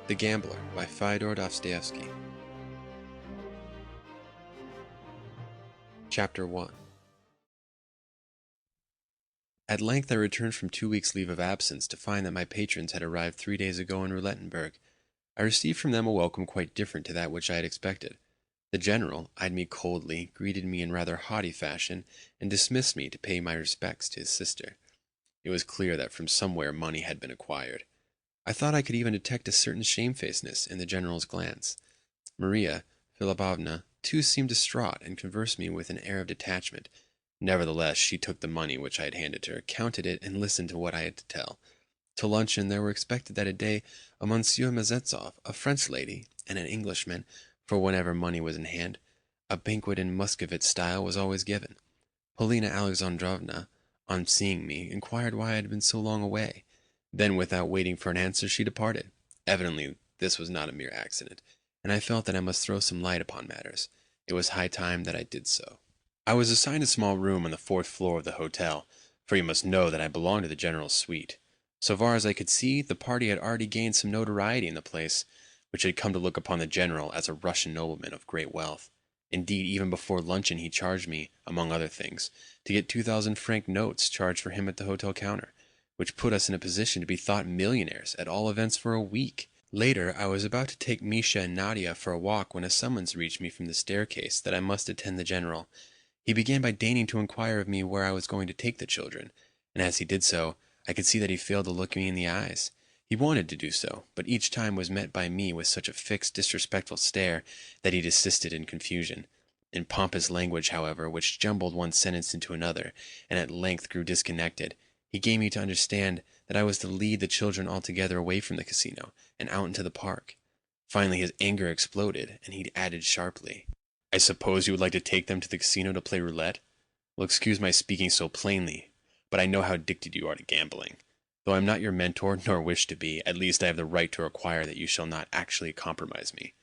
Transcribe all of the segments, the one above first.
The Gambler by Fyodor Dostoevsky. Chapter 1. At length I returned from 2 weeks' leave of absence to find that my patrons had arrived 3 days ago in Roulettenberg. I received from them a welcome quite different to that which I had expected. The general eyed me coldly, greeted me in rather haughty fashion, and dismissed me to pay my respects to his sister. It was clear that from somewhere money had been acquired. I thought I could even detect a certain shamefacedness in the general's glance. Maria Philippovna, too, seemed distraught, and conversed me with an air of detachment. Nevertheless, she took the money which I had handed to her, counted it, and listened to what I had to tell. To luncheon there were expected that day a Monsieur Mezetsov, a French lady, and an Englishman, for whenever money was in hand. A banquet in Muscovite style was always given. Polina Alexandrovna, on seeing me, inquired why I had been so long away. Then, without waiting for an answer, she departed. Evidently, this was not a mere accident, and I felt that I must throw some light upon matters. It was high time that I did so. I was assigned a small room on the 4th floor of the hotel, for you must know that I belonged to the general's suite. So far as I could see, the party had already gained some notoriety in the place, which had come to look upon the general as a Russian nobleman of great wealth. Indeed, even before luncheon he charged me, among other things, to get 2,000-franc notes charged for him at the hotel counter, which put us in a position to be thought millionaires, at all events for a week. Later, I was about to take Misha and Nadia for a walk when a summons reached me from the staircase that I must attend the general. He began by deigning to inquire of me where I was going to take the children, and as he did so, I could see that he failed to look me in the eyes. He wanted to do so, but each time was met by me with such a fixed, disrespectful stare that he desisted in confusion. In pompous language, however, which jumbled one sentence into another, and at length grew disconnected, he gave me to understand that I was to lead the children altogether away from the casino and out into the park. Finally his anger exploded, and he added sharply, "I suppose you would like to take them to the casino to play roulette? Well, excuse my speaking so plainly, but I know how addicted you are to gambling. Though I am not your mentor, nor wish to be, at least I have the right to require that you shall not actually compromise me."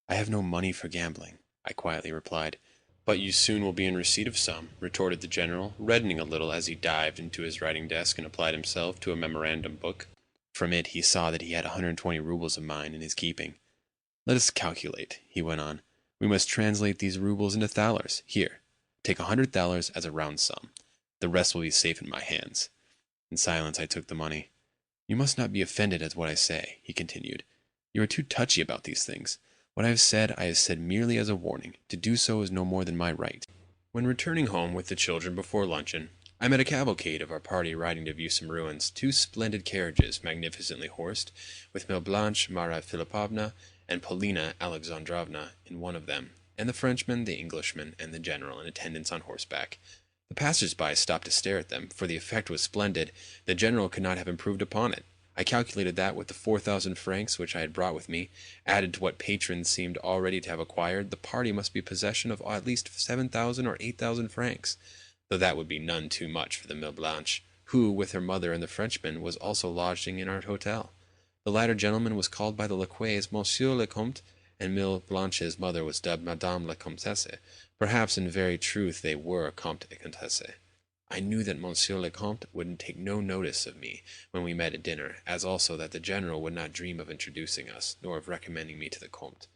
"I have no money for gambling," I quietly replied. "But you soon will be in receipt of some," retorted the general, reddening a little as he dived into his writing desk and applied himself to a memorandum book. From it he saw that he had 120 rubles of mine in his keeping. "Let us calculate," he went on. "We must translate these rubles into thalers. Here, take 100 thalers as a round sum. The rest will be safe in my hands." In silence I took the money. "You must not be offended at what I say," he continued. "You are too touchy about these things. What I have said merely as a warning. To do so is no more than my right." When returning home with the children before luncheon, I met a cavalcade of our party riding to view some ruins, 2 splendid carriages, magnificently horsed, with Mlle. Blanche Maria Philippovna and Polina Alexandrovna in one of them, and the Frenchman, the Englishman, and the general in attendance on horseback. The passers-by stopped to stare at them, for the effect was splendid. The general could not have improved upon it. I calculated that, with the 4,000 francs which I had brought with me, added to what patrons seemed already to have acquired, the party must be in possession of at least 7,000 or 8,000 francs, though that would be none too much for the Mlle. Blanche, who, with her mother and the Frenchman, was also lodging in our hotel. The latter gentleman was called by the lacqueys Monsieur le Comte, and Mlle. Blanche's mother was dubbed Madame la Comtesse. Perhaps in very truth they were Comte et Comtesse. I knew that Monsieur le Comte would take no notice of me when we met at dinner, as also that the general would not dream of introducing us, nor of recommending me to the Comte.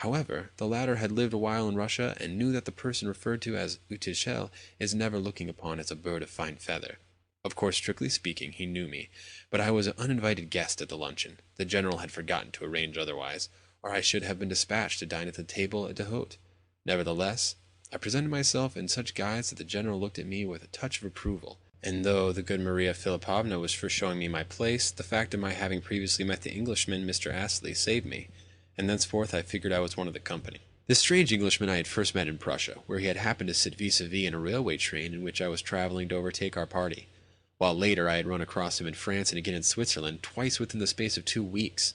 However, the latter had lived a while in Russia, and knew that the person referred to as Utichel is never looked upon as a bird of fine feather. Of course, strictly speaking, he knew me, but I was an uninvited guest at the luncheon. The general had forgotten to arrange otherwise, or I should have been dispatched to dine at the table at d'hôte. Nevertheless, I presented myself in such guise that the general looked at me with a touch of approval, and though the good Maria Philippovna was for showing me my place, the fact of my having previously met the Englishman, Mr. Astley, saved me, and thenceforth I figured I was one of the company. This strange Englishman I had first met in Prussia, where he had happened to sit vis-à-vis in a railway train in which I was traveling to overtake our party, while later I had run across him in France and again in Switzerland, twice within the space of 2 weeks.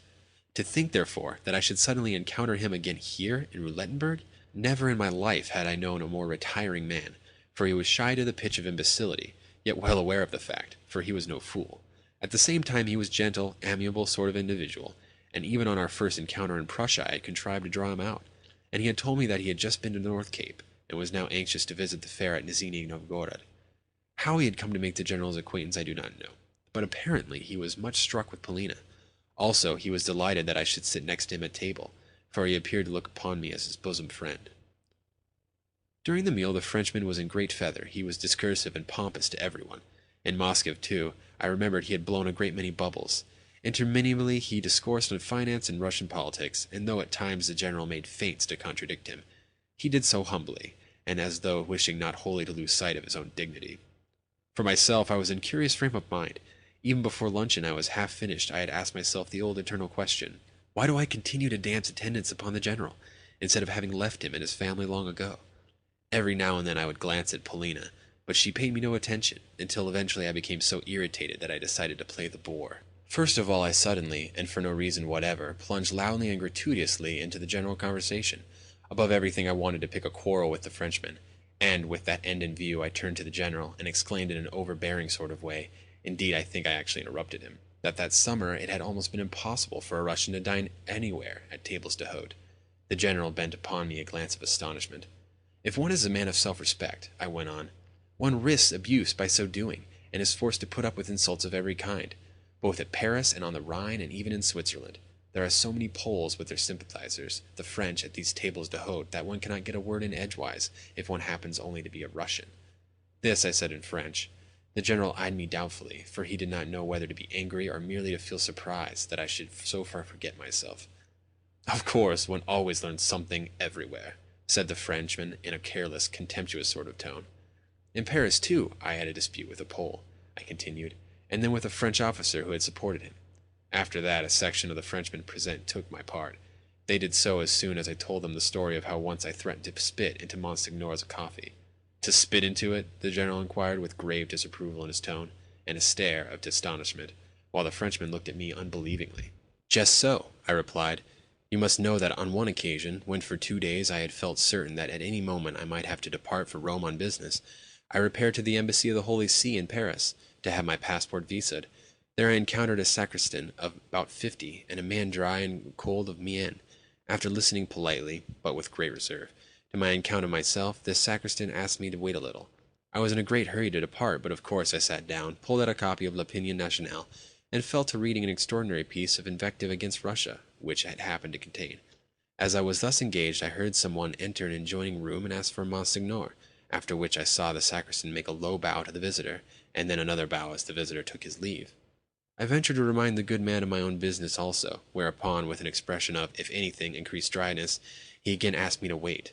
To think, therefore, that I should suddenly encounter him again here in Roulettenberg! Never in my life had I known a more retiring man, for he was shy to the pitch of imbecility, yet well aware of the fact, for he was no fool. At the same time he was gentle, amiable sort of individual, and even on our first encounter in Prussia I had contrived to draw him out, and he had told me that he had just been to the North Cape, and was now anxious to visit the fair at Nizhny Novgorod. How he had come to make the general's acquaintance I do not know, but apparently he was much struck with Polina. Also, he was delighted that I should sit next to him at table, for he appeared to look upon me as his bosom friend. During the meal the Frenchman was in great feather. He was discursive and pompous to everyone. In Moscow, too, I remembered he had blown a great many bubbles. Interminably he discoursed on finance and Russian politics, and though at times the general made feints to contradict him, he did so humbly, and as though wishing not wholly to lose sight of his own dignity. For myself, I was in curious frame of mind. Even before luncheon I was half finished. I had asked myself the old eternal question, why do I continue to dance attendance upon the general, instead of having left him and his family long ago? Every now and then I would glance at Polina, but she paid me no attention, until eventually I became so irritated that I decided to play the bore. First of all, I suddenly, and for no reason whatever, plunged loudly and gratuitously into the general conversation. Above everything I wanted to pick a quarrel with the Frenchman, and with that end in view I turned to the general and exclaimed in an overbearing sort of way, indeed I think I actually interrupted him, that summer it had almost been impossible for a Russian to dine anywhere at tables d'hôte. The general bent upon me a glance of astonishment. If one is a man of self-respect, I went on, one risks abuse by so doing, and is forced to put up with insults of every kind. Both at Paris and on the Rhine and even in Switzerland, there are so many Poles with their sympathizers, the French, at these tables d'hôte, that one cannot get a word in edgewise if one happens only to be a Russian. This I said in French. The general eyed me doubtfully, for he did not know whether to be angry or merely to feel surprised that I should so far forget myself. Of course, one always learns something everywhere, said the Frenchman in a careless, contemptuous sort of tone. In Paris, too, I had a dispute with a Pole, I continued, and then with a French officer who had supported him. After that, a section of the Frenchmen present took my part. They did so as soon as I told them the story of how once I threatened to spit into Monsignor's coffee. To spit into it? The general inquired with grave disapproval in his tone, and a stare of astonishment, while the Frenchman looked at me unbelievingly. Just so, I replied. You must know that on one occasion, when for 2 days I had felt certain that at any moment I might have to depart for Rome on business, I repaired to the embassy of the Holy See in Paris to have my passport visaed. There I encountered a sacristan of about 50 and a man dry and cold of mien. After listening politely, but with great reserve, to my encounter myself, this sacristan asked me to wait a little. I was in a great hurry to depart, but of course I sat down, pulled out a copy of L'Opinion Nationale, and fell to reading an extraordinary piece of invective against Russia, which it happened to contain. As I was thus engaged, I heard someone enter an adjoining room and ask for Monsignor, after which I saw the sacristan make a low bow to the visitor, and then another bow as the visitor took his leave. I ventured to remind the good man of my own business also, whereupon, with an expression of, if anything, increased dryness, he again asked me to wait.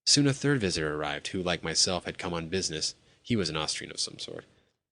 Soon a third visitor arrived, who, like myself, had come on business. He was an Austrian of some sort,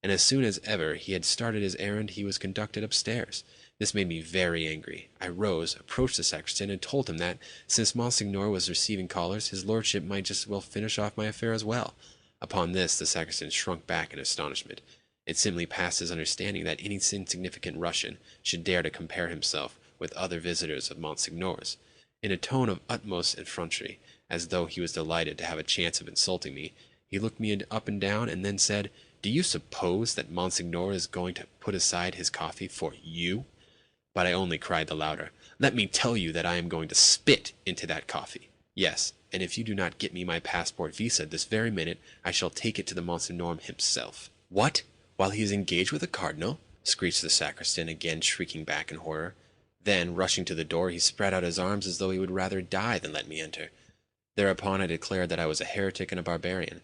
and as soon as ever he had started his errand, he was conducted upstairs. This made me very angry. I rose, approached the sacristan, and told him that, since Monsignor was receiving callers, his lordship might just as well finish off my affair as well. Upon this, the sacristan shrunk back in astonishment. It simply passed his understanding that any insignificant Russian should dare to compare himself with other visitors of Monsignor's. In a tone of utmost effrontery, as though he was delighted to have a chance of insulting me, he looked me up and down, and then said, "Do you suppose that Monsignor is going to put aside his coffee for you?" But I only cried the louder, "Let me tell you that I am going to spit into that coffee. Yes, and if you do not get me my passport visa this very minute, I shall take it to the Monsignor himself." "What? While he is engaged with a cardinal?" screeched the sacristan, again shrieking back in horror. Then, rushing to the door, he spread out his arms as though he would rather die than let me enter. Thereupon I declared that I was a heretic and a barbarian.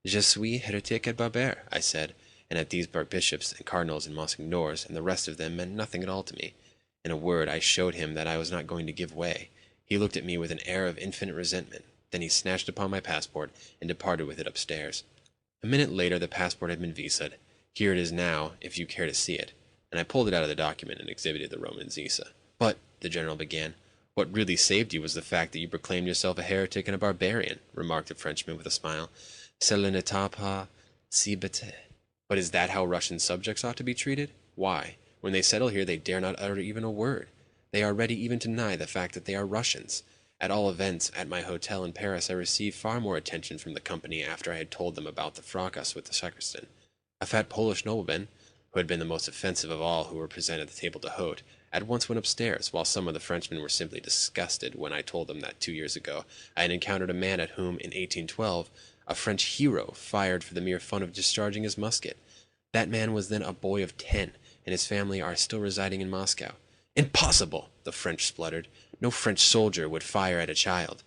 "Je suis hérétique et barbare," I said, and that these bishops and cardinals and monsignors and the rest of them meant nothing at all to me. In a word, I showed him that I was not going to give way. He looked at me with an air of infinite resentment. Then he snatched upon my passport and departed with it upstairs. A minute later the passport had been visaed. Here it is now, if you care to see it, and I pulled it out of the document and exhibited the Roman visa. "But," the general began, "what really saved you was the fact that you proclaimed yourself a heretic and a barbarian," remarked the Frenchman with a smile. "Cela n'était pas si bête." "But is that how Russian subjects ought to be treated? Why, when they settle here they dare not utter even a word. They are ready even to deny the fact that they are Russians. At all events, at my hotel in Paris I received far more attention from the company after I had told them about the fracas with the sacristan. A fat Polish nobleman, who had been the most offensive of all who were present at the table d'hôte, at once went upstairs, while some of the Frenchmen were simply disgusted when I told them that 2 years ago I had encountered a man at whom, in 1812, a French hero fired for the mere fun of discharging his musket. That man was then a boy of 10, and his family are still residing in Moscow. "Impossible!" the French spluttered. "No French soldier would fire at a child."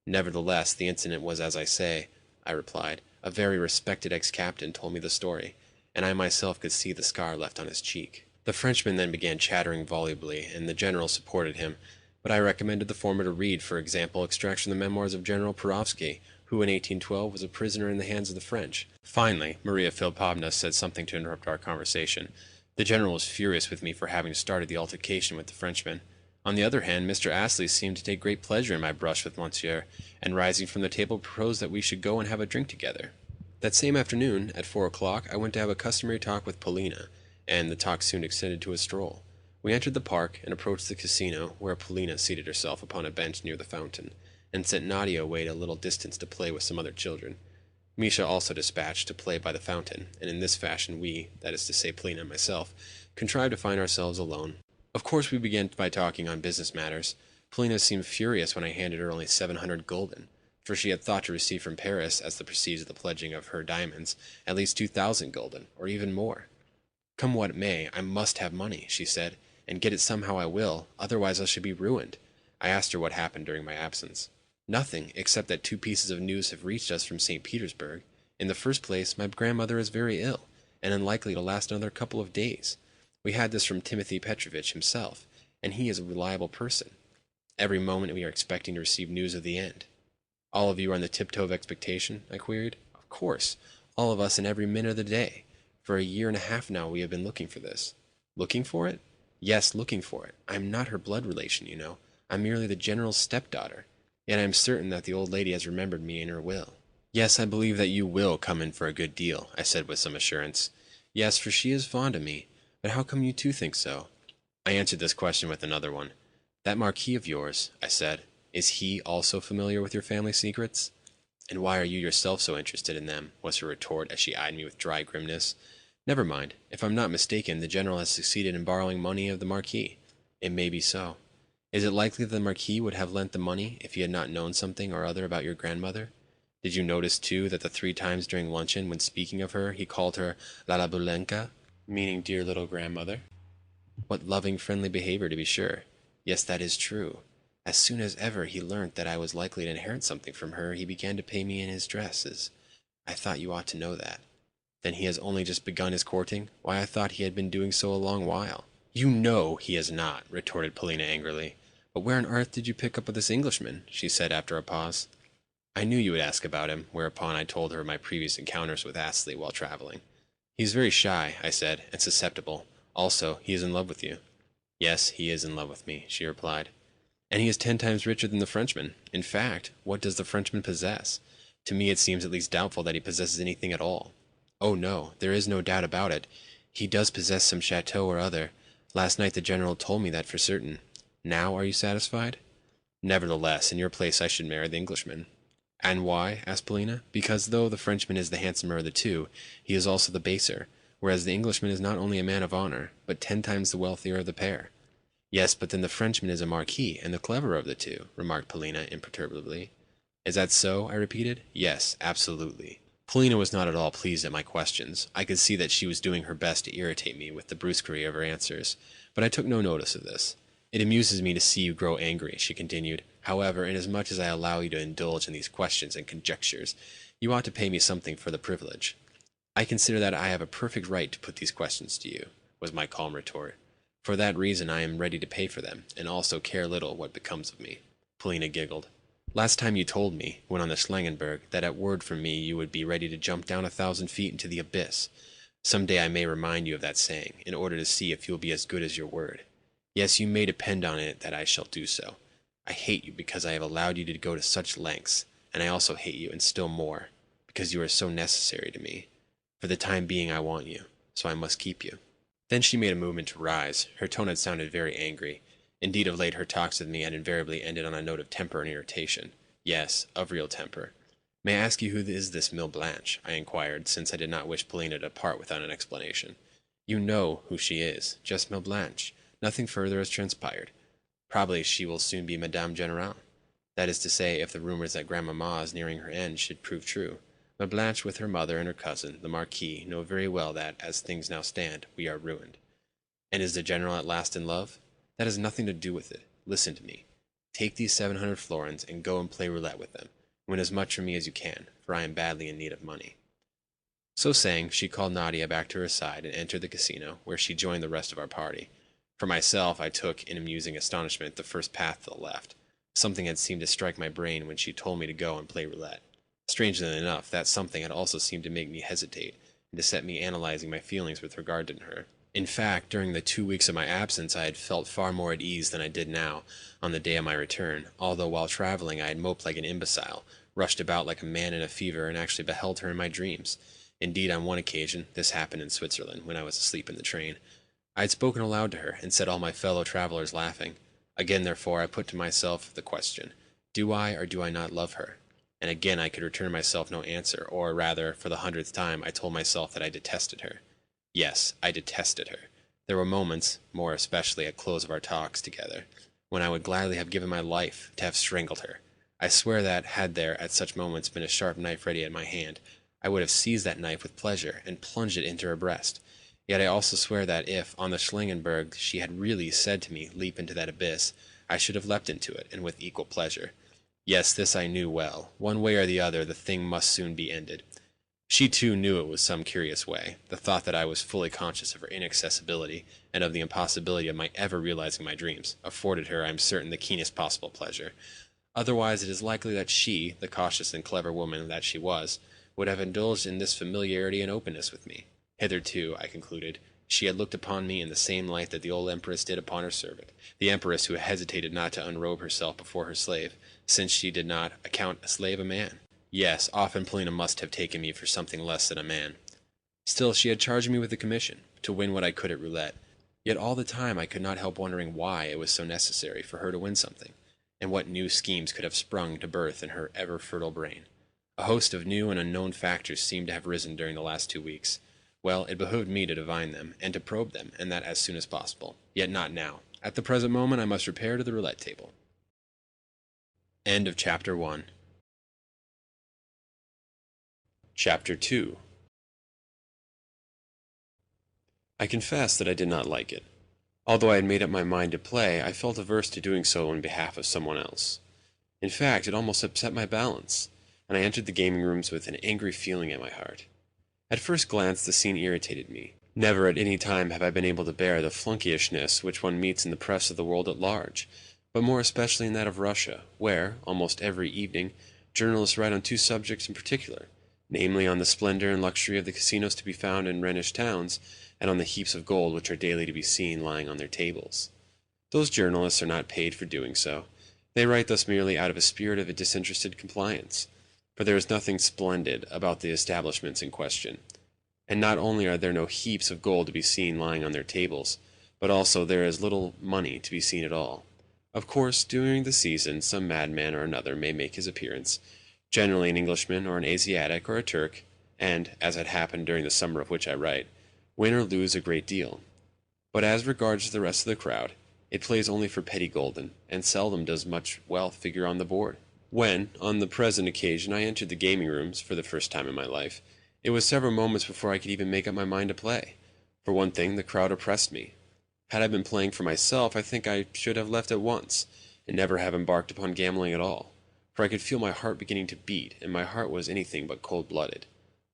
"Nevertheless, the incident was as I say," I replied. "A very respected ex-captain told me the story, and I myself could see the scar left on his cheek." The Frenchman then began chattering volubly, and the general supported him, but I recommended the former to read, for example, extracts from the memoirs of General Perovsky, who in 1812 was a prisoner in the hands of the French. Finally, Maria Philippovna said something to interrupt our conversation. The general was furious with me for having started the altercation with the Frenchman. On the other hand, Mr. Astley seemed to take great pleasure in my brush with Monsieur, and rising from the table proposed that we should go and have a drink together. That same afternoon, at 4 o'clock, I went to have a customary talk with Polina, and the talk soon extended to a stroll. We entered the park and approached the casino, where Polina seated herself upon a bench near the fountain, and sent Nadia away at a little distance to play with some other children. Misha also dispatched to play by the fountain, and in this fashion we, that is to say Polina and myself, contrived to find ourselves alone. Of course we began by talking on business matters. Polina seemed furious when I handed her only 700 gulden, for she had thought to receive from Paris, as the proceeds of the pledging of her diamonds, at least 2,000 gulden, or even more. "Come what may, I must have money," she said, "and get it somehow I will, otherwise I shall be ruined." I asked her what happened during my absence. "Nothing, except that 2 pieces of news have reached us from St. Petersburg. In the first place, my grandmother is very ill, and unlikely to last another couple of days. We had this from Timothy Petrovitch himself, and he is a reliable person. Every moment we are expecting to receive news of the end." "All of you are on the tiptoe of expectation?" I queried. "Of course, all of us in every minute of the day. For a year and a half now we have been looking for this." "Looking for it?" "Yes, looking for it. I am not her blood relation, you know. I am merely the general's stepdaughter. Yet I am certain that the old lady has remembered me in her will." "Yes, I believe that you will come in for a good deal," I said with some assurance. "Yes, for she is fond of me. But how come you two think so?" I answered this question with another one. "That Marquis of yours," I said, "is he also familiar with your family secrets?" "And why are you yourself so interested in them?" was her retort as she eyed me with dry grimness. "Never mind. If I'm not mistaken, the general has succeeded in borrowing money of the Marquis." "It may be so." "Is it likely that the Marquis would have lent the money if he had not known something or other about your grandmother? Did you notice, too, that the 3 times during luncheon, when speaking of her, he called her La Bulenka, meaning dear little grandmother? What loving, friendly behavior, to be sure. Yes, that is true. As soon as ever he learnt that I was likely to inherit something from her, he began to pay me in his dresses. I thought you ought to know that." "Then he has only just begun his courting? Why, I thought he had been doing so a long while." "You know he has not," retorted Polina angrily. "But where on earth did you pick up with this Englishman?" she said after a pause. "I knew you would ask about him," whereupon I told her of my previous encounters with Astley while traveling. "He is very shy," I said, "and susceptible. Also, he is in love with you." "Yes, he is in love with me," she replied. "And he is 10 times richer than the Frenchman. In fact, what does the Frenchman possess? To me it seems at least doubtful that he possesses anything at all." "Oh no, there is no doubt about it. He does possess some chateau or other. Last night the general told me that for certain. Now are you satisfied?" "Nevertheless, in your place I should marry the Englishman." "And why?" asked Polina. "Because though the Frenchman is the handsomer of the two, he is also the baser, whereas the Englishman is not only a man of honor, but 10 times the wealthier of the pair." "Yes, but then the Frenchman is a marquis, and the cleverer of the two," remarked Polina imperturbably. "Is that so?" I repeated. "Yes, absolutely." Polina was not at all pleased at my questions. I could see that she was doing her best to irritate me with the brusquerie of her answers, but I took no notice of this. "It amuses me to see you grow angry," she continued. "However, inasmuch as I allow you to indulge in these questions and conjectures, you ought to pay me something for the privilege." "I consider that I have a perfect right to put these questions to you," was my calm retort. "For that reason I am ready to pay for them, and also care little what becomes of me." Polina giggled. "Last time you told me," went on the Schlangenberg, "that at word from me you would be ready to jump down 1,000 feet into the abyss. Some day I may remind you of that saying, in order to see if you will be as good as your word. Yes, you may depend on it that I shall do so. I hate you because I have allowed you to go to such lengths, and I also hate you, and still more, because you are so necessary to me. For the time being I want you, so I must keep you." Then she made a movement to rise. Her tone had sounded very angry. Indeed, of late her talks with me had invariably ended on a note of temper and irritation. Yes, of real temper. "May I ask you who is this Mille Blanche?" I inquired, since I did not wish Polina to depart without an explanation. "You know who she is. Just Mille Blanche. Nothing further has transpired. Probably she will soon be Madame General. That is to say, if the rumors that grandmamma is nearing her end should prove true. Mille Blanche, with her mother and her cousin, the Marquis, know very well that, as things now stand, we are ruined." "And is the general at last in love?" That has nothing to do with it. Listen to me. Take these 700 florins and go and play roulette with them. Win as much from me as you can, for I am badly in need of money." So saying, she called Nadia back to her side and entered the casino, where she joined the rest of our party. For myself, I took, in amusing astonishment, the first path to the left. Something had seemed to strike my brain when she told me to go and play roulette. Strangely enough, that something had also seemed to make me hesitate, and to set me analyzing my feelings with regard to her. In fact, during the 2 weeks of my absence I had felt far more at ease than I did now, on the day of my return, although while traveling I had moped like an imbecile, rushed about like a man in a fever, and actually beheld her in my dreams. Indeed, on one occasion, this happened in Switzerland, when I was asleep in the train, I had spoken aloud to her, and set all my fellow travelers laughing. Again, therefore, I put to myself the question, do I or do I not love her? And again I could return myself no answer, or rather, for the 100th time, I told myself that I detested her. Yes, I detested her. There were moments, more especially at close of our talks together, when I would gladly have given my life to have strangled her. I swear that, had there at such moments been a sharp knife ready at my hand, I would have seized that knife with pleasure, and plunged it into her breast. Yet I also swear that if, on the Schlangenberg, she had really said to me, "Leap into that abyss," I should have leapt into it, and with equal pleasure. Yes, this I knew well. One way or the other, the thing must soon be ended. She too knew it was some curious way. The thought that I was fully conscious of her inaccessibility, and of the impossibility of my ever realizing my dreams, afforded her, I am certain, the keenest possible pleasure. Otherwise it is likely that she, the cautious and clever woman that she was, would have indulged in this familiarity and openness with me. Hitherto, I concluded, she had looked upon me in the same light that the old empress did upon her servant, the empress who hesitated not to unrobe herself before her slave, since she did not account a slave a man. Yes, often Polina must have taken me for something less than a man. Still, she had charged me with the commission, to win what I could at roulette. Yet all the time I could not help wondering why it was so necessary for her to win something, and what new schemes could have sprung to birth in her ever-fertile brain. A host of new and unknown factors seemed to have risen during the last 2 weeks. Well, it behooved me to divine them, and to probe them, and that as soon as possible. Yet not now. At the present moment I must repair to the roulette table. End of Chapter 1. Chapter 2. I confess that I did not like it. Although I had made up my mind to play, I felt averse to doing so on behalf of someone else. In fact, it almost upset my balance, and I entered the gaming rooms with an angry feeling at my heart. At first glance the scene irritated me. Never at any time have I been able to bear the flunkeyishness which one meets in the press of the world at large, but more especially in that of Russia, where, almost every evening, journalists write on 2 subjects in particular, namely on the splendor and luxury of the casinos to be found in Rhenish towns, and on the heaps of gold which are daily to be seen lying on their tables. Those journalists are not paid for doing so. They write thus merely out of a spirit of disinterested compliance, for there is nothing splendid about the establishments in question. And not only are there no heaps of gold to be seen lying on their tables, but also there is little money to be seen at all. Of course, during the season some madman or another may make his appearance, generally an Englishman or an Asiatic or a Turk, and, as had happened during the summer of which I write, win or lose a great deal. But as regards the rest of the crowd, it plays only for petty gulden, and seldom does much wealth figure on the board. When, on the present occasion, I entered the gaming rooms for the first time in my life, it was several moments before I could even make up my mind to play. For one thing, the crowd oppressed me. Had I been playing for myself, I think I should have left at once, and never have embarked upon gambling at all, for I could feel my heart beginning to beat, and my heart was anything but cold-blooded.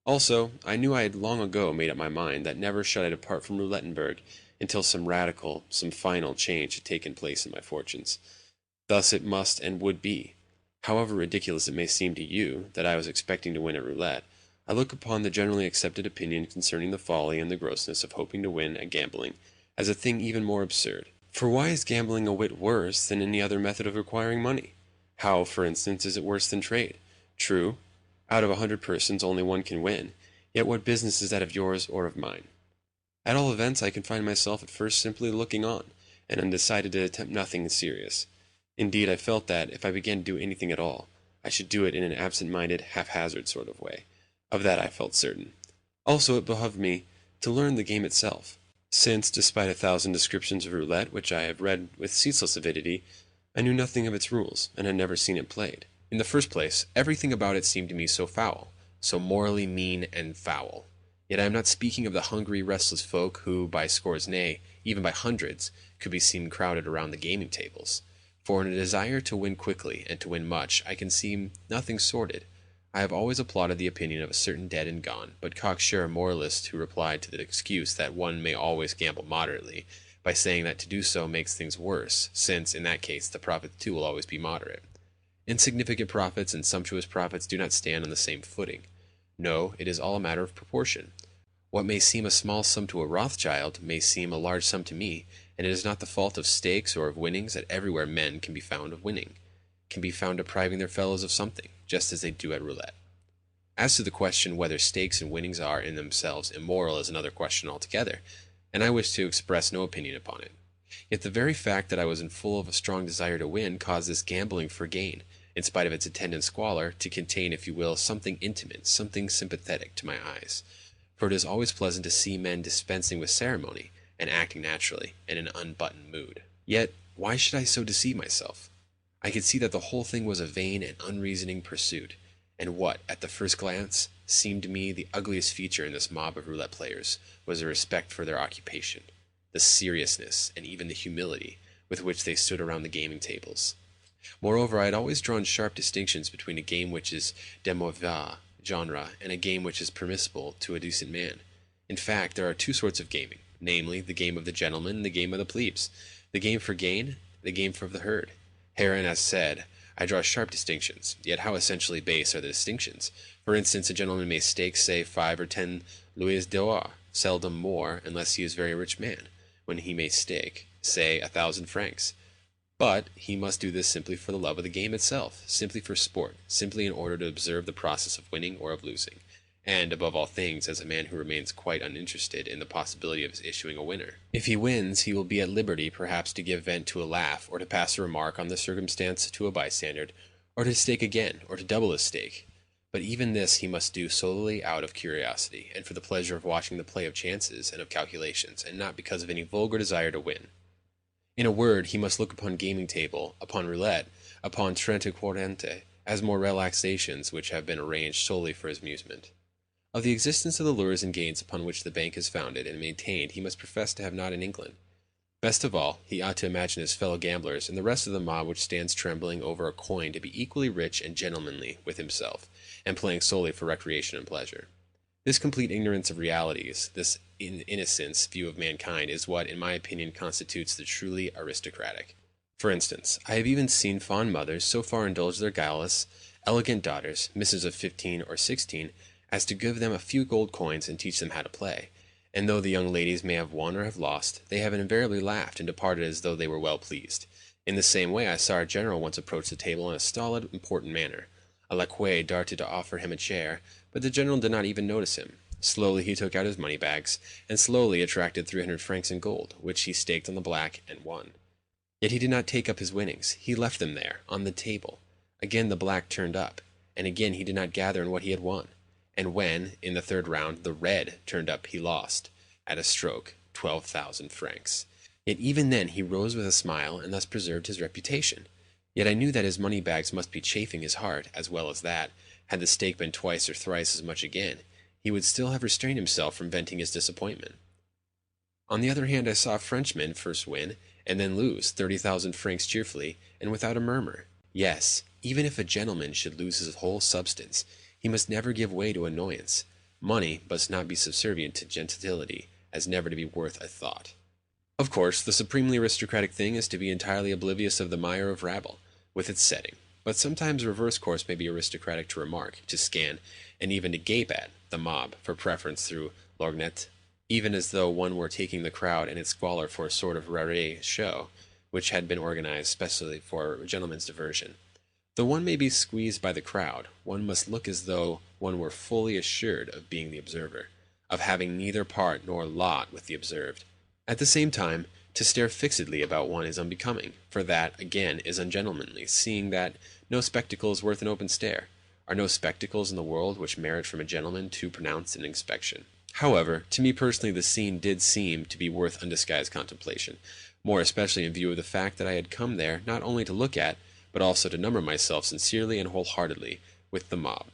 Also, I knew I had long ago made up my mind that never should I depart from Roulettenberg until some radical, some final change had taken place in my fortunes. Thus it must and would be. However ridiculous it may seem to you that I was expecting to win at roulette, I look upon the generally accepted opinion concerning the folly and the grossness of hoping to win at gambling as a thing even more absurd. For why is gambling a whit worse than any other method of acquiring money? How, for instance, is it worse than trade? True, out of 100 persons only one can win, yet what business is that of yours or of mine? At all events, I confined myself at first simply looking on, and undecided to attempt nothing serious. Indeed, I felt that, if I began to do anything at all, I should do it in an absent-minded, haphazard sort of way. Of that I felt certain. Also, it behoved me to learn the game itself, since, despite 1,000 descriptions of roulette which I have read with ceaseless avidity, I knew nothing of its rules, and had never seen it played. In the first place, everything about it seemed to me so foul, so morally mean and foul. Yet I am not speaking of the hungry, restless folk who, by scores nay, even by hundreds, could be seen crowded around the gaming tables. For in a desire to win quickly and to win much, I can see nothing sordid. I have always applauded the opinion of a certain dead and gone, but cocksure moralist who replied to the excuse that one may always gamble moderately, by saying that to do so makes things worse, since, in that case, the profits too will always be moderate. Insignificant profits and sumptuous profits do not stand on the same footing. No, it is all a matter of proportion. What may seem a small sum to a Rothschild may seem a large sum to me, and it is not the fault of stakes or of winnings that everywhere men can be found of winning, can be found depriving their fellows of something, just as they do at roulette. As to the question whether stakes and winnings are in themselves immoral is another question altogether, and I wish to express no opinion upon it. Yet the very fact that I was full of a strong desire to win caused this gambling for gain, in spite of its attendant squalor, to contain, if you will, something intimate, something sympathetic to my eyes. For it is always pleasant to see men dispensing with ceremony, and acting naturally, in an unbuttoned mood. Yet, why should I so deceive myself? I could see that the whole thing was a vain and unreasoning pursuit, and what, at the first glance, seemed to me the ugliest feature in this mob of roulette players was the respect for their occupation, the seriousness, and even the humility with which they stood around the gaming tables. Moreover, I had always drawn sharp distinctions between a game which is de mauvais genre and a game which is permissible to a decent man. In fact, there are two sorts of gaming, namely, the game of the gentleman and the game of the plebes, the game for gain, the game for the herd. Herein, as said, I draw sharp distinctions, yet how essentially base are the distinctions. For instance, a gentleman may stake, say, 5 or 10 louis d'or, seldom more, unless he is a very rich man, when he may stake, say, 1,000 francs. But he must do this simply for the love of the game itself, simply for sport, simply in order to observe the process of winning or of losing, and, above all things, as a man who remains quite uninterested in the possibility of his issuing a winner. If he wins, he will be at liberty perhaps to give vent to a laugh, or to pass a remark on the circumstance to a bystander, or to stake again, or to double his stake. But even this he must do solely out of curiosity, and for the pleasure of watching the play of chances and of calculations, and not because of any vulgar desire to win. In a word, he must look upon gaming table, upon roulette, upon trente quarante, as more relaxations which have been arranged solely for his amusement. Of the existence of the lures and gains upon which the bank is founded and maintained he must profess to have not in England. Best of all, he ought to imagine his fellow gamblers and the rest of the mob which stands trembling over a coin to be equally rich and gentlemanly with himself, and playing solely for recreation and pleasure. This complete ignorance of realities, this innocence view of mankind, is what, in my opinion, constitutes the truly aristocratic. For instance, I have even seen fond mothers so far indulge their guileless, elegant daughters, misses of 15 or 16, as to give them a few gold coins and teach them how to play, and though the young ladies may have won or have lost, they have invariably laughed and departed as though they were well pleased. In the same way I saw a general once approach the table in a stolid, important manner. A lacquey darted to offer him a chair, but the general did not even notice him. Slowly he took out his money bags, and slowly attracted 300 francs in gold, which he staked on the black and won. Yet he did not take up his winnings. He left them there, on the table. Again the black turned up, and again he did not gather in what he had won. And when, in the third round, the red turned up, he lost, at a stroke, 12,000 francs. Yet even then he rose with a smile, and thus preserved his reputation. Yet I knew that his money bags must be chafing his heart, as well as that, had the stake been twice or thrice as much again, he would still have restrained himself from venting his disappointment. On the other hand, I saw a Frenchman first win, and then lose 30,000 francs cheerfully, and without a murmur. Yes, even if a gentleman should lose his whole substance, he must never give way to annoyance. Money must not be subservient to gentility, as never to be worth a thought. Of course, the supremely aristocratic thing is to be entirely oblivious of the mire of rabble, with its setting. But sometimes reverse course may be aristocratic to remark, to scan, and even to gape at, the mob, for preference through lorgnette, even as though one were taking the crowd and its squalor for a sort of rare show, which had been organized specially for gentlemen's diversion. Though one may be squeezed by the crowd, one must look as though one were fully assured of being the observer, of having neither part nor lot with the observed. At the same time, to stare fixedly about one is unbecoming, for that, again, is ungentlemanly, seeing that no spectacle is worth an open stare. Are no spectacles in the world which merit from a gentleman too pronounced an inspection? However, to me personally the scene did seem to be worth undisguised contemplation, more especially in view of the fact that I had come there not only to look at, but also to number myself sincerely and wholeheartedly with the mob.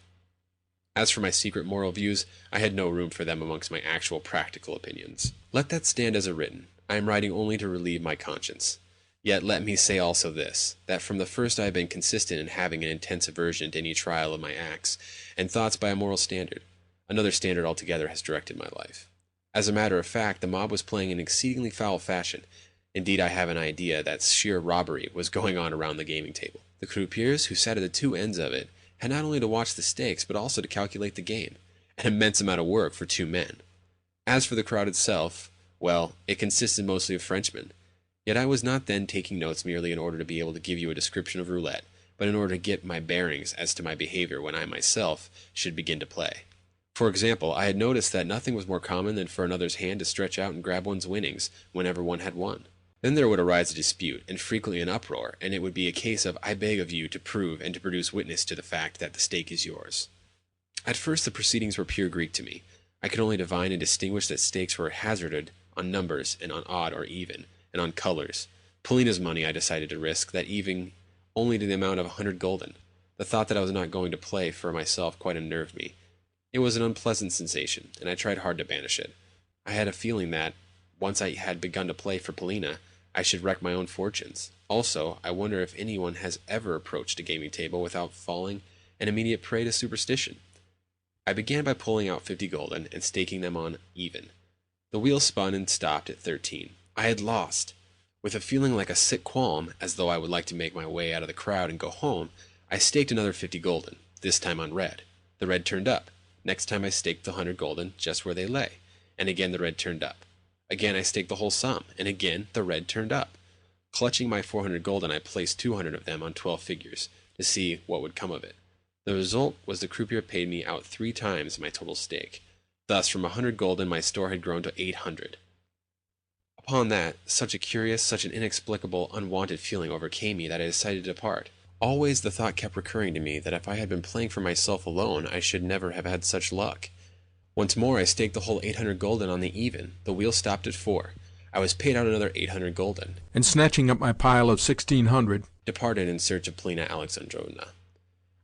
As for my secret moral views, I had no room for them amongst my actual practical opinions. Let that stand as a written. I am writing only to relieve my conscience. Yet let me say also this, that from the first I have been consistent in having an intense aversion to any trial of my acts and thoughts by a moral standard. Another standard altogether has directed my life. As a matter of fact, the mob was playing in exceedingly foul fashion. Indeed, I have an idea that sheer robbery was going on around the gaming table. The croupiers, who sat at the two ends of it, had not only to watch the stakes, but also to calculate the game, an immense amount of work for two men. As for the crowd itself, well, it consisted mostly of Frenchmen. Yet I was not then taking notes merely in order to be able to give you a description of roulette, but in order to get my bearings as to my behavior when I myself should begin to play. For example, I had noticed that nothing was more common than for another's hand to stretch out and grab one's winnings whenever one had won. Then there would arise a dispute, and frequently an uproar, and it would be a case of I beg of you to prove and to produce witness to the fact that the stake is yours. At first the proceedings were pure Greek to me. I could only divine and distinguish that stakes were hazarded on numbers and on odd or even, and on colors. Polina's money I decided to risk, that evening only to the amount of 100 gulden. The thought that I was not going to play for myself quite unnerved me. It was an unpleasant sensation, and I tried hard to banish it. I had a feeling that, once I had begun to play for Polina, I should wreck my own fortunes. Also, I wonder if anyone has ever approached a gaming table without falling an immediate prey to superstition. I began by pulling out 50 gulden and staking them on even. The wheel spun and stopped at 13. I had lost. With a feeling like a sick qualm, as though I would like to make my way out of the crowd and go home, I staked another 50 gulden, this time on red. The red turned up. Next time I staked the 100 gulden just where they lay, and again the red turned up. Again I staked the whole sum, and again the red turned up. Clutching my 400 gulden, I placed 200 of them on 12 figures, to see what would come of it. The result was the croupier paid me out 3 times my total stake. Thus, from 100 gulden my store had grown to 800. Upon that, such a curious, such an inexplicable, unwanted feeling overcame me that I decided to depart. Always the thought kept recurring to me that if I had been playing for myself alone, I should never have had such luck. Once more I staked the whole 800 gulden on the even. The wheel stopped at 4. I was paid out another 800 gulden, and snatching up my pile of 1,600, departed in search of Polina Alexandrovna.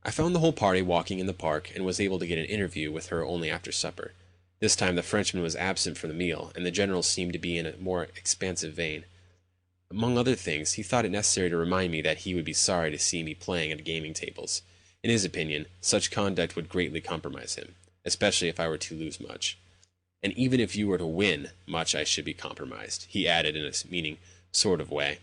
I found the whole party walking in the park, and was able to get an interview with her only after supper. This time the Frenchman was absent from the meal, and the general seemed to be in a more expansive vein. Among other things, he thought it necessary to remind me that he would be sorry to see me playing at gaming tables. In his opinion, such conduct would greatly compromise him, especially if I were to lose much. And even if you were to win much, I should be compromised, he added in a meaning sort of way.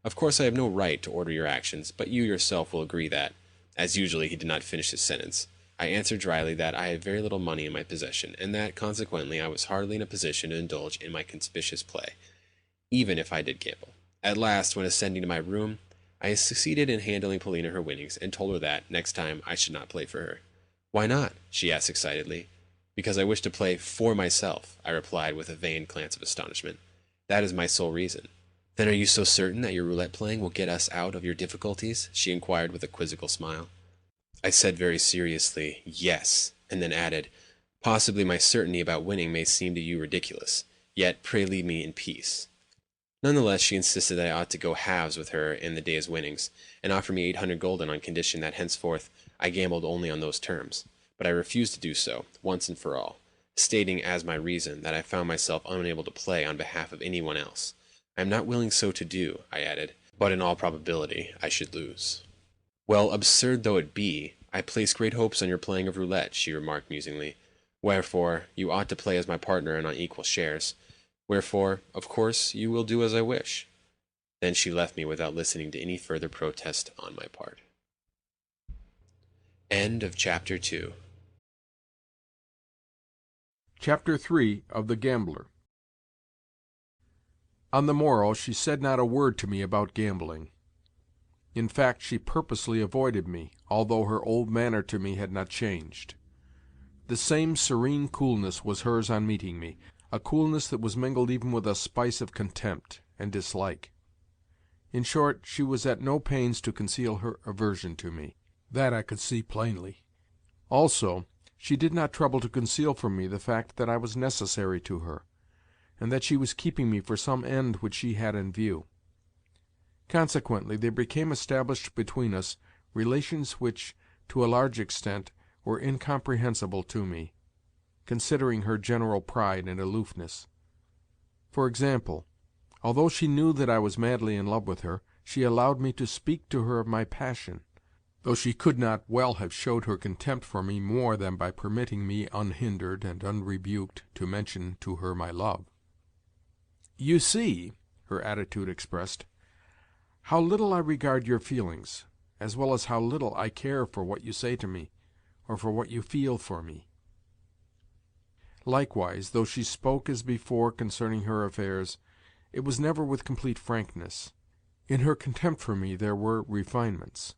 Of course I have no right to order your actions, but you yourself will agree that, as usually he did not finish his sentence. I answered dryly that I had very little money in my possession, and that, consequently, I was hardly in a position to indulge in my conspicuous play, even if I did gamble. At last, when ascending to my room, I succeeded in handing Polina her winnings, and told her that, next time, I should not play for her. "Why not?" she asked excitedly. "Because I wish to play for myself," I replied with a vain glance of astonishment. "That is my sole reason." "Then are you so certain that your roulette playing will get us out of your difficulties?" she inquired with a quizzical smile. I said very seriously, "Yes," and then added, "Possibly my certainty about winning may seem to you ridiculous, yet pray leave me in peace." Nonetheless, she insisted that I ought to go halves with her in the day's winnings, and offered me 800 gulden on condition that henceforth I gambled only on those terms. But I refused to do so, once and for all, stating as my reason that I found myself unable to play on behalf of anyone else. "I am not willing so to do," I added, "but in all probability I should lose." "Well, absurd though it be, I place great hopes on your playing of roulette," she remarked musingly. "Wherefore, you ought to play as my partner and on equal shares. Wherefore, of course, you will do as I wish." Then she left me without listening to any further protest on my part. End of Chapter 2. Chapter 3 of The Gambler. On the morrow she said not a word to me about gambling. In fact, she purposely avoided me, although her old manner to me had not changed. The same serene coolness was hers on meeting me, a coolness that was mingled even with a spice of contempt and dislike. In short, she was at no pains to conceal her aversion to me. That I could see plainly. Also, she did not trouble to conceal from me the fact that I was necessary to her, and that she was keeping me for some end which she had in view. Consequently, there became established between us relations which, to a large extent, were incomprehensible to me, considering her general pride and aloofness. For example, Although she knew that I was madly in love with her, she allowed me to speak to her of my passion, though she could not well have showed her contempt for me more than by permitting me unhindered and unrebuked to mention to her my love. "You see," her attitude expressed, "how little I regard your feelings, as well as how little I care for what you say to me, or for what you feel for me." Likewise, though she spoke as before concerning her affairs, it was never with complete frankness. In her contempt for me there were refinements.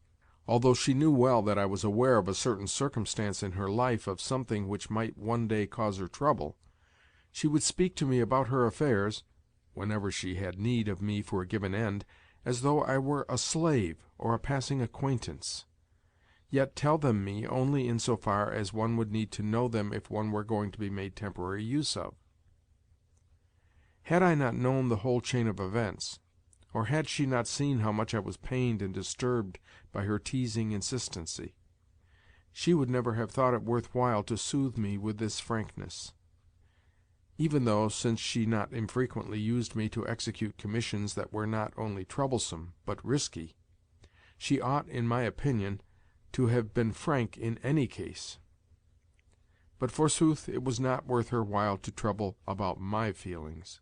Although she knew well that I was aware of a certain circumstance in her life, of something which might one day cause her trouble, she would speak to me about her affairs, whenever she had need of me for a given end, as though I were a slave or a passing acquaintance, yet tell them me only in so far as one would need to know them if one were going to be made temporary use of. Had I not known the whole chain of events, or had she not seen how much I was pained and disturbed by her teasing insistency, she would never have thought it worth while to soothe me with this frankness. Even though, since she not infrequently used me to execute commissions that were not only troublesome, but risky, she ought, in my opinion, to have been frank in any case. But forsooth it was not worth her while to trouble about my feelings,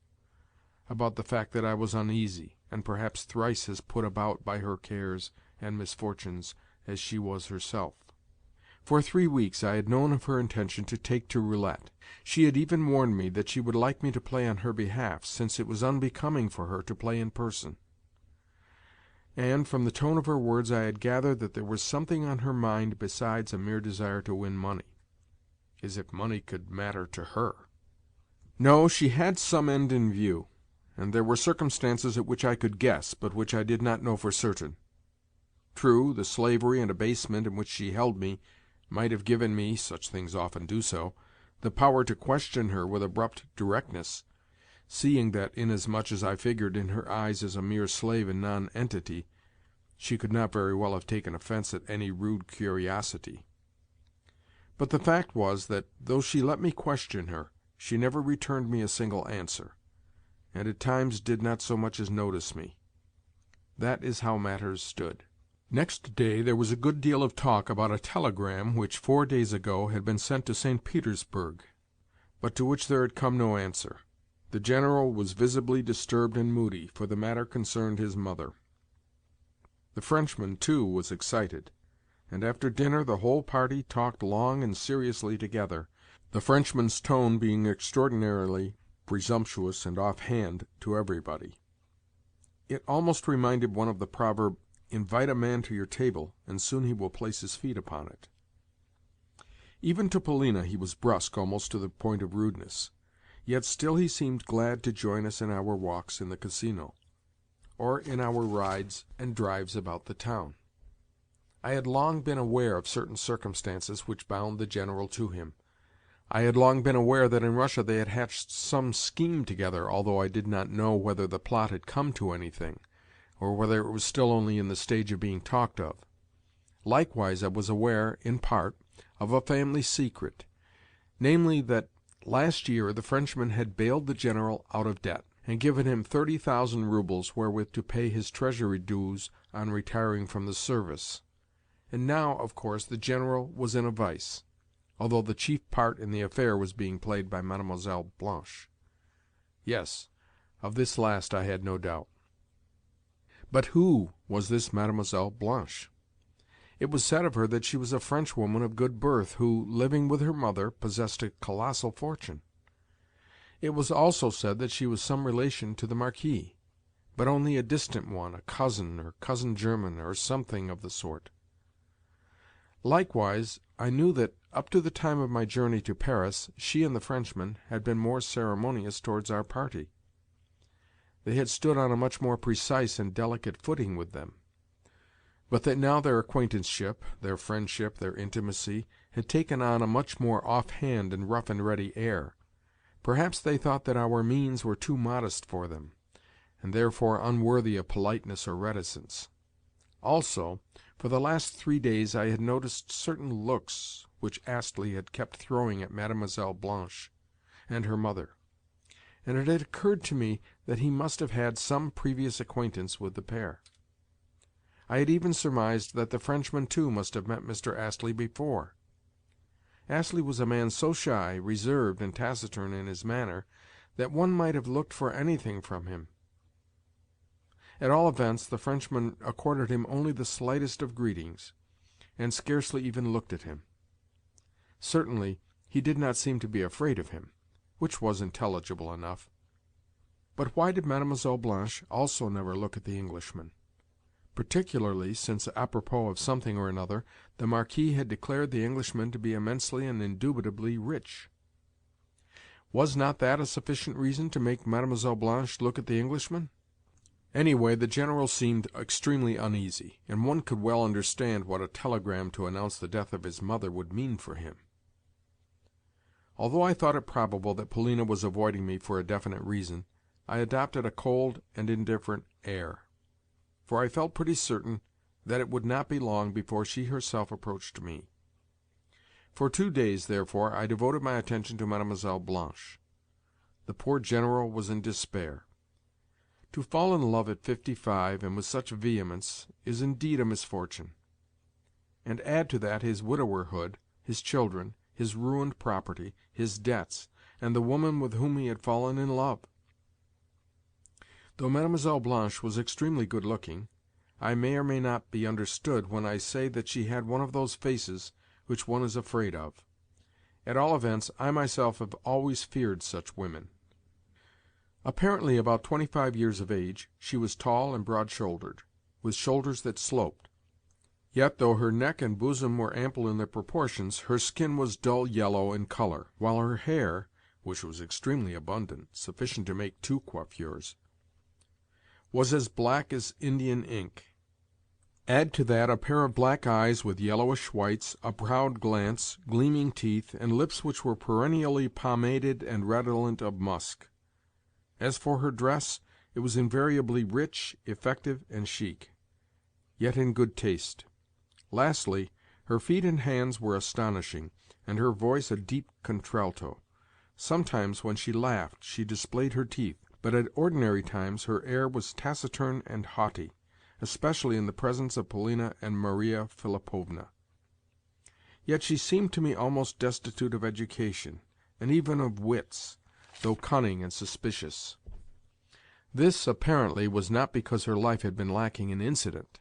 about the fact that I was uneasy, and perhaps thrice as put about by her cares and misfortunes as she was herself. For 3 weeks I had known of her intention to take to roulette. She had even warned me that she would like me to play on her behalf, since it was unbecoming for her to play in person. And from the tone of her words I had gathered that there was something on her mind besides a mere desire to win money. As if money could matter to her! No, she had some end in view, and there were circumstances at which I could guess, but which I did not know for certain. True, the slavery and abasement in which she held me might have given me, such things often do so, the power to question her with abrupt directness, seeing that, inasmuch as I figured in her eyes as a mere slave and nonentity, she could not very well have taken offence at any rude curiosity. But the fact was that, though she let me question her, she never returned me a single answer, and at times did not so much as notice me. That is how matters stood. Next day there was a good deal of talk about a telegram which 4 days ago had been sent to St. Petersburg, but to which there had come no answer. The General was visibly disturbed and moody, for the matter concerned his mother. The Frenchman, too, was excited, and after dinner the whole party talked long and seriously together, the Frenchman's tone being extraordinarily presumptuous and off-hand to everybody. It almost reminded one of the proverb, "Invite a man to your table, and soon he will place his feet upon it." Even to Polina he was brusque almost to the point of rudeness, yet still he seemed glad to join us in our walks in the Casino, or in our rides and drives about the town. I had long been aware of certain circumstances which bound the General to him. I had long been aware that in Russia they had hatched some scheme together, although I did not know whether the plot had come to anything, or whether it was still only in the stage of being talked of. Likewise I was aware, in part, of a family secret, namely that last year the Frenchman had bailed the General out of debt, and given him 30,000 roubles wherewith to pay his treasury dues on retiring from the service. And now, of course, the General was in a vice, although the chief part in the affair was being played by Mademoiselle Blanche. Yes, of this last I had no doubt. But who was this Mademoiselle Blanche? It was said of her that she was a Frenchwoman of good birth who, living with her mother, possessed a colossal fortune. It was also said that she was some relation to the Marquis, but only a distant one, a cousin, or cousin german, or something of the sort. Likewise, I knew that, up to the time of my journey to Paris, she and the Frenchman had been more ceremonious towards our party. They had stood on a much more precise and delicate footing with them, but that now their acquaintanceship, their friendship, their intimacy, had taken on a much more off-hand and rough-and-ready air. Perhaps they thought that our means were too modest for them, and therefore unworthy of politeness or reticence. Also, for the last 3 days I had noticed certain looks which Astley had kept throwing at Mademoiselle Blanche and her mother, and it had occurred to me that he must have had some previous acquaintance with the pair. I had even surmised that the Frenchman, too, must have met Mr. Astley before. Astley was a man so shy, reserved, and taciturn in his manner that one might have looked for anything from him. At all events, the Frenchman accorded him only the slightest of greetings, and scarcely even looked at him. Certainly, he did not seem to be afraid of him, which was intelligible enough. But why did Mlle. Blanche also never look at the Englishman? Particularly since, apropos of something or another, the Marquis had declared the Englishman to be immensely and indubitably rich. Was not that a sufficient reason to make Mlle. Blanche look at the Englishman? Anyway, the General seemed extremely uneasy, and one could well understand what a telegram to announce the death of his mother would mean for him. Although I thought it probable that Polina was avoiding me for a definite reason, I adopted a cold and indifferent air, for I felt pretty certain that it would not be long before she herself approached me. For 2 days, therefore, I devoted my attention to Mlle. Blanche. The poor General was in despair. To fall in love at 55, and with such vehemence, is indeed a misfortune. And add to that his widowerhood, his children, his ruined property, his debts, and the woman with whom he had fallen in love. Though Mlle. Blanche was extremely good-looking, I may or may not be understood when I say that she had one of those faces which one is afraid of. At all events, I myself have always feared such women. Apparently about 25 years of age, she was tall and broad-shouldered, with shoulders that sloped. Yet, though her neck and bosom were ample in their proportions, her skin was dull yellow in color, while her hair, which was extremely abundant, sufficient to make 2 coiffures, was as black as Indian ink. Add to that a pair of black eyes with yellowish whites, a proud glance, gleaming teeth, and lips which were perennially pomaded and redolent of musk. As for her dress, it was invariably rich, effective, and chic, yet in good taste. Lastly, her feet and hands were astonishing, and her voice a deep contralto. Sometimes, when she laughed, she displayed her teeth, but at ordinary times her air was taciturn and haughty, especially in the presence of Polina and Maria Philipovna. Yet she seemed to me almost destitute of education, and even of wits, though cunning and suspicious. This, apparently, was not because her life had been lacking in incident.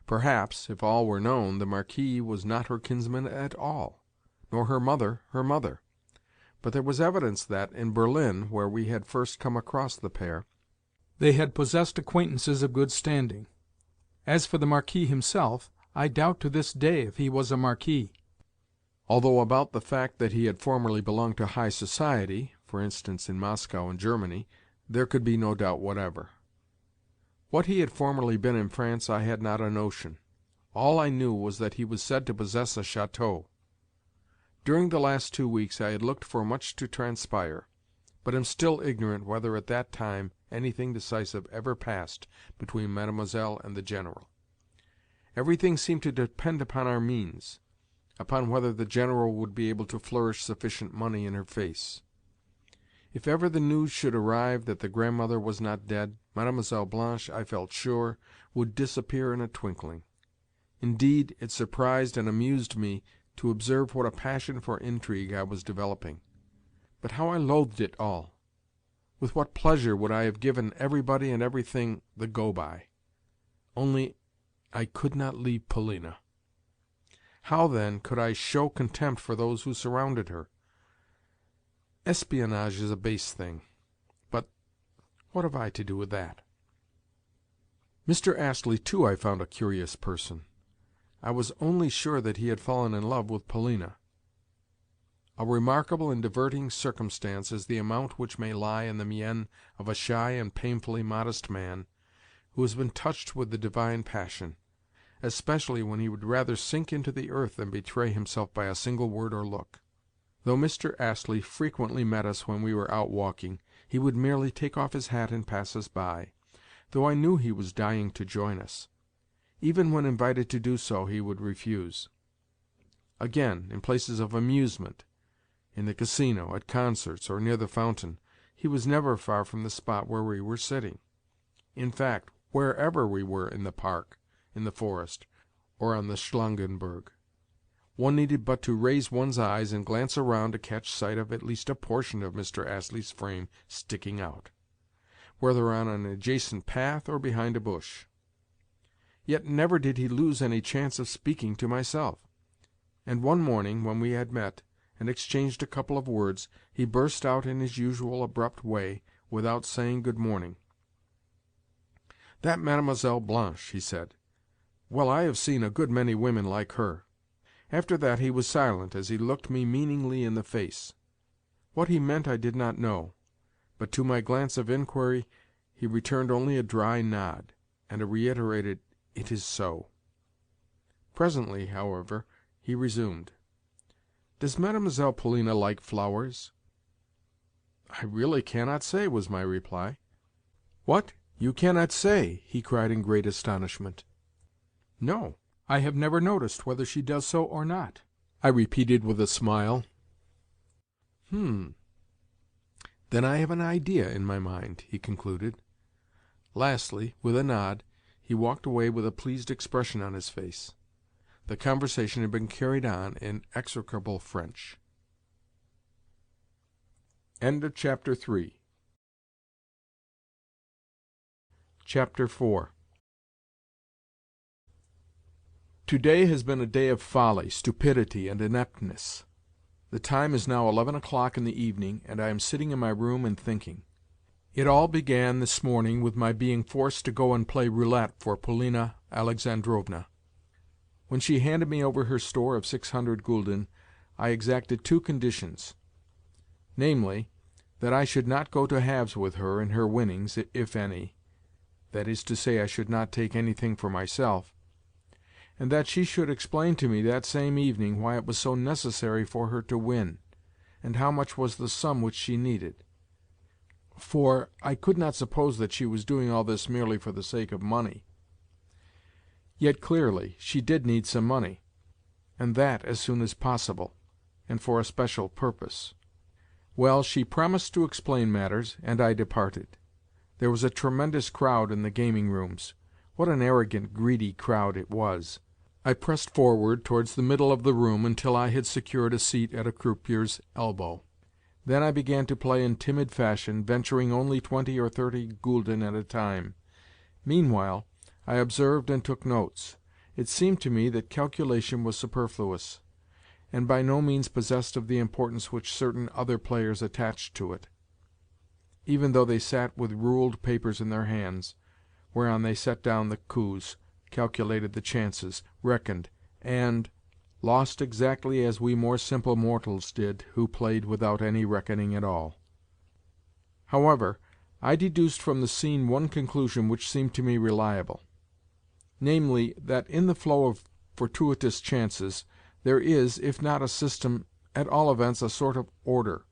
Perhaps, if all were known, the Marquis was not her kinsman at all, nor her mother her mother. But there was evidence that, in Berlin, where we had first come across the pair, they had possessed acquaintances of good standing. As for the Marquis himself, I doubt to this day if he was a Marquis, although about the fact that he had formerly belonged to high society, for instance in Moscow and Germany, there could be no doubt whatever. What he had formerly been in France I had not a notion. All I knew was that he was said to possess a chateau. During the last 2 weeks I had looked for much to transpire, but am still ignorant whether at that time anything decisive ever passed between Mademoiselle and the General. Everything seemed to depend upon our means, upon whether the General would be able to flourish sufficient money in her face. If ever the news should arrive that the grandmother was not dead, Mlle. Blanche, I felt sure, would disappear in a twinkling. Indeed, it surprised and amused me to observe what a passion for intrigue I was developing. But how I loathed it all! With what pleasure would I have given everybody and everything the go-by! Only I could not leave Polina. How, then, could I show contempt for those who surrounded her? Espionage is a base thing, but what have I to do with that? Mr. Astley, too, I found a curious person. I was only sure that he had fallen in love with Polina. A remarkable and diverting circumstance is the amount which may lie in the mien of a shy and painfully modest man who has been touched with the divine passion, especially when he would rather sink into the earth than betray himself by a single word or look. Though Mr. Astley frequently met us when we were out walking, he would merely take off his hat and pass us by, though I knew he was dying to join us. Even when invited to do so, he would refuse. Again, in places of amusement, in the casino, at concerts, or near the fountain, He was never far from the spot where we were sitting. In fact, wherever we were in the park, in the forest, or on the Schlangenberg, one needed but to raise one's eyes and glance around to catch sight of at least a portion of Mr. Astley's frame sticking out, whether on an adjacent path or behind a bush. Yet never did he lose any chance of speaking to myself, and one morning, when we had met, and exchanged a couple of words, he burst out in his usual abrupt way, without saying good morning. "That Mademoiselle Blanche," he said. "Well, I have seen a good many women like her." After that he was silent as he looked me meaningly in the face. What he meant I did not know, but to my glance of inquiry he returned only a dry nod, and a reiterated "It is so." Presently, however, he resumed. "Does Mademoiselle Polina like flowers?" "I really cannot say," was my reply. "What? You cannot say?" he cried in great astonishment. "No, I have never noticed whether she does so or not," I repeated with a smile. "Then I have an idea in my mind," he concluded. Lastly, with a nod, he walked away with a pleased expression on his face. The conversation had been carried on in execrable French. Chapter 4. Today has been a day of folly, stupidity, and ineptness. The time is now 11 o'clock in the evening, and I am sitting in my room and thinking. It all began this morning with my being forced to go and play roulette for Polina Alexandrovna. When she handed me over her store of 600 gülden, I exacted two conditions, namely, that I should not go to halves with her in her winnings, if any, that is to say, I should not take anything for myself, and that she should explain to me that same evening why it was so necessary for her to win, and how much was the sum which she needed. For I could not suppose that she was doing all this merely for the sake of money. Yet clearly she did need some money, and that as soon as possible, and for a special purpose. Well, she promised to explain matters, and I departed. There was a tremendous crowd in the gaming rooms. What an arrogant, greedy crowd it was! I pressed forward towards the middle of the room until I had secured a seat at a croupier's elbow. Then I began to play in timid fashion, venturing only 20 or 30 gülden at a time. Meanwhile, I observed and took notes. It seemed to me that calculation was superfluous, and by no means possessed of the importance which certain other players attached to it, even though they sat with ruled papers in their hands, whereon they set down the coups, calculated the chances, reckoned, and lost exactly as we more simple mortals did, who played without any reckoning at all. However, I deduced from the scene one conclusion which seemed to me reliable, namely, that in the flow of fortuitous chances there is, if not a system, at all events a sort of order.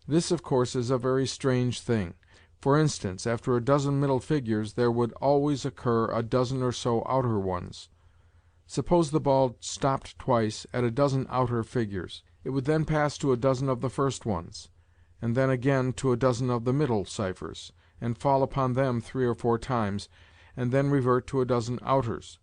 This, of course, is a very strange thing. For instance, after a dozen middle figures there would always occur a dozen or so outer ones. Suppose the ball stopped twice at a dozen outer figures. It would then pass to a dozen of the first ones, and then again to a dozen of the middle ciphers, and fall upon them 3 or 4 times, and then revert to a dozen outers,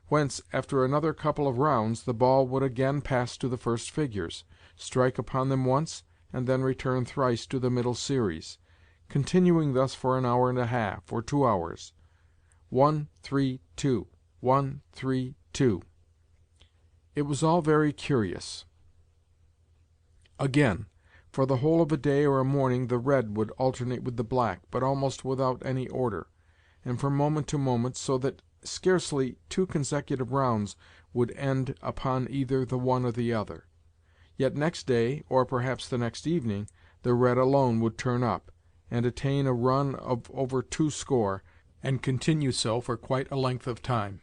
whence, after another couple of rounds, the ball would again pass to the first figures, strike upon them once, and then return thrice to the middle series, continuing thus for an hour and a half, or 2 hours. 1, 3, 2, 1, 3, 2. It was all very curious. Again, for the whole of a day or a morning the red would alternate with the black, but almost without any order, and from moment to moment, so that scarcely 2 consecutive rounds would end upon either the one or the other. Yet next day, or perhaps the next evening, the red alone would turn up, and attain a run of over 2 score, and continue so for quite a length of time,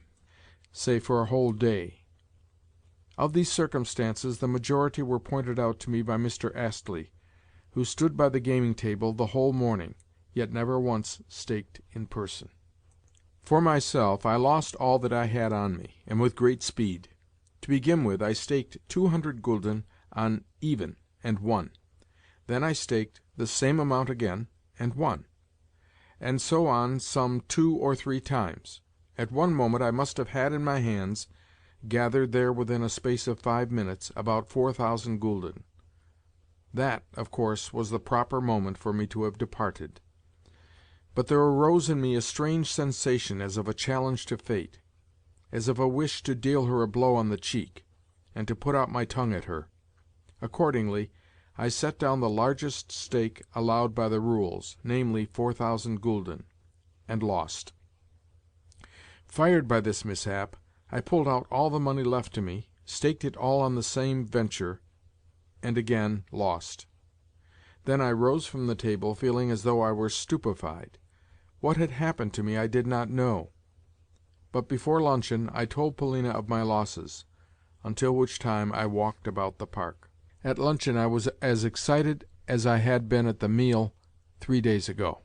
say for a whole day. Of these circumstances the majority were pointed out to me by Mr. Astley, who stood by the gaming table the whole morning, yet never once staked in person. For myself, I lost all that I had on me, and with great speed. To begin with, I staked 200 gülden on even, and won. Then I staked the same amount again, and won, and so on some 2 or 3 times. At one moment I must have had in my hands, gathered there within a space of 5 minutes, about 4,000 gülden. That, of course, was the proper moment for me to have departed. But there arose in me a strange sensation as of a challenge to fate, as of a wish to deal her a blow on the cheek, and to put out my tongue at her. Accordingly, I set down the largest stake allowed by the rules, namely 4,000 gülden, and lost. Fired by this mishap, I pulled out all the money left to me, staked it all on the same venture, and again lost. Then I rose from the table, feeling as though I were stupefied. What had happened to me I did not know. But before luncheon I told Polina of my losses, until which time I walked about the park. At luncheon I was as excited as I had been at the meal 3 days ago.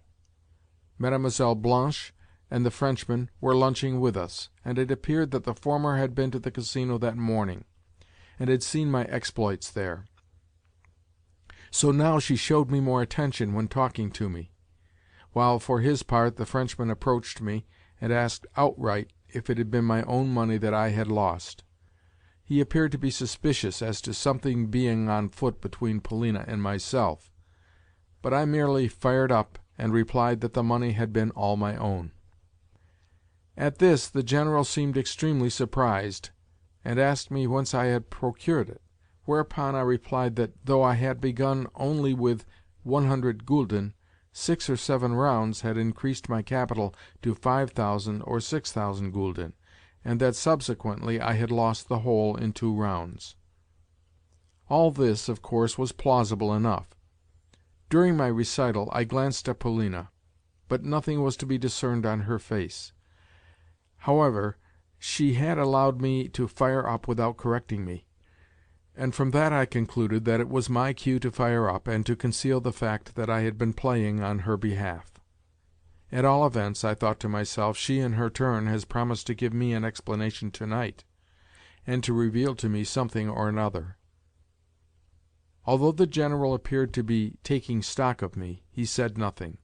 Mlle. Blanche and the Frenchman were lunching with us, and it appeared that the former had been to the Casino that morning, and had seen my exploits there. So now she showed me more attention when talking to me, while, for his part, the Frenchman approached me, and asked outright if it had been my own money that I had lost. He appeared to be suspicious as to something being on foot between Polina and myself, but I merely fired up and replied that the money had been all my own. At this the General seemed extremely surprised, and asked me whence I had procured it, whereupon I replied that, though I had begun only with 100 gülden, 6 or 7 rounds had increased my capital to 5,000 or 6,000 gülden, and that subsequently I had lost the whole in 2 rounds. All this, of course, was plausible enough. During my recital I glanced at Polina, but nothing was to be discerned on her face. However, she had allowed me to fire up without correcting me, and from that I concluded that it was my cue to fire up and to conceal the fact that I had been playing on her behalf. At all events, I thought to myself, she in her turn has promised to give me an explanation tonight, and to reveal to me something or another. Although the General appeared to be taking stock of me, he said nothing.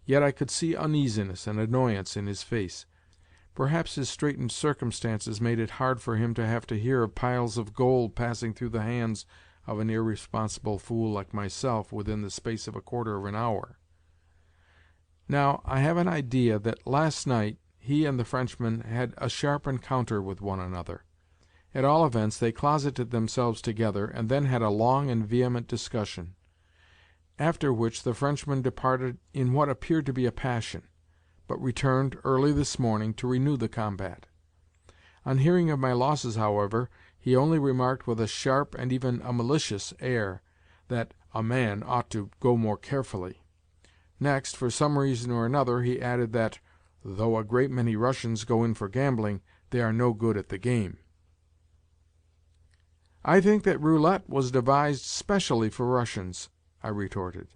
Yet I could see uneasiness and annoyance in his face. Perhaps his straitened circumstances made it hard for him to have to hear of piles of gold passing through the hands of an irresponsible fool like myself within the space of a quarter of an hour. Now, I have an idea that last night he and the Frenchman had a sharp encounter with one another. At all events, they closeted themselves together, and then had a long and vehement discussion, after which the Frenchman departed in what appeared to be a passion, but returned early this morning to renew the combat. On hearing of my losses, however, he only remarked with a sharp and even a malicious air that a man ought to go more carefully. Next, for some reason or another, he added that, though a great many Russians go in for gambling, they are no good at the game. "I think that roulette was devised specially for Russians," I retorted.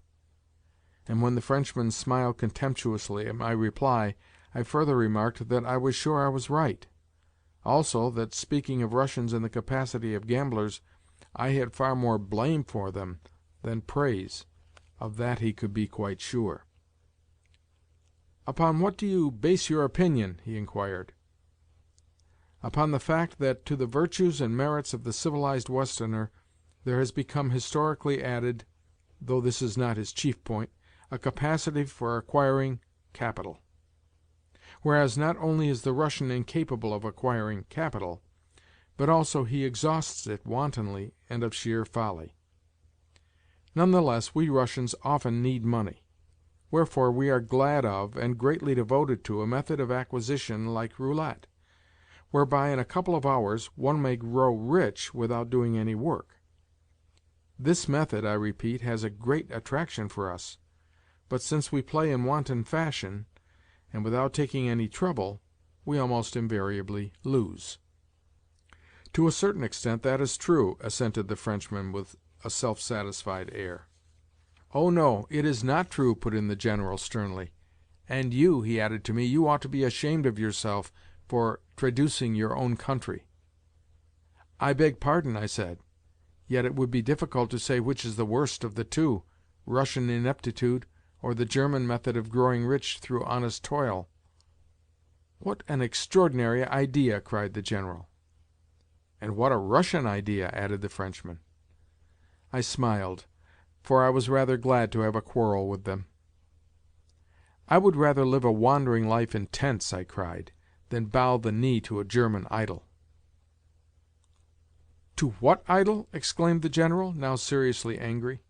And when the Frenchman smiled contemptuously at my reply, I further remarked that I was sure I was right; also that, speaking of Russians in the capacity of gamblers, I had far more blame for them than praise. Of that he could be quite sure. "Upon what do you base your opinion?" he inquired. "Upon the fact that to the virtues and merits of the civilized Westerner there has become historically added, though this is not his chief point, a capacity for acquiring capital; whereas not only is the Russian incapable of acquiring capital, but also he exhausts it wantonly and of sheer folly. None the less, we Russians often need money; wherefore we are glad of, and greatly devoted to, a method of acquisition like roulette, whereby in a couple of hours one may grow rich without doing any work. This method, I repeat, has a great attraction for us, but since we play in wanton fashion, and without taking any trouble, we almost invariably lose." "To a certain extent that is true," assented the Frenchman with a self-satisfied air. "Oh, no, it is not true," put in the General sternly. "And you," he added to me, "you ought to be ashamed of yourself for traducing your own country." "I beg pardon," I said. Yet it would be difficult to say which is the worst of the two, Russian ineptitude or the German method of growing rich through honest toil." "What an extraordinary idea!" cried the General. "And what a Russian idea!" added the Frenchman. I smiled, for I was rather glad to have a quarrel with them. "I would rather live a wandering life in tents," I cried, "than bow the knee to a German idol." "To what idol?" exclaimed the General, now seriously angry.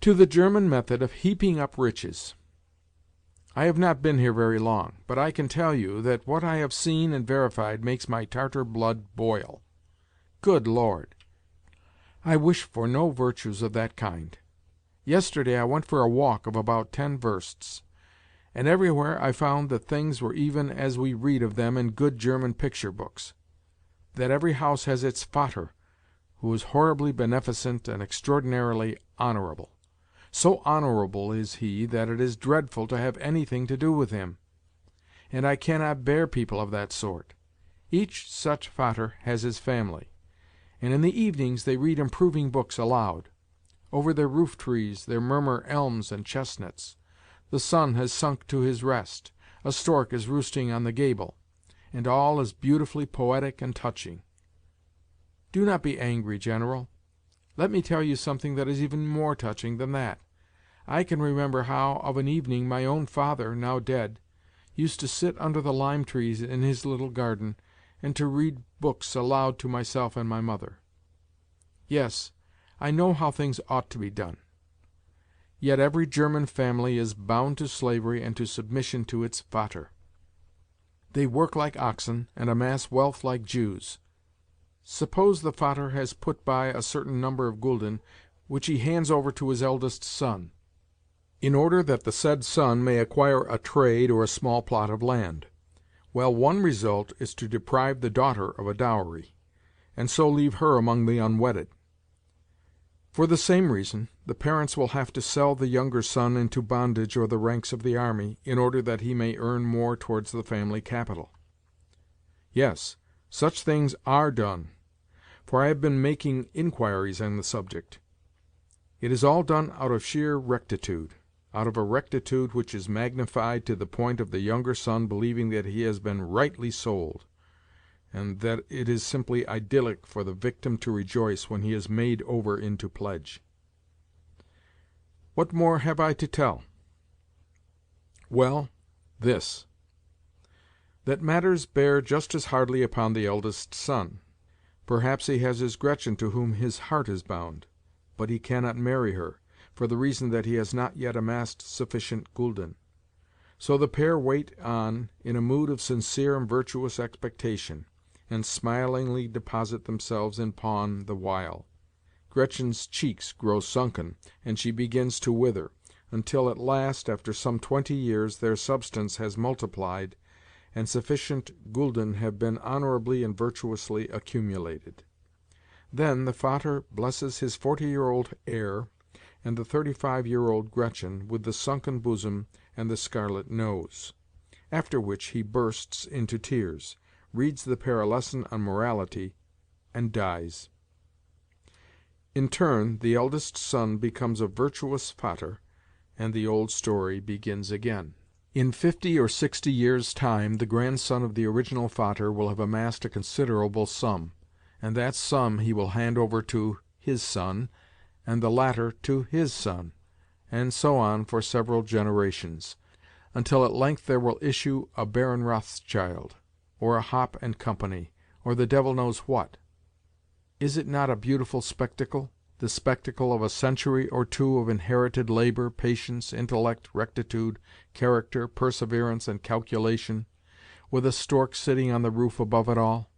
"To the German method of heaping up riches. I have not been here very long, but I can tell you that what I have seen and verified makes my Tartar blood boil. Good Lord! I wish for no virtues of that kind. Yesterday I went for a walk of about 10 versts, and everywhere I found that things were even as we read of them in good German picture books, that every house has its Vater, who is horribly beneficent and extraordinarily honorable. So honorable is he that it is dreadful to have anything to do with him, and I cannot bear people of that sort. Each such Vater has his family, and in the evenings they read improving books aloud. Over their roof-trees there murmur elms and chestnuts. The sun has sunk to his rest, a stork is roosting on the gable, and all is beautifully poetic and touching. Do not be angry, General. Let me tell you something that is even more touching than that. I can remember how, of an evening, my own father, now dead, used to sit under the lime trees in his little garden, and to read books aloud to myself and my mother. Yes, I know how things ought to be done. Yet every German family is bound to slavery and to submission to its Vater. They work like oxen, and amass wealth like Jews. Suppose the Vater has put by a certain number of gulden, which he hands over to his eldest son, in order that the said son may acquire a trade or a small plot of land. Well, one result is to deprive the daughter of a dowry, and so leave her among the unwedded. For the same reason, the parents will have to sell the younger son into bondage or the ranks of the army, in order that he may earn more towards the family capital. Yes, such things are done, for I have been making inquiries on the subject. It is all done out of sheer rectitude, out of a rectitude which is magnified to the point of the younger son believing that he has been rightly sold, and that it is simply idyllic for the victim to rejoice when he is made over into pledge. What more have I to tell? Well, this: that matters bear just as hardly upon the eldest son. Perhaps he has his Gretchen to whom his heart is bound, but he cannot marry her, for the reason that he has not yet amassed sufficient gulden. So the pair wait on in a mood of sincere and virtuous expectation, and smilingly deposit themselves in pawn the while. Gretchen's cheeks grow sunken, and she begins to wither, until at last, after some 20 years, their substance has multiplied, and sufficient gulden have been honorably and virtuously accumulated. Then the Vater blesses his 40-year-old heir and the 35-year-old Gretchen with the sunken bosom and the scarlet nose, after which he bursts into tears, reads the pair a lesson on morality, and dies. In turn, the eldest son becomes a virtuous Vater, and the old story begins again. In 50 or 60 years' time the grandson of the original Vater will have amassed a considerable sum, and that sum he will hand over to his son, and the latter to his son, and so on for several generations, until at length there will issue a Baron Rothschild, or a Hoppe and Company, or the devil knows what. Is it not a beautiful spectacle, the spectacle of a century or two of inherited labor, patience, intellect, rectitude, character, perseverance, and calculation, with a stork sitting on the roof above it all?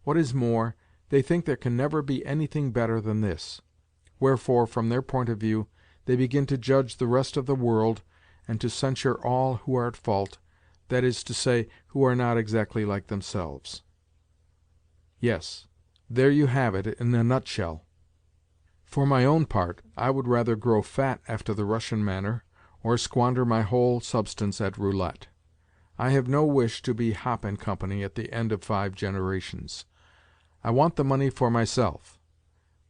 What is more, they think there can never be anything better than this. Wherefore, from their point of view, they begin to judge the rest of the world, and to censure all who are at fault, that is to say, who are not exactly like themselves. Yes, there you have it in a nutshell. For my own part, I would rather grow fat after the Russian manner, or squander my whole substance at roulette. I have no wish to be Hoppe and Company at the end of 5 generations. I want the money for myself,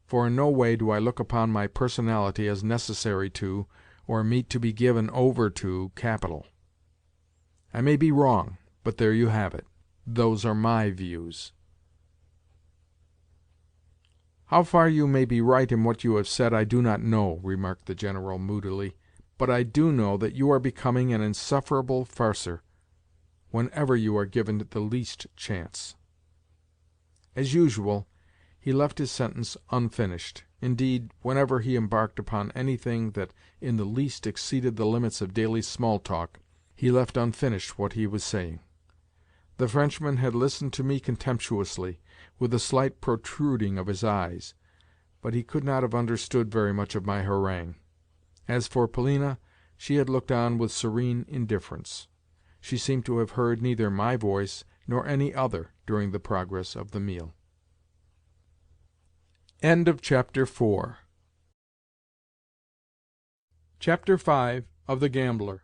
for in no way do I look upon my personality as necessary to, or meet to be given over to, capital. I may be wrong, but there you have it. Those are my views." "How far you may be right in what you have said I do not know," remarked the General moodily, "but I do know that you are becoming an insufferable farcer whenever you are given the least chance." As usual, he left his sentence unfinished. Indeed, whenever he embarked upon anything that in the least exceeded the limits of daily small-talk, he left unfinished what he was saying. The Frenchman had listened to me contemptuously, with a slight protruding of his eyes, but he could not have understood very much of my harangue. As for Polina, she had looked on with serene indifference. She seemed to have heard neither my voice nor any other during the progress of the meal. Chapter 5 of The Gambler.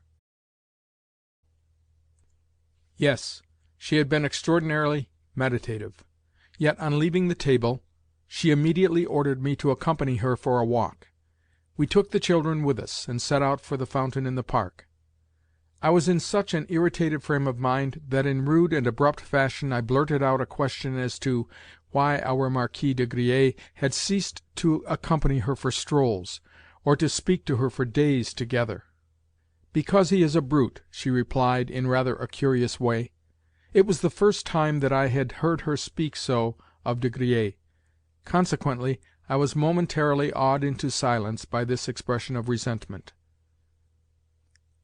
Yes, she had been extraordinarily meditative. Yet, on leaving the table, she immediately ordered me to accompany her for a walk. We took the children with us, and set out for the fountain in the park. I was in such an irritated frame of mind that in rude and abrupt fashion I blurted out a question as to why our Marquis de Griers had ceased to accompany her for strolls, or to speak to her for days together. "Because he is a brute," she replied in rather a curious way. It was the first time that I had heard her speak so of De Griers. Consequently, I was momentarily awed into silence by this expression of resentment.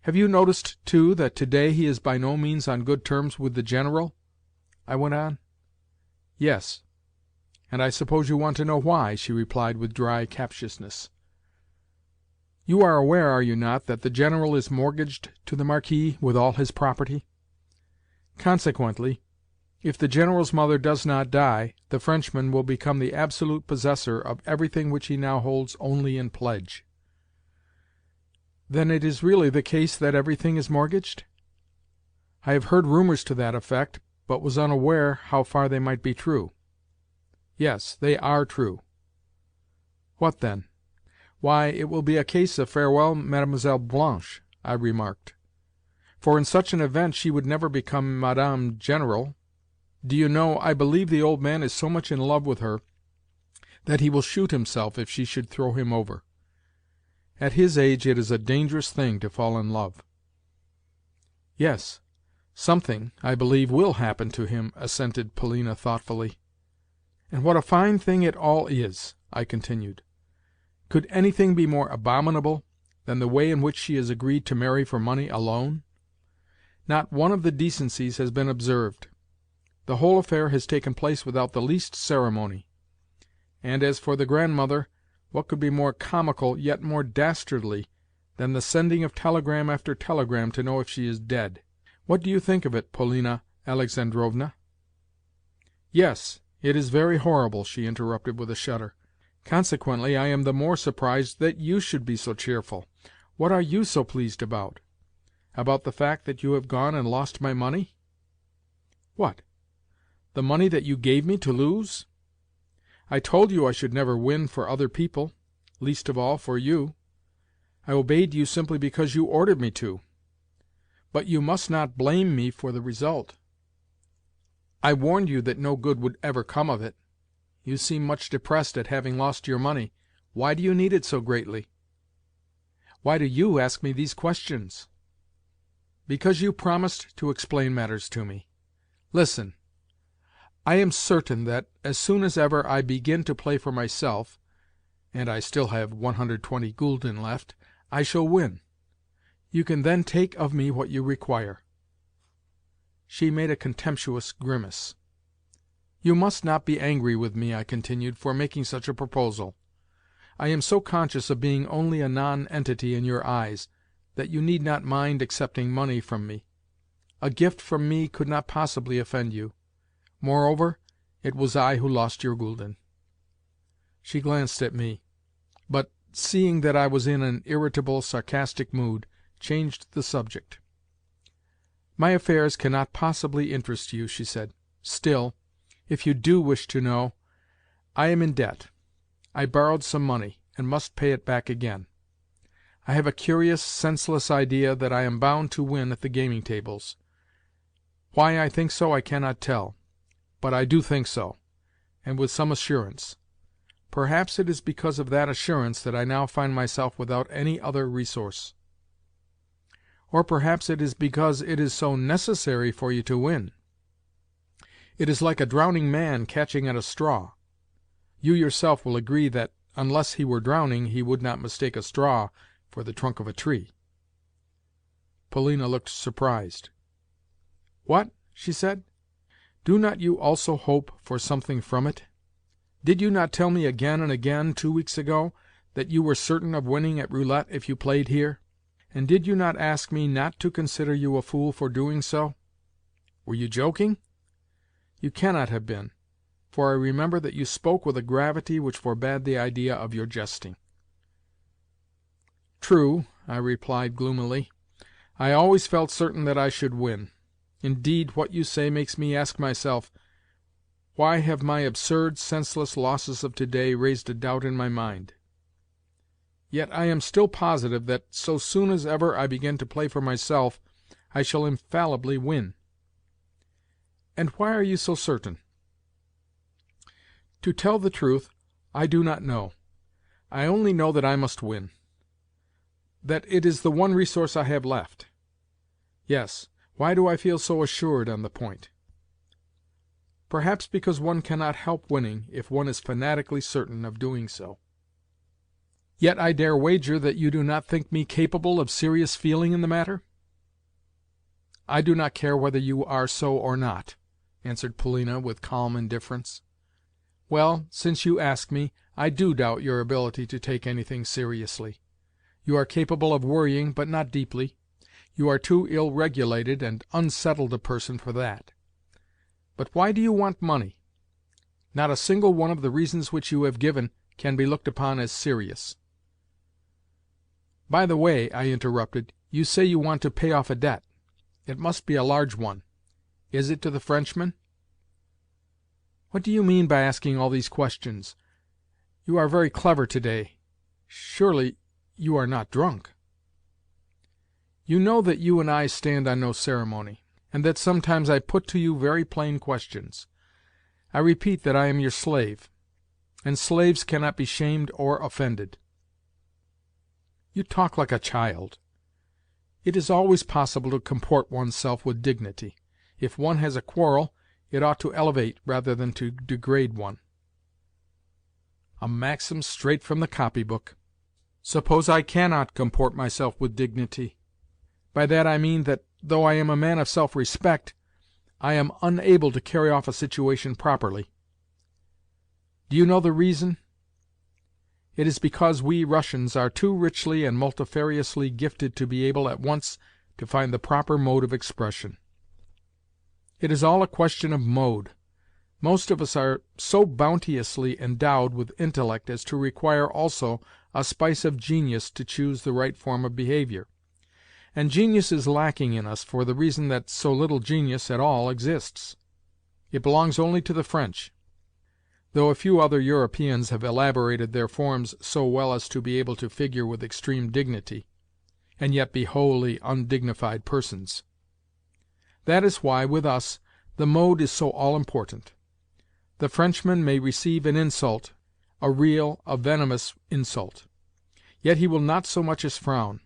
"Have you noticed, too, that to-day he is by no means on good terms with the General?" I went on. "Yes, and I suppose you want to know why," she replied with dry captiousness. "You are aware, are you not, that the General is mortgaged to the Marquis with all his property? Consequently, if the General's mother does not die, the Frenchman will become the absolute possessor of everything which he now holds only in pledge." "Then it is really the case that everything is mortgaged?" "I have heard rumours to that effect, but was unaware how far they might be true." "Yes, they are true." "What then?" "Why, it will be a case of farewell, Mademoiselle Blanche," I remarked. "For in such an event she would never become Madame General. Do you know, I believe the old man is so much in love with her that he will shoot himself if she should throw him over. At his age it is a dangerous thing to fall in love." "Yes, something, I believe, will happen to him," assented Polina thoughtfully. "And what a fine thing it all is!" I continued. "Could anything be more abominable than the way in which she has agreed to marry for money alone? Not one of the decencies has been observed. The whole affair has taken place without the least ceremony. And as for the Grandmother, what could be more comical, yet more dastardly, than the sending of telegram after telegram to know if she is dead? What do you think of it, Polina Alexandrovna?" "Yes, it is very horrible," she interrupted with a shudder. "Consequently, I am the more surprised that you should be so cheerful. What are you so pleased about? About the fact that you have gone and lost my money?" "What? The money that you gave me to lose? I told you I should never win for other people, least of all for you. I obeyed you simply because you ordered me to. But you must not blame me for the result. I warned you that no good would ever come of it. You seem much depressed at having lost your money. Why do you need it so greatly? Why do you ask me these questions?" "Because you promised to explain matters to me. Listen. I am certain that, as soon as ever I begin to play for myself, and I still have 120 gülden left, I shall win. You can then take of me what you require." She made a contemptuous grimace. "You must not be angry with me," I continued, "for making such a proposal. I am so conscious of being only a nonentity in your eyes that you need not mind accepting money from me. A gift from me could not possibly offend you. Moreover, it was I who lost your gülden." She glanced at me, but, seeing that I was in an irritable, sarcastic mood, changed the subject. "My affairs cannot possibly interest you," she said. "Still, if you do wish to know, I am in debt. I borrowed some money, and must pay it back again. I have a curious, senseless idea that I am bound to win at the gaming tables. Why I think so I cannot tell, but I do think so, and with some assurance. Perhaps it is because of that assurance that I now find myself without any other resource. Or perhaps it is because it is so necessary for you to win. It is like a drowning man catching at a straw. You yourself will agree that, unless he were drowning, he would not mistake a straw for the trunk of a tree." Polina looked surprised. "What?" she said. "Do not you also hope for something from it? Did you not tell me again and again, 2 weeks ago, that you were certain of winning at roulette if you played here? And did you not ask me not to consider you a fool for doing so? Were you joking? You cannot have been, for I remember that you spoke with a gravity which forbade the idea of your jesting." "True," I replied gloomily. "I always felt certain that I should win. Indeed, what you say makes me ask myself, why have my absurd, senseless losses of to-day raised a doubt in my mind? Yet I am still positive that, so soon as ever I begin to play for myself, I shall infallibly win." "And why are you so certain?" "To tell the truth, I do not know. I only know that I must win. That it is the one resource I have left. Yes, why do I feel so assured on the point? Perhaps because one cannot help winning if one is fanatically certain of doing so." "Yet I dare wager that you do not think me capable of serious feeling in the matter?" "I do not care whether you are so or not," answered Polina with calm indifference. "Well, since you ask me, I do doubt your ability to take anything seriously. You are capable of worrying, but not deeply. You are too ill-regulated and unsettled a person for that. But why do you want money? Not a single one of the reasons which you have given can be looked upon as serious." "By the way," I interrupted, "you say you want to pay off a debt. It must be a large one. Is it to the Frenchman?" "What do you mean by asking all these questions? You are very clever to-day. Surely you are not drunk?" "You know that you and I stand on no ceremony, and that sometimes I put to you very plain questions. I repeat that I am your slave, and slaves cannot be shamed or offended." "You talk like a child. It is always possible to comport oneself with dignity. If one has a quarrel, it ought to elevate rather than to degrade one." "A maxim straight from the copybook. Suppose I cannot comport myself with dignity. By that I mean that, though I am a man of self-respect, I am unable to carry off a situation properly. Do you know the reason? It is because we Russians are too richly and multifariously gifted to be able at once to find the proper mode of expression. It is all a question of mode. Most of us are so bounteously endowed with intellect as to require also a spice of genius to choose the right form of behavior. And genius is lacking in us for the reason that so little genius at all exists. It belongs only to the French, though a few other Europeans have elaborated their forms so well as to be able to figure with extreme dignity, and yet be wholly undignified persons. That is why, with us, the mode is so all-important. The Frenchman may receive an insult, a real, a venomous insult. Yet he will not so much as frown.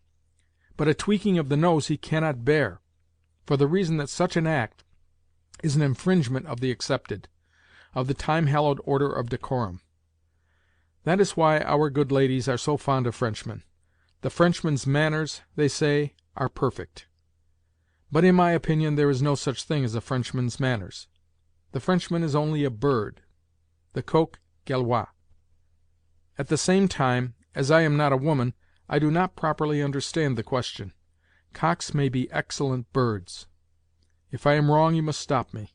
But a tweaking of the nose he cannot bear, for the reason that such an act is an infringement of the accepted, of the time-hallowed order of decorum. That is why our good ladies are so fond of Frenchmen. The Frenchman's manners, they say, are perfect. But in my opinion there is no such thing as a Frenchman's manners. The Frenchman is only a bird, the coq gallois. At the same time, as I am not a woman, I do not properly understand the question. Cocks may be excellent birds. If I am wrong, you must stop me.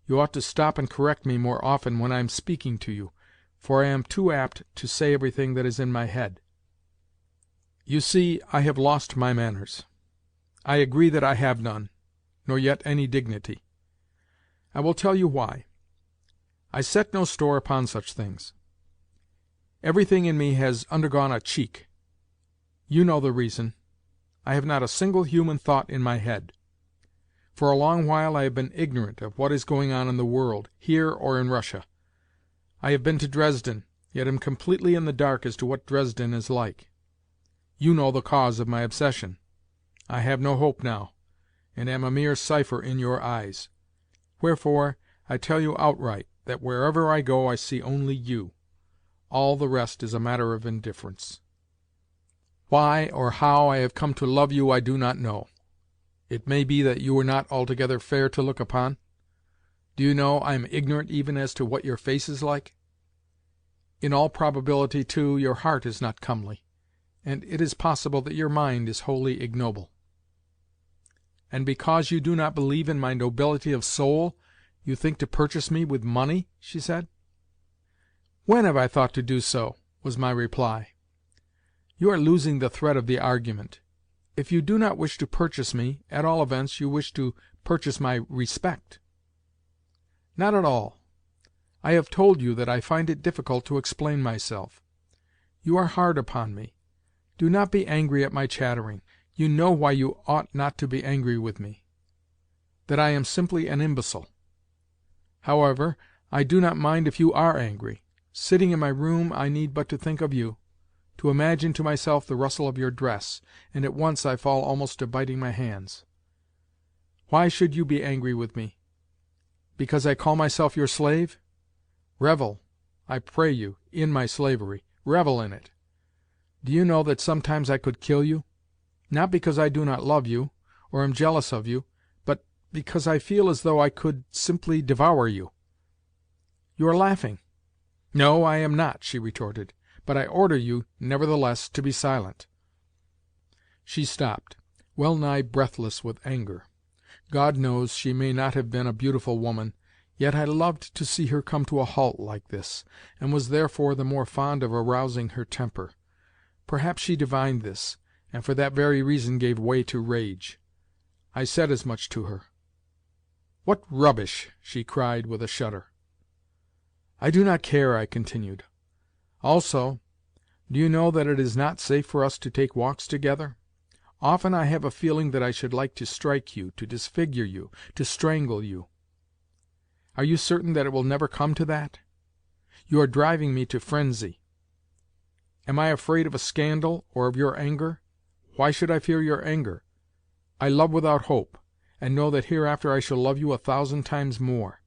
You ought to stop and correct me more often when I am speaking to you, for I am too apt to say everything that is in my head. You see, I have lost my manners. I agree that I have none, nor yet any dignity. I will tell you why. I set no store upon such things. Everything in me has undergone a cheek. You know the reason. I have not a single human thought in my head. For a long while I have been ignorant of what is going on in the world, here or in Russia. I have been to Dresden, yet am completely in the dark as to what Dresden is like. You know the cause of my obsession. I have no hope now, and am a mere cipher in your eyes. Wherefore, I tell you outright that wherever I go I see only you. All the rest is a matter of indifference. Why or how I have come to love you I do not know. It may be that you are not altogether fair to look upon. Do you know, I am ignorant even as to what your face is like? In all probability, too, your heart is not comely, and it is possible that your mind is wholly ignoble. And because you do not believe in my nobility of soul, you think to purchase me with money?" she said. "When have I thought to do so?" was my reply. "You are losing the thread of the argument. If you do not wish to purchase me, at all events you wish to purchase my respect." "Not at all. I have told you that I find it difficult to explain myself. You are hard upon me. Do not be angry at my chattering. You know why you ought not to be angry with me: that I am simply an imbecile. However, I do not mind if you are angry. Sitting in my room, I need but to think of you, to imagine to myself the rustle of your dress, and at once I fall almost to biting my hands. Why should you be angry with me? Because I call myself your slave? Revel, I pray you, in my slavery. Revel in it. Do you know that sometimes I could kill you? Not because I do not love you, or am jealous of you, but because I feel as though I could simply devour you. You are laughing. No, I am not, she retorted, but I order you, nevertheless, to be silent. She stopped, well nigh breathless with anger. God knows, she may not have been a beautiful woman, yet I loved to see her come to a halt like this, and was therefore the more fond of arousing her temper. Perhaps she divined this, and for that very reason gave way to rage. I said as much to her. "What rubbish!" she cried with a shudder. "I do not care," I continued. "Also, do you know that it is not safe for us to take walks together? Often I have a feeling that I should like to strike you, to disfigure you, to strangle you. Are you certain that it will never come to that? You are driving me to frenzy. Am I afraid of a scandal, or of your anger? Why should I fear your anger? I love without hope, and know that hereafter I shall love you 1,000 times more.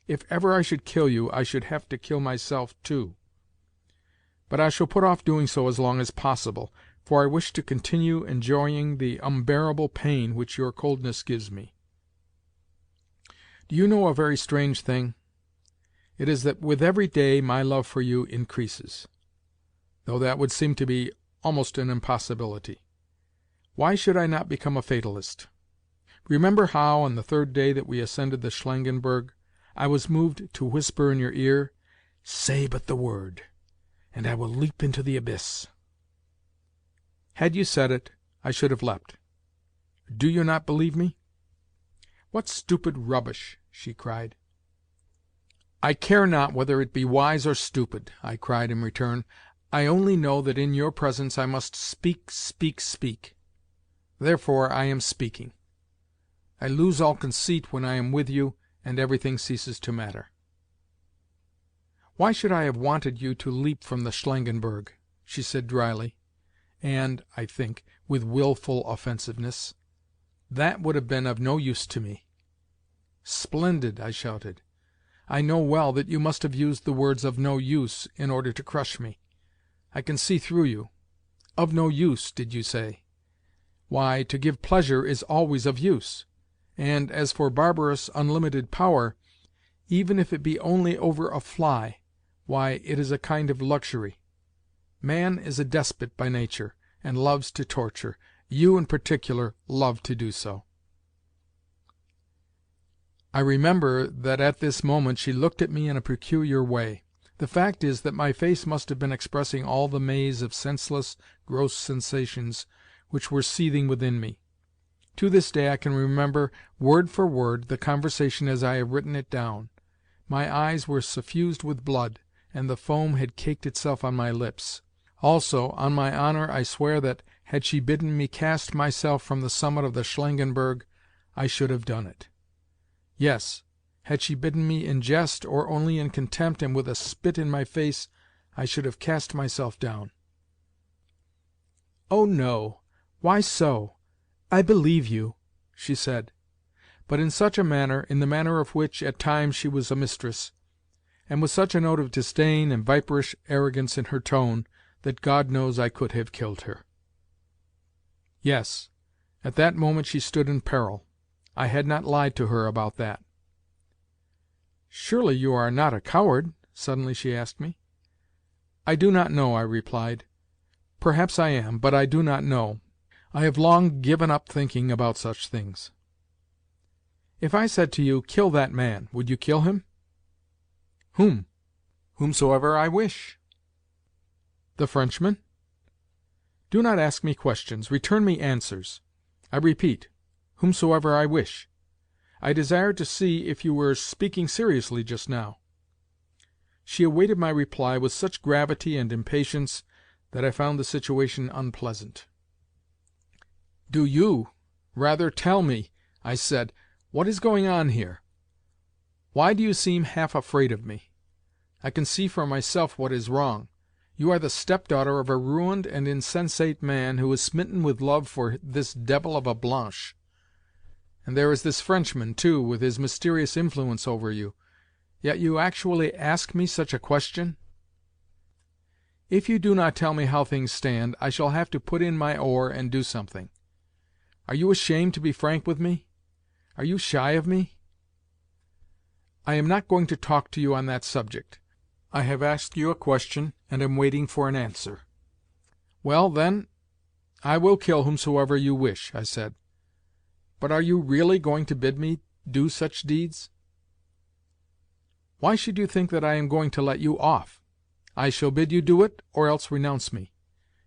If ever I should kill you, I should have to kill myself too. But I shall put off doing so as long as possible, for I wish to continue enjoying the unbearable pain which your coldness gives me. Do you know a very strange thing? It is that with every day my love for you increases, though that would seem to be almost an impossibility. Why should I not become a fatalist? Remember how, on the third day that we ascended the Schlangenberg, I was moved to whisper in your ear, "Say but the word, and I will leap into the abyss." Had you said it, I should have leapt. Do you not believe me? "What stupid rubbish!" she cried. "I care not whether it be wise or stupid," I cried in return. "I only know that in your presence I must speak, speak, speak. Therefore I am speaking. I lose all conceit when I am with you, and everything ceases to matter." "Why should I have wanted you to leap from the Schlangenberg?" she said dryly, and, I think, with wilful offensiveness. "That would have been of no use to me." "Splendid!" I shouted. "I know well that you must have used the words 'of no use' in order to crush me. I can see through you. Of no use, did you say? Why, to give pleasure is always of use. And, as for barbarous, unlimited power, even if it be only over a fly, why, it is a kind of luxury. Man is a despot by nature, and loves to torture. You, in particular, love to do so." I remember that at this moment she looked at me in a peculiar way. The fact is that my face must have been expressing all the maze of senseless, gross sensations which were seething within me. To this day I can remember, word for word, the conversation as I have written it down. My eyes were suffused with blood, and the foam had caked itself on my lips. Also, on my honour I swear that, had she bidden me cast myself from the summit of the Schlangenberg, I should have done it. Yes, had she bidden me in jest or only in contempt and with a spit in my face, I should have cast myself down. "Oh, no! Why so? I believe you," she said, but in such a manner, in the manner of which, at times, she was a mistress, and with such a note of disdain and viperish arrogance in her tone, that God knows I could have killed her. Yes, at that moment she stood in peril. I had not lied to her about that. "Surely you are not a coward?" suddenly she asked me. "I do not know," I replied. "Perhaps I am, but I do not know. I have long given up thinking about such things." "If I said to you, 'Kill that man,' would you kill him?" "Whom?" "Whomsoever I wish." "The Frenchman?" "Do not ask me questions. Return me answers. I repeat, whomsoever I wish. I desired to see if you were speaking seriously just now." She awaited my reply with such gravity and impatience that I found the situation unpleasant. "Do you, rather, tell me," I said, "what is going on here? Why do you seem half afraid of me? I can see for myself what is wrong. You are the step-daughter of a ruined and insensate man who is smitten with love for this devil of a Blanche. And there is this Frenchman, too, with his mysterious influence over you. Yet you actually ask me such a question? If you do not tell me how things stand, I shall have to put in my oar and do something. Are you ashamed to be frank with me? Are you shy of me? I am not going to talk to you on that subject. I have asked you a question, and am waiting for an answer." "Well, then, I will kill whomsoever you wish," I said. "But are you really going to bid me do such deeds?" "Why should you think that I am going to let you off? I shall bid you do it, or else renounce me.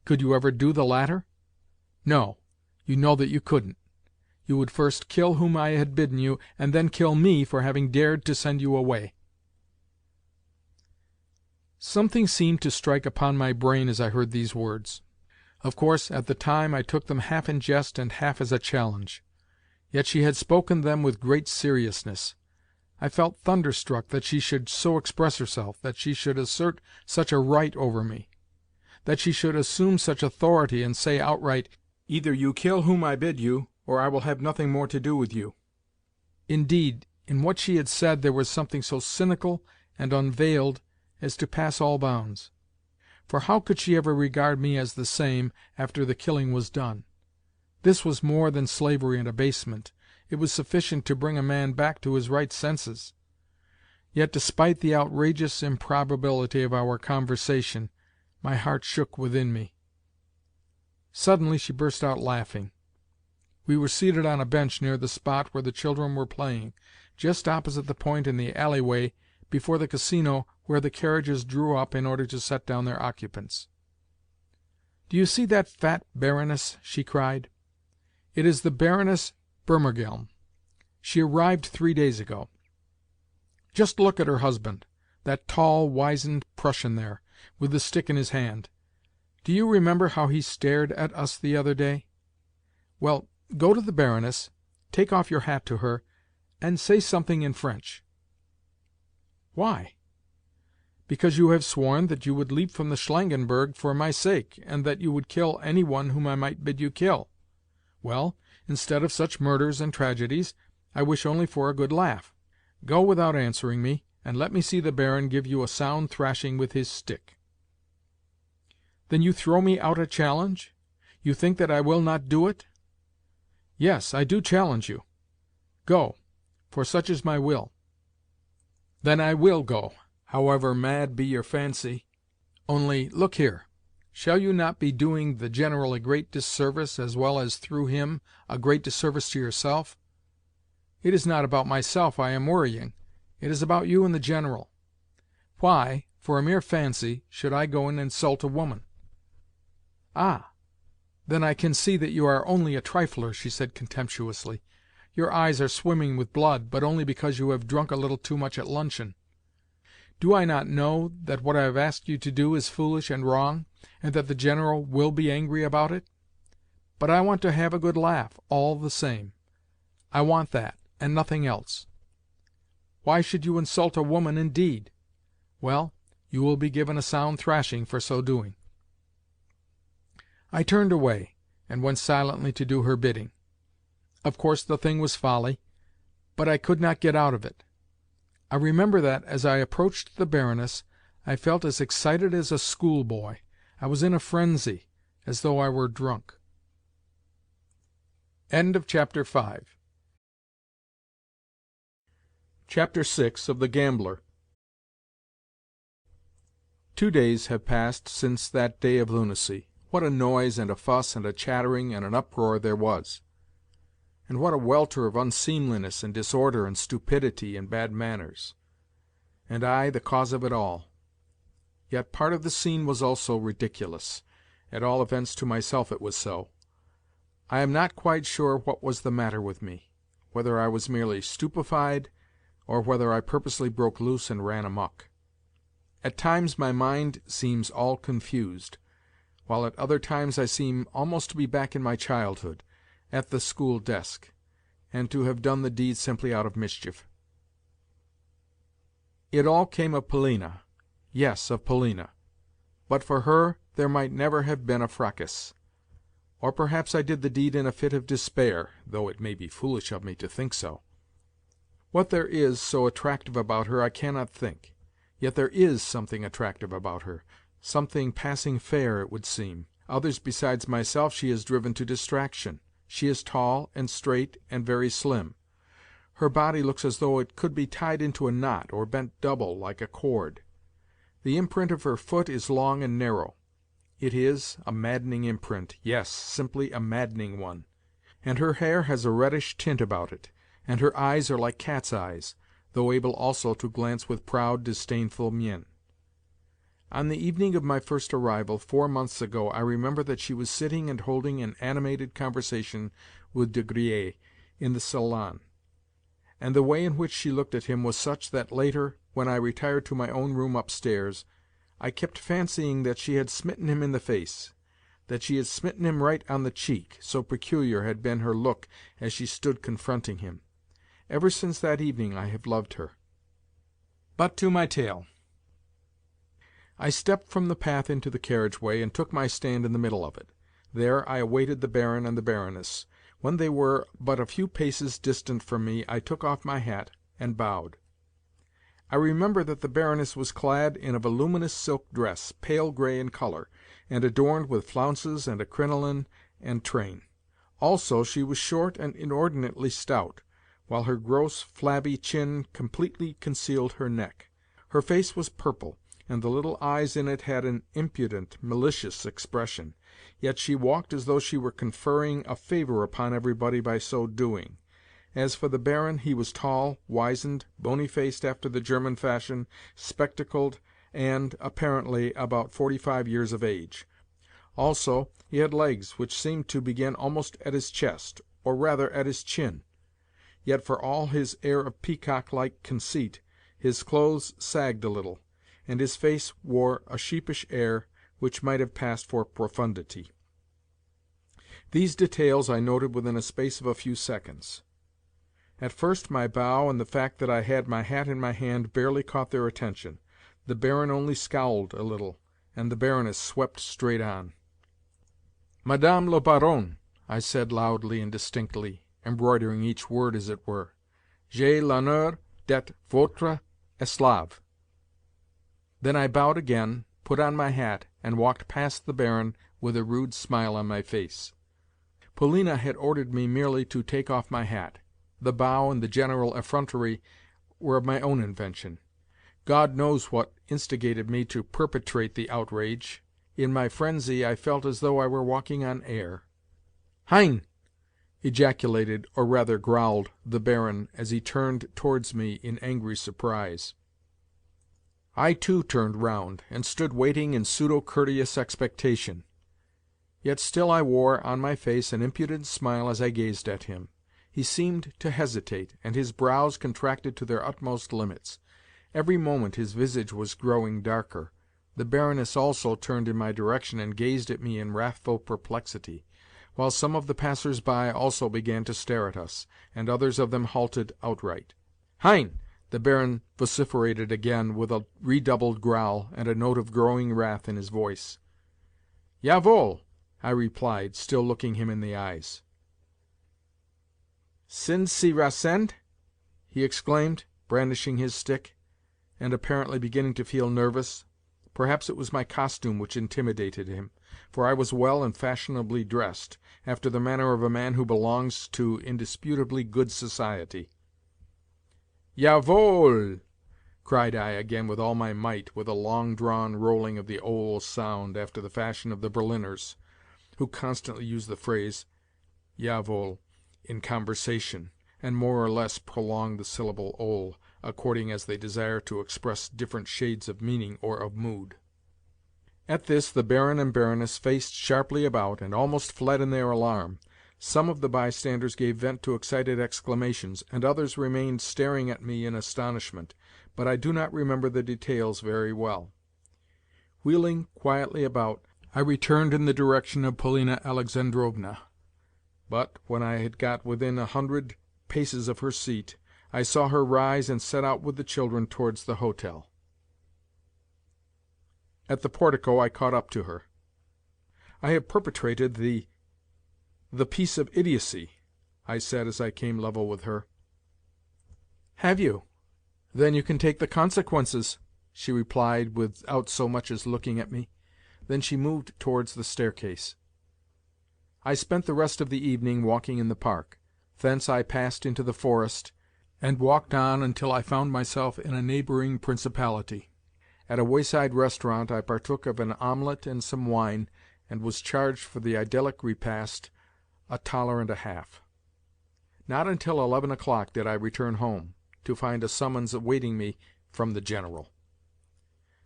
Could you ever do the latter? No, you know that you couldn't. You would first kill whom I had bidden you, and then kill me for having dared to send you away." Something seemed to strike upon my brain as I heard these words. Of course, at the time I took them half in jest and half as a challenge. Yet she had spoken them with great seriousness. I felt thunderstruck that she should so express herself, that she should assert such a right over me, that she should assume such authority and say outright, "Either you kill whom I bid you, or I will have nothing more to do with you." Indeed, in what she had said there was something so cynical and unveiled as to pass all bounds. For how could she ever regard me as the same after the killing was done? This was more than slavery and abasement. It was sufficient to bring a man back to his right senses. Yet, despite the outrageous improbability of our conversation, my heart shook within me. Suddenly she burst out laughing. We were seated on a bench near the spot where the children were playing, just opposite the point in the alleyway before the Casino where the carriages drew up in order to set down their occupants. "Do you see that fat Baroness?" she cried. "It is the Baroness Burmergelm. She arrived 3 days ago. Just look at her husband, that tall, wizened Prussian there, with the stick in his hand. Do you remember how he stared at us the other day? Well, go to the Baroness, take off your hat to her, and say something in French." "Why?" "Because you have sworn that you would leap from the Schlangenberg for my sake, and that you would kill any one whom I might bid you kill. Well, instead of such murders and tragedies, I wish only for a good laugh. Go without answering me, and let me see the Baron give you a sound thrashing with his stick." "Then you throw me out a challenge? You think that I will not do it?" "Yes, I do challenge you. Go, for such is my will." "Then I will go, however mad be your fancy. Only, look here, shall you not be doing the General a great disservice, as well as, through him, a great disservice to yourself? It is not about myself I am worrying. It is about you and the General. Why, for a mere fancy, should I go and insult a woman?" "Ah, then I can see that you are only a trifler," she said contemptuously. "Your eyes are swimming with blood, but only because you have drunk a little too much at luncheon. Do I not know that what I have asked you to do is foolish and wrong, and that the General will be angry about it? But I want to have a good laugh, all the same. I want that, and nothing else. Why should you insult a woman, indeed? Well, you will be given a sound thrashing for so doing." I turned away, and went silently to do her bidding. Of course the thing was folly, but I could not get out of it. I remember that, as I approached the Baroness, I felt as excited as a schoolboy. I was in a frenzy, as though I were drunk. Chapter 6 of The Gambler. 2 days have passed since that day of lunacy. What a noise and a fuss and a chattering and an uproar there was! And what a welter of unseemliness and disorder and stupidity and bad manners! And I the cause of it all. Yet part of the scene was also ridiculous. At all events to myself it was so. I am not quite sure what was the matter with me, whether I was merely stupefied, or whether I purposely broke loose and ran amok. At times my mind seems all confused, while at other times I seem almost to be back in my childhood, at the school desk, and to have done the deed simply out of mischief. It all came of Polina. Yes, of Polina. But for her there might never have been a fracas. Or perhaps I did the deed in a fit of despair, though it may be foolish of me to think so. What there is so attractive about her I cannot think. Yet there is something attractive about her, something passing fair, it would seem. Others besides myself she has driven to distraction. She is tall and straight and very slim. Her body looks as though it could be tied into a knot or bent double like a cord. The imprint of her foot is long and narrow. It is a maddening imprint, yes, simply a maddening one. And her hair has a reddish tint about it, and her eyes are like cat's eyes, though able also to glance with proud, disdainful mien. On the evening of my first arrival, 4 months ago, I remember that she was sitting and holding an animated conversation with De Griers in the salon, and the way in which she looked at him was such that later, when I retired to my own room upstairs, I kept fancying that she had smitten him in the face, that she had smitten him right on the cheek, so peculiar had been her look as she stood confronting him. Ever since that evening I have loved her. But to my tale. I stepped from the path into the carriage-way and took my stand in the middle of it. There I awaited the Baron and the Baroness. When they were but a few paces distant from me, I took off my hat and bowed. I remember that the Baroness was clad in a voluminous silk dress, pale grey in colour, and adorned with flounces and a crinoline and train. Also she was short and inordinately stout, while her gross, flabby chin completely concealed her neck. Her face was purple, and the little eyes in it had an impudent, malicious expression. Yet she walked as though she were conferring a favour upon everybody by so doing. As for the Baron, he was tall, wizened, bony-faced after the German fashion, spectacled, and, apparently, about 45 years of age. Also, he had legs which seemed to begin almost at his chest, or rather at his chin. Yet for all his air of peacock-like conceit, his clothes sagged a little, and his face wore a sheepish air which might have passed for profundity. These details I noted within a space of a few seconds. At first my bow and the fact that I had my hat in my hand barely caught their attention. The Baron only scowled a little, and the Baroness swept straight on. "Madame la Baronne," I said loudly and distinctly, embroidering each word as it were, "j'ai l'honneur d'être votre esclave." Then I bowed again, put on my hat, and walked past the Baron with a rude smile on my face. Polina had ordered me merely to take off my hat. The bow and the general effrontery were of my own invention. God knows what instigated me to perpetrate the outrage. In my frenzy I felt as though I were walking on air. "Hein!" ejaculated, or rather growled, the Baron as he turned towards me in angry surprise. I too turned round, and stood waiting in pseudo-courteous expectation. Yet still I wore on my face an impudent smile as I gazed at him. He seemed to hesitate, and his brows contracted to their utmost limits, Every moment his visage was growing darker. The Baroness also turned in my direction and gazed at me in wrathful perplexity, while some of the passers-by also began to stare at us, and others of them halted outright. "Hein!" the Baron vociferated again, with a redoubled growl and a note of growing wrath in his voice. "Jawohl," I replied, still looking him in the eyes. "Sind Sie rasend?" he exclaimed, brandishing his stick, and apparently beginning to feel nervous. Perhaps it was my costume which intimidated him, for I was well and fashionably dressed, after the manner of a man who belongs to indisputably good society. "Jawohl!" cried I again with all my might, with a long-drawn rolling of the ol sound, after the fashion of the Berliners, who constantly use the phrase "jawohl" in conversation, and more or less prolong the syllable ol, according as they desire to express different shades of meaning or of mood. At this the Baron and Baroness faced sharply about, and almost fled in their alarm. Some of the bystanders gave vent to excited exclamations, and others remained staring at me in astonishment, but I do not remember the details very well. Wheeling quietly about, I returned in the direction of Polina Alexandrovna, but, when I had got within 100 paces of her seat, I saw her rise and set out with the children towards the hotel. At the portico I caught up to her. "I have perpetrated the piece of idiocy," I said as I came level with her. "Have you? Then you can take the consequences," she replied, without so much as looking at me. Then she moved towards the staircase. I spent the rest of the evening walking in the park. Thence I passed into the forest, and walked on until I found myself in a neighbouring principality. At a wayside restaurant I partook of an omelette and some wine, and was charged for the idyllic repast $1.50. Not until 11 o'clock did I return home, to find a summons awaiting me from the General.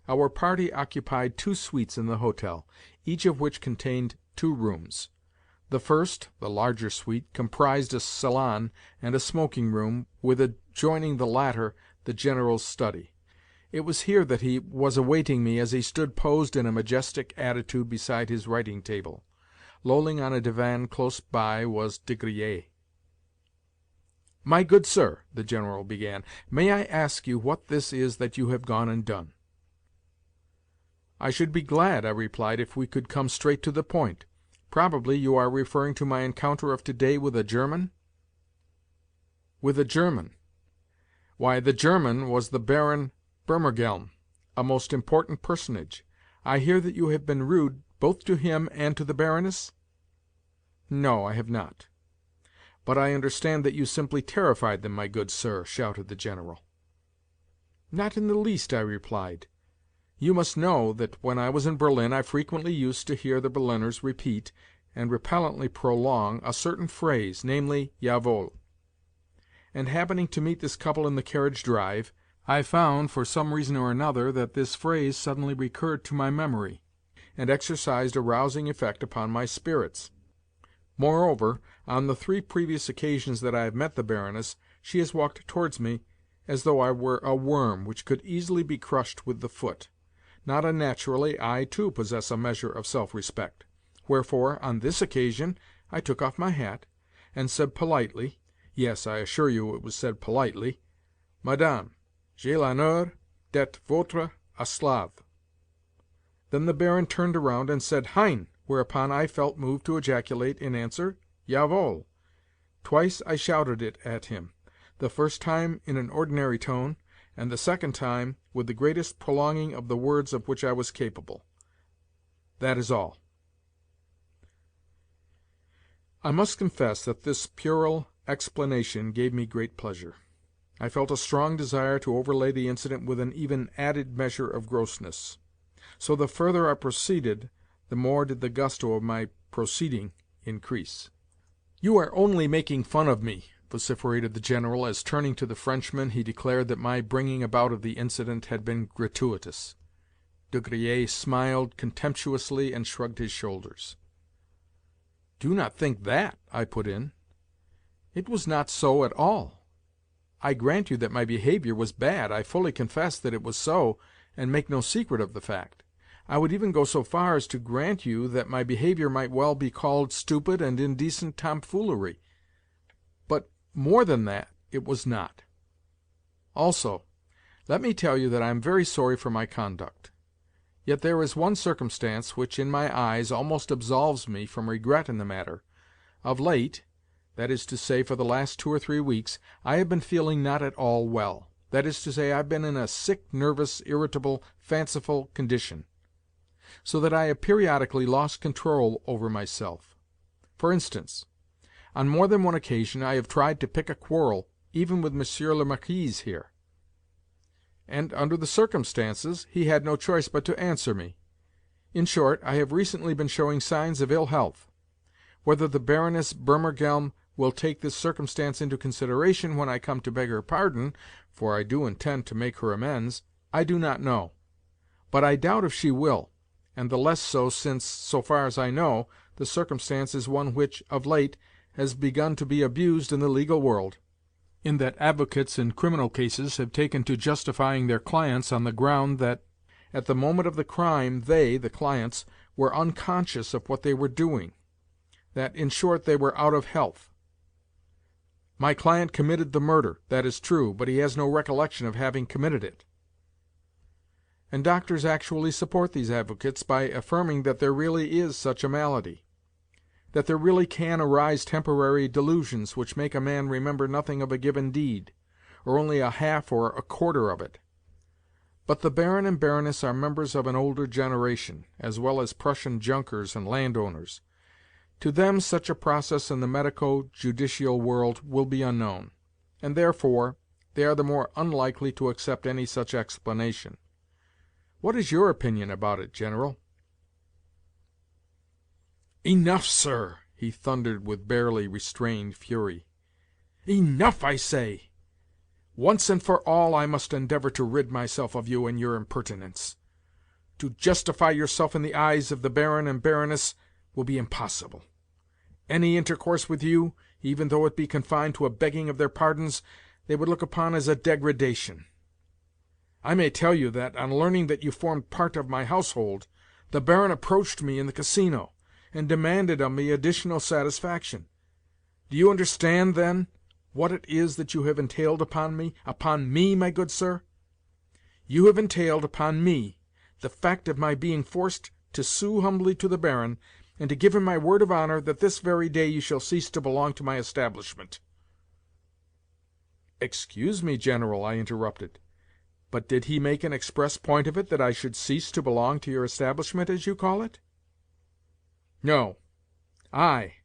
Our party occupied 2 suites in the hotel, each of which contained 2 rooms. The first, the larger suite, comprised a salon and a smoking-room, with adjoining the latter the General's study. It was here that he was awaiting me as he stood posed in a majestic attitude beside his writing-table. Lolling on a divan close by was De Griers. "My good sir," the General began, "may I ask you what this is that you have gone and done?" "I should be glad," I replied, "if we could come straight to the point. Probably you are referring to my encounter of to-day with a German?" "With a German? Why, the German was the Baron Burmergelm, a most important personage. I hear that you have been rude both to him and to the Baroness?" "No, I have not." "But I understand that you simply terrified them, my good sir," shouted the General. "Not in the least," I replied. "You must know that when I was in Berlin I frequently used to hear the Berliners repeat, and repellently prolong, a certain phrase, namely, jawohl. And happening to meet this couple in the carriage drive, I found, for some reason or another, that this phrase suddenly recurred to my memory, and exercised a rousing effect upon my spirits. Moreover, on the 3 previous occasions that I have met the Baroness, she has walked towards me as though I were a worm which could easily be crushed with the foot. Not unnaturally, I, too, possess a measure of self-respect. Wherefore, on this occasion, I took off my hat, and said politely—yes, I assure you it was said politely— "Madame, j'ai l'honneur d'être votre esclave." Then the Baron turned around and said "Hein!" whereupon I felt moved to ejaculate in answer "Jawohl." Twice I shouted it at him, the first time in an ordinary tone, and the second time with the greatest prolonging of the words of which I was capable. That is all. I must confess that this puerile explanation gave me great pleasure. I felt a strong desire to overlay the incident with an even added measure of grossness. So the further I proceeded, the more did the gusto of my proceeding increase. "You are only making fun of me," vociferated the General, as, turning to the Frenchman, he declared that my bringing about of the incident had been gratuitous. De Griers smiled contemptuously and shrugged his shoulders. "Do not think that," I put in. "It was not so at all. I grant you that my behavior was bad. I fully confess that it was so, and make no secret of the fact. I would even go so far as to grant you that my behavior might well be called stupid and indecent tomfoolery. But more than that, it was not. Also, let me tell you that I am very sorry for my conduct. Yet there is one circumstance which, in my eyes, almost absolves me from regret in the matter. Of late, that is to say, for the last 2 or 3 weeks, I have been feeling not at all well. That is to say, I have been in a sick, nervous, irritable, fanciful condition, so that I have periodically lost control over myself. For instance, on more than one occasion I have tried to pick a quarrel, even with Monsieur le Marquis here, and, under the circumstances, he had no choice but to answer me. In short, I have recently been showing signs of ill health. Whether the Baroness Burmergelm will take this circumstance into consideration when I come to beg her pardon, for I do intend to make her amends, I do not know. But I doubt if she will, and the less so since, so far as I know, the circumstance is one which, of late, has begun to be abused in the legal world, in that advocates in criminal cases have taken to justifying their clients on the ground that, at the moment of the crime, they, the clients, were unconscious of what they were doing, that, in short, they were out of health. My client committed the murder, that is true, but he has no recollection of having committed it. And doctors actually support these advocates by affirming that there really is such a malady, that there really can arise temporary delusions which make a man remember nothing of a given deed, or only a half or a quarter of it. But the Baron and Baroness are members of an older generation, as well as Prussian junkers and landowners. To them such a process in the medico-judicial world will be unknown, and therefore they are the more unlikely to accept any such explanation. What is your opinion about it, General?" "Enough, sir!" he thundered with barely restrained fury. "Enough, I say! Once and for all I must endeavor to rid myself of you and your impertinence. To justify yourself in the eyes of the Baron and Baroness will be impossible. Any intercourse with you, even though it be confined to a begging of their pardons, they would look upon as a degradation. I may tell you that, on learning that you formed part of my household, the Baron approached me in the Casino, and demanded of me additional satisfaction. Do you understand, then, what it is that you have entailed upon me, my good sir? You have entailed upon me the fact of my being forced to sue humbly to the Baron, and to give him my word of honor that this very day you shall cease to belong to my establishment." "Excuse me, General," I interrupted, "but did he make an express point of it that I should cease to belong to your establishment, as you call it?" "No. I,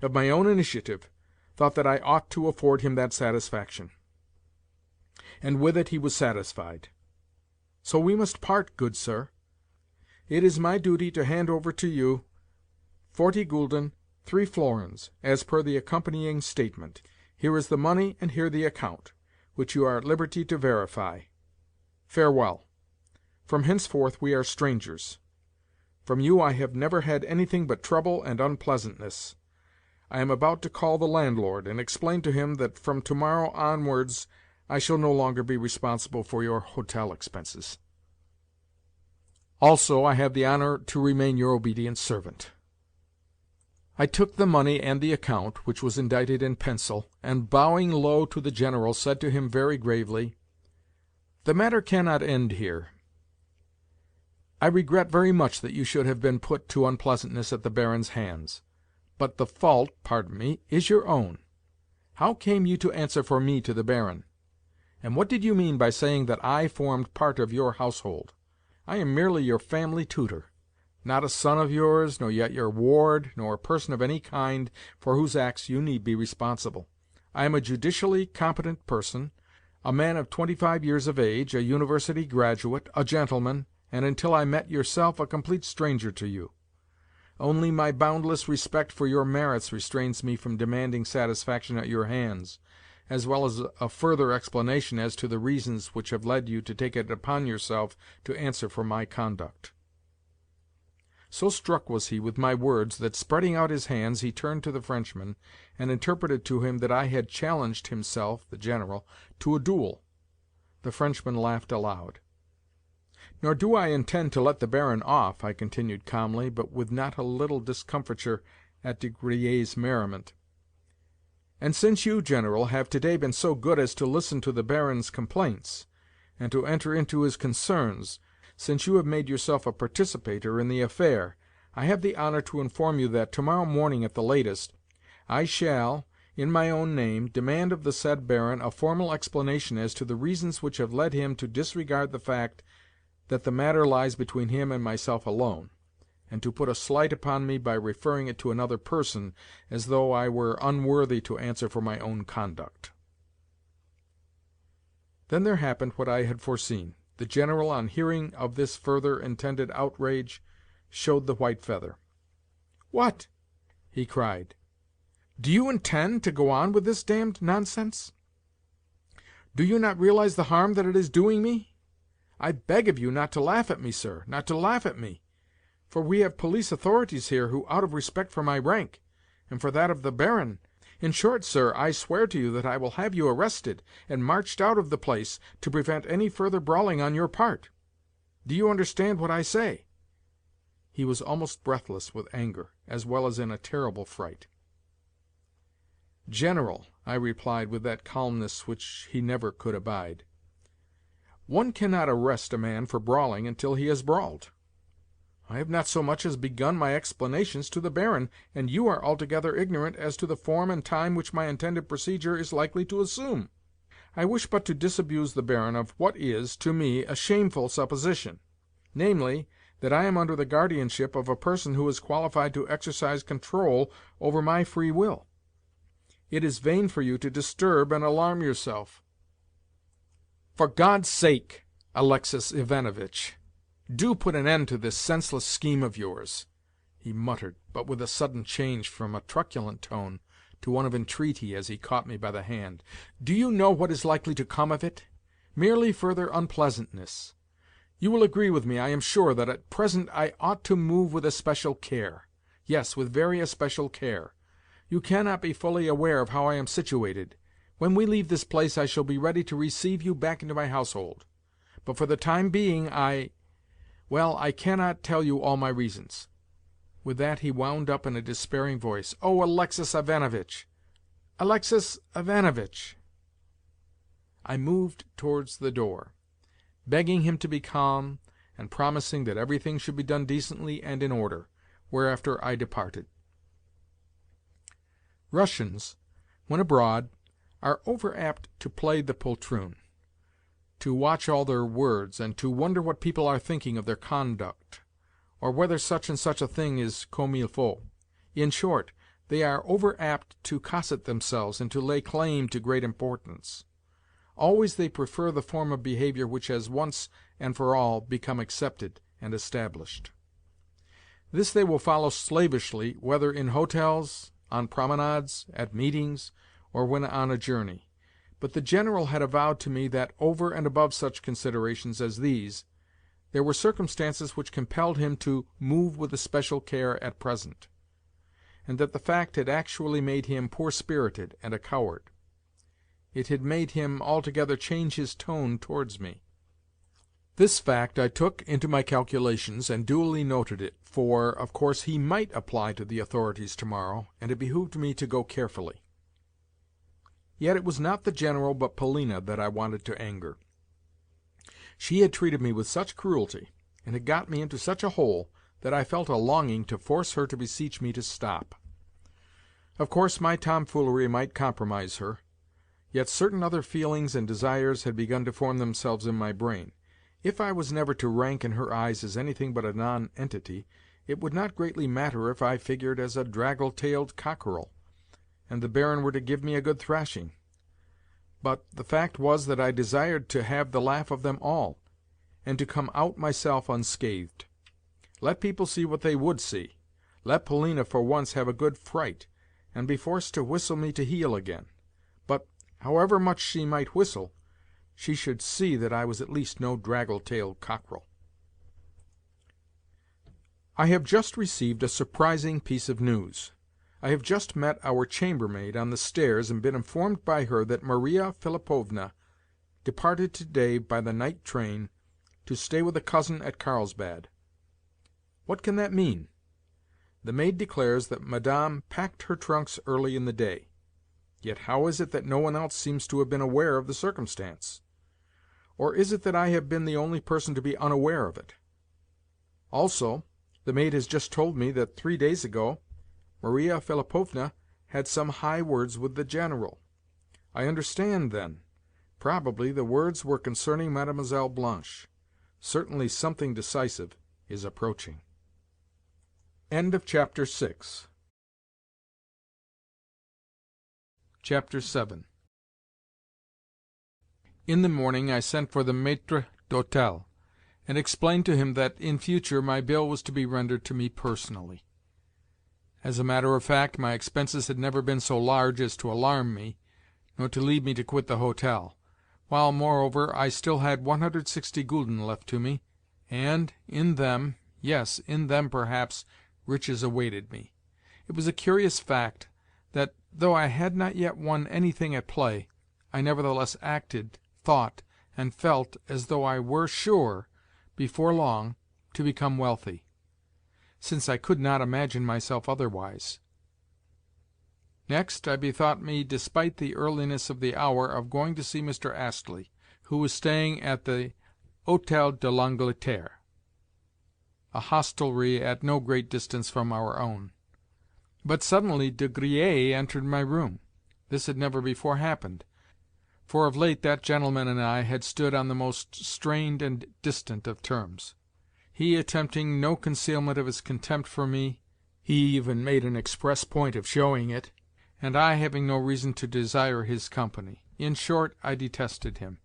of my own initiative, thought that I ought to afford him that satisfaction, and with it he was satisfied. So we must part, good sir. It is my duty to hand over to you 40 gulden, 3 florins, as per the accompanying statement. Here is the money, and here the account, which you are at liberty to verify. Farewell. From henceforth we are strangers. From you I have never had anything but trouble and unpleasantness. I am about to call the landlord, and explain to him that from tomorrow onwards I shall no longer be responsible for your hotel expenses. Also, I have the honor to remain your obedient servant." I took the money and the account, which was indited in pencil, and, bowing low to the General, said to him very gravely, "The matter cannot end here. I regret very much that you should have been put to unpleasantness at the Baron's hands, but the fault, pardon me, is your own. How came you to answer for me to the Baron? And what did you mean by saying that I formed part of your household? I am merely your family tutor, not a son of yours, nor yet your ward, nor a person of any kind for whose acts you need be responsible. I am a judicially competent person, a man of 25 years of age, a university graduate, a gentleman, and until I met yourself a complete stranger to you. Only my boundless respect for your merits restrains me from demanding satisfaction at your hands, as well as a further explanation as to the reasons which have led you to take it upon yourself to answer for my conduct. So struck was he with my words that, spreading out his hands, he turned to the Frenchman and interpreted to him that I had challenged himself, the General, to a duel. The Frenchman laughed aloud. "Nor do I intend to let the Baron off," I continued calmly, but with not a little discomfiture at De Griers' merriment. "And since you, General, have to-day been so good as to listen to the Baron's complaints, and to enter into his concerns, since you have made yourself a participator in the affair, I have the honor to inform you that, tomorrow morning at the latest, I shall, in my own name, demand of the said Baron a formal explanation as to the reasons which have led him to disregard the fact that the matter lies between him and myself alone, and to put a slight upon me by referring it to another person, as though I were unworthy to answer for my own conduct." Then there happened what I had foreseen. The General, on hearing of this further intended outrage, showed the white feather. "What?" he cried. "Do you intend to go on with this damned nonsense? Do you not realize the harm that it is doing me? I beg of you not to laugh at me, sir, not to laugh at me, for we have police authorities here who, out of respect for my rank, and for that of the Baron— in short, sir, I swear to you that I will have you arrested and marched out of the place to prevent any further brawling on your part. Do you understand what I say?" He was almost breathless with anger, as well as in a terrible fright. "General," I replied with that calmness which he never could abide, "one cannot arrest a man for brawling until he has brawled. I have not so much as begun my explanations to the Baron, and you are altogether ignorant as to the form and time which my intended procedure is likely to assume. I wish but to disabuse the Baron of what is, to me, a shameful supposition, namely, that I am under the guardianship of a person who is qualified to exercise control over my free will. It is vain for you to disturb and alarm yourself." "For God's sake, Aleksei Ivanovitch, do put an end to this senseless scheme of yours," he muttered, but with a sudden change from a truculent tone to one of entreaty as he caught me by the hand. "Do you know what is likely to come of it? Merely further unpleasantness. You will agree with me, I am sure, that at present I ought to move with especial care. Yes, with very especial care. You cannot be fully aware of how I am situated. When we leave this place I shall be ready to receive you back into my household. But for the time being well, I cannot tell you all my reasons." With that he wound up in a despairing voice, "Oh, Aleksei Ivanovitch! Aleksei Ivanovitch!" I moved towards the door, begging him to be calm, and promising that everything should be done decently and in order, whereafter I departed. Russians, when abroad, are over-apt to play the poltroon, to watch all their words, and to wonder what people are thinking of their conduct, or whether such and such a thing is comme il faut. In short, they are over-apt to cosset themselves and to lay claim to great importance. Always they prefer the form of behaviour which has once and for all become accepted and established. This they will follow slavishly, whether in hotels, on promenades, at meetings, or when on a journey. But the General had avowed to me that, over and above such considerations as these, there were circumstances which compelled him to move with especial care at present, and that the fact had actually made him poor-spirited and a coward. It had made him altogether change his tone towards me. This fact I took into my calculations and duly noted it, for, of course, he might apply to the authorities tomorrow, and it behoved me to go carefully. Yet it was not the General but Polina that I wanted to anger. She had treated me with such cruelty, and had got me into such a hole, that I felt a longing to force her to beseech me to stop. Of course my tomfoolery might compromise her, yet certain other feelings and desires had begun to form themselves in my brain. If I was never to rank in her eyes as anything but a nonentity, it would not greatly matter if I figured as a draggle-tailed cockerel, and the Baron were to give me a good thrashing. But the fact was that I desired to have the laugh of them all, and to come out myself unscathed. Let people see what they would see. Let Polina for once have a good fright, and be forced to whistle me to heel again. But, however much she might whistle, she should see that I was at least no draggle-tailed cockerel. I have just received a surprising piece of news. I have just met our chambermaid on the stairs and been informed by her that Maria Philipovna departed today by the night train to stay with a cousin at Carlsbad. What can that mean? The maid declares that Madame packed her trunks early in the day. Yet how is it that no one else seems to have been aware of the circumstance? Or is it that I have been the only person to be unaware of it? Also, the maid has just told me that 3 days ago Maria Philipovna had some high words with the General. I understand, then. Probably the words were concerning Mademoiselle Blanche. Certainly something decisive is approaching. End of Chapter 6. Chapter 7. In the morning I sent for the maître d'hôtel, and explained to him that in future my bill was to be rendered to me personally. As a matter of fact, my expenses had never been so large as to alarm me, nor to lead me to quit the hotel, while, moreover, I still had 160 gulden left to me, and in them, yes, in them perhaps, riches awaited me. It was a curious fact that, though I had not yet won anything at play, I nevertheless acted, thought, and felt as though I were sure, before long, to become wealthy, since I could not imagine myself otherwise. Next, I bethought me, despite the earliness of the hour, of going to see Mr. Astley, who was staying at the Hôtel de l'Angleterre, a hostelry at no great distance from our own. But suddenly De Griers entered my room. This had never before happened, for of late that gentleman and I had stood on the most strained and distant of terms. He attempting no concealment of his contempt for me, he even made an express point of showing it, and I having no reason to desire his company. In short, I detested him.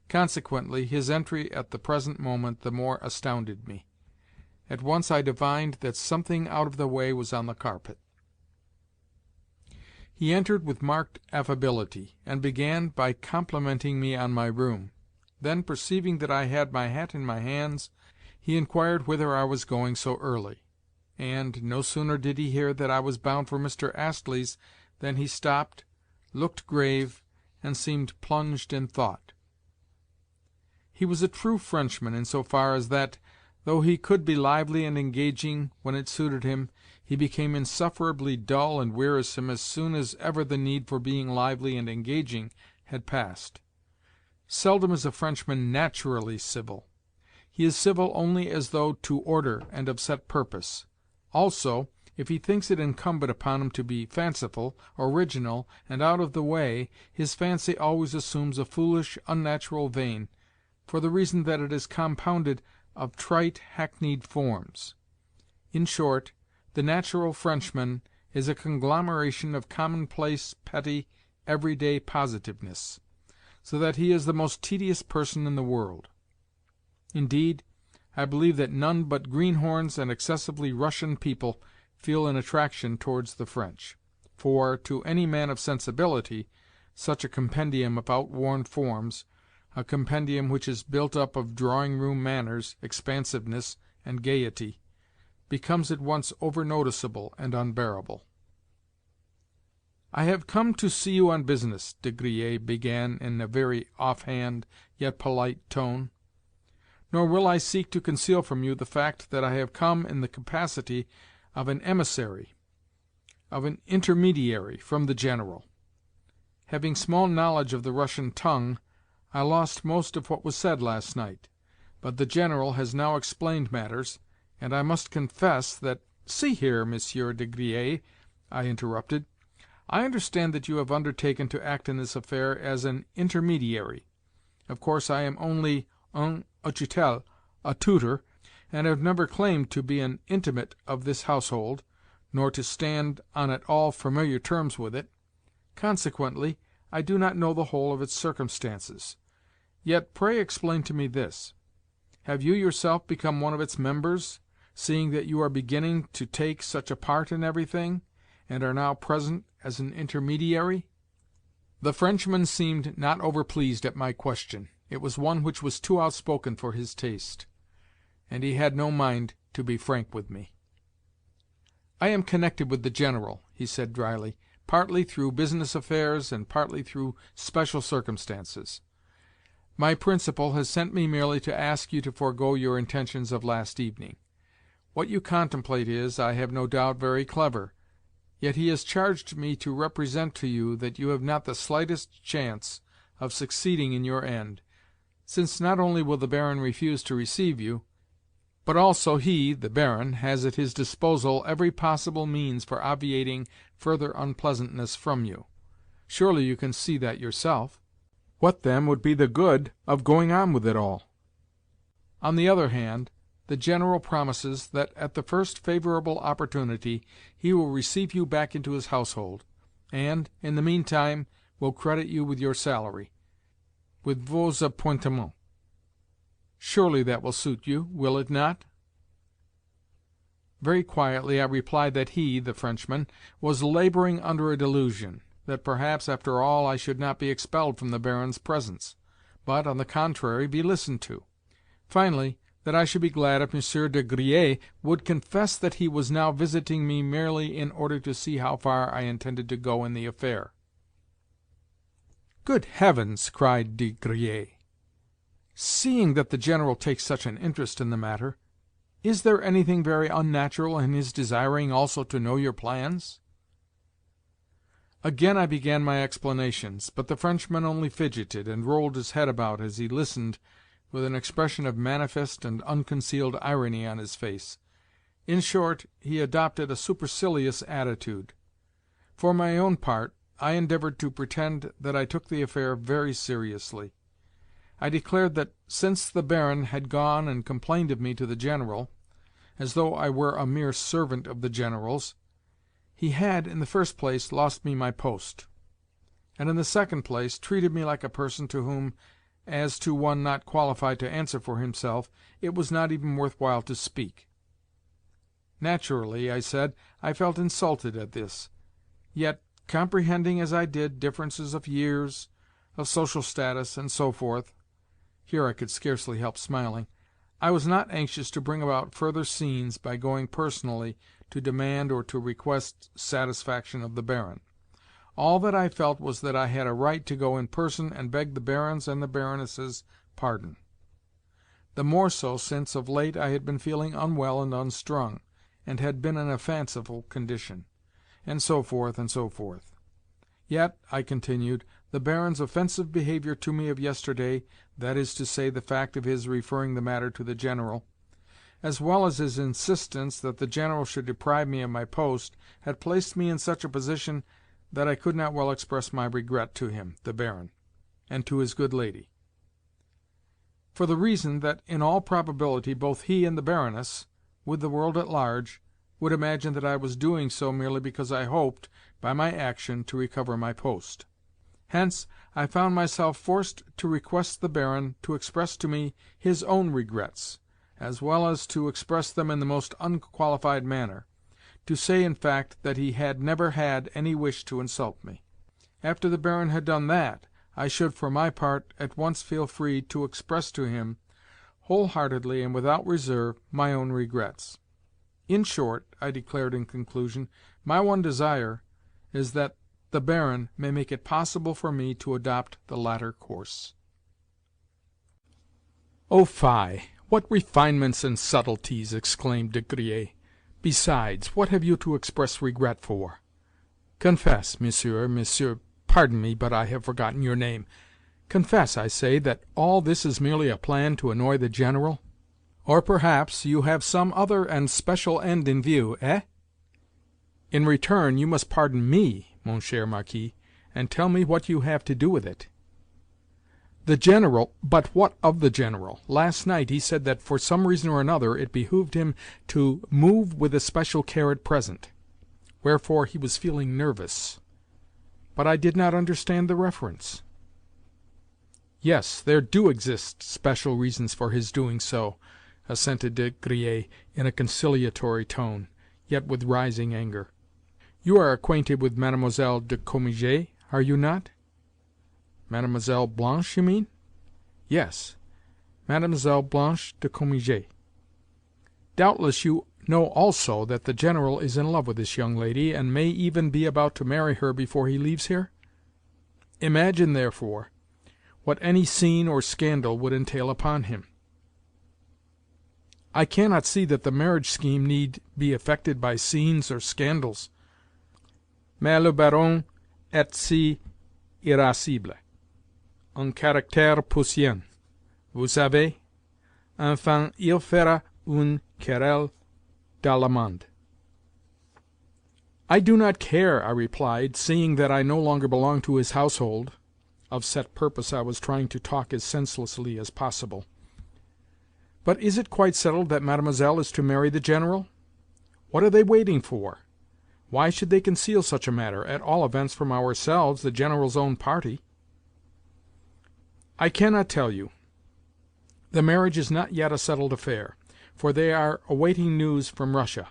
Consequently, his entry at the present moment the more astounded me. At once I divined that something out of the way was on the carpet. He entered with marked affability, and began by complimenting me on my room. Then, perceiving that I had my hat in my hands, he inquired whither I was going so early, and no sooner did he hear that I was bound for Mr. Astley's than he stopped, looked grave, and seemed plunged in thought. He was a true Frenchman in so far as that, though he could be lively and engaging when it suited him, he became insufferably dull and wearisome as soon as ever the need for being lively and engaging had passed. Seldom is a Frenchman naturally civil. He is civil only as though to order and of set purpose. Also, if he thinks it incumbent upon him to be fanciful, original, and out of the way, his fancy always assumes a foolish, unnatural vein, for the reason that it is compounded of trite, hackneyed forms. In short, the natural Frenchman is a conglomeration of commonplace, petty, everyday positiveness, so that he is the most tedious person in the world. Indeed, I believe that none but greenhorns and excessively Russian people feel an attraction towards the French, for, to any man of sensibility, such a compendium of outworn forms, a compendium which is built up of drawing-room manners, expansiveness, and gaiety, becomes at once over-noticeable and unbearable. "I have come to see you on business," De Griers began in a very off-hand, yet polite tone. "Nor will I seek to conceal from you the fact that I have come in the capacity of an emissary, of an intermediary, from the General. Having small knowledge of the Russian tongue, I lost most of what was said last night, but the General has now explained matters, and I must confess that—" "See here, Monsieur de Griers," I interrupted, "I understand that you have undertaken to act in this affair as an intermediary. Of course I am only un utchitel, a tutor, and have never claimed to be an intimate of this household, nor to stand on at all familiar terms with it. Consequently, I do not know the whole of its circumstances. Yet pray explain to me this: have you yourself become one of its members, seeing that you are beginning to take such a part in everything, and are now present as an intermediary?" The Frenchman seemed not overpleased at my question. It was one which was too outspoken for his taste, and he had no mind to be frank with me. "I am connected with the General," he said dryly, "partly through business affairs and partly through special circumstances. My principal has sent me merely to ask you to forego your intentions of last evening. What you contemplate is, I have no doubt, very clever, yet he has charged me to represent to you that you have not the slightest chance of succeeding in your end, since not only will the Baron refuse to receive you, but also he, the Baron, has at his disposal every possible means for obviating further unpleasantness from you. Surely you can see that yourself. What, then, would be the good of going on with it all? On the other hand, the General promises that at the first favorable opportunity he will receive you back into his household, and, in the meantime, will credit you with your salary, with vos appointements. Surely that will suit you, will it not?" Very quietly I replied that he, the Frenchman, was laboring under a delusion, that perhaps, after all, I should not be expelled from the Baron's presence, but, on the contrary, be listened to. Finally, that I should be glad if Monsieur de Griers would confess that he was now visiting me merely in order to see how far I intended to go in the affair. "Good heavens!" cried de Griers. "Seeing that the General takes such an interest in the matter, is there anything very unnatural in his desiring also to know your plans?" Again I began my explanations, but the Frenchman only fidgeted and rolled his head about as he listened, with an expression of manifest and unconcealed irony on his face. In short, he adopted a supercilious attitude. For my own part, I endeavored to pretend that I took the affair very seriously. I declared that, since the Baron had gone and complained of me to the General, as though I were a mere servant of the General's, he had, in the first place, lost me my post, and, in the second place, treated me like a person to whom, as to one not qualified to answer for himself, it was not even worth while to speak. Naturally, I said, I felt insulted at this. Yet, comprehending as I did differences of years, of social status, and so forth, here I could scarcely help smiling, I was not anxious to bring about further scenes by going personally to demand or to request satisfaction of the Baron. All that I felt was that I had a right to go in person and beg the Baron's and the Baroness's pardon. The more so since, of late, I had been feeling unwell and unstrung, and had been in a fanciful condition, and so forth, and so forth. Yet, I continued, the Baron's offensive behaviour to me of yesterday, that is to say, the fact of his referring the matter to the General, as well as his insistence that the General should deprive me of my post, had placed me in such a position that I could not well express my regret to him, the Baron, and to his good lady, for the reason that, in all probability, both he and the Baroness, with the world at large, would imagine that I was doing so merely because I hoped, by my action, to recover my post. Hence, I found myself forced to request the Baron to express to me his own regrets, as well as to express them in the most unqualified manner, to say, in fact, that he had never had any wish to insult me. After the Baron had done that, I should, for my part, at once feel free to express to him, whole-heartedly and without reserve, my own regrets. In short, I declared in conclusion, my one desire is that the Baron may make it possible for me to adopt the latter course. "Oh, fie! What refinements and subtleties!" exclaimed de Griers. "Besides, what have you to express regret for? Confess, monsieur, pardon me, but I have forgotten your name. Confess, I say, that all this is merely a plan to annoy the General? Or perhaps you have some other and special end in view, eh? In return you must pardon me, mon cher Marquis, and tell me what you have to do with it." "The General—" "But what of the General? Last night he said that, for some reason or another, it behoved him to move with especial care at present, wherefore he was feeling nervous. But I did not understand the reference." "Yes, there do exist special reasons for his doing so," assented de Griers in a conciliatory tone, yet with rising anger. "You are acquainted with Mademoiselle de Cominges, are you not?" "Mademoiselle Blanche, you mean?" "Yes, Mademoiselle Blanche de Cominges." Doubtless you know also that the General is in love with this young lady, and may even be about to marry her before he leaves here? Imagine, therefore, what any scene or scandal would entail upon him. I cannot see that the marriage scheme need be affected by scenes or scandals. Mais le baron est si irascible, un caractère puissant, vous savez. Enfin, il fera une querelle dans le monde. I do not care, I replied, seeing that I no longer belong to his household. Of set purpose I was trying to talk as senselessly as possible. But is it quite settled that Mademoiselle is to marry the General? What are they waiting for? Why should they conceal such a matter, at all events from ourselves, the General's own party? I cannot tell you. The marriage is not yet a settled affair, for they are awaiting news from Russia.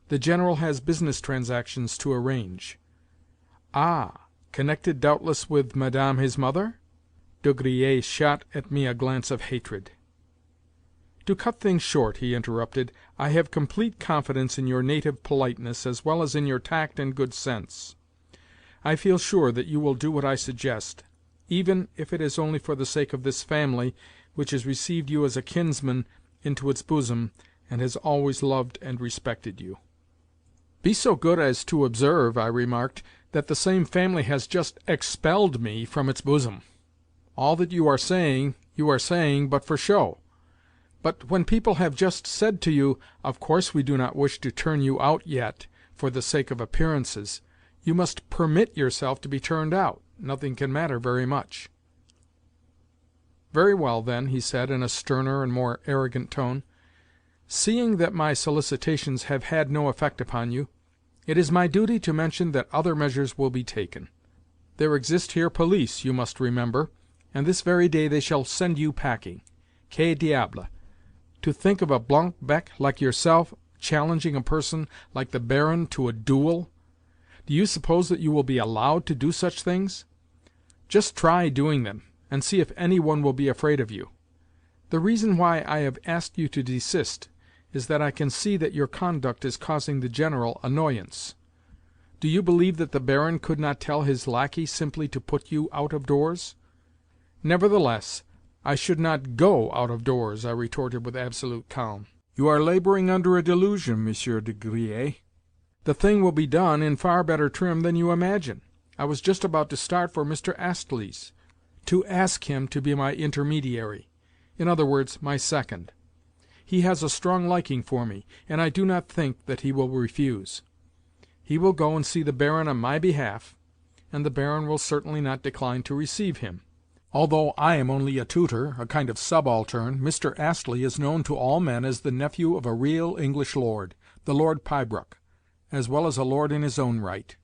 The General has business transactions to arrange. Ah! Connected doubtless with Madame his mother? De Griers shot at me a glance of hatred. To cut things short, he interrupted, I have complete confidence in your native politeness as well as in your tact and good sense. I feel sure that you will do what I suggest, even if it is only for the sake of this family, which has received you as a kinsman into its bosom, and has always loved and respected you. Be so good as to observe, I remarked, that the same family has just expelled me from its bosom. All that you are saying but for show. But when people have just said to you, of course we do not wish to turn you out yet, for the sake of appearances, you must permit yourself to be turned out. Nothing can matter very much. Very well, then, he said in a sterner and more arrogant tone. Seeing that my solicitations have had no effect upon you, it is my duty to mention that other measures will be taken. There exist here police, you must remember, and this very day they shall send you packing. Que diable! To think of a blanc bec like yourself challenging a person like the Baron to a duel! Do you suppose that you will be allowed to do such things? Just try doing them, and see if any one will be afraid of you. The reason why I have asked you to desist is that I can see that your conduct is causing the General annoyance. Do you believe that the Baron could not tell his lackey simply to put you out of doors? Nevertheless, I should not go out of doors, I retorted with absolute calm. You are laboring under a delusion, Monsieur de Griers. The thing will be done in far better trim than you imagine. I was just about to start for Mr. Astley's, to ask him to be my intermediary, in other words, my second. He has a strong liking for me, and I do not think that he will refuse. He will go and see the Baron on my behalf, and the Baron will certainly not decline to receive him. Although I am only a tutor, a kind of subaltern, Mr. Astley is known to all men as the nephew of a real English lord, the Lord Pybrook, as well as a lord in his own right.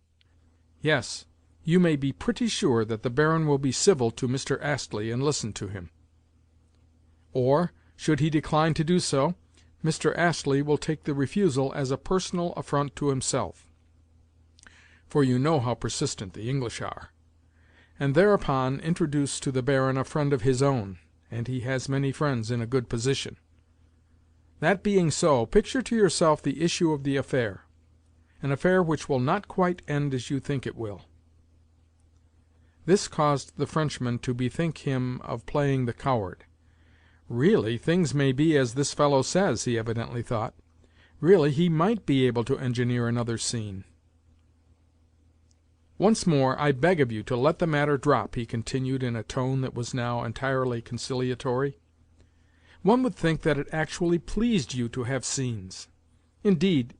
Yes, you may be pretty sure that the Baron will be civil to Mr. Astley and listen to him. Or, should he decline to do so, Mr. Astley will take the refusal as a personal affront to himself, for you know how persistent the English are, and thereupon introduce to the Baron a friend of his own, and he has many friends in a good position. That being so, picture to yourself the issue of the affair, an affair which will not quite end as you think it will. This caused the Frenchman to bethink him of playing the coward. Really, things may be as this fellow says, he evidently thought. Really, he might be able to engineer another scene. Once more, I beg of you to let the matter drop, he continued in a tone that was now entirely conciliatory. One would think that it actually pleased you to have scenes. Indeed,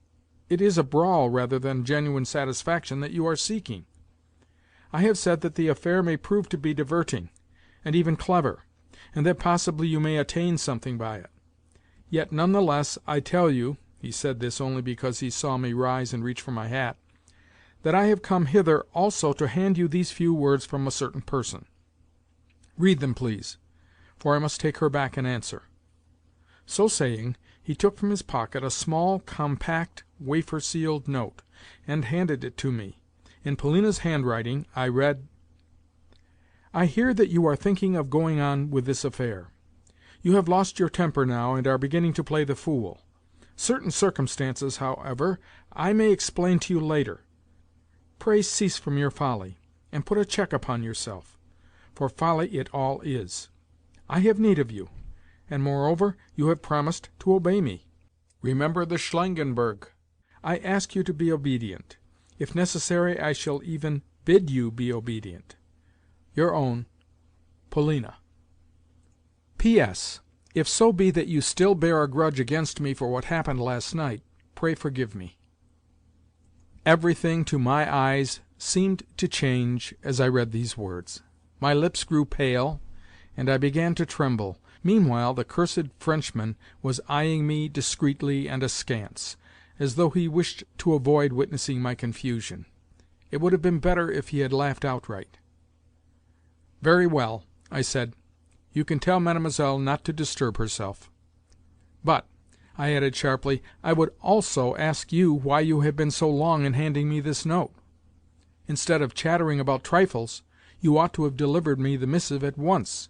it is a brawl rather than genuine satisfaction that you are seeking. I have said that the affair may prove to be diverting, and even clever, and that possibly you may attain something by it. Yet none the less I tell you," he said this only because he saw me rise and reach for my hat, "that I have come hither also to hand you these few words from a certain person. Read them, please, for I must take her back an answer." So saying, he took from his pocket a small, compact, wafer-sealed note, and handed it to me. In Polina's handwriting I read: "I hear that you are thinking of going on with this affair. You have lost your temper now, and are beginning to play the fool. Certain circumstances, however, I may explain to you later. Pray cease from your folly, and put a check upon yourself, for folly it all is. I have need of you, and moreover you have promised to obey me. Remember the Schlangenberg. I ask you to be obedient. If necessary, I shall even bid you be obedient. Your own, Polina. P.S. If so be that you still bear a grudge against me for what happened last night, pray forgive me. Everything, to my eyes, seemed to change as I read these words. My lips grew pale, and I began to tremble. Meanwhile the cursed Frenchman was eyeing me discreetly and askance, as though he wished to avoid witnessing my confusion. It would have been better if he had laughed outright. "Very well," I said. "You can tell Mademoiselle not to disturb herself. But," I added sharply, "I would also ask you why you have been so long in handing me this note. Instead of chattering about trifles, you ought to have delivered me the missive at once,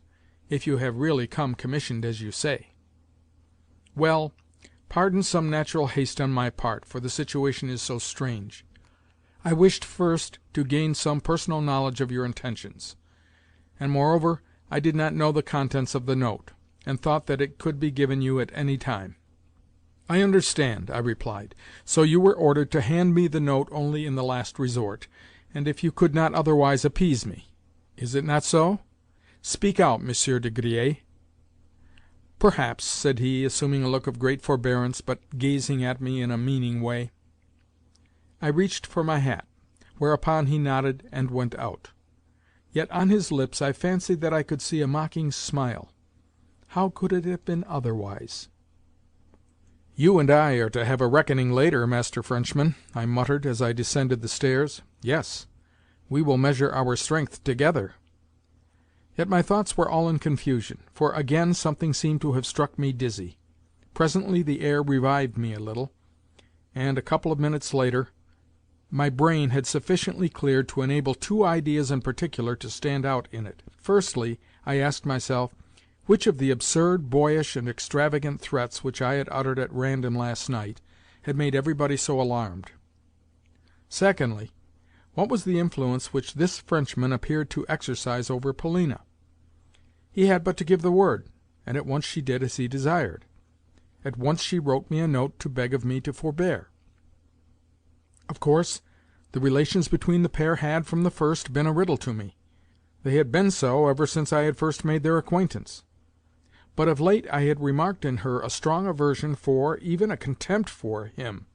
if you have really come commissioned as you say. Well, pardon some natural haste on my part, for the situation is so strange. I wished first to gain some personal knowledge of your intentions, and moreover I did not know the contents of the note, and thought that it could be given you at any time." "I understand," I replied. "So you were ordered to hand me the note only in the last resort, and if you could not otherwise appease me. Is it not so? Speak out, Monsieur de Griers." "Perhaps," said he, assuming a look of great forbearance, but gazing at me in a meaning way. I reached for my hat, whereupon he nodded and went out. Yet on his lips I fancied that I could see a mocking smile. How could it have been otherwise? "You and I are to have a reckoning later, Master Frenchman," I muttered as I descended the stairs. "Yes, we will measure our strength together." Yet my thoughts were all in confusion, for again something seemed to have struck me dizzy. Presently the air revived me a little, and, a couple of minutes later, my brain had sufficiently cleared to enable two ideas in particular to stand out in it. Firstly, I asked myself, which of the absurd, boyish, and extravagant threats which I had uttered at random last night had made everybody so alarmed? Secondly, what was the influence which this Frenchman appeared to exercise over Polina? He had but to give the word, and at once she did as he desired. At once she wrote me a note to beg of me to forbear. Of course, the relations between the pair had, from the first, been a riddle to me. They had been so ever since I had first made their acquaintance. But of late I had remarked in her a strong aversion for, even a contempt for, him,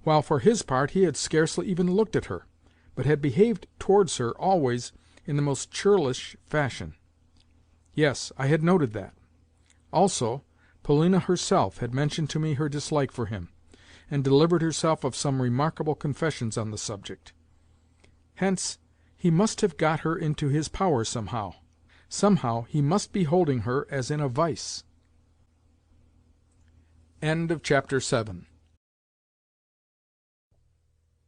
while for his part he had scarcely even looked at her, but had behaved towards her always in the most churlish fashion. Yes, I had noted that. Also, Polina herself had mentioned to me her dislike for him, and delivered herself of some remarkable confessions on the subject. Hence, he must have got her into his power somehow. Somehow he must be holding her as in a vice.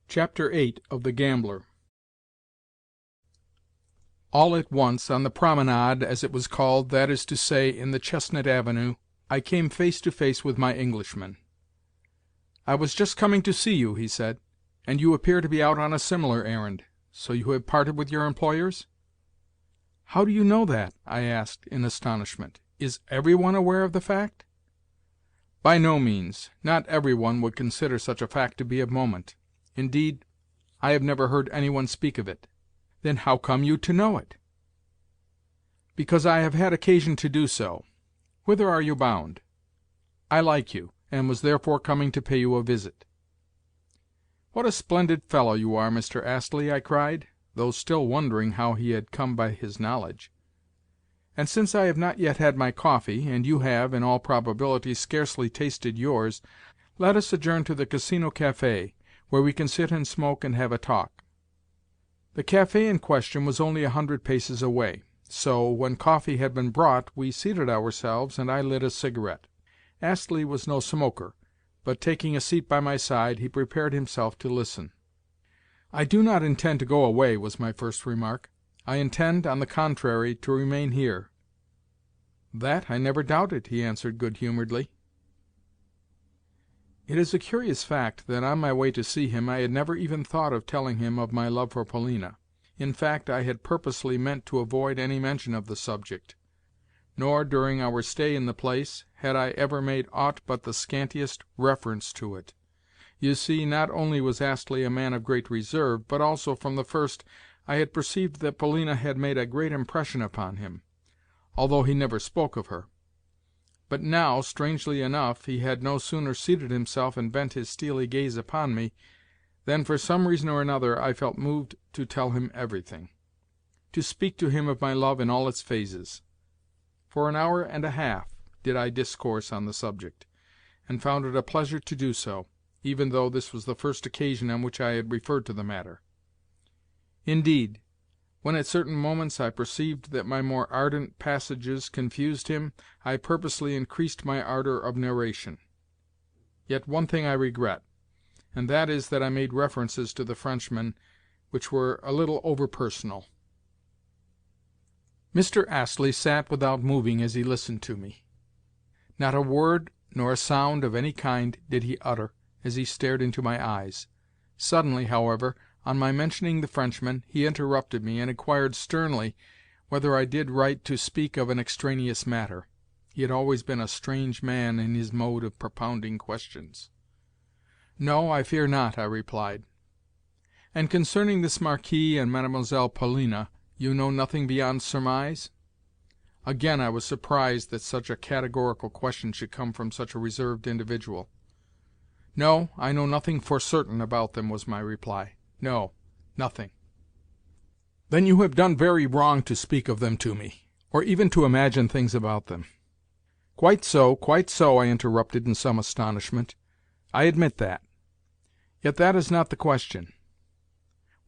Chapter 8 of The Gambler. All at once, on the promenade, as it was called, that is to say, in the Chestnut Avenue, I came face to face with my Englishman. "I was just coming to see you," he said, "and you appear to be out on a similar errand. So you have parted with your employers?" "How do you know that?" I asked in astonishment. "Is every one aware of the fact?" "By no means. Not every one would consider such a fact to be of moment. Indeed, I have never heard any one speak of it." "Then how come you to know it?" "Because I have had occasion to do so. Whither are you bound?" "I like you, and was therefore coming to pay you a visit." "What a splendid fellow you are, Mr. Astley!" I cried, though still wondering how he had come by his knowledge. "And since I have not yet had my coffee, and you have, in all probability, scarcely tasted yours, let us adjourn to the Casino Café, where we can sit and smoke and have a talk." The café in question was only 100 paces away, so, when coffee had been brought, we seated ourselves, and I lit a cigarette. Astley was no smoker, but, taking a seat by my side, he prepared himself to listen. "I do not intend to go away," was my first remark. "I intend, on the contrary, to remain here." "That I never doubted," he answered good-humouredly. It is a curious fact that on my way to see him I had never even thought of telling him of my love for Polina. In fact, I had purposely meant to avoid any mention of the subject. Nor, during our stay in the place, had I ever made aught but the scantiest reference to it. You see, not only was Astley a man of great reserve, but also, from the first, I had perceived that Polina had made a great impression upon him, although he never spoke of her. But now, strangely enough, he had no sooner seated himself and bent his steely gaze upon me, than, for some reason or another, I felt moved to tell him everything, to speak to him of my love in all its phases. For an hour and a half did I discourse on the subject, and found it a pleasure to do so, even though this was the first occasion on which I had referred to the matter. Indeed, when at certain moments I perceived that my more ardent passages confused him, I purposely increased my ardor of narration. Yet one thing I regret, and that is that I made references to the Frenchman which were a little over-personal. Mr. Astley sat without moving as he listened to me. Not a word nor a sound of any kind did he utter as he stared into my eyes. Suddenly, however, on my mentioning the Frenchman, he interrupted me and inquired sternly whether I did right to speak of an extraneous matter. He had always been a strange man in his mode of propounding questions. "No, I fear not," I replied. "And concerning this Marquis and Mademoiselle Polina, you know nothing beyond surmise?" Again I was surprised that such a categorical question should come from such a reserved individual. "No, I know nothing for certain about them," was my reply. "No, nothing." "Then you have done very wrong to speak of them to me, or even to imagine things about them." Quite so, I interrupted in some astonishment. "I admit that. Yet that is not the question."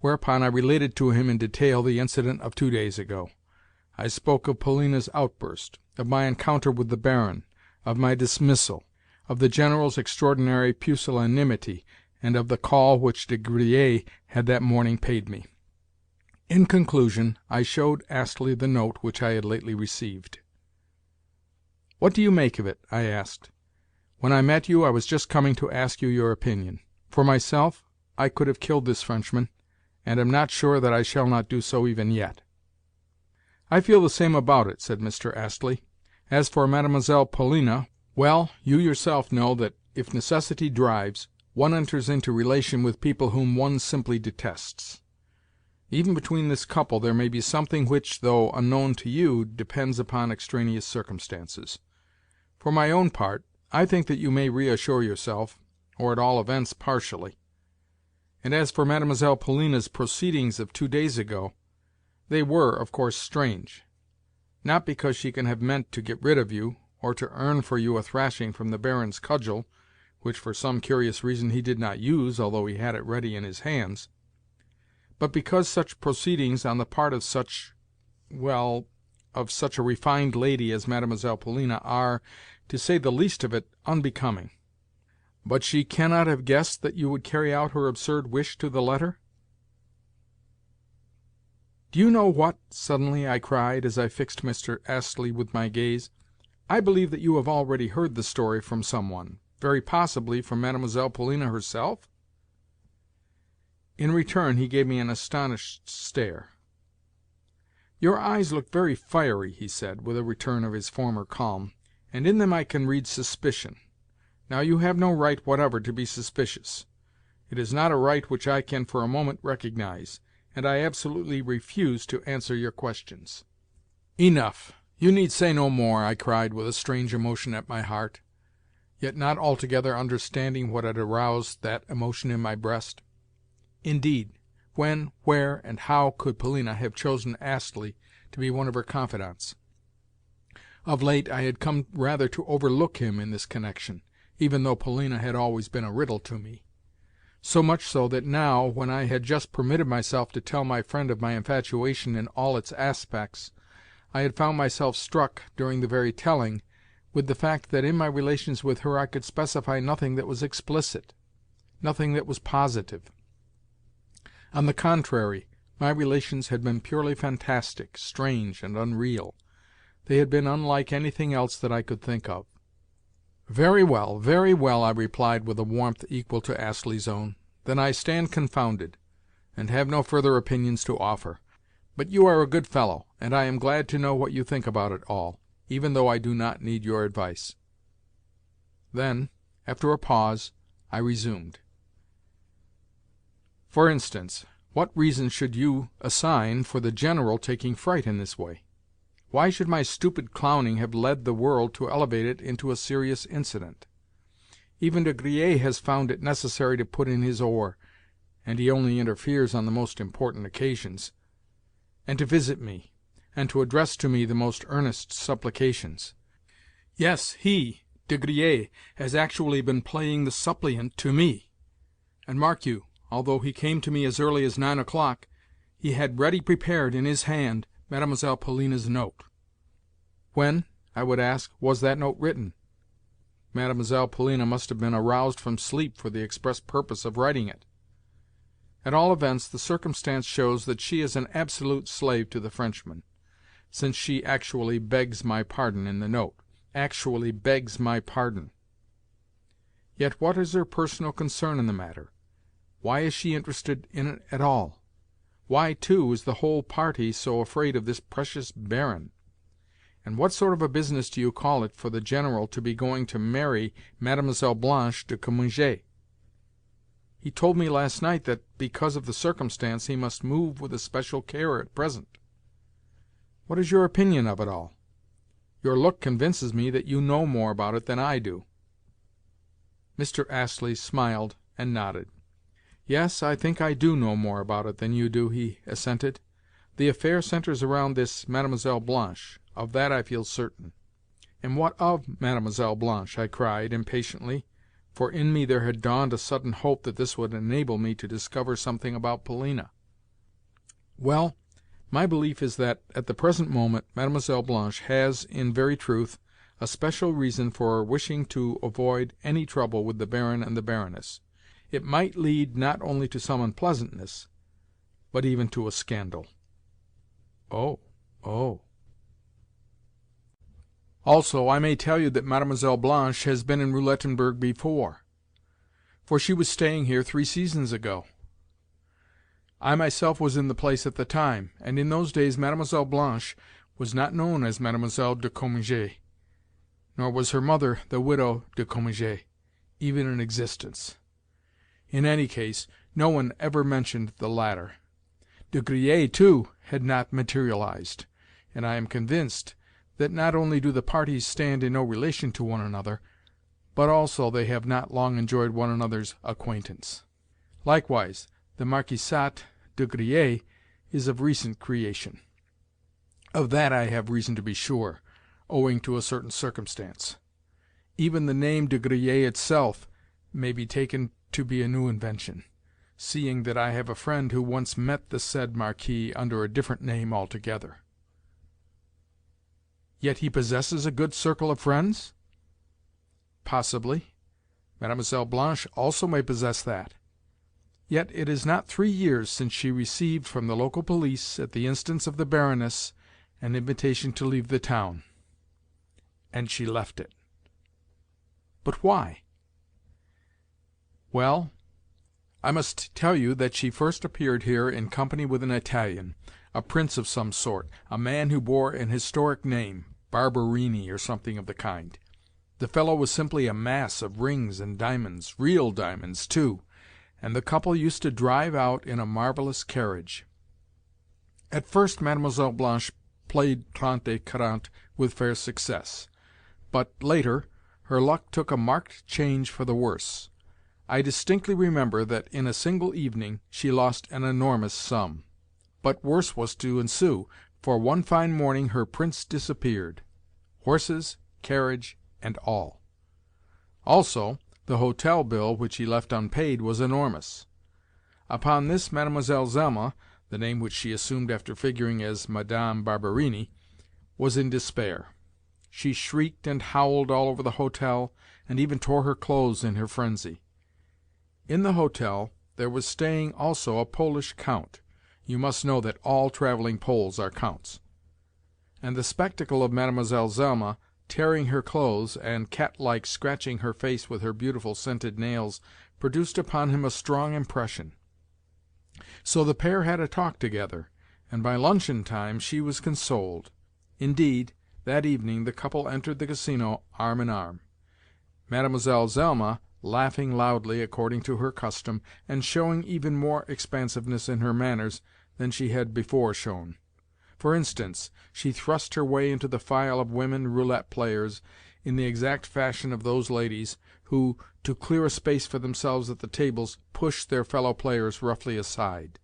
Whereupon I related to him in detail the incident of 2 days ago. I spoke of Polina's outburst, of my encounter with the Baron, of my dismissal, of the General's extraordinary pusillanimity, and of the call which De Griers had that morning paid me. In conclusion, I showed Astley the note which I had lately received. "What do you make of it?" I asked. "When I met you I was just coming to ask you your opinion. For myself, I could have killed this Frenchman, and am not sure that I shall not do so even yet." "I feel the same about it," said Mr. Astley. "As for Mademoiselle Polina, well, you yourself know that, if necessity drives, one enters into relation with people whom one simply detests. Even between this couple there may be something which, though unknown to you, depends upon extraneous circumstances. For my own part, I think that you may reassure yourself, or at all events partially. And as for Mademoiselle Polina's proceedings of 2 days ago, they were, of course, strange. Not because she can have meant to get rid of you, or to earn for you a thrashing from the Baron's cudgel, which for some curious reason he did not use, although he had it ready in his hands, but because such proceedings on the part of such—well, of such a refined lady as Mademoiselle Polina are, to say the least of it, unbecoming. But she cannot have guessed that you would carry out her absurd wish to the letter?" "Do you know what?" suddenly I cried, as I fixed Mr. Astley with my gaze. "I believe that you have already heard the story from some one, very possibly from Mademoiselle Polina herself?" In return he gave me an astonished stare. "Your eyes look very fiery," he said, with a return of his former calm, "and in them I can read suspicion. Now you have no right whatever to be suspicious. It is not a right which I can for a moment recognize, and I absolutely refuse to answer your questions." "Enough. You need say no more," I cried with a strange emotion at my heart, yet not altogether understanding what had aroused that emotion in my breast. Indeed, when, where, and how could Polina have chosen Astley to be one of her confidants? Of late I had come rather to overlook him in this connection, even though Polina had always been a riddle to me. So much so that now, when I had just permitted myself to tell my friend of my infatuation in all its aspects, I had found myself struck, during the very telling, with the fact that in my relations with her I could specify nothing that was explicit, nothing that was positive. On the contrary, my relations had been purely fantastic, strange, and unreal. They had been unlike anything else that I could think of. Very well, I replied with a warmth equal to Astley's own. Then I stand confounded, and have no further opinions to offer. But you are a good fellow, and I am glad to know what you think about it all, even though I do not need your advice." Then, after a pause, I resumed. "For instance, what reason should you assign for the General taking fright in this way? Why should my stupid clowning have led the world to elevate it into a serious incident? Even De Griers has found it necessary to put in his oar, and he only interferes on the most important occasions, and to visit me, and to address to me the most earnest supplications. Yes, he, De Griers, has actually been playing the suppliant to me. And mark you, although he came to me as early as 9 o'clock, he had ready prepared in his hand Mlle. Polina's note. When, I would ask, was that note written? Mlle. Polina must have been aroused from sleep for the express purpose of writing it. At all events, the circumstance shows that she is an absolute slave to the Frenchman, since she actually begs my pardon in the note. Actually begs my pardon. Yet what is her personal concern in the matter? Why is she interested in it at all? Why, too, is the whole party so afraid of this precious Baron? And what sort of a business do you call it for the General to be going to marry Mademoiselle Blanche de Cominges? He told me last night that, because of the circumstance, he must move with especial care at present. What is your opinion of it all? Your look convinces me that you know more about it than I do." Mr. Astley smiled and nodded. "Yes, I think I do know more about it than you do," he assented. "The affair centres around this Mademoiselle Blanche. Of that I feel certain." "And what of Mademoiselle Blanche?" I cried, impatiently, for in me there had dawned a sudden hope that this would enable me to discover something about Polina. "Well, my belief is that, at the present moment, Mademoiselle Blanche has, in very truth, a special reason for wishing to avoid any trouble with the Baron and the Baroness. It might lead not only to some unpleasantness, but even to a scandal." "Oh, oh!" "Also, I may tell you that Mademoiselle Blanche has been in Roulettenberg before, for she was staying here 3 seasons ago. I myself was in the place at the time, and in those days Mademoiselle Blanche was not known as Mademoiselle de Cominges, nor was her mother, the widow de Cominges, even in existence. In any case, no one ever mentioned the latter. De Griers, too, had not materialized, and I am convinced that not only do the parties stand in no relation to one another, but also they have not long enjoyed one another's acquaintance. Likewise, the Marquisate de Griers is of recent creation. Of that I have reason to be sure, owing to a certain circumstance. Even the name de Griers itself may be taken to be a new invention, seeing that I have a friend who once met the said Marquis under a different name altogether." "Yet he possesses a good circle of friends?" "Possibly. Mademoiselle Blanche also may possess that. Yet it is not 3 years since she received from the local police, at the instance of the Baroness, an invitation to leave the town. And she left it." "But why?" "Well, I must tell you that she first appeared here in company with an Italian, a prince of some sort, a man who bore an historic name, Barberini or something of the kind. The fellow was simply a mass of rings and diamonds, real diamonds, too, and the couple used to drive out in a marvellous carriage. At first Mademoiselle Blanche played trente et quarante with fair success, but, later, her luck took a marked change for the worse. I distinctly remember that in a single evening she lost an enormous sum. But worse was to ensue, for one fine morning her prince disappeared—horses, carriage, and all. Also, the hotel bill which he left unpaid was enormous. Upon this Mademoiselle Zelma, the name which she assumed after figuring as Madame Barberini, was in despair. She shrieked and howled all over the hotel, and even tore her clothes in her frenzy. In the hotel there was staying also a Polish count (you must know that all travelling Poles are counts), and the spectacle of Mademoiselle Zelma tearing her clothes, and, cat-like, scratching her face with her beautiful scented nails, produced upon him a strong impression. So the pair had a talk together, and by luncheon-time she was consoled. Indeed, that evening the couple entered the Casino arm in arm, Mademoiselle Zelma laughing loudly according to her custom, and showing even more expansiveness in her manners than she had before shown. For instance, she thrust her way into the file of women roulette-players in the exact fashion of those ladies who, to clear a space for themselves at the tables, push their fellow-players roughly aside.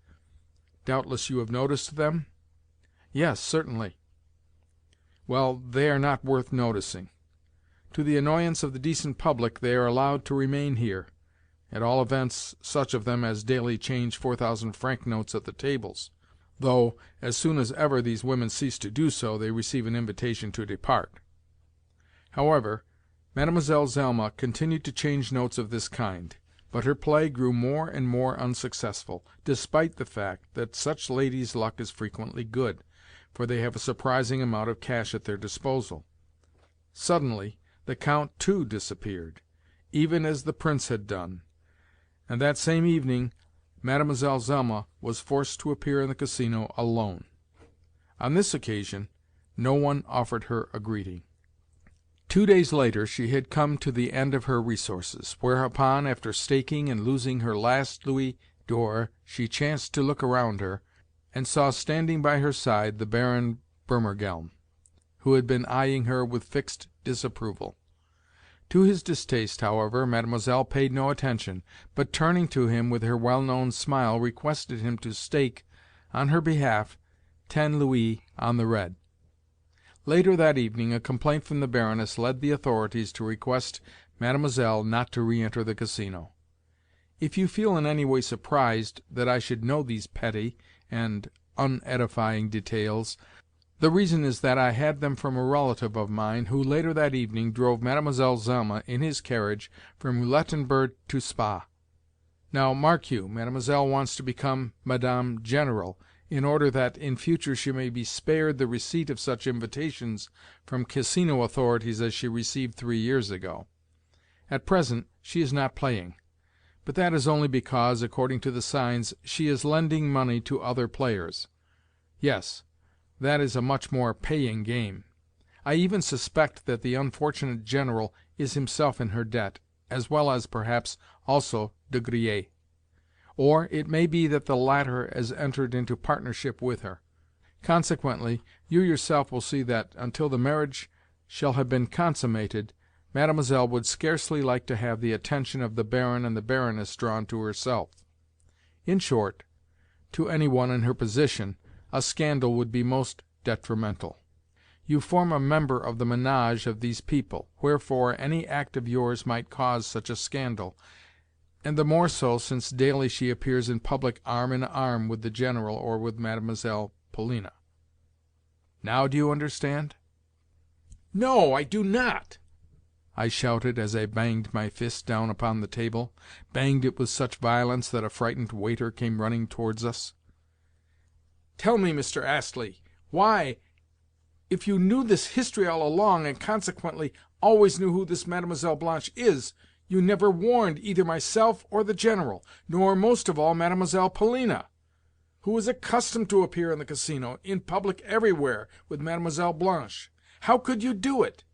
Doubtless you have noticed them? Yes, certainly. Well, they are not worth noticing. To the annoyance of the decent public they are allowed to remain here, at all events such of them as daily change 4,000-franc notes at the tables, though, as soon as ever these women cease to do so, they receive an invitation to depart. However, Mademoiselle Zelma continued to change notes of this kind, but her play grew more and more unsuccessful, despite the fact that such ladies' luck is frequently good, for they have a surprising amount of cash at their disposal. Suddenly the Count too disappeared, even as the Prince had done, and that same evening Mademoiselle Zelma was forced to appear in the Casino alone. On this occasion no one offered her a greeting. 2 days later she had come to the end of her resources, whereupon, after staking and losing her last louis d'or, she chanced to look around her, and saw standing by her side the Baron Burmergelm, who had been eyeing her with fixed disapproval. To his distaste, however, Mademoiselle paid no attention, but turning to him with her well-known smile, requested him to stake, on her behalf, 10 louis on the red. Later that evening a complaint from the Baroness led the authorities to request Mademoiselle not to re-enter the Casino. If you feel in any way surprised that I should know these petty and unedifying details, the reason is that I had them from a relative of mine, who later that evening drove Mademoiselle Zelma in his carriage from Roulettenberg to Spa. Now, mark you, Mademoiselle wants to become Madame General, in order that in future she may be spared the receipt of such invitations from Casino authorities as she received 3 years ago. At present she is not playing, but that is only because, according to the signs, she is lending money to other players. Yes, that is a much more paying game. I even suspect that the unfortunate General is himself in her debt, as well as, perhaps, also De Griers. Or it may be that the latter has entered into partnership with her. Consequently, you yourself will see that, until the marriage shall have been consummated, Mademoiselle would scarcely like to have the attention of the Baron and the Baroness drawn to herself. In short, to any one in her position, a scandal would be most detrimental. You form a member of the ménage of these people, wherefore any act of yours might cause such a scandal, and the more so since daily she appears in public arm in arm with the General or with Mademoiselle Polina. Now do you understand?" "No, I do not!" I shouted as I banged my fist down upon the table, banged it with such violence that a frightened waiter came running towards us. "Tell me, Mr. Astley, why, if you knew this history all along, and consequently always knew who this Mademoiselle Blanche is, you never warned either myself or the General, nor, most of all, Mademoiselle Polina, who is accustomed to appear in the Casino, in public everywhere, with Mademoiselle Blanche. How could you do it?"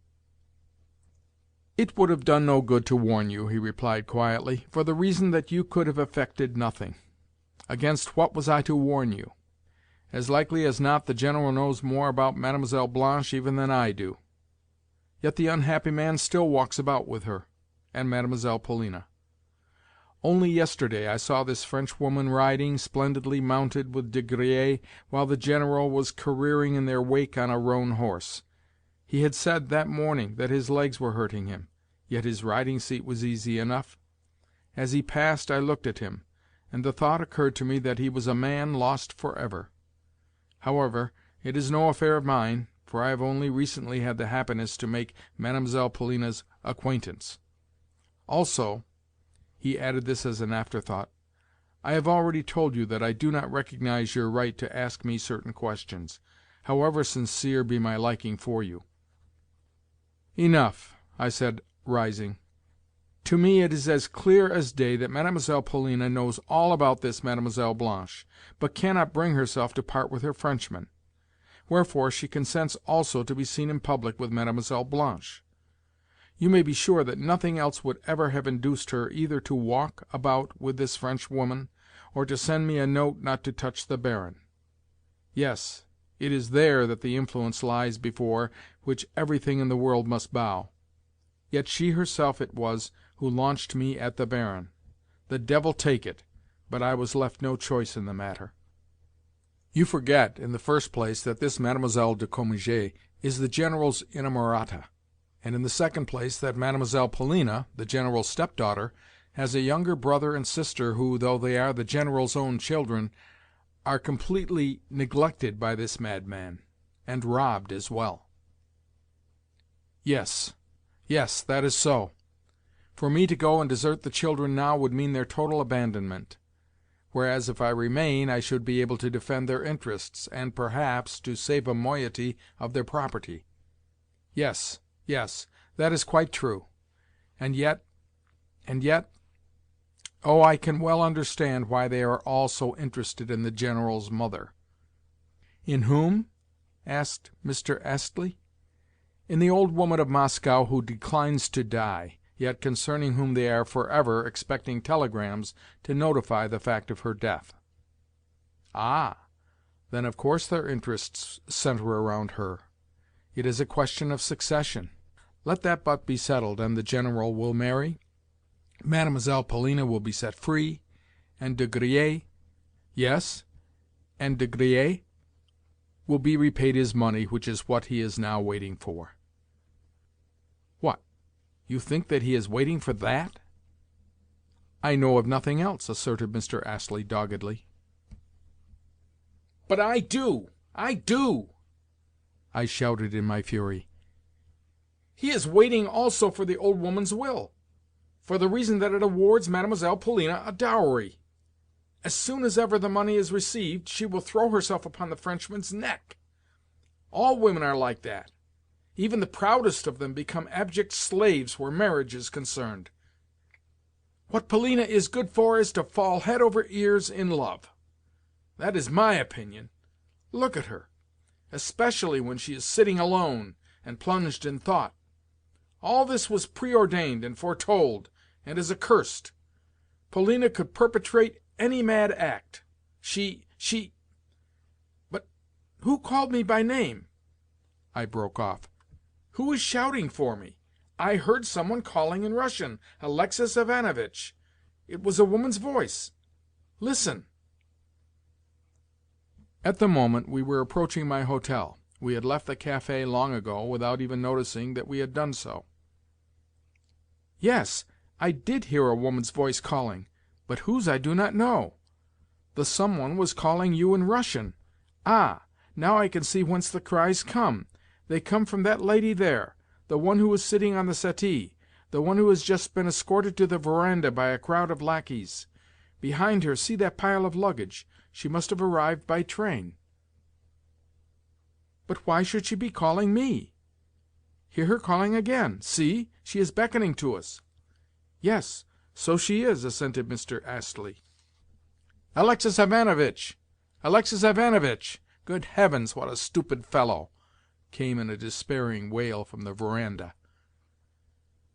"It would have done no good to warn you," he replied quietly, "for the reason that you could have effected nothing. Against what was I to warn you? As likely as not the General knows more about Mademoiselle Blanche even than I do. Yet the unhappy man still walks about with her, and Mademoiselle Polina. Only yesterday I saw this Frenchwoman riding, splendidly mounted, with De Griers, while the General was careering in their wake on a roan horse. He had said that morning that his legs were hurting him, yet his riding-seat was easy enough. As he passed I looked at him, and the thought occurred to me that he was a man lost forever. However, it is no affair of mine, for I have only recently had the happiness to make Mademoiselle Polina's acquaintance. Also," he added this as an afterthought, "I have already told you that I do not recognize your right to ask me certain questions, however sincere be my liking for you." "Enough," I said, rising. "To me it is as clear as day that Mademoiselle Polina knows all about this Mademoiselle Blanche, but cannot bring herself to part with her Frenchman. Wherefore she consents also to be seen in public with Mademoiselle Blanche. You may be sure that nothing else would ever have induced her either to walk about with this Frenchwoman, or to send me a note not to touch the Baron. Yes, it is there that the influence lies before which everything in the world must bow. Yet she herself it was who launched me at the Baron. The devil take it, but I was left no choice in the matter. You forget, in the first place, that this Mademoiselle de Cominges is the General's inamorata, and in the second place that Mademoiselle Polina, the General's stepdaughter, has a younger brother and sister who, though they are the General's own children, are completely neglected by this madman, and robbed as well. Yes, yes, that is so. For me to go and desert the children now would mean their total abandonment, whereas if I remain I should be able to defend their interests, and, perhaps, to save a moiety of their property. Yes, yes, that is quite true. And yet, oh, I can well understand why they are all so interested in the General's mother." "In whom?" asked Mr. Astley. "In the old woman of Moscow who declines to die, yet concerning whom they are forever expecting telegrams to notify the fact of her death." "Ah, then of course their interests centre around her. It is a question of succession. Let that but be settled, and the General will marry, Mademoiselle Polina will be set free, and De Griers— yes, and De Griers will be repaid his money, which is what he is now waiting for." "What? You think that he is waiting for that?" "I know of nothing else," asserted Mr. Astley doggedly. "But I do, I do!" I shouted in my fury. "He is waiting also for the old woman's will, for the reason that it awards Mademoiselle Polina a dowry. As soon as ever the money is received, she will throw herself upon the Frenchman's neck. All women are like that. Even the proudest of them become abject slaves where marriage is concerned. What Polina is good for is to fall head over ears in love. That is my opinion. Look at her, especially when she is sitting alone and plunged in thought. All this was preordained and foretold, and is accursed. Polina could perpetrate any mad act. But who called me by name?" I broke off. "Who is shouting for me? I heard someone calling in Russian, Aleksei Ivánovitch. It was a woman's voice. Listen." At the moment we were approaching my hotel. We had left the café long ago, without even noticing that we had done so. "Yes, I did hear a woman's voice calling, but whose I do not know. The someone was calling you in Russian. Ah, now I can see whence the cries come. They come from that lady there, the one who is sitting on the settee, the one who has just been escorted to the veranda by a crowd of lackeys. Behind her, see that pile of luggage. She must have arrived by train." "But why should she be calling me? Hear her calling again. See, she is beckoning to us." "Yes, so she is," assented Mr. Astley. "Aleksei Ivánovitch! Aleksei Ivánovitch! Good heavens, what a stupid fellow!" came in a despairing wail from the veranda.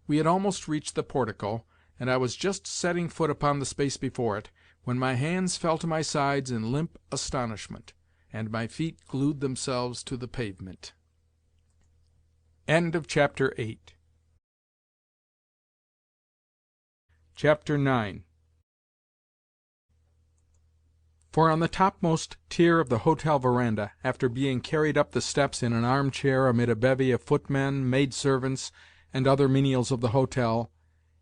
We had almost reached the portico, and I was just setting foot upon the space before it, when my hands fell to my sides in limp astonishment, and my feet glued themselves to the pavement. Chapter 8. Chapter 9. For on the topmost tier of the hotel veranda, after being carried up the steps in an armchair amid a bevy of footmen, maidservants, and other menials of the hotel,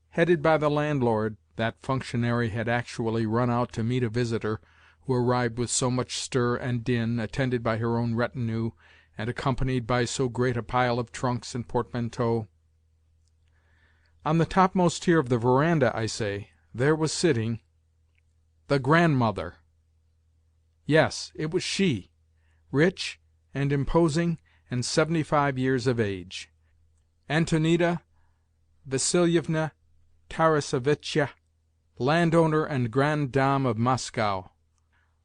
headed by the landlord, that functionary had actually run out to meet a visitor who arrived with so much stir and din, attended by her own retinue, and accompanied by so great a pile of trunks and portmanteaux. On the topmost tier of the veranda, I say, there was sitting the Grandmother. Yes, it was she, rich and imposing and 75 years of age, Antonida Vassilievna Tarasevitcha, landowner and grande dame of Moscow,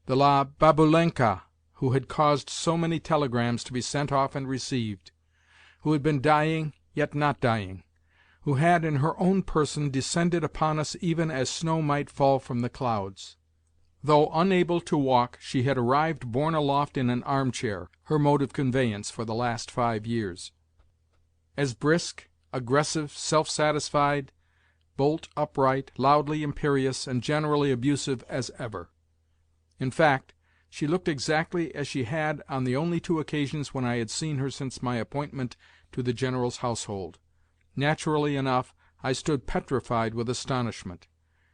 the La Babulenka who had caused so many telegrams to be sent off and received, who had been dying, yet not dying, who had in her own person descended upon us even as snow might fall from the clouds. Though unable to walk, she had arrived borne aloft in an armchair, her mode of conveyance for the last 5 years. As brisk, aggressive, self-satisfied, bolt upright, loudly imperious, and generally abusive as ever. In fact, she looked exactly as she had on the only 2 occasions when I had seen her since my appointment to the General's household. Naturally enough, I stood petrified with astonishment.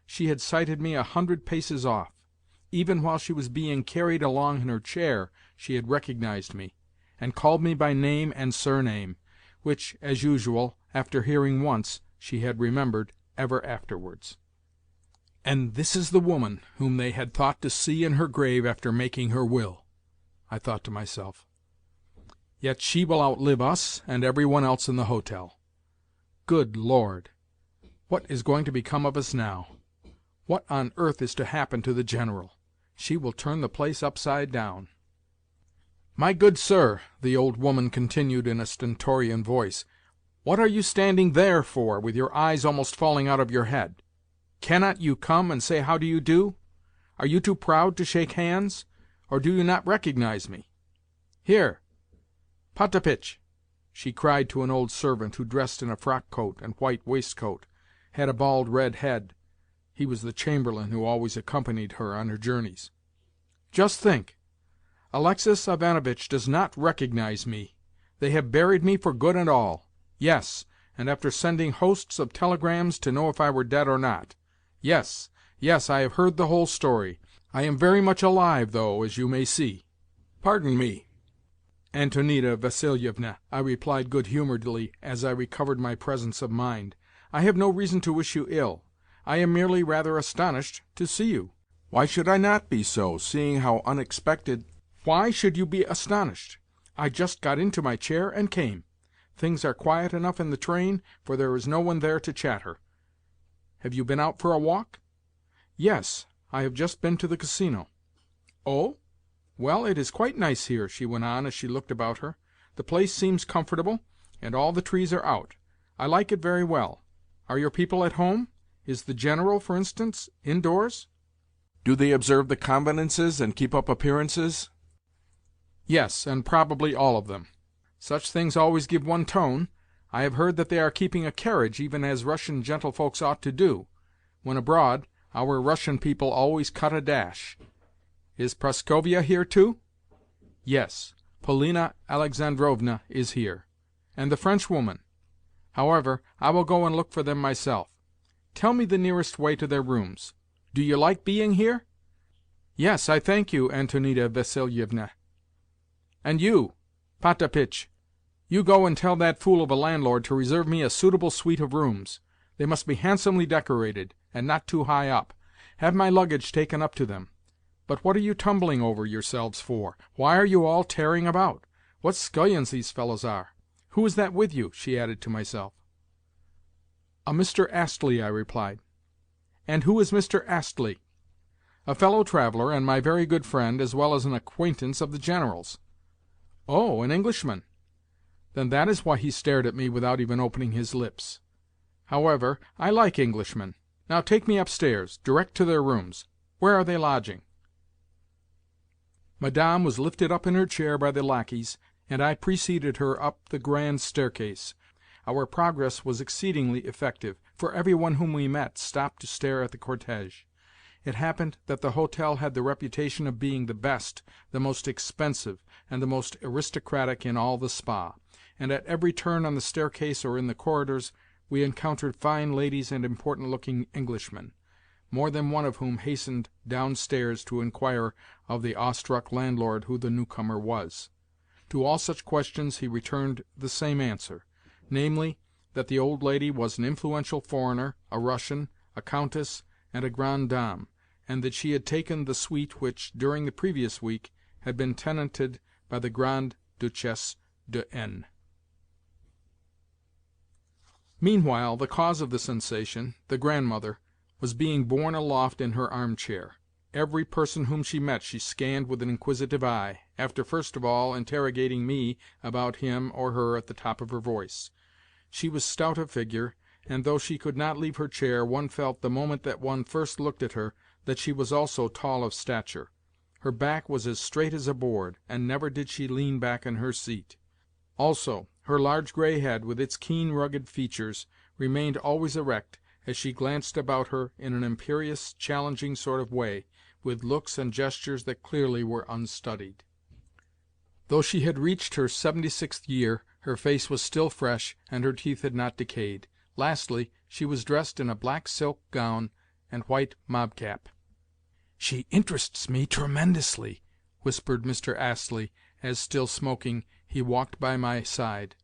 She had sighted me 100 paces off. Even while she was being carried along in her chair she had recognized me, and called me by name and surname, which, as usual, after hearing once, she had remembered ever afterwards. "And this is the woman whom they had thought to see in her grave after making her will," I thought to myself. "Yet she will outlive us and every one else in the hotel. Good Lord! What is going to become of us now? What on earth is to happen to the General? She will turn the place upside down." "My good sir," the old woman continued in a stentorian voice, "what are you standing there for, with your eyes almost falling out of your head? Cannot you come and say how do you do? Are you too proud to shake hands, or do you not recognize me? Here, Potapitch," she cried to an old servant who, dressed in a frock-coat and white waistcoat, had a bald red head. He was the chamberlain who always accompanied her on her journeys. "Just think! Aleksei Ivánovitch does not recognize me. They have buried me for good and all. Yes, and after sending hosts of telegrams to know if I were dead or not. Yes, yes, I have heard the whole story. I am very much alive, though, as you may see." "Pardon me, Antonida Vassilievna," I replied good-humouredly as I recovered my presence of mind. "I have no reason to wish you ill. I am merely rather astonished to see you." "Why should I not be so, seeing how unexpected—" "Why should you be astonished? I just got into my chair and came. Things are quiet enough in the train, for there is no one there to chatter. Have you been out for a walk?" "Yes, I have just been to the Casino." "Oh? Well, it is quite nice here," she went on as she looked about her. "The place seems comfortable, and all the trees are out. I like it very well. Are your people at home? Is the General, for instance, indoors?" "Do they observe the convenances and keep up appearances?" "Yes, and probably all of them. Such things always give one tone. I have heard that they are keeping a carriage, even as Russian gentlefolks ought to do. When abroad, our Russian people always cut a dash. Is Praskovia here too?" "Yes, Polina Alexandrovna is here." "And the Frenchwoman? However, I will go and look for them myself. Tell me the nearest way to their rooms. Do you like being here?" "Yes, I thank you, Antonida Vassilievna." "And you, Potapitch, you go and tell that fool of a landlord to reserve me a suitable suite of rooms. They must be handsomely decorated, and not too high up. Have my luggage taken up to them. But what are you tumbling over yourselves for? Why are you all tearing about? What scullions these fellows are! Who is that with you?" she added to myself. "A Mr. Astley," I replied. "And who is Mr. Astley?" "A fellow traveller and my very good friend, as well as an acquaintance of the General's." "Oh, an Englishman? Then that is why he stared at me without even opening his lips. However, I like Englishmen. Now take me upstairs, direct to their rooms. Where are they lodging?" Madame was lifted up in her chair by the lacqueys, and I preceded her up the grand staircase. Our progress was exceedingly effective, for every one whom we met stopped to stare at the cortège. It happened that the hotel had the reputation of being the best, the most expensive, and the most aristocratic in all the spa, and at every turn on the staircase or in the corridors we encountered fine ladies and important-looking Englishmen, more than one of whom hastened downstairs to inquire of the awestruck landlord who the newcomer was. To all such questions he returned the same answer, namely, that the old lady was an influential foreigner, a Russian, a countess, and a grande dame, and that she had taken the suite which, during the previous week, had been tenanted by the Grande Duchesse de N. Meanwhile the cause of the sensation, the Grandmother, was being borne aloft in her armchair. Every person whom she met she scanned with an inquisitive eye, after first of all interrogating me about him or her at the top of her voice. She was stout of figure, and though she could not leave her chair, one felt the moment that one first looked at her that she was also tall of stature. Her back was as straight as a board, and never did she lean back in her seat. Also, her large gray head, with its keen, rugged features, remained always erect as she glanced about her in an imperious, challenging sort of way, with looks and gestures that clearly were unstudied. Though she had reached her 76th year, her face was still fresh, and her teeth had not decayed. Lastly, she was dressed in a black silk gown and white mob-cap. "She interests me tremendously," whispered Mr. Astley, as, still smoking, he walked by my side.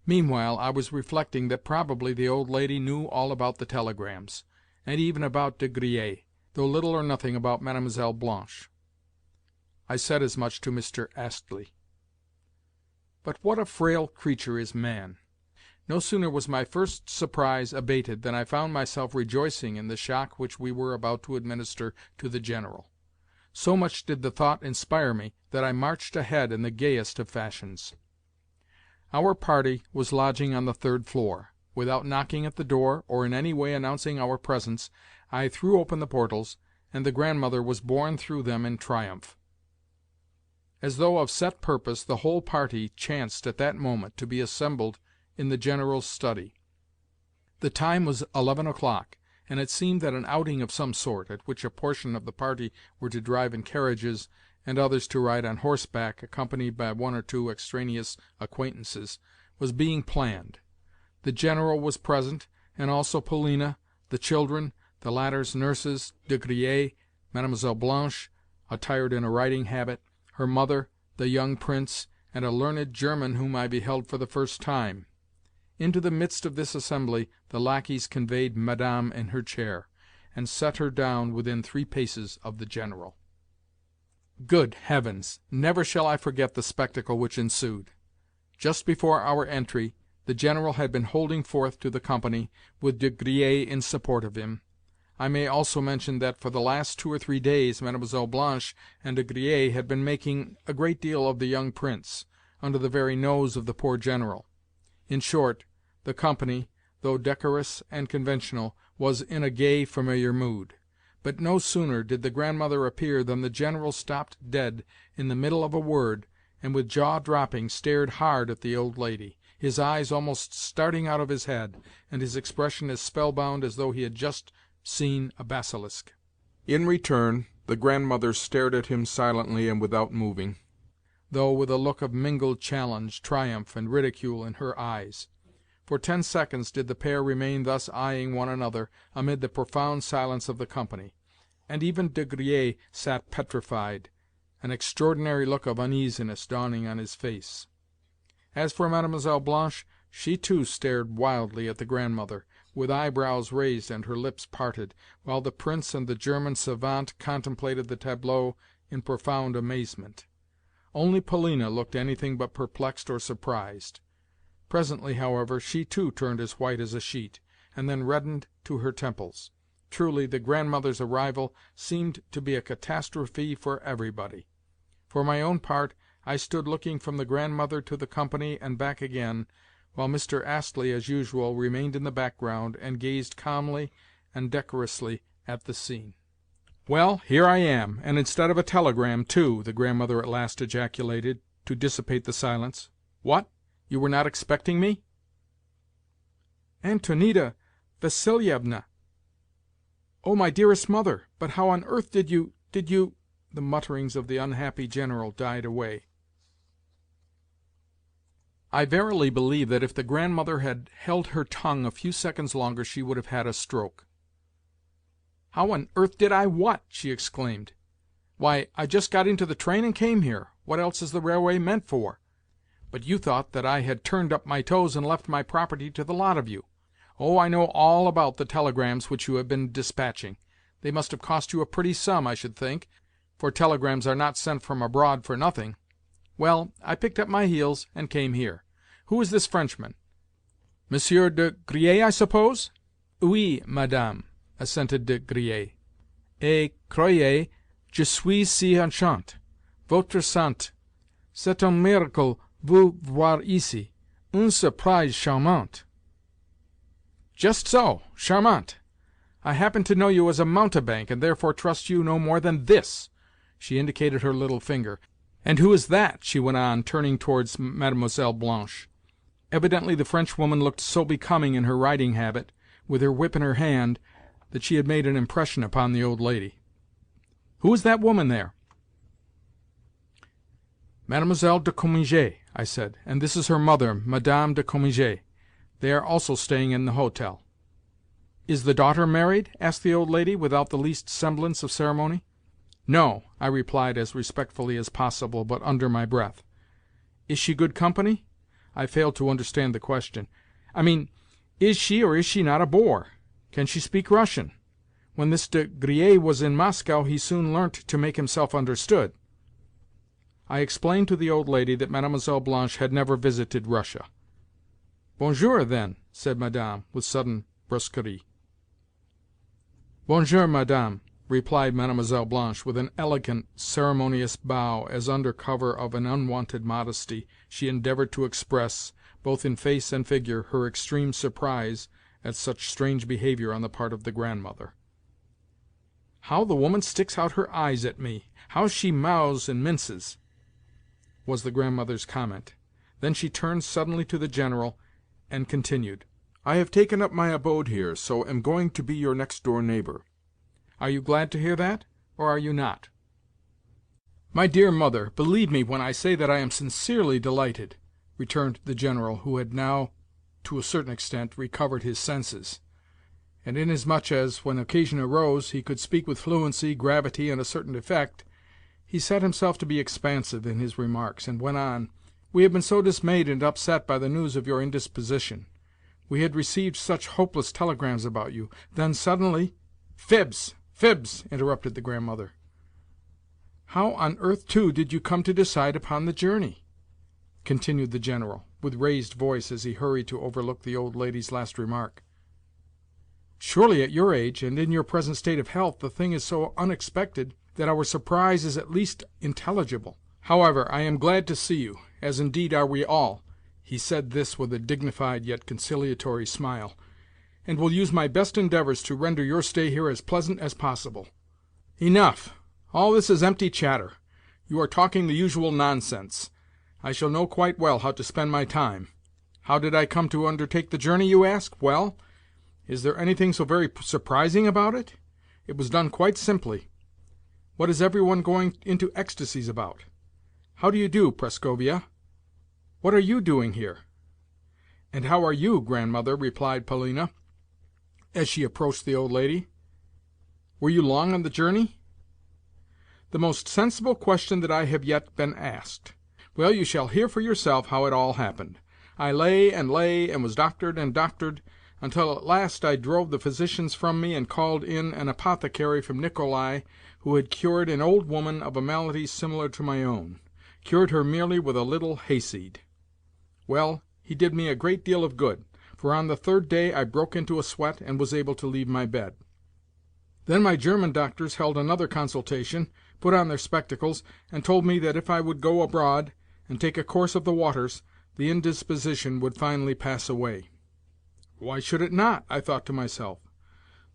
Meanwhile I was reflecting that probably the old lady knew all about the telegrams, and even about De Griers, though little or nothing about Mlle. Blanche. I said as much to Mr. Astley. But what a frail creature is man! No sooner was my first surprise abated than I found myself rejoicing in the shock which we were about to administer to the General. So much did the thought inspire me that I marched ahead in the gayest of fashions. Our party was lodging on the third floor. Without knocking at the door, or in any way announcing our presence, I threw open the portals, and the Grandmother was borne through them in triumph. As though of set purpose, the whole party chanced at that moment to be assembled in the General's study. The time was 11 o'clock, and it seemed that an outing of some sort, at which a portion of the party were to drive in carriages, and others to ride on horseback, accompanied by one or two extraneous acquaintances, was being planned. The General was present, and also Polina, the children, the latter's nurses, De Griers, Mlle. Blanche, attired in a riding habit, her mother, the young Prince, and a learned German whom I beheld for the first time. Into the midst of this assembly the lacqueys conveyed Madame in her chair, and set her down within 3 paces of the General. Good heavens! Never shall I forget the spectacle which ensued. Just before our entry, the General had been holding forth to the company, with De Griers in support of him. I may also mention that for the last 2 or 3 days Mlle. Blanche and De Griers had been making a great deal of the young Prince, under the very nose of the poor General. In short, the company, though decorous and conventional, was in a gay, familiar mood. But no sooner did the Grandmother appear than the General stopped dead in the middle of a word, and with jaw dropping stared hard at the old lady, his eyes almost starting out of his head, and his expression as spellbound as though he had just seen a basilisk. In return, the Grandmother stared at him silently and without moving, though with a look of mingled challenge, triumph, and ridicule in her eyes. For 10 seconds did the pair remain thus eyeing one another, amid the profound silence of the company, and even De Griers sat petrified, an extraordinary look of uneasiness dawning on his face. As for Mlle. Blanche, she too stared wildly at the Grandmother, with eyebrows raised and her lips parted, while the Prince and the German savant contemplated the tableau in profound amazement. Only Polina looked anything but perplexed or surprised. Presently, however, she too turned as white as a sheet, and then reddened to her temples. Truly, the Grandmother's arrival seemed to be a catastrophe for everybody. For my own part, I stood looking from the Grandmother to the company and back again, while Mr. Astley, as usual, remained in the background and gazed calmly and decorously at the scene. "Well, here I am, and instead of a telegram, too!" the Grandmother at last ejaculated, to dissipate the silence. "What? You were not expecting me?" "Antonida Vassilievna! Oh, my dearest mother! But how on earth did you— The mutterings of the unhappy General died away. I verily believe that if the Grandmother had held her tongue a few seconds longer she would have had a stroke. "How on earth did I what?" she exclaimed. "Why, I just got into the train and came here. What else is the railway meant for? But you thought that I had turned up my toes and left my property to the lot of you. Oh, I know all about the telegrams which you have been dispatching. They must have cost you a pretty sum, I should think, for telegrams are not sent from abroad for nothing. Well, I picked up my heels and came here. Who is this Frenchman?" Monsieur de Griers, I suppose?" "Oui, madame," assented de Griers. "Et croyez, je suis si enchanté. Votre santé. C'est un miracle vous voir ici. Une surprise charmante." "Just so, charmante. I happen to know you as a mountebank, and therefore trust you no more than this." She indicated her little finger. "And who is that?" she went on, turning towards Mademoiselle Blanche. Evidently the Frenchwoman looked so becoming in her riding habit, with her whip in her hand, that she had made an impression upon the old lady. "Who is that woman there?" "Mademoiselle de Cominges," I said, "and this is her mother, Madame de Cominges. They are also staying in the hotel." "Is the daughter married?" asked the old lady, without the least semblance of ceremony. "No," I replied as respectfully as possible, but under my breath. "Is she good company?" I failed to understand the question. "I mean, is she or is she not a bore? Can she speak Russian? When this de Griers was in Moscow he soon learnt to make himself understood." I explained to the old lady that Mademoiselle Blanche had never visited Russia. "Bonjour, then," said Madame, with sudden brusquerie. "Bonjour, Madame," replied Mademoiselle Blanche, with an elegant, ceremonious bow, as under cover of an unwonted modesty she endeavoured to express, both in face and figure, her extreme surprise at such strange behaviour on the part of the Grandmother. "How the woman sticks out her eyes at me! How she mows and minces!" was the Grandmother's comment. Then she turned suddenly to the General, and continued, "I have taken up my abode here, so am going to be your next-door neighbour. Are you glad to hear that, or are you not?" "My dear mother, believe me when I say that I am sincerely delighted," returned the General, who had now, to a certain extent, recovered his senses; and inasmuch as, when occasion arose, he could speak with fluency, gravity, and a certain effect, he set himself to be expansive in his remarks, and went on, "We have been so dismayed and upset by the news of your indisposition. We had received such hopeless telegrams about you. Then suddenly—" "Fibs! Fibs!" interrupted the Grandmother. "How on earth, too, did you come to decide upon the journey?" continued the General, with raised voice, as he hurried to overlook the old lady's last remark. "Surely at your age, and in your present state of health, the thing is so unexpected that our surprise is at least intelligible. However, I am glad to see you, as indeed are we all." He said this with a dignified yet conciliatory smile, "and will use my best endeavours to render your stay here as pleasant as possible." "Enough! All this is empty chatter. You are talking the usual nonsense. I shall know quite well how to spend my time. How did I come to undertake the journey, you ask? Well, is there anything so very surprising about it? It was done quite simply. What is every one going into ecstasies about? How do you do, Prascovia? What are you doing here?" "And how are you, Grandmother?" replied Polina, as she approached the old lady. "Were you long on the journey?" "The most sensible question that I have yet been asked. Well, you shall hear for yourself how it all happened. I lay and was doctored and doctored, until at last I drove the physicians from me and called in an apothecary from Nicolai, who had cured an old woman of a malady similar to my own, cured her merely with a little hayseed. Well, he did me a great deal of good, for on the third day I broke into a sweat and was able to leave my bed. Then my German doctors held another consultation, put on their spectacles, and told me that if I would go abroad and take a course of the waters, the indisposition would finally pass away. Why should it not? I thought to myself.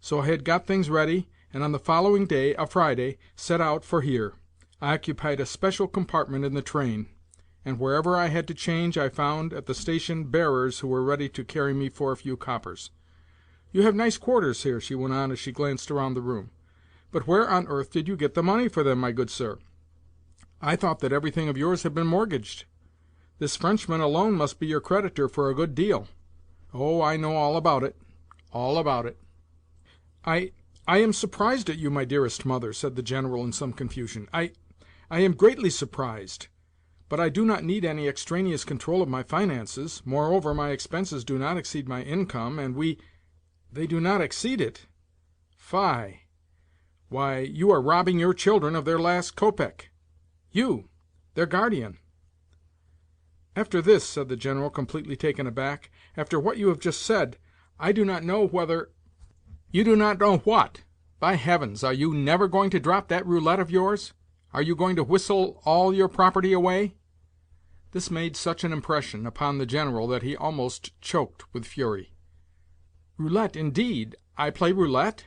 So I had got things ready, and on the following day, a Friday, set out for here. I occupied a special compartment in the train, and wherever I had to change I found at the station bearers who were ready to carry me for a few coppers. You have nice quarters here," she went on as she glanced around the room. "But where on earth did you get the money for them, my good sir? I thought that everything of yours had been mortgaged. This Frenchman alone must be your creditor for a good deal. Oh, I know all about it, all about it." I am surprised at you, my dearest mother," said the General in some confusion. I am greatly surprised. But I do not need any extraneous control of my finances. Moreover, my expenses do not exceed my income, and They do not exceed it? Fie! Why, you are robbing your children of their last kopeck. You, their guardian." "After this," said the General, completely taken aback, "after what you have just said, I do not know whether—" "You do not know what? By heavens, are you never going to drop that roulette of yours? Are you going to whistle all your property away?" This made such an impression upon the General that he almost choked with fury. "Roulette, indeed! I play roulette?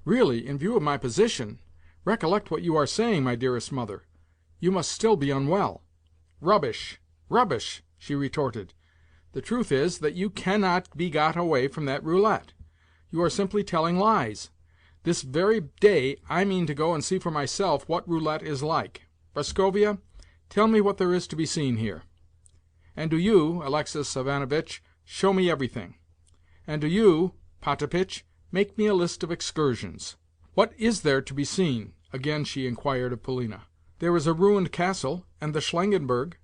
Really, in view of my position, recollect what you are saying, my dearest mother. You must still be unwell." "Rubbish, rubbish!" she retorted. "The truth is that you cannot be got away from that roulette. You are simply telling lies. This very day I mean to go and see for myself what roulette is like. Prascovia, tell me what there is to be seen here. And do you, Aleksei Ivanovitch, show me everything. And do you, Potapitch, make me a list of excursions. What is there to be seen?" again she inquired of Polina. "There is a ruined castle, and the Schlangenberg."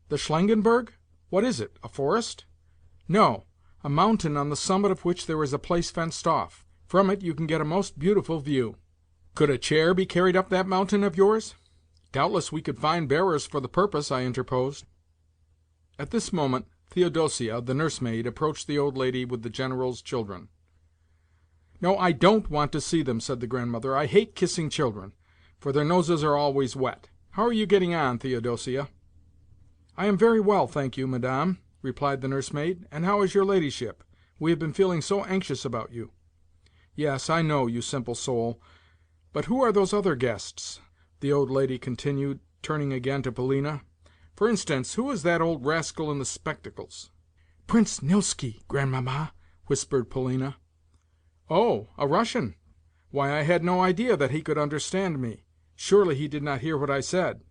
"The Schlangenberg? What is it, a forest?" "No, a mountain on the summit of which there is a place fenced off. From it you can get a most beautiful view." "Could a chair be carried up that mountain of yours?" "Doubtless we could find bearers for the purpose," I interposed. At this moment Theodosia, the nursemaid, approached the old lady with the General's children. "No, I don't want to see them," said the Grandmother. "I hate kissing children, for their noses are always wet. How are you getting on, Theodosia?" "I am very well, thank you, Madame," replied the nursemaid. "And how is your ladyship? We have been feeling so anxious about you." "Yes, I know, you simple soul. But who are those other guests?" the old lady continued, turning again to Polina. "For instance, who is that old rascal in the spectacles?" "Prince Nilsky, Grandmamma," whispered Polina. "Oh, a Russian? Why, I had no idea that he could understand me. Surely he did not hear what I said.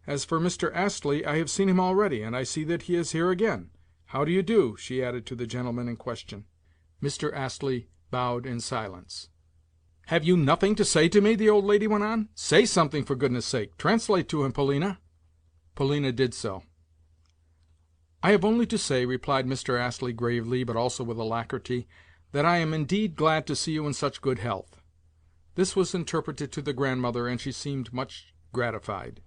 As for Mr. Astley, I have seen him already, and I see that he is here again. How do you do?" she added to the gentleman in question. Mr. Astley bowed in silence. "Have you nothing to say to me?" the old lady went on. "Say something, for goodness' sake. Translate to him, Polina." Polina did so. "I have only to say," replied Mr. Astley gravely, but also with alacrity, "that I am indeed glad to see you in such good health." This was interpreted to the Grandmother, and she seemed much gratified.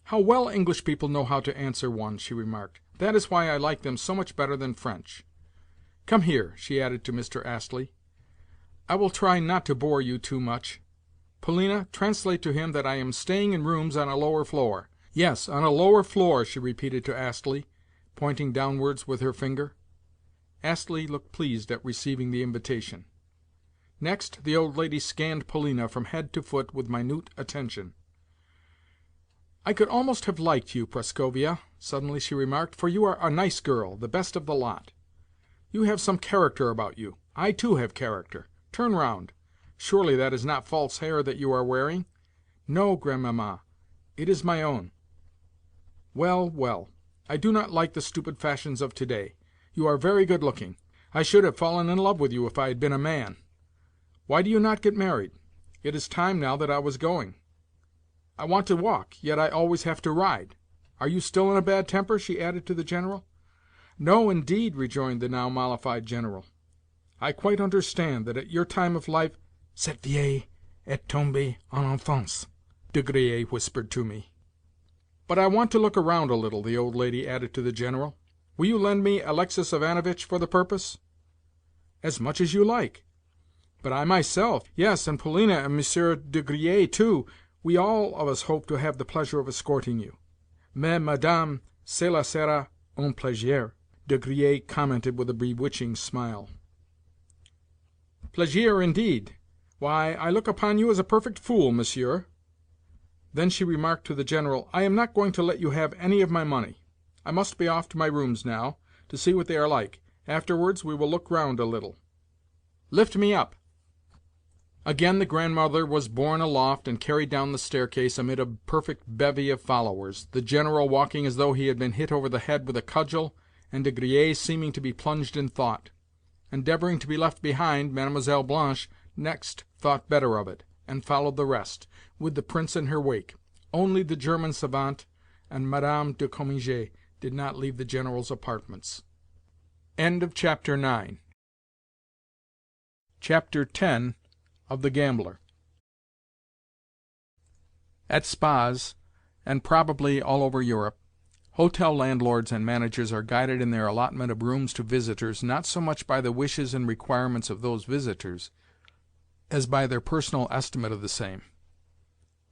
"How well English people know how to answer one," she remarked. "That is why I like them so much better than French. Come here," she added to Mr. Astley. "I will try not to bore you too much. Polina, translate to him that I am staying in rooms on a lower floor. Yes, on a lower floor," she repeated to Astley, pointing downwards with her finger. Astley looked pleased at receiving the invitation. Next the old lady scanned Polina from head to foot with minute attention. "I could almost have liked you, Prascovia," suddenly she remarked, "for you are a nice girl, the best of the lot. You have some character about you. I, too, have character. Turn round. Surely that is not false hair that you are wearing?" "No, Grandmamma, it is my own." "Well, well, I do not like the stupid fashions of to-day. You are very good-looking. I should have fallen in love with you if I had been a man. Why do you not get married? It is time now that I was going. I want to walk, yet I always have to ride. Are you still in a bad temper?" she added to the General. "No, indeed," rejoined the now mollified General. "I quite understand that at your time of life—" "Cette vieille est tombée en enfance," De Griers whispered to me. "But I want to look around a little," the old lady added to the General. "Will you lend me Aleksei Ivanovitch for the purpose?" "As much as you like. But I myself, yes, and Polina and Monsieur de Griers too, we all of us hope to have the pleasure of escorting you." "Mais, Madame, cela sera un plaisir," De Griers commented with a bewitching smile. "Plaisir, indeed! Why, I look upon you as a perfect fool, monsieur." Then she remarked to the General, "I am not going to let you have any of my money. I must be off to my rooms now, to see what they are like. Afterwards we will look round a little. Lift me up." Again the Grandmother was borne aloft and carried down the staircase amid a perfect bevy of followers, the General walking as though he had been hit over the head with a cudgel, and De Griers seeming to be plunged in thought. Endeavouring to be left behind, Mlle. Blanche next thought better of it, and followed the rest, with the Prince in her wake. Only the German savant and Madame de Cominges did not leave the General's apartments. Chapter 10 of The Gambler. At spas, and probably all over Europe, Hotel landlords and managers are guided in their allotment of rooms to visitors not so much by the wishes and requirements of those visitors as by their personal estimate of the same.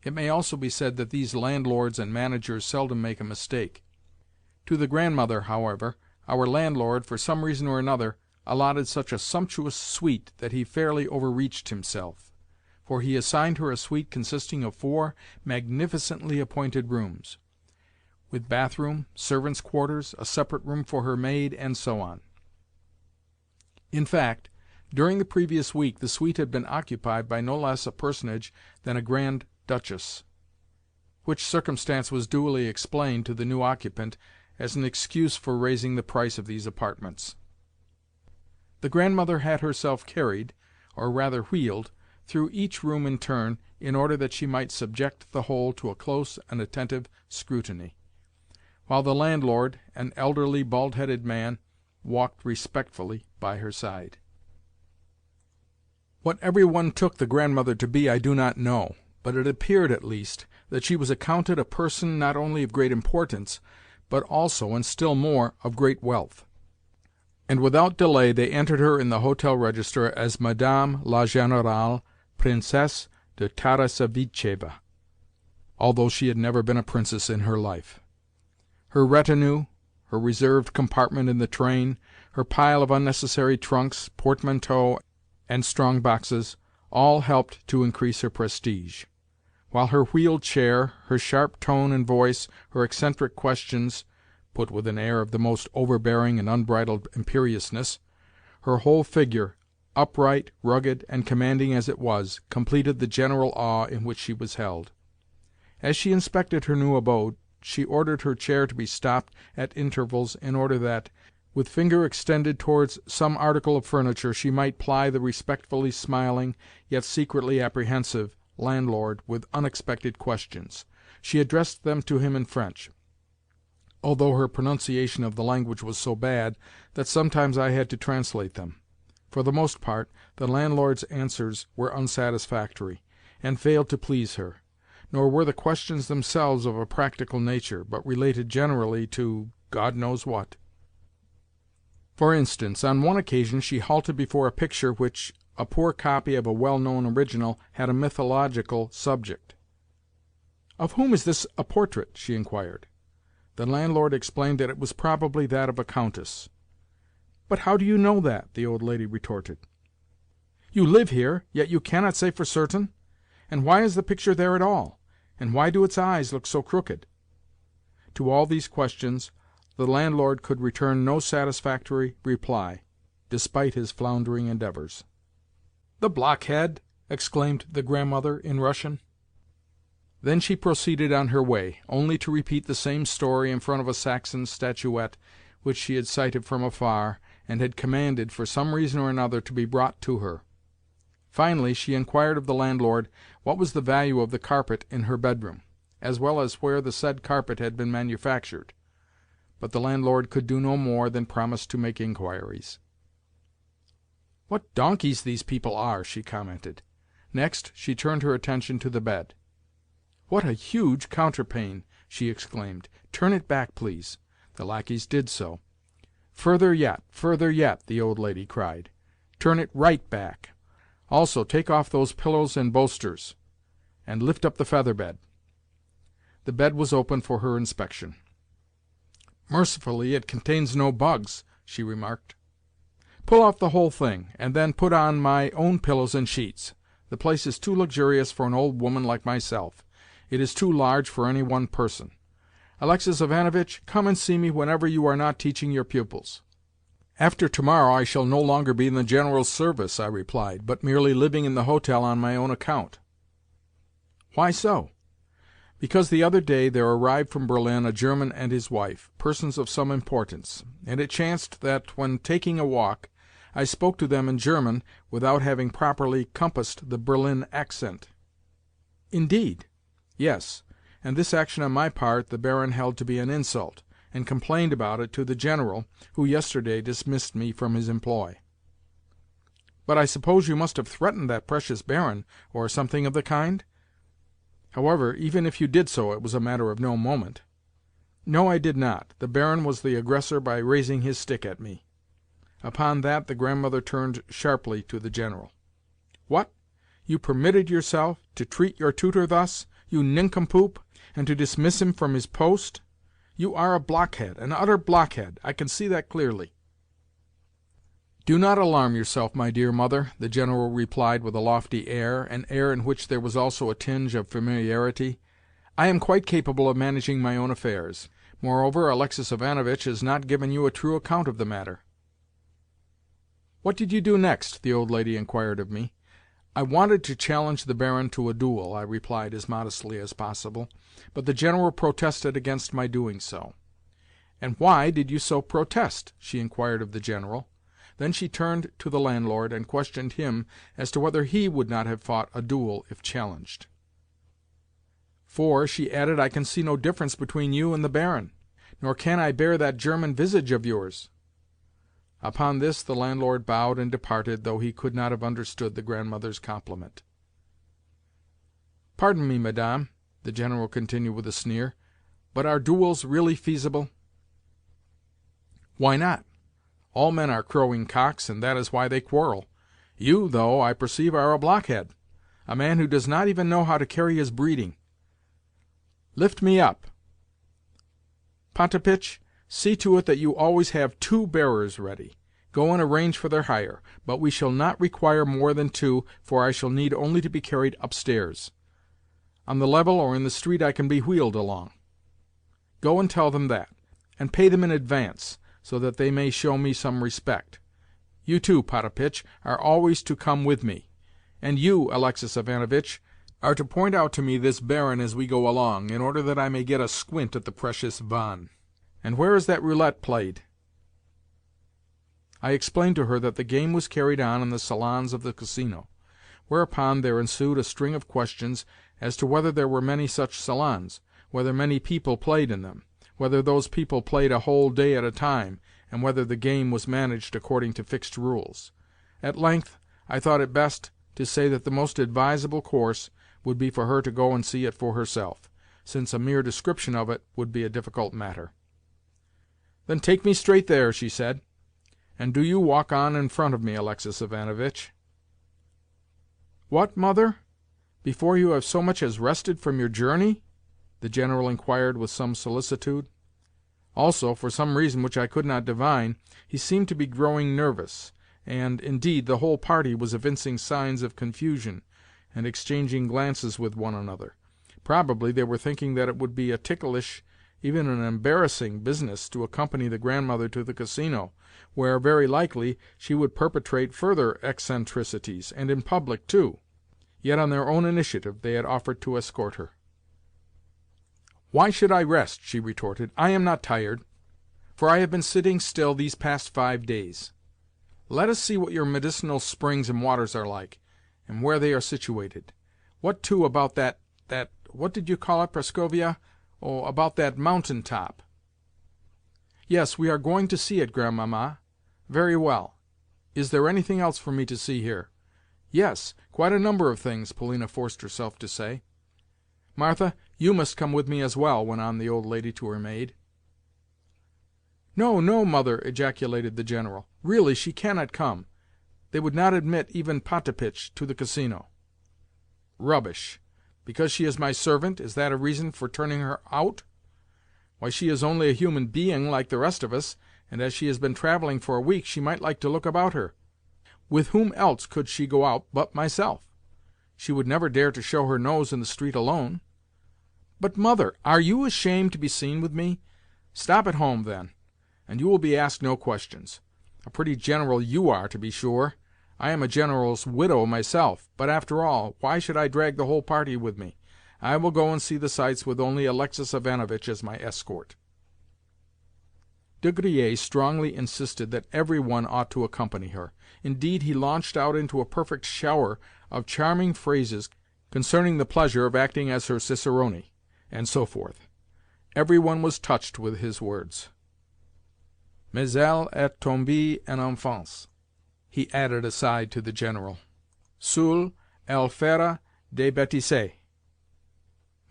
It may also be said that these landlords and managers seldom make a mistake. To the Grandmother, however, our landlord, for some reason or another, allotted such a sumptuous suite that he fairly overreached himself, for he assigned her a suite consisting of 4 magnificently appointed rooms, with bathroom, servants' quarters, a separate room for her maid, and so on. In fact, during the previous week the suite had been occupied by no less a personage than a Grand Duchess, which circumstance was duly explained to the new occupant as an excuse for raising the price of these apartments. The Grandmother had herself carried, or rather wheeled, through each room in turn, in order that she might subject the whole to a close and attentive scrutiny, while the landlord, an elderly, bald-headed man, walked respectfully by her side. What every one took the Grandmother to be I do not know, but it appeared, at least, that she was accounted a person not only of great importance, but also, and still more, of great wealth. And without delay they entered her in the hotel register as Madame la Générale Princesse de Tarassevitcheva, although she had never been a princess in her life. Her retinue, her reserved compartment in the train, her pile of unnecessary trunks, portmanteaux, and strong boxes, all helped to increase her prestige; while her wheeled chair, her sharp tone and voice, her eccentric questions, put with an air of the most overbearing and unbridled imperiousness, her whole figure, upright, rugged, and commanding as it was, completed the general awe in which she was held. As she inspected her new abode, she ordered her chair to be stopped at intervals in order that, with finger extended towards some article of furniture, she might ply the respectfully smiling, yet secretly apprehensive, landlord with unexpected questions. She addressed them to him in French, although her pronunciation of the language was so bad that sometimes I had to translate them. For the most part, the landlord's answers were unsatisfactory, and failed to please her. Nor were the questions themselves of a practical nature, but related generally to God knows what. For instance, on one occasion she halted before a picture which, a poor copy of a well-known original, had a mythological subject. "Of whom is this a portrait?" she inquired. The landlord explained that it was probably that of a countess. "But how do you know that?" the old lady retorted. "You live here, yet you cannot say for certain? And why is the picture there at all? And why do its eyes look so crooked?" To all these questions the landlord could return no satisfactory reply, despite his floundering endeavours. "The blockhead!" exclaimed the Grandmother in Russian. Then she proceeded on her way, only to repeat the same story in front of a Saxon statuette which she had sighted from afar, and had commanded, for some reason or another, to be brought to her. Finally she inquired of the landlord what was the value of the carpet in her bedroom, as well as where the said carpet had been manufactured, but the landlord could do no more than promise to make inquiries. "What donkeys these people are!" she commented. Next she turned her attention to the bed. "What a huge counterpane!" she exclaimed. "Turn it back, please." The lacqueys did so. "Further yet, further yet!" the old lady cried. "Turn it right back. Also take off those pillows and bolsters, and lift up the feather bed." The bed was open for her inspection. "Mercifully, it contains no bugs," she remarked. "Pull off the whole thing, and then put on my own pillows and sheets. The place is too luxurious for an old woman like myself. It is too large for any one person. Aleksei Ivanovitch, come and see me whenever you are not teaching your pupils." "After tomorrow I shall no longer be in the General's service," I replied, "but merely living in the hotel on my own account." "Why so?" "Because the other day there arrived from Berlin a German and his wife, persons of some importance, and it chanced that, when taking a walk, I spoke to them in German without having properly compassed the Berlin accent." "Indeed?" "Yes, and this action on my part the Baron held to be an insult, and complained about it to the General, who yesterday dismissed me from his employ." "But I suppose you must have threatened that precious Baron, or something of the kind? However, even if you did so, it was a matter of no moment." No, I did not. The Baron was the aggressor by raising his stick at me." Upon that the Grandmother turned sharply to the General. "What? You permitted yourself to treat your tutor thus, you nincompoop, and to dismiss him from his post? You are a blockhead, an utter blockhead. I can see that clearly." "Do not alarm yourself, my dear mother," the General replied with a lofty air, an air in which there was also a tinge of familiarity. "I am quite capable of managing my own affairs. Moreover, Alexis Ivanovitch has not given you a true account of the matter." "What did you do next?" the old lady inquired of me. "I wanted to challenge the Baron to a duel," I replied as modestly as possible, "but the General protested against my doing so." "And why did you so protest?" she inquired of the General. Then she turned to the landlord and questioned him as to whether he would not have fought a duel if challenged. "For," she added, "I can see no difference between you and the Baron, nor can I bear that German visage of yours." Upon this the landlord bowed and departed, though he could not have understood the Grandmother's compliment. "Pardon me, Madame," the General continued with a sneer, "but are duels really feasible?" "Why not? All men are crowing cocks, and that is why they quarrel. You, though, I perceive, are a blockhead, a man who does not even know how to carry his breeding. Lift me up. Potapitch, see to it that you always have 2 bearers ready. Go and arrange for their hire, but we shall not require more than 2, for I shall need only to be carried upstairs. On the level or in the street I can be wheeled along. Go and tell them that, and pay them in advance, so that they may show me some respect. You too, Potapitch, are always to come with me, and you, Alexis Ivanovitch, are to point out to me this Baron as we go along, in order that I may get a squint at the precious von. And where is that roulette played?" I explained to her that the game was carried on in the salons of the Casino, whereupon there ensued a string of questions as to whether there were many such salons, whether many people played in them, whether those people played a whole day at a time, and whether the game was managed according to fixed rules. At length I thought it best to say that the most advisable course would be for her to go and see it for herself, since a mere description of it would be a difficult matter. "Then take me straight there," she said, "and do you walk on in front of me, Alexis Ivanovitch." "What, mother? Before you have so much as rested from your journey?" the General inquired with some solicitude. Also, for some reason which I could not divine, he seemed to be growing nervous, and, indeed, the whole party was evincing signs of confusion, and exchanging glances with one another. Probably they were thinking that it would be a ticklish, even an embarrassing, business to accompany the Grandmother to the Casino, where, very likely, she would perpetrate further eccentricities, and in public too. Yet on their own initiative they had offered to escort her. "Why should I rest?" she retorted. "I am not tired, for I have been sitting still these past 5 days. Let us see what your medicinal springs and waters are like, and where they are situated. What, too, about that what did you call it, Prascovia? Oh, about that mountain top." "Yes, we are going to see it, Grandmamma." "Very well. Is there anything else for me to see here?" "Yes, quite a number of things," Polina forced herself to say. "Martha, you must come with me as well," went on the old lady to her maid. "No, no, mother!" ejaculated the General. "Really, she cannot come. They would not admit even Potapitch to the Casino." "Rubbish! Because she is my servant, is that a reason for turning her out? Why, she is only a human being like the rest of us, and as she has been travelling for a week she might like to look about her. With whom else could she go out but myself? She would never dare to show her nose in the street alone." "But, mother, are you ashamed to be seen with me? Stop at home, then, and you will be asked no questions. A pretty general you are, to be sure! I am a general's widow myself, but, after all, why should I drag the whole party with me? I will go and see the sights with only Alexis Ivanovitch as my escort." De Griers strongly insisted that every one ought to accompany her. Indeed, he launched out into a perfect shower of charming phrases concerning the pleasure of acting as her cicerone, and so forth. Every one was touched with his words. "Mais elle est tombée en enfance," he added aside to the General. "Seule elle fera des bêtises."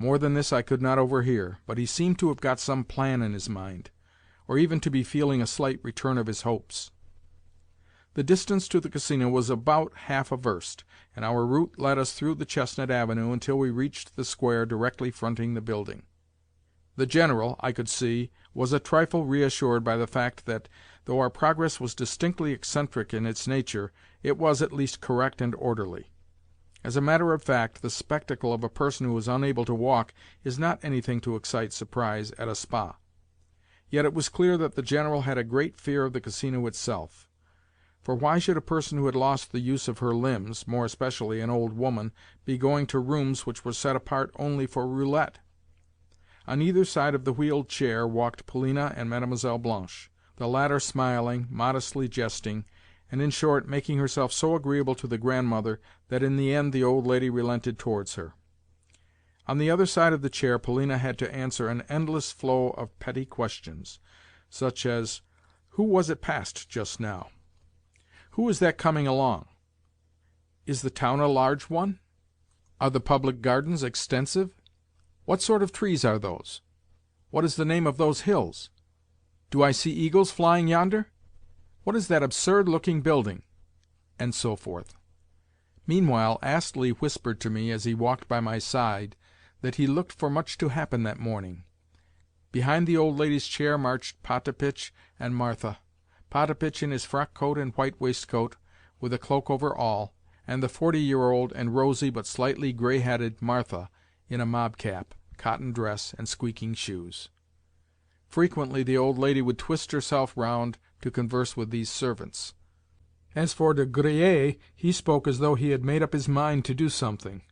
More than this I could not overhear, but he seemed to have got some plan in his mind, or even to be feeling a slight return of his hopes. The distance to the casino was about half a verst, and our route led us through the Chestnut Avenue until we reached the square directly fronting the building. The General, I could see, was a trifle reassured by the fact that, though our progress was distinctly eccentric in its nature, it was at least correct and orderly. As a matter of fact, the spectacle of a person who is unable to walk is not anything to excite surprise at a spa. Yet it was clear that the General had a great fear of the casino itself. For why should a person who had lost the use of her limbs, more especially an old woman, be going to rooms which were set apart only for roulette? On either side of the wheeled chair walked Polina and Mlle. Blanche, the latter smiling, modestly jesting, and, in short, making herself so agreeable to the Grandmother that in the end the old lady relented towards her. On the other side of the chair Polina had to answer an endless flow of petty questions, such as, "Who was it passed just now?" "Who is that coming along?" "Is the town a large one?" "Are the public gardens extensive?" "What sort of trees are those?" "What is the name of those hills?" "Do I see eagles flying yonder?" "What is that absurd-looking building?" and so forth. Meanwhile Astley whispered to me as he walked by my side that he looked for much to happen that morning. Behind the old lady's chair marched Potapitch and Martha, Potapitch in his frock-coat and white waistcoat, with a cloak over all, and the 40-year-old and rosy but slightly grey-headed Martha in a mob-cap, cotton dress, and squeaking shoes. Frequently the old lady would twist herself round to converse with these servants. As for De Griers, he spoke as though he had made up his mind to do something,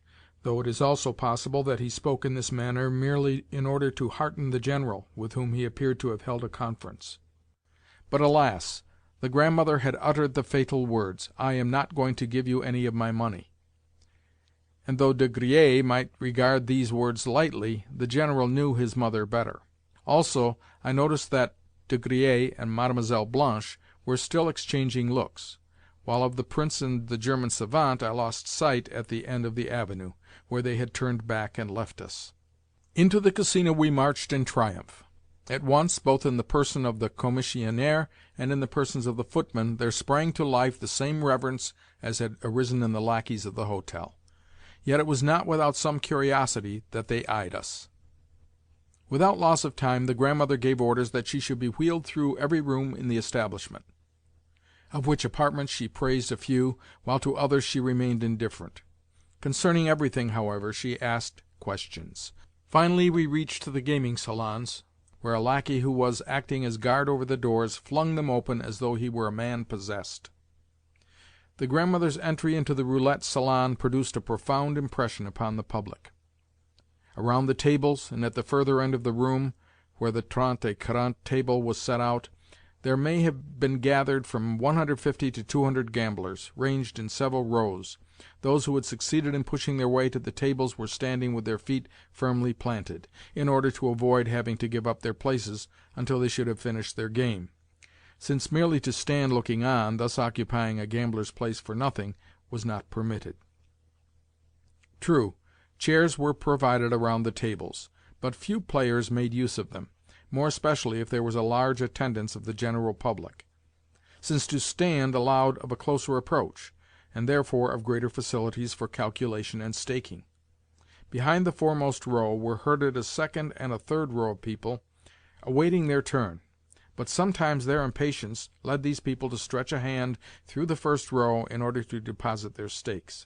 though it is also possible that he spoke in this manner merely in order to hearten the General, with whom he appeared to have held a conference. But, alas! The Grandmother had uttered the fatal words, "I am not going to give you any of my money." And though De Griers might regard these words lightly, the General knew his mother better. Also, I noticed that De Griers and Mlle. Blanche were still exchanging looks, while of the Prince and the German savant I lost sight at the end of the avenue, where they had turned back and left us. Into the casino we marched in triumph. At once, both in the person of the commissionaire and in the persons of the footmen, there sprang to life the same reverence as had arisen in the lacqueys of the hotel. Yet it was not without some curiosity that they eyed us. Without loss of time the Grandmother gave orders that she should be wheeled through every room in the establishment, of which apartments she praised a few, while to others she remained indifferent. Concerning everything, however, she asked questions. Finally we reached the gaming salons, where a lackey who was acting as guard over the doors flung them open as though he were a man possessed. The Grandmother's entry into the roulette salon produced a profound impression upon the public. Around the tables, and at the further end of the room, where the 30 table was set out, there may have been gathered from 150 to 200 gamblers, ranged in several rows. Those who had succeeded in pushing their way to the tables were standing with their feet firmly planted, in order to avoid having to give up their places until they should have finished their game, since merely to stand looking on, thus occupying a gambler's place for nothing, was not permitted. True, chairs were provided around the tables, but few players made use of them, more especially if there was a large attendance of the general public, since to stand allowed of a closer approach, and therefore of greater facilities for calculation and staking. Behind the foremost row were herded a second and a third row of people, awaiting their turn, but sometimes their impatience led these people to stretch a hand through the first row in order to deposit their stakes.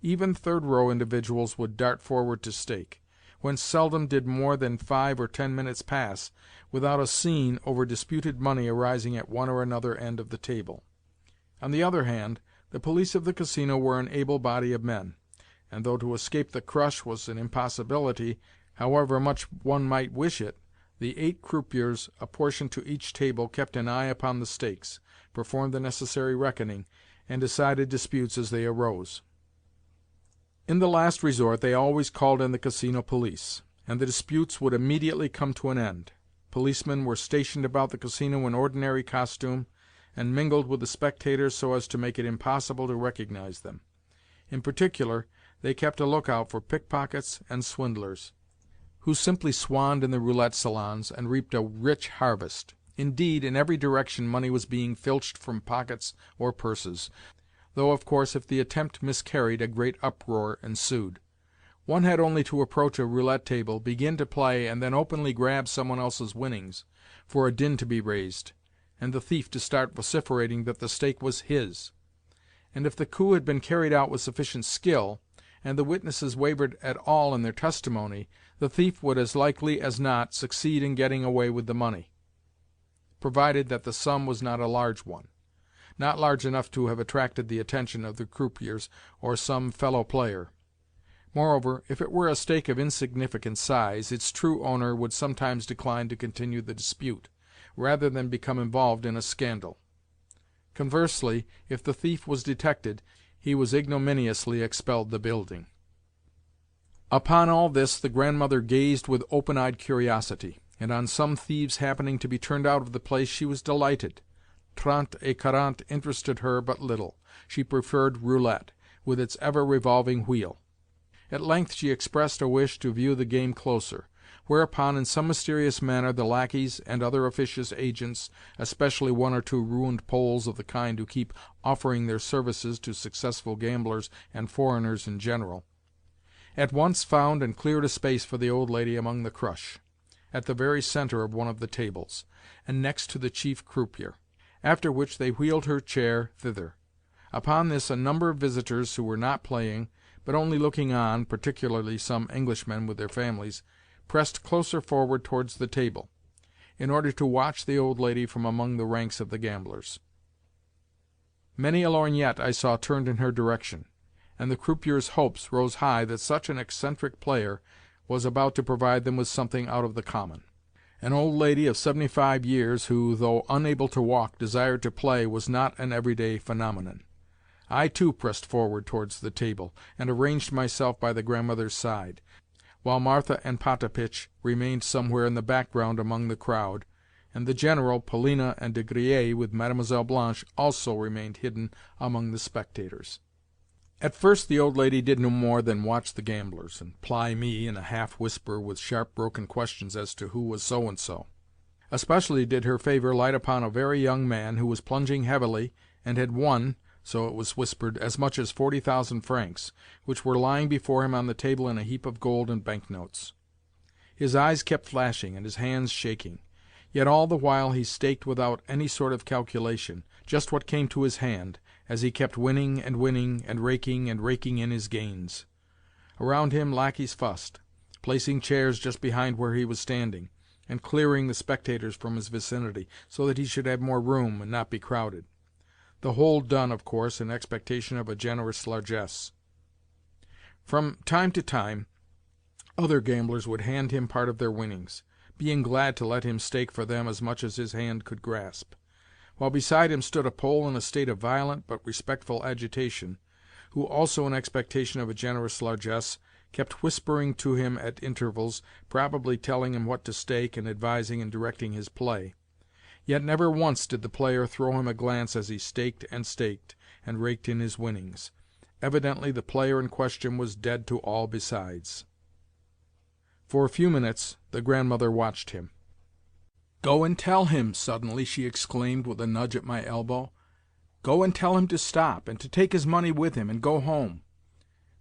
Even third-row individuals would dart forward to stake, whence seldom did more than 5 or 10 minutes pass without a scene over disputed money arising at one or another end of the table. On the other hand, the police of the casino were an able body of men, and though to escape the crush was an impossibility, however much one might wish it, the 8 croupiers apportioned to each table kept an eye upon the stakes, performed the necessary reckoning, and decided disputes as they arose. In the last resort they always called in the casino police, and the disputes would immediately come to an end. Policemen were stationed about the casino in ordinary costume, and mingled with the spectators so as to make it impossible to recognize them. In particular, they kept a lookout for pickpockets and swindlers. who simply swanned in the roulette salons and reaped a rich harvest. Indeed, in every direction money was being filched from pockets or purses, though, of course, if the attempt miscarried, a great uproar ensued. One had only to approach a roulette table, begin to play, and then openly grab someone else's winnings, for a din to be raised, and the thief to start vociferating that the stake was his. And if the coup had been carried out with sufficient skill, and the witnesses wavered at all in their testimony, the thief would as likely as not succeed in getting away with the money, provided that the sum was not a large one, not large enough to have attracted the attention of the croupiers or some fellow player. Moreover, if it were a stake of insignificant size, its true owner would sometimes decline to continue the dispute, rather than become involved in a scandal. Conversely, if the thief was detected, he was ignominiously expelled the building. Upon all this the Grandmother gazed with open-eyed curiosity, and on some thieves happening to be turned out of the place she was delighted. Trente et quarante interested her but little. She preferred roulette, with its ever-revolving wheel. At length she expressed a wish to view the game closer, whereupon in some mysterious manner the lacqueys and other officious agents, especially one or two ruined Poles of the kind who keep offering their services to successful gamblers and foreigners in general, at once found and cleared a space for the old lady among the crush, at the very centre of one of the tables, and next to the chief croupier, after which they wheeled her chair thither. Upon this a number of visitors who were not playing, but only looking on, particularly some Englishmen with their families, pressed closer forward towards the table, in order to watch the old lady from among the ranks of the gamblers. Many a lorgnette I saw turned in her direction, and the croupiers' hopes rose high that such an eccentric player was about to provide them with something out of the common. An old lady of 75 years who, though unable to walk, desired to play, was not an everyday phenomenon. I too pressed forward towards the table, and arranged myself by the Grandmother's side, while Martha and Potapitch remained somewhere in the background among the crowd, and the General, Polina, and De Griers, with Mlle. Blanche, also remained hidden among the spectators. At first the old lady did no more than watch the gamblers, and ply me, in a half-whisper, with sharp broken questions as to who was so-and-so. Especially did her favour light upon a very young man who was plunging heavily, and had won, so it was whispered, as much as 40,000 francs, which were lying before him on the table in a heap of gold and banknotes. His eyes kept flashing, and his hands shaking. Yet all the while he staked without any sort of calculation, just what came to his hand, as he kept winning and winning, and raking in his gains. Around him lacqueys fussed, placing chairs just behind where he was standing, and clearing the spectators from his vicinity, so that he should have more room and not be crowded. The whole done, of course, in expectation of a generous largesse. From time to time other gamblers would hand him part of their winnings, being glad to let him stake for them as much as his hand could grasp, while beside him stood a Pole in a state of violent but respectful agitation, who, also in expectation of a generous largesse, kept whispering to him at intervals, probably telling him what to stake and advising and directing his play. Yet never once did the player throw him a glance as he staked and raked in his winnings. Evidently the player in question was dead to all besides. For a few minutes the Grandmother watched him. "Go and tell him," suddenly she exclaimed with a nudge at my elbow. "Go and tell him to stop, and to take his money with him, and go home.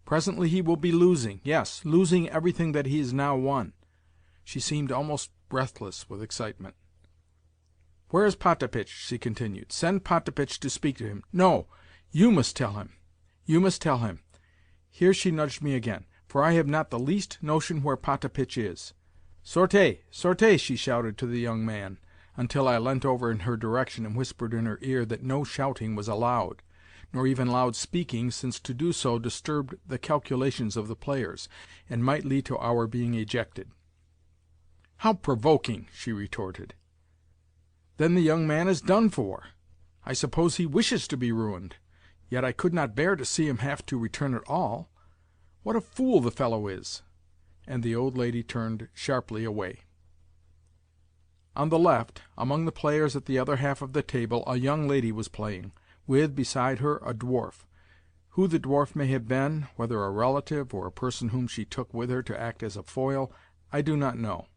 Presently he will be losing, yes, losing everything that he has now won." She seemed almost breathless with excitement. "Where is Potapitch?" she continued. "Send Potapitch to speak to him. No, you must tell him. You must tell him." Here she nudged me again, for I have not the least notion where Potapitch is. "Sortez, sortez!" she shouted to the young man, until I leant over in her direction and whispered in her ear that no shouting was allowed, nor even loud speaking, since to do so disturbed the calculations of the players, and might lead to our being ejected. "How provoking!" she retorted. "Then the young man is done for. I suppose he wishes to be ruined. Yet I could not bear to see him have to return it all. What a fool the fellow is!" And the old lady turned sharply away. On the left, among the players at the other half of the table, a young lady was playing, with, beside her, a dwarf. Who the dwarf may have been, whether a relative or a person whom she took with her to act as a foil, I do not know.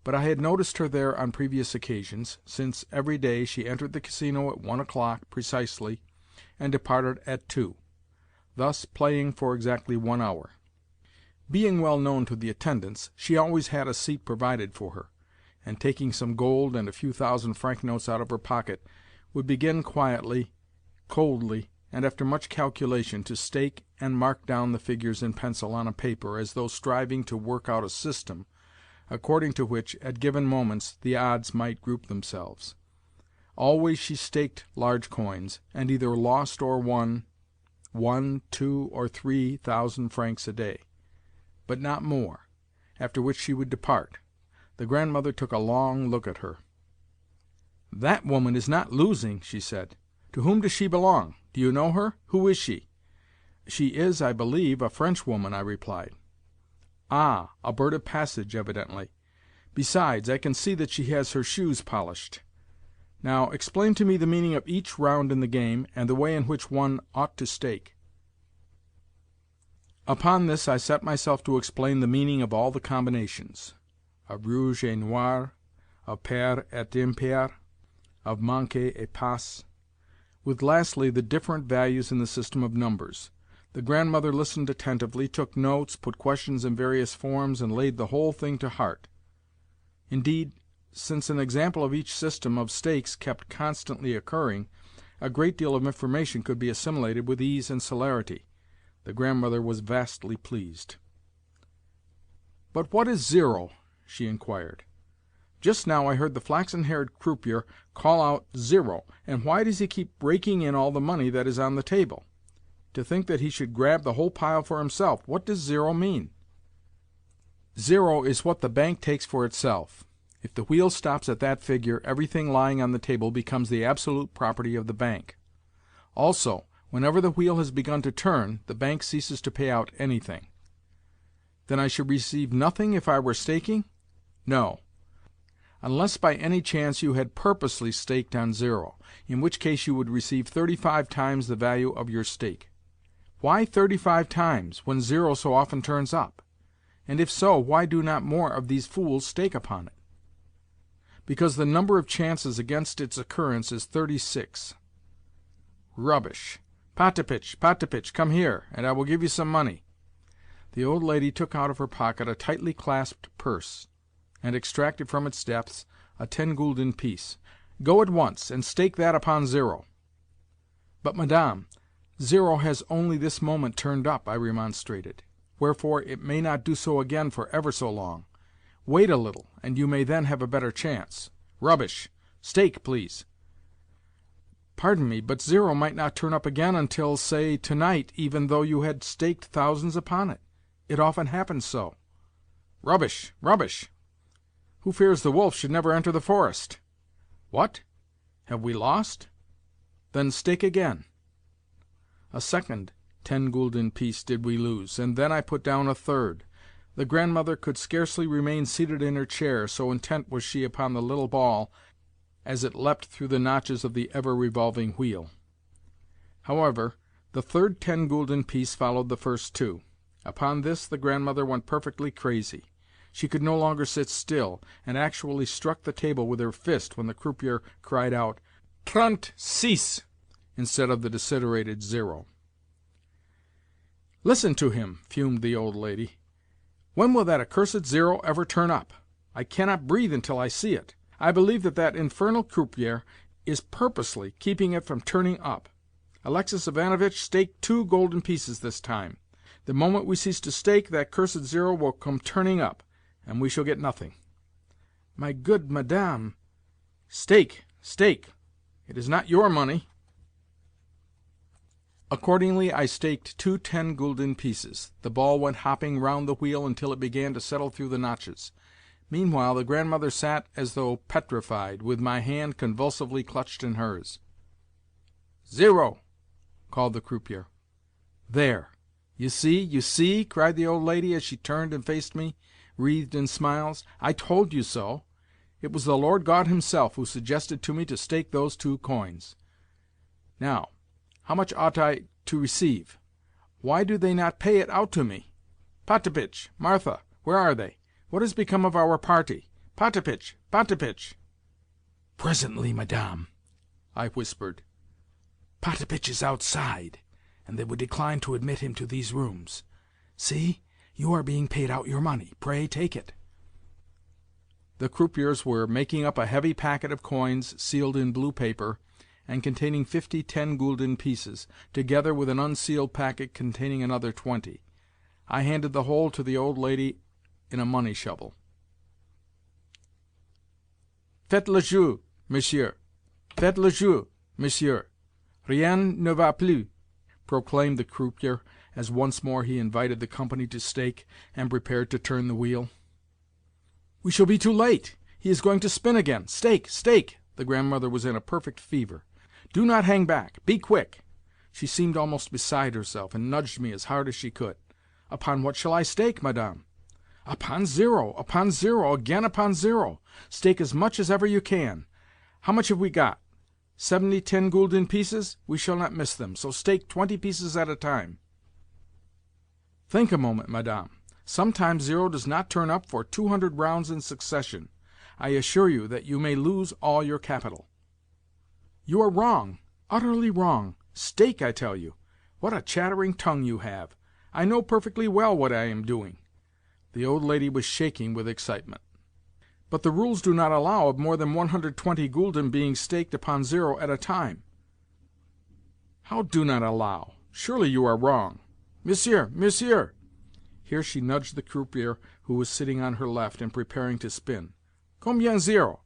But I had noticed her there on previous occasions, since every day she entered the casino at 1 o'clock precisely and departed at 2, thus playing for exactly 1 hour. Being well known to the attendants, she always had a seat provided for her, and taking some gold and a few thousand-franc notes out of her pocket, would begin quietly, coldly, and after much calculation, to stake and mark down the figures in pencil on a paper, as though striving to work out a system, according to which, at given moments, the odds might group themselves. Always she staked large coins, and either lost or won 1, 2, or 3 thousand francs a day, but not more, after which she would depart. The grandmother took a long look at her. "That woman is not losing," she said. "To whom does she belong? Do you know her? Who is she?" "She is, I believe, a Frenchwoman," I replied. "Ah, a bird of passage, evidently. Besides, I can see that she has her shoes polished. Now, explain to me the meaning of each round in the game, and the way in which one ought to stake." Upon this I set myself to explain the meaning of all the combinations, of rouge et noir, of pair et impair, of manqué et passe, with lastly the different values in the system of numbers. The grandmother listened attentively, took notes, put questions in various forms, and laid the whole thing to heart. Indeed, since an example of each system of stakes kept constantly occurring, a great deal of information could be assimilated with ease and celerity. The grandmother was vastly pleased. "But what is zero?" she inquired. "Just now I heard the flaxen-haired croupier call out 'zero,' and why does he keep raking in all the money that is on the table? To think that he should grab the whole pile for himself! What does zero mean?" "Zero is what the bank takes for itself. If the wheel stops at that figure, everything lying on the table becomes the absolute property of the bank. Also, whenever the wheel has begun to turn, the bank ceases to pay out anything." "Then I should receive nothing if I were staking?" "No, unless by any chance you had purposely staked on zero, in which case you would receive 35 times the value of your stake." "Why 35 times, when zero so often turns up? And if so, why do not more of these fools stake upon it?" "Because the number of chances against its occurrence is 36. "Rubbish! Potapitch, Potapitch, come here, and I will give you some money." The old lady took out of her pocket a tightly clasped purse, and extracted from its depths a 10-gulden piece. "Go at once, and stake that upon zero." "But, madame, zero has only this moment turned up," I remonstrated, "wherefore it may not do so again for ever so long. Wait a little, and you may then have a better chance." "Rubbish! Stake, please." "Pardon me, but zero might not turn up again until, say, tonight, even though you had staked thousands upon it. It often happens so." "Rubbish! Rubbish! Who fears the wolf should never enter the forest. What? Have we lost? Then stake again." A second 10-gulden piece did we lose, and then I put down a third. The grandmother could scarcely remain seated in her chair, so intent was she upon the little ball as it leapt through the notches of the ever-revolving wheel. However, the third 10-gulden piece followed the first two. Upon this the grandmother went perfectly crazy. She could no longer sit still, and actually struck the table with her fist when the croupier cried out, "36," instead of the desiderated 0. "Listen to him!" fumed the old lady. "When will that accursed 0 ever turn up? I cannot breathe until I see it. I believe that that infernal croupier is purposely keeping it from turning up. Aleksei Ivánovitch, stake 2 golden pieces this time. The moment we cease to stake, that cursed 0 will come turning up, and we shall get nothing." "My good madame—" "Stake, stake! It is not your money." Accordingly I staked 2 10-gulden pieces. The ball went hopping round the wheel until it began to settle through the notches. Meanwhile the grandmother sat as though petrified, with my hand convulsively clutched in hers. "Zero!" called the croupier. "There! You see, you see!" cried the old lady as she turned and faced me, wreathed in smiles. "I told you so. It was the Lord God himself who suggested to me to stake those 2 coins. Now, how much ought I to receive? Why do they not pay it out to me? Potapitch, Martha, where are they? What has become of our party? Potapitch! Potapitch!" "Presently, madame," I whispered. "Potapitch is outside, and they would decline to admit him to these rooms. See, you are being paid out your money. Pray take it." The croupiers were making up a heavy packet of coins sealed in blue paper, and containing 50 10-gulden pieces, together with an unsealed packet containing another 20. I handed the whole to the old lady in a money shovel. "Faites le jeu, monsieur. Faites le jeu, monsieur. Rien ne va plus," proclaimed the croupier, as once more he invited the company to stake, and prepared to turn the wheel. "We shall be too late. He is going to spin again. Stake, stake!" The grandmother was in a perfect fever. "Do not hang back. Be quick." She seemed almost beside herself, and nudged me as hard as she could. "Upon what shall I stake, madame?" "Upon zero, upon zero, again upon zero. Stake as much as ever you can. How much have we got? 70 10-gulden pieces? We shall not miss them, so stake 20 pieces at a time." "Think a moment, madame. Sometimes zero does not turn up for 200 rounds in succession. I assure you that you may lose all your capital." "You are wrong, utterly wrong. Stake, I tell you. What a chattering tongue you have! I know perfectly well what I am doing." The old lady was shaking with excitement. "But the rules do not allow of more than 120 gulden being staked upon zero at a time." "How do not allow? Surely you are wrong. Monsieur, monsieur!" Here she nudged the croupier who was sitting on her left and preparing to spin. "Combien zero?"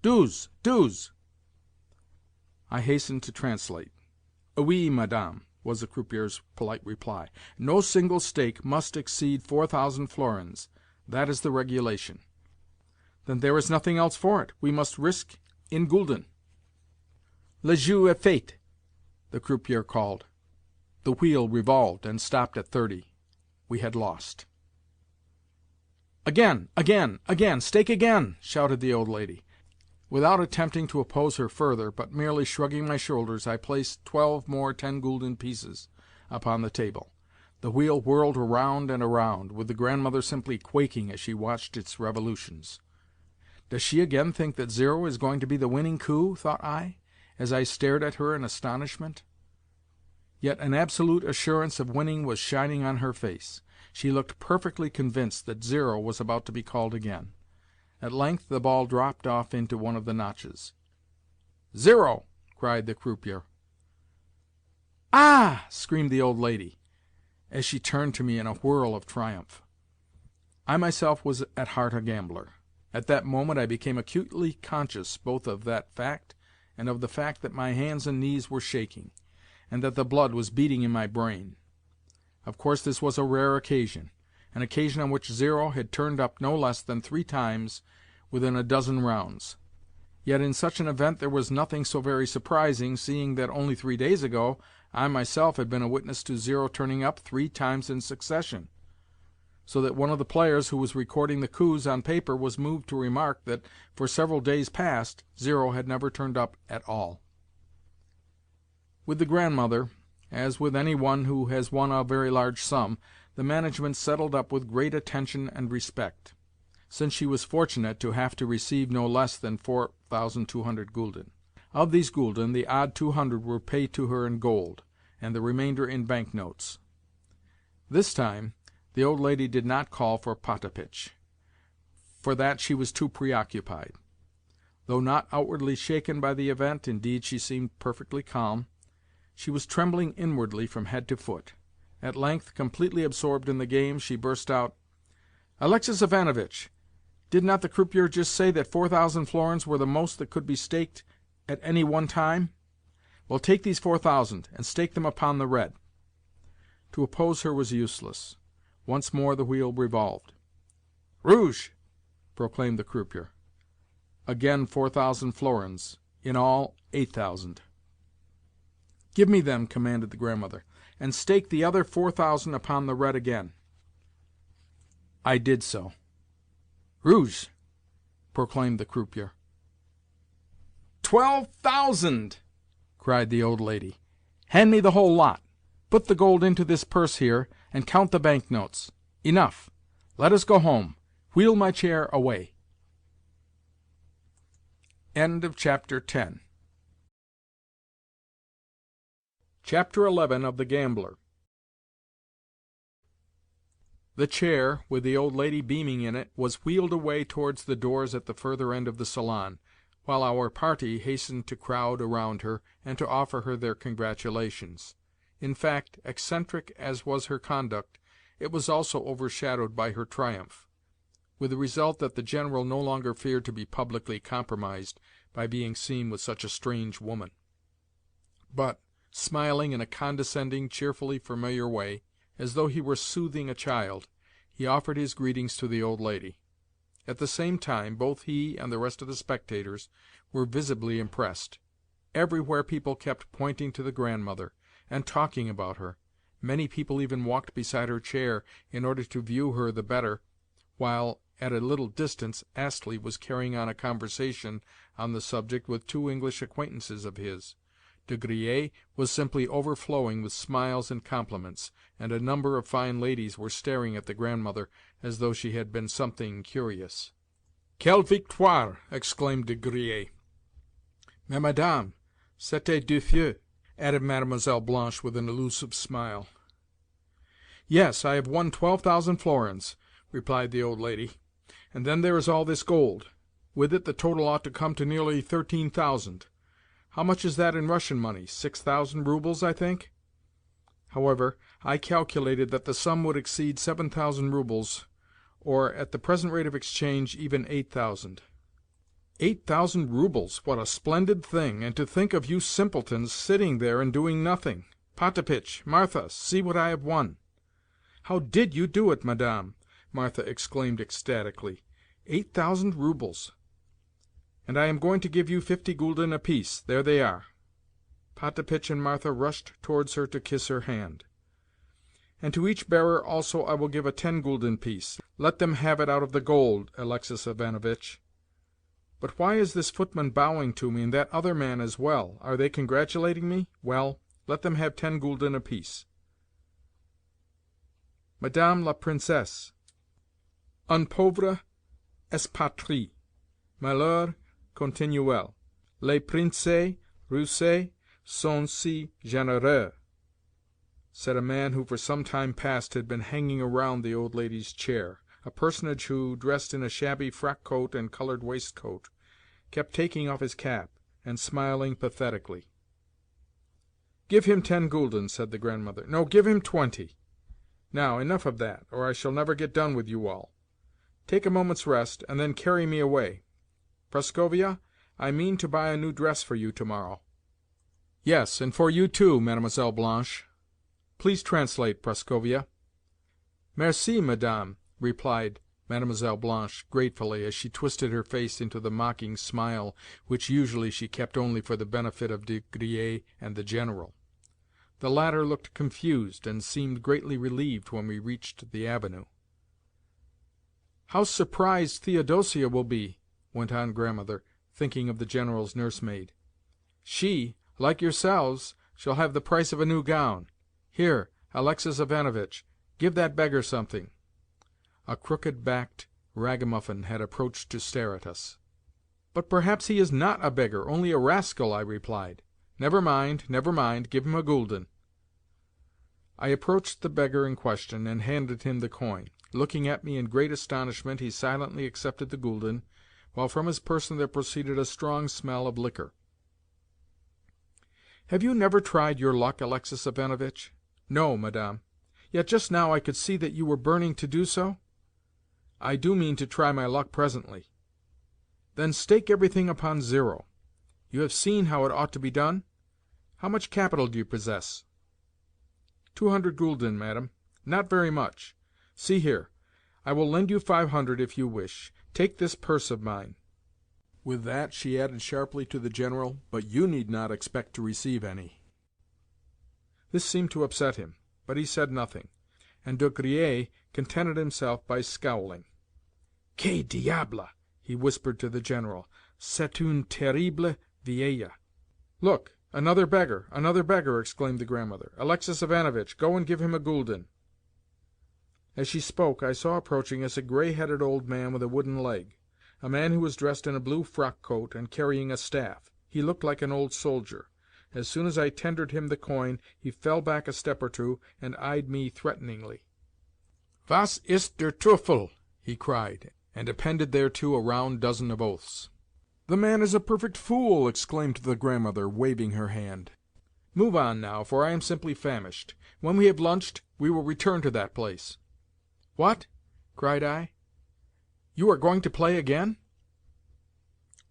"Douze, douze." I hastened to translate. "Oui, madame," was the croupier's polite reply. "No single stake must exceed 4,000 florins. That is the regulation." "Then there is nothing else for it. We must risk in gulden." "Le jeu est fait," the croupier called. The wheel revolved and stopped at 30. We had lost. "Again, again, again! Stake again!" shouted the old lady. Without attempting to oppose her further, but merely shrugging my shoulders, I placed 12 more 10-gulden pieces upon the table. The wheel whirled around and around, with the grandmother simply quaking as she watched its revolutions. "Does she again think that zero is going to be the winning coup?" thought I, as I stared at her in astonishment. Yet an absolute assurance of winning was shining on her face. She looked perfectly convinced that zero was about to be called again. At length the ball dropped off into one of the notches. "Zero!" cried the croupier. "Ah!" screamed the old lady, as she turned to me in a whirl of triumph. I myself was at heart a gambler. At that moment I became acutely conscious both of that fact and of the fact that my hands and knees were shaking, and that the blood was beating in my brain. Of course this was a rare occasion, an occasion on which zero had turned up no less than 3 times within a dozen rounds. Yet in such an event there was nothing so very surprising, seeing that only 3 days ago I myself had been a witness to zero turning up 3 times in succession, so that one of the players who was recording the coups on paper was moved to remark that for several days past zero had never turned up at all. With the grandmother, as with any one who has won a very large sum, the management settled up with great attention and respect, since she was fortunate to have to receive no less than 4,200 gulden. Of these gulden the odd 200 were paid to her in gold, and the remainder in banknotes. This time the old lady did not call for Potapitch. For that she was too preoccupied. Though not outwardly shaken by the event, indeed she seemed perfectly calm, she was trembling inwardly from head to foot. At length, completely absorbed in the game, she burst out, "Aleksei Ivanovitch, did not the croupier just say that 4,000 florins were the most that could be staked at any one time? Well, take these 4,000, and stake them upon the red." To oppose her was useless. Once more the wheel revolved. "Rouge!" proclaimed the croupier. Again 4,000 florins, in all 8,000. "Give me them," commanded the grandmother, "and stake the other 4,000 upon the red again." I did so. "Rouge!" proclaimed the croupier. 12,000! cried the old lady. "Hand me the whole lot. Put the gold into this purse here, and count the banknotes. Enough. Let us go home. Wheel my chair away." Chapter 10. Chapter 11 of The Gambler. The chair, with the old lady beaming in it, was wheeled away towards the doors at the further end of the salon, while our party hastened to crowd around her, and to offer her their congratulations. In fact, eccentric as was her conduct, it was also overshadowed by her triumph, with the result that the General no longer feared to be publicly compromised by being seen with such a strange woman; but, smiling in a condescending, cheerfully familiar way, as though he were soothing a child, he offered his greetings to the old lady. At the same time, both he and the rest of the spectators were visibly impressed. Everywhere people kept pointing to the Grandmother, and talking about her. Many people even walked beside her chair in order to view her the better, while, at a little distance, Astley was carrying on a conversation on the subject with two English acquaintances of his. De Griers was simply overflowing with smiles and compliments, and a number of fine ladies were staring at the Grandmother as though she had been something curious. "Quelle victoire!" exclaimed De Griers. "Mais, madame, c'était deux feux," added Mademoiselle Blanche with an elusive smile. "Yes, I have won 12,000 florins," replied the old lady, "and then there is all this gold. With it the total ought to come to nearly 13,000. How much is that in Russian money? 6,000 roubles, I think. However, I calculated that the sum would exceed 7,000 roubles, or, at the present rate of exchange, even 8,000. 8,000 roubles! What a splendid thing! And to think of you simpletons sitting there and doing nothing! Potapitch, Martha, see what I have won!" "How did you do it, madame?" Martha exclaimed ecstatically. 8,000 roubles! And I am going to give you 50 gulden apiece. There they are." Potapitch and Martha rushed towards her to kiss her hand. "And to each bearer also I will give a 10 gulden piece. Let them have it out of the gold, Aleksei Ivánovitch. But why is this footman bowing to me, and that other man as well? Are they congratulating me? Well, let them have 10 gulden apiece." "Madame la Princesse, un pauvre espatrie, malheur continuel. Les princes russes sont si généreux," said a man who for some time past had been hanging around the old lady's chair, a personage who, dressed in a shabby frock-coat and coloured waistcoat, kept taking off his cap, and smiling pathetically. "Give him 10 gulden," said the Grandmother. "No, give him 20. Now, enough of that, or I shall never get done with you all. Take a moment's rest, and then carry me away. Prascovia, I mean to buy a new dress for you tomorrow." "Yes, and for you too, Mademoiselle Blanche. Please translate, Prascovia." "Merci, madame," replied Mademoiselle Blanche gratefully, as she twisted her face into the mocking smile which usually she kept only for the benefit of De Griers and the General. The latter looked confused, and seemed greatly relieved when we reached the avenue. "How surprised Theodosia will be!" went on Grandmother, thinking of the General's nursemaid. "She, like yourselves, shall have the price of a new gown. Here, Aleksei Ivánovitch, give that beggar something." A crooked-backed ragamuffin had approached to stare at us. "But perhaps he is not a beggar, only a rascal," I replied. "Never mind, never mind, give him a gulden." I approached the beggar in question, and handed him the coin. Looking at me in great astonishment, he silently accepted the gulden, while from his person there proceeded a strong smell of liquor. "Have you never tried your luck, Aleksei Ivánovitch?" "No, madame. Yet just now I could see that you were burning to do so?" "I do mean to try my luck presently." "Then stake everything upon 0. You have seen how it ought to be done? How much capital do you possess?" 200 gulden, madam. Not very much. See here, I will lend you 500 if you wish. Take this purse of mine." With that she added sharply to the General, "But you need not expect to receive any." This seemed to upset him, but he said nothing, and De Griers contented himself by scowling. "Que diable!" he whispered to the General. "C'est une terrible vieille." "Look, another beggar, another beggar!" exclaimed the Grandmother. "Aleksei Ivánovitch, go and give him a gulden." As she spoke, I saw approaching us a grey-headed old man with a wooden leg, a man who was dressed in a blue frock-coat and carrying a staff. He looked like an old soldier. As soon as I tendered him the coin, he fell back a step or two and eyed me threateningly. "Was ist der Teufel?" he cried, and appended thereto a round dozen of oaths. "The man is a perfect fool!" exclaimed the Grandmother, waving her hand. "Move on now, for I am simply famished. When we have lunched, we will return to that place." "What?" cried I. "You are going to play again?"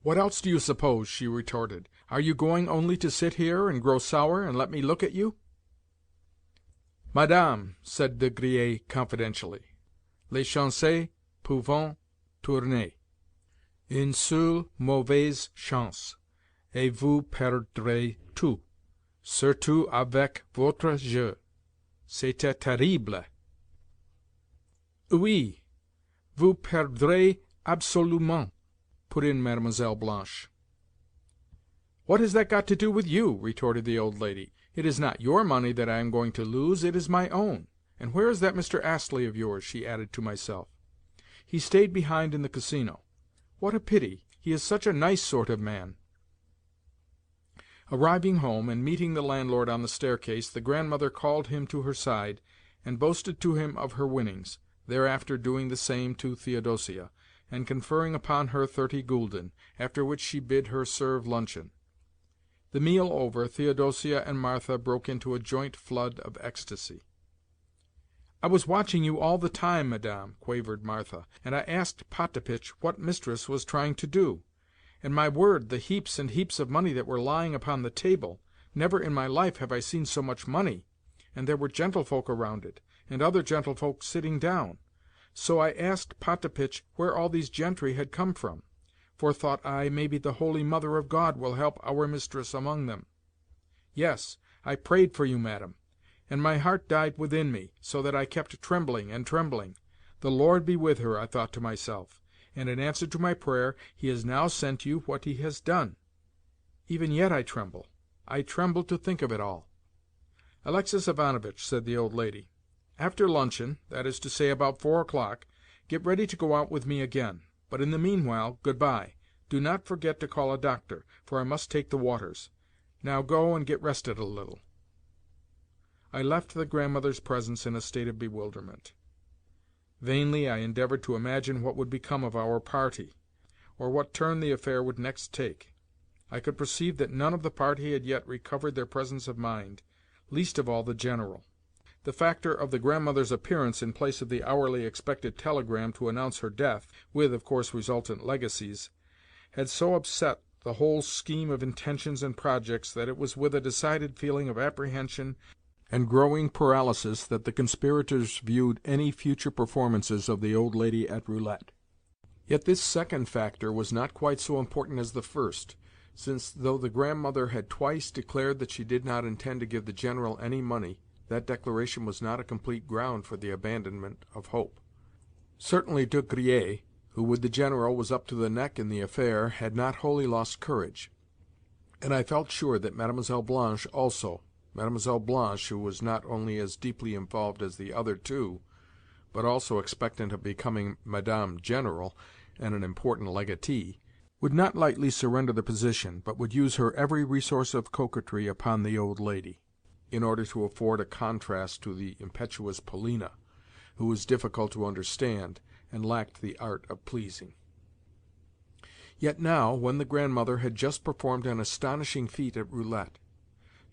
"What else do you suppose?" she retorted. "Are you going only to sit here and grow sour and let me look at you?" "Madame," said De Griers confidentially, "les chances peuvent tourner. Une seule mauvaise chance, et vous perdrez tout, surtout avec votre jeu. C'était terrible." "Oui, vous perdrez absolument," put in Mlle. Blanche. "What has that got to do with you?" retorted the old lady. "It is not your money that I am going to lose, it is my own. And where is that Mr. Astley of yours?" she added to myself. "He stayed behind in the Casino. What a pity! He is such a nice sort of man." Arriving home, and meeting the landlord on the staircase, the Grandmother called him to her side, and boasted to him of her winnings, thereafter doing the same to Theodosia, and conferring upon her 30 gülden, after which she bid her serve luncheon. The meal over, Theodosia and Martha broke into a joint flood of ecstasy. "I was watching you all the time, Madame," quavered Martha, "and I asked Potapitch what Mistress was trying to do. And, my word, the heaps and heaps of money that were lying upon the table! Never in my life have I seen so much money, and there were gentlefolk around it, and other gentlefolk sitting down. So I asked Potapitch where all these gentry had come from, for, thought I, maybe the Holy Mother of God will help our mistress among them. Yes, I prayed for you, madam, and my heart died within me, so that I kept trembling and trembling. The Lord be with her, I thought to myself, and in answer to my prayer he has now sent you what he has done. Even yet I tremble. I tremble to think of it all." "Aleksei Ivanovitch," said the old lady, "after luncheon, that is to say about 4 o'clock, get ready to go out with me again. But in the meanwhile, good-bye. Do not forget to call a doctor, for I must take the waters. Now go and get rested a little." I left the Grandmother's presence in a state of bewilderment. Vainly I endeavoured to imagine what would become of our party, or what turn the affair would next take. I could perceive that none of the party had yet recovered their presence of mind, least of all the General. The factor of the Grandmother's appearance in place of the hourly expected telegram to announce her death, with, of course, resultant legacies, had so upset the whole scheme of intentions and projects that it was with a decided feeling of apprehension and growing paralysis that the conspirators viewed any future performances of the old lady at roulette. Yet this second factor was not quite so important as the first, since, though the Grandmother had twice declared that she did not intend to give the General any money, that declaration was not a complete ground for the abandonment of hope. Certainly De Griers, who with the General was up to the neck in the affair, had not wholly lost courage, and I felt sure that Mlle. Blanche also, Mlle. Blanche, who was not only as deeply involved as the other two, but also expectant of becoming Madame General and an important legatee, would not lightly surrender the position, but would use her every resource of coquetry upon the old lady, in order to afford a contrast to the impetuous Polina, who was difficult to understand, and lacked the art of pleasing. Yet now, when the Grandmother had just performed an astonishing feat at roulette,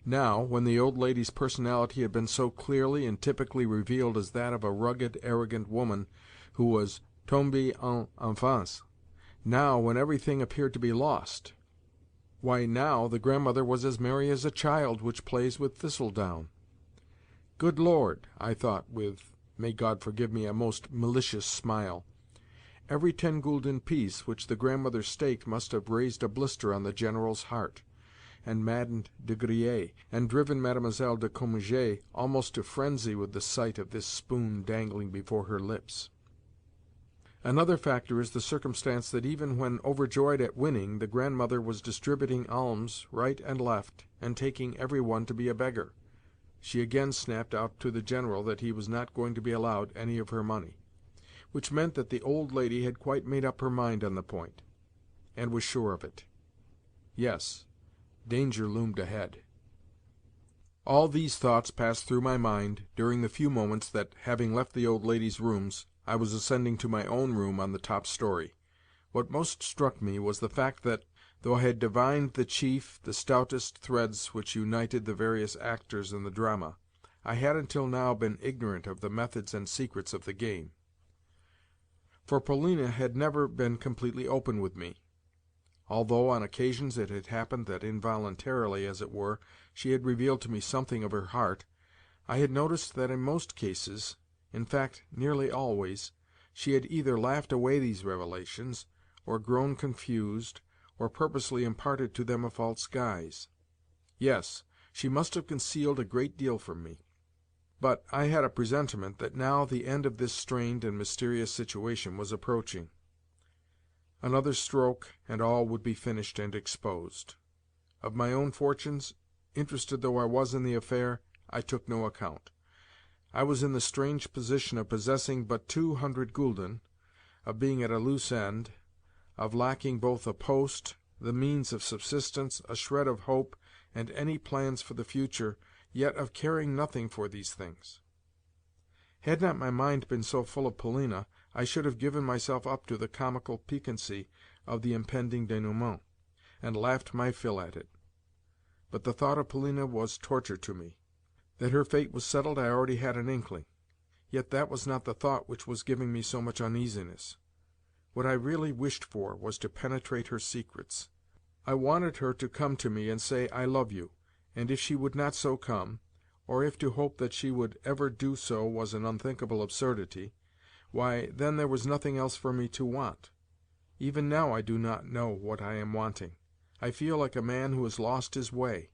now, when the old lady's personality had been so clearly and typically revealed as that of a rugged, arrogant woman who was tombée en enfance, now, when everything appeared to be lost, why, now the Grandmother was as merry as a child which plays with thistledown. Good Lord, I thought with, may God forgive me, a most malicious smile, every 10-gülden piece which the Grandmother staked must have raised a blister on the General's heart, and maddened De Griers, and driven Mademoiselle de Cominges almost to frenzy with the sight of this spoon dangling before her lips. Another factor is the circumstance that even when overjoyed at winning, the Grandmother was distributing alms right and left, and taking every one to be a beggar. she again snapped out to the General that he was not going to be allowed any of her money, which meant that the old lady had quite made up her mind on the point, and was sure of it. Yes, danger loomed ahead. All these thoughts passed through my mind during the few moments that, having left the old lady's rooms, I was ascending to my own room on the top story. What most struck me was the fact that, though I had divined the chief, the stoutest threads which united the various actors in the drama, I had until now been ignorant of the methods and secrets of the game. For Polina had never been completely open with me. Although on occasions it had happened that involuntarily, as it were, she had revealed to me something of her heart, I had noticed that in most cases, in fact nearly always, she had either laughed away these revelations, or grown confused, or purposely imparted to them a false guise. Yes, she must have concealed a great deal from me. But I had a presentiment that now the end of this strained and mysterious situation was approaching. Another stroke, and all would be finished and exposed. Of my own fortunes, interested though I was in the affair, I took no account. I was in the strange position of possessing but 200 gülden, of being at a loose end, of lacking both a post, the means of subsistence, a shred of hope, and any plans for the future, yet of caring nothing for these things. Had not my mind been so full of Polina, I should have given myself up to the comical piquancy of the impending dénouement, and laughed my fill at it. But the thought of Polina was torture to me. That her fate was settled I already had an inkling, yet that was not the thought which was giving me so much uneasiness. What I really wished for was to penetrate her secrets. I wanted her to come to me and say, "I love you," and if she would not so come, or if to hope that she would ever do so was an unthinkable absurdity, why, then there was nothing else for me to want. Even now I do not know what I am wanting. I feel like a man who has lost his way.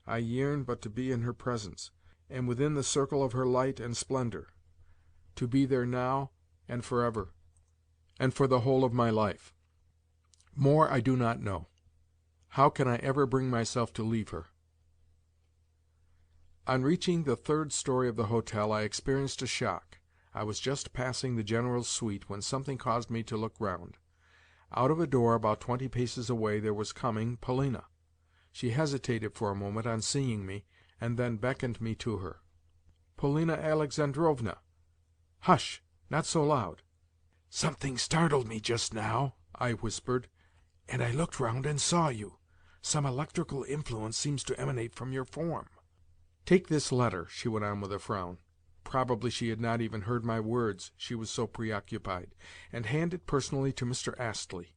I yearn but to be in her presence, and within the circle of her light and splendor, to be there now and forever, and for the whole of my life. More I do not know. How can I ever bring myself to leave her? On reaching the third story of the hotel I experienced a shock. I was just passing the General's suite when something caused me to look round. Out of a door about 20 paces away there was coming Polina. She hesitated for a moment on seeing me, and then beckoned me to her. "Polina Alexandrovna!" "Hush! Not so loud." "Something startled me just now," I whispered, "and I looked round and saw you. Some electrical influence seems to emanate from your form." "Take this letter," she went on with a frown. Probably she had not even heard my words, she was so preoccupied, "and hand it personally to Mr. Astley.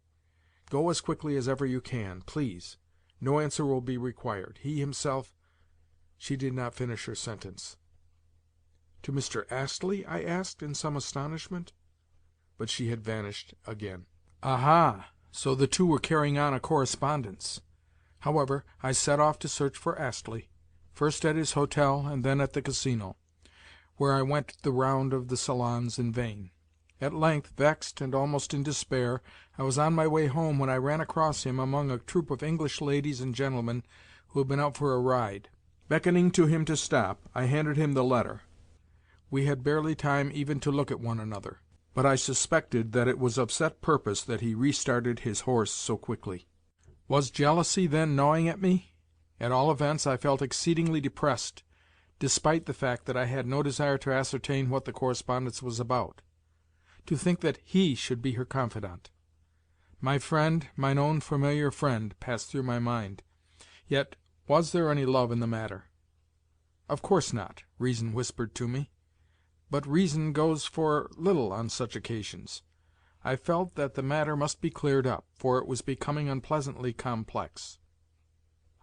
Go as quickly as ever you can, please. No answer will be required. He himself—" She did not finish her sentence. "To Mr. Astley?" I asked in some astonishment. But she had vanished again. Aha! So the two were carrying on a correspondence. However, I set off to search for Astley, first at his hotel and then at the Casino, where I went the round of the salons in vain. At length, vexed and almost in despair, I was on my way home when I ran across him among a troop of English ladies and gentlemen who had been out for a ride. Beckoning to him to stop, I handed him the letter. We had barely time even to look at one another, but I suspected that it was of set purpose that he restarted his horse so quickly. Was jealousy then gnawing at me? At all events, I felt exceedingly depressed, despite the fact that I had no desire to ascertain what the correspondence was about. To think that he should be her confidant! My friend, mine own familiar friend, passed through my mind. Yet was there any love in the matter? Of course not, reason whispered to me. But reason goes for little on such occasions. I felt that the matter must be cleared up, for it was becoming unpleasantly complex.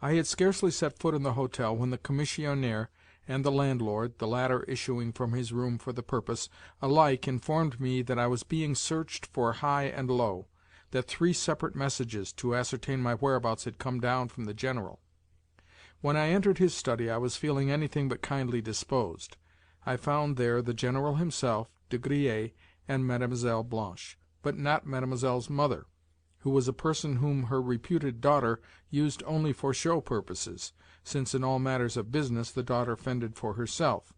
I had scarcely set foot in the hotel when the commissionaire and the landlord, the latter issuing from his room for the purpose, alike informed me that I was being searched for high and low, that 3 separate messages to ascertain my whereabouts had come down from the General. When I entered his study I was feeling anything but kindly disposed. I found there the General himself, De Griers, and Mlle. Blanche, but not Mademoiselle's mother, who was a person whom her reputed daughter used only for show purposes, since in all matters of business the daughter fended for herself,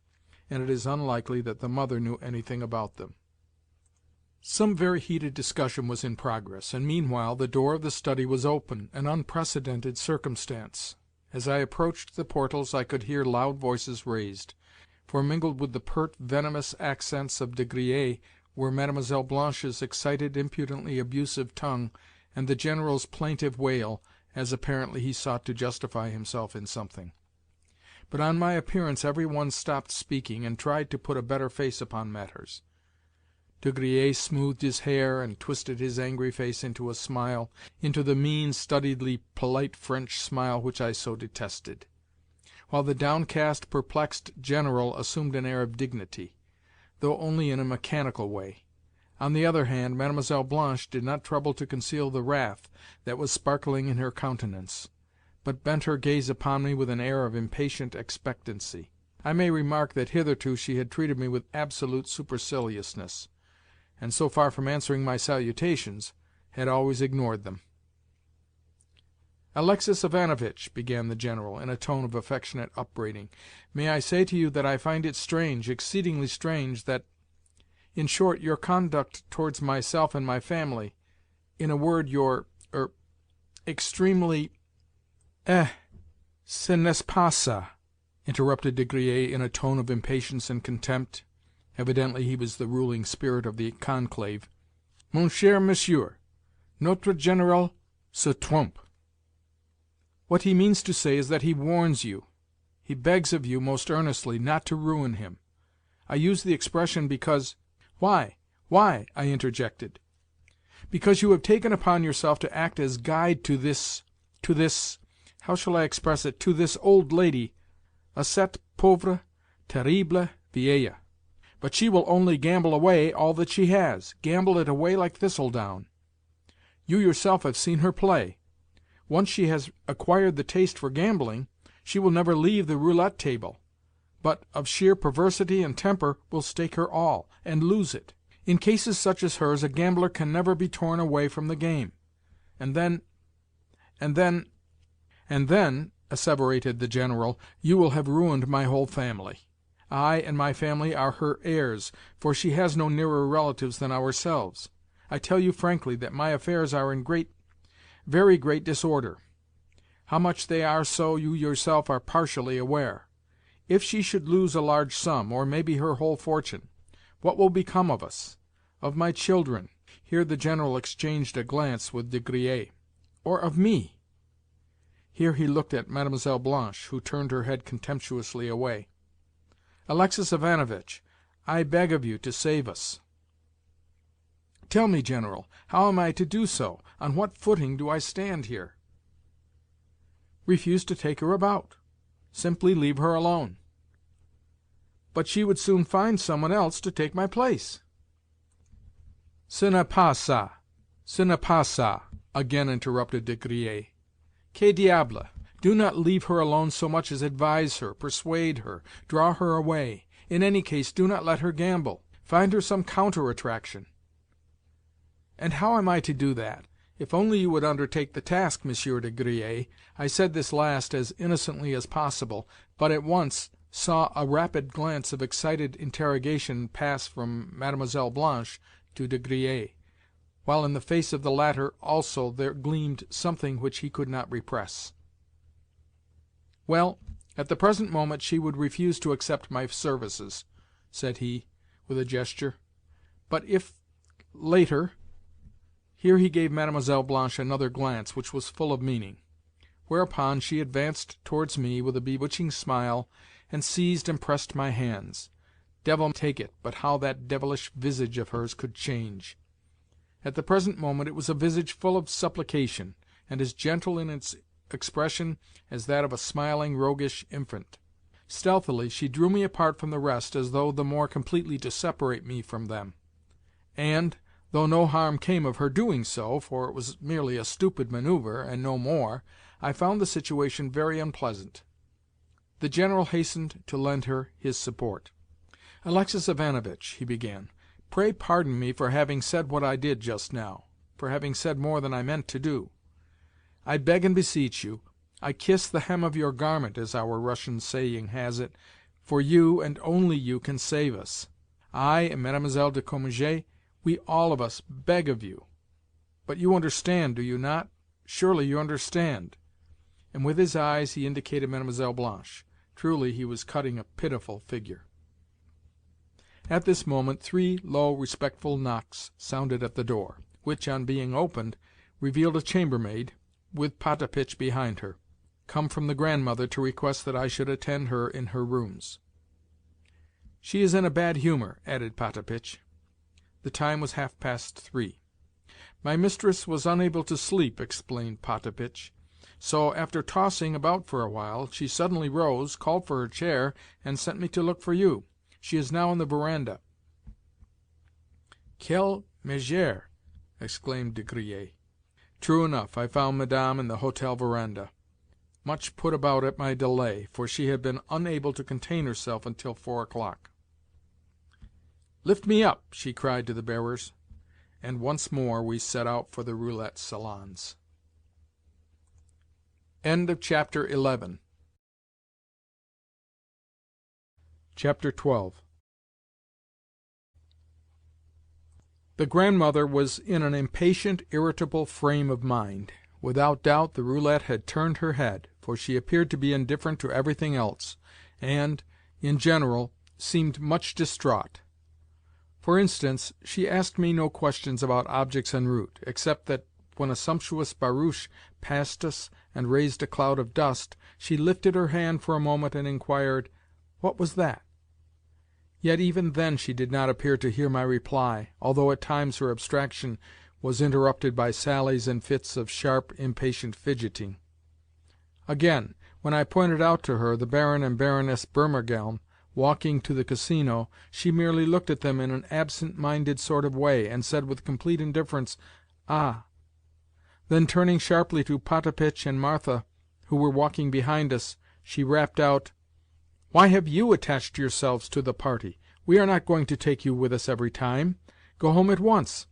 and it is unlikely that the mother knew anything about them. Some very heated discussion was in progress, and meanwhile the door of the study was open, an unprecedented circumstance. As I approached the portals I could hear loud voices raised, for mingled with the pert, venomous accents of De Griers were Mlle. Blanche's excited, impudently abusive tongue and the General's plaintive wail, as apparently he sought to justify himself in something. But on my appearance every one stopped speaking and tried to put a better face upon matters. De Griers smoothed his hair and twisted his angry face into a smile, into the mean, studiedly polite French smile which I so detested, while the downcast, perplexed General assumed an air of dignity, though only in a mechanical way. On the other hand, Mlle. Blanche did not trouble to conceal the wrath that was sparkling in her countenance, but bent her gaze upon me with an air of impatient expectancy. I may remark that hitherto she had treated me with absolute superciliousness, and so far from answering my salutations, had always ignored them. "Aleksei Ivanovitch," began the General, in a tone of affectionate upbraiding, "may I say to you that I find it strange, exceedingly strange, that, in short, your conduct towards myself and my family, in a word, extremely—" "Ce n'est pas ça," interrupted De Griers in a tone of impatience and contempt. Evidently he was the ruling spirit of the conclave. "Mon cher monsieur, notre général se trompe. What he means to say is that he warns you, he begs of you most earnestly, not to ruin him. I use the expression because—" "Why? Why?" I interjected. "Because you have taken upon yourself to act as guide to this—how shall I express it?—to this old lady, à cette pauvre, terrible vieille. But she will only gamble away all that she has, gamble it away like thistledown. You yourself have seen her play. Once she has acquired the taste for gambling, she will never leave the roulette table, but, of sheer perversity and temper, will stake her all, and lose it. In cases such as hers a gambler can never be torn away from the game. And then, asseverated the General, you will have ruined my whole family. I and my family are her heirs, for she has no nearer relatives than ourselves. I tell you frankly that my affairs are in very great disorder. How much they are so you yourself are partially aware. If she should lose a large sum, or maybe her whole fortune, what will become of us? Of my children," here the General exchanged a glance with De Griers, "or of me?" Here he looked at Mlle. Blanche, who turned her head contemptuously away. "Aleksei Ivanovitch, I beg of you to save us." "Tell me, General, how am I to do so? On what footing do I stand here?" "Refuse to take her about. Simply leave her alone." "But she would soon find someone else to take my place." "Ce n'est pas ça, ce n'est pas ça," again interrupted De Griers. "Que diable! Do not leave her alone so much as advise her, persuade her, draw her away. In any case, do not let her gamble. Find her some counter-attraction." "And how am I to do that? If only you would undertake the task, Monsieur de Griers." I said this last as innocently as possible, but at once saw a rapid glance of excited interrogation pass from Mlle. Blanche to De Griers, while in the face of the latter also there gleamed something which he could not repress. "Well, at the present moment she would refuse to accept my services," said he, with a gesture. "But if, later—" Here he gave Mlle. Blanche another glance, which was full of meaning. Whereupon she advanced towards me with a bewitching smile, and seized and pressed my hands. Devil take it, but how that devilish visage of hers could change! At the present moment it was a visage full of supplication, and as gentle in its expression as that of a smiling, roguish infant. Stealthily she drew me apart from the rest, as though the more completely to separate me from them, and, though no harm came of her doing so, for it was merely a stupid manoeuvre, and no more, I found the situation very unpleasant. The General hastened to lend her his support. "Aleksei Ivanovitch," he began, "pray pardon me for having said what I did just now. for having said more than I meant to do. I beg and beseech you, I kiss the hem of your garment, as our Russian saying has it, for you, and only you, can save us. I and Mademoiselle de Cominges, we all of us beg of you. But you understand, do you not? Surely you understand." And with his eyes he indicated Mademoiselle Blanche. Truly he was cutting a pitiful figure. At this moment 3 low, respectful knocks sounded at the door, which, on being opened, revealed a chambermaid, with Potapitch behind her, come from the Grandmother to request that I should attend her in her rooms. "She is in a bad humour," added Potapitch. The time was 3:30. "My mistress was unable to sleep," explained Potapitch. "So, after tossing about for a while, she suddenly rose, called for her chair, and sent me to look for you. She is now in the verandah." "Quelle mégère!" exclaimed De Griers. True enough, I found Madame in the hotel verandah, much put about at my delay, for she had been unable to contain herself until 4 o'clock. "Lift me up," she cried to the bearers, and once more we set out for the roulette salons. Chapter 12. The Grandmother was in an impatient, irritable frame of mind. Without doubt the roulette had turned her head, for she appeared to be indifferent to everything else, and, in general, seemed much distraught. For instance, she asked me no questions about objects en route, except that, when a sumptuous barouche passed us and raised a cloud of dust, she lifted her hand for a moment and inquired, "What was that?" Yet even then she did not appear to hear my reply, although at times her abstraction was interrupted by sallies and fits of sharp, impatient fidgeting. Again, when I pointed out to her the Baron and Baroness Burmergelm walking to the Casino, she merely looked at them in an absent-minded sort of way, and said with complete indifference, "Ah!" Then, turning sharply to Potapitch and Martha, who were walking behind us, she rapped out, "Why have you attached yourselves to the party? We are not going to take you with us every time. Go home at once."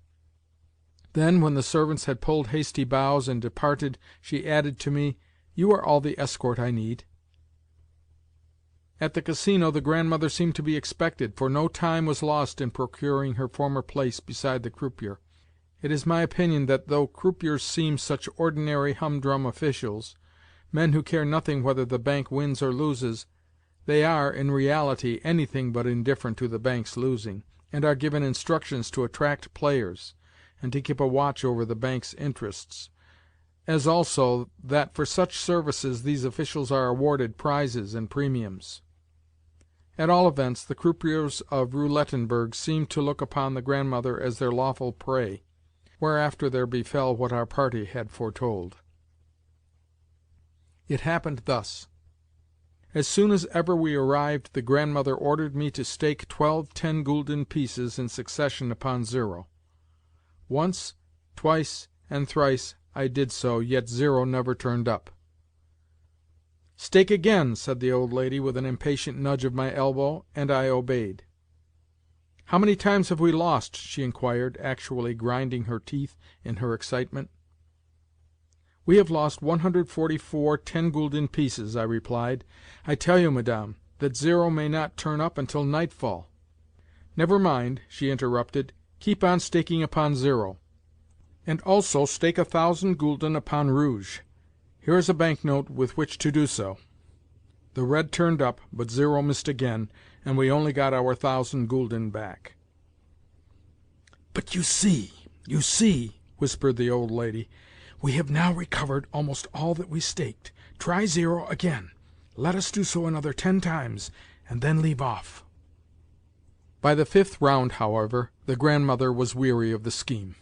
Then, when the servants had pulled hasty bows and departed, she added to me, "You are all the escort I need." At the Casino the Grandmother seemed to be expected, for no time was lost in procuring her former place beside the croupier. It is my opinion that, though croupiers seem such ordinary humdrum officials, men who care nothing whether the bank wins or loses, they are, in reality, anything but indifferent to the bank's losing, and are given instructions to attract players, and to keep a watch over the bank's interests, as also that for such services these officials are awarded prizes and premiums. At all events, the croupiers of Roulettenberg seemed to look upon the Grandmother as their lawful prey, whereafter there befell what our party had foretold. It happened thus. As soon as ever we arrived, the Grandmother ordered me to stake 12 ten-gulden pieces in succession upon 0. Once, twice, and thrice I did so, yet 0 never turned up. "Stake again," said the old lady, with an impatient nudge of my elbow, and I obeyed. "How many times have we lost?" she inquired, actually grinding her teeth in her excitement. "We have lost 144 ten-gulden pieces," I replied. "I tell you, madame, that 0 may not turn up until nightfall." "Never mind," she interrupted. "Keep on staking upon 0. And also stake 1,000 gulden upon rouge. Here is a bank-note with which to do so." The red turned up, but 0 missed again, and we only got our 1,000 gulden back. "But you see, whispered the old lady, "we have now recovered almost all that we staked. Try 0 again. Let us do so another 10 times, and then leave off." By the 5th round, however, the Grandmother was weary of the scheme.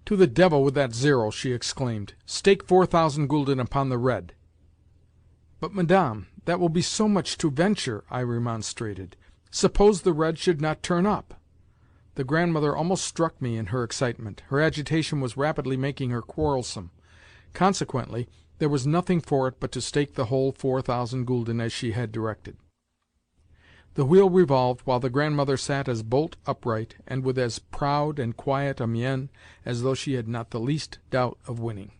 "To the devil with that 0!" she exclaimed. "Stake 4,000 gulden upon the red." "But, madame, that will be so much to venture," I remonstrated. "Suppose the red should not turn up?" The Grandmother almost struck me in her excitement. Her agitation was rapidly making her quarrelsome. Consequently, there was nothing for it but to stake the whole 4,000 gulden as she had directed. The wheel revolved, while the Grandmother sat as bolt upright, and with as proud and quiet a mien as though she had not the least doubt of winning.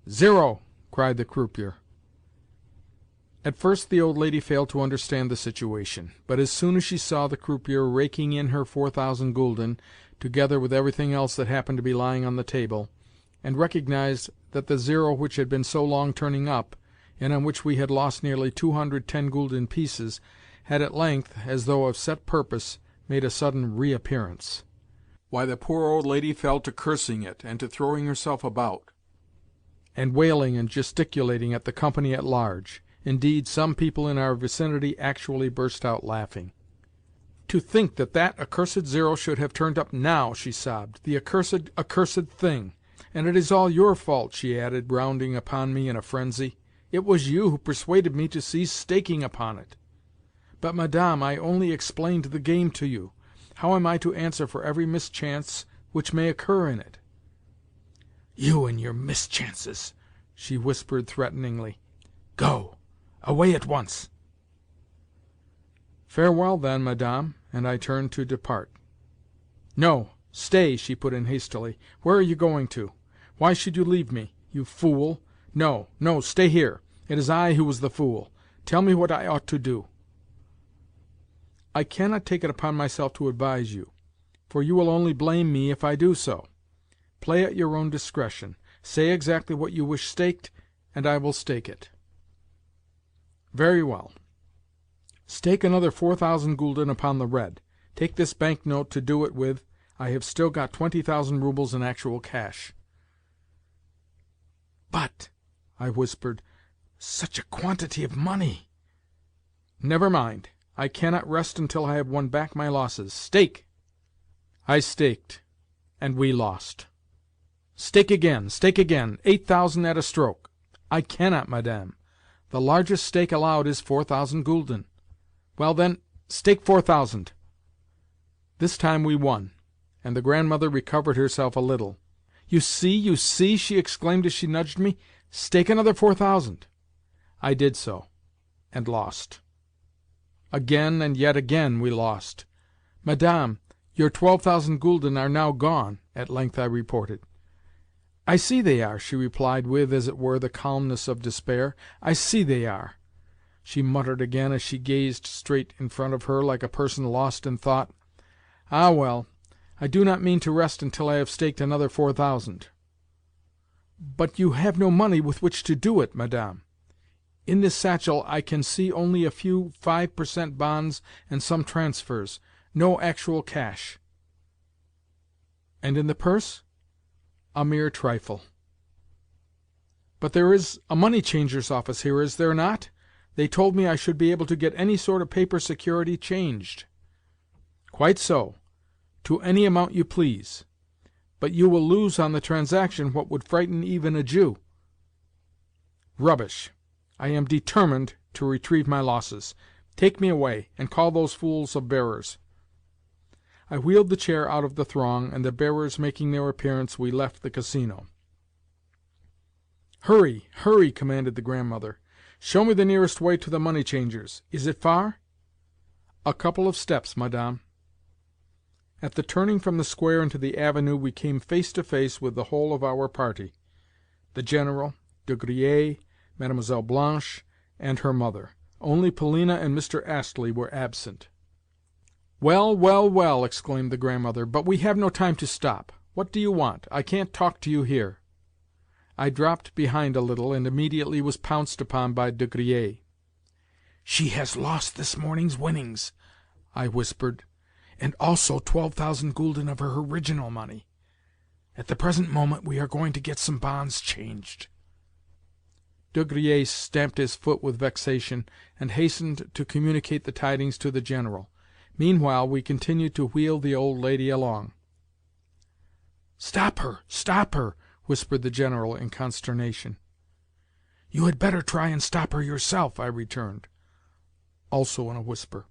"Zero!" cried the croupier. At first the old lady failed to understand the situation, but as soon as she saw the croupier raking in her 4,000 gülden, together with everything else that happened to be lying on the table, and recognized that the zero which had been so long turning up, and on which we had lost nearly 200 10-gülden pieces, had at length, as though of set purpose, made a sudden reappearance, why, the poor old lady fell to cursing it, and to throwing herself about, and wailing and gesticulating at the company at large. Indeed, some people in our vicinity actually burst out laughing. "To think that that accursed zero should have turned up now!" she sobbed. "The accursed thing! And it is all your fault," she added, rounding upon me in a frenzy. "It was you who persuaded me to cease staking upon it." "But, Madame, I only explained the game to you. How am I to answer for every mischance which may occur in it?" "You and your mischances!" she whispered threateningly. "Go! Away at once!" "Farewell, then, Madame," and I turned to depart. "No, stay," she put in hastily. "Where are you going to? Why should you leave me, you fool? No, no, stay here. It is I who was the fool. Tell me what I ought to do." "I cannot take it upon myself to advise you, for you will only blame me if I do so. Play at your own discretion. Say exactly what you wish staked, and I will stake it." "Very well. Stake another 4,000 gülden upon the red. Take this bank-note to do it with. I have still got 20,000 roubles in actual cash." "But," I whispered, "such a quantity of money!" "Never mind. I cannot rest until I have won back my losses. Stake!" I staked, and we lost. "Stake again, stake again. 8,000 at a stroke." "I cannot, Madame. The largest stake allowed is 4,000 gülden." "Well, then, stake 4,000." This time we won, and the Grandmother recovered herself a little. You see," she exclaimed as she nudged me. "Stake another 4,000." I did so, and lost. Again and yet again we lost. "Madame, your 12,000 gülden are now gone," at length I reported. "I see they are," she replied with, as it were, the calmness of despair. "I see they are," she muttered again as she gazed straight in front of her like a person lost in thought. "Ah, well, I do not mean to rest until I have staked another 4,000." "But you have no money with which to do it, Madame. In this satchel I can see only a few 5% bonds and some transfers, no actual cash." "And in the purse?" "A mere trifle." "But there is a money-changer's office here, is there not? They told me I should be able to get any sort of paper security changed." "Quite so, to any amount you please. But you will lose on the transaction what would frighten even a Jew." "Rubbish! I am determined to retrieve my losses. Take me away, and call those fools of bearers." I wheeled the chair out of the throng, and the bearers making their appearance, we left the Casino. "Hurry, hurry!" commanded the Grandmother. "Show me the nearest way to the money-changers. Is it far?" "A couple of steps, Madame." At the turning from the square into the avenue we came face to face with the whole of our party: the General, De Griers, Mlle. Blanche, and her mother. Only Polina and Mr. Astley were absent. "Well, well, well!" exclaimed the Grandmother. "But we have no time to stop. What do you want? I can't talk to you here." I dropped behind a little, and immediately was pounced upon by De Griers. "She has lost this morning's winnings," I whispered, "and also 12,000 gülden of her original money. At the present moment we are going to get some bonds changed." De Griers stamped his foot with vexation, and hastened to communicate the tidings to the General. Meanwhile we continued to wheel the old lady along. "Stop her! Stop her!" whispered the General in consternation. "You had better try and stop her yourself," I returned, also in a whisper.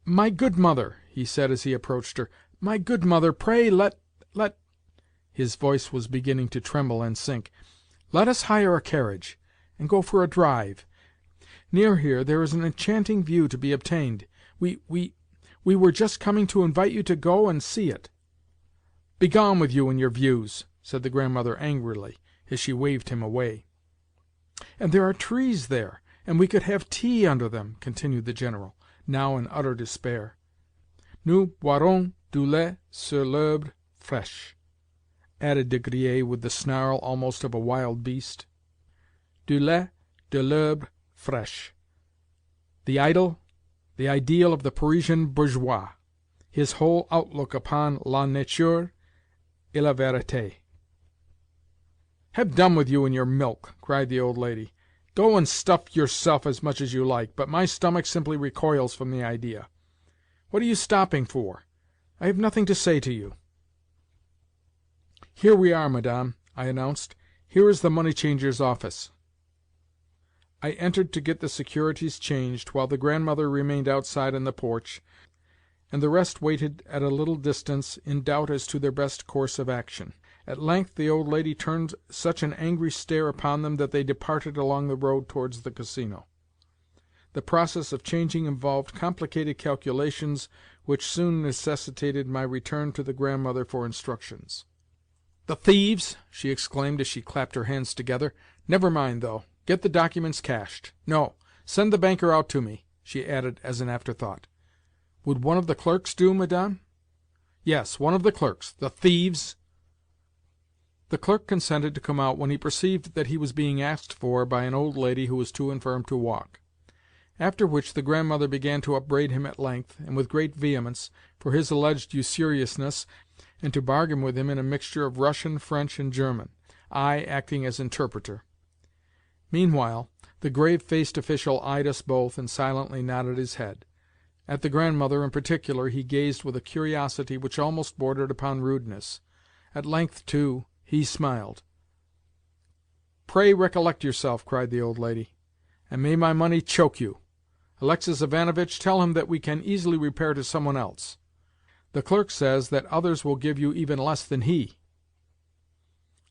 "My good mother," he said as he approached her, "my good mother, pray let—" his voice was beginning to tremble and sink. "Let us hire a carriage, and go for a drive. Near here there is an enchanting view to be obtained. We were just coming to invite you to go and see it." "Begone with you and your views," said the Grandmother angrily, as she waved him away. "And there are trees there, and we could have tea under them," continued the General, now in utter despair. "Nous boirons du lait sur l'herbe fraîche," added De Griers with the snarl almost of a wild beast. Du lait de l'herbe fraîche. The ideal of the Parisian bourgeois, his whole outlook upon la nature et la vérité. "Have done with you and your milk," cried the old lady. "Go and stuff yourself as much as you like, but my stomach simply recoils from the idea. What are you stopping for? I have nothing to say to you." "Here we are, madame," I announced. "Here is the money-changer's office." I entered to get the securities changed, while the Grandmother remained outside in the porch, and the rest waited at a little distance, in doubt as to their best course of action. At length the old lady turned such an angry stare upon them that they departed along the road towards the Casino. The process of changing involved complicated calculations, which soon necessitated my return to the Grandmother for instructions. "The thieves!" she exclaimed as she clapped her hands together. "Never mind, though. Get the documents cashed. No, send the banker out to me," she added as an afterthought. "Would one of the clerks do, madame?" "Yes, one of the clerks. The thieves!" The clerk consented to come out when he perceived that he was being asked for by an old lady who was too infirm to walk. After which the Grandmother began to upbraid him at length, and with great vehemence, for his alleged usuriousness, and to bargain with him in a mixture of Russian, French, and German, I acting as interpreter. Meanwhile, the grave-faced official eyed us both and silently nodded his head. At the Grandmother in particular he gazed with a curiosity which almost bordered upon rudeness. At length, too, he smiled. "Pray recollect yourself," cried the old lady, "and may my money choke you! Aleksei Ivanovitch, tell him that we can easily repair to someone else. The clerk says that others will give you even less than he."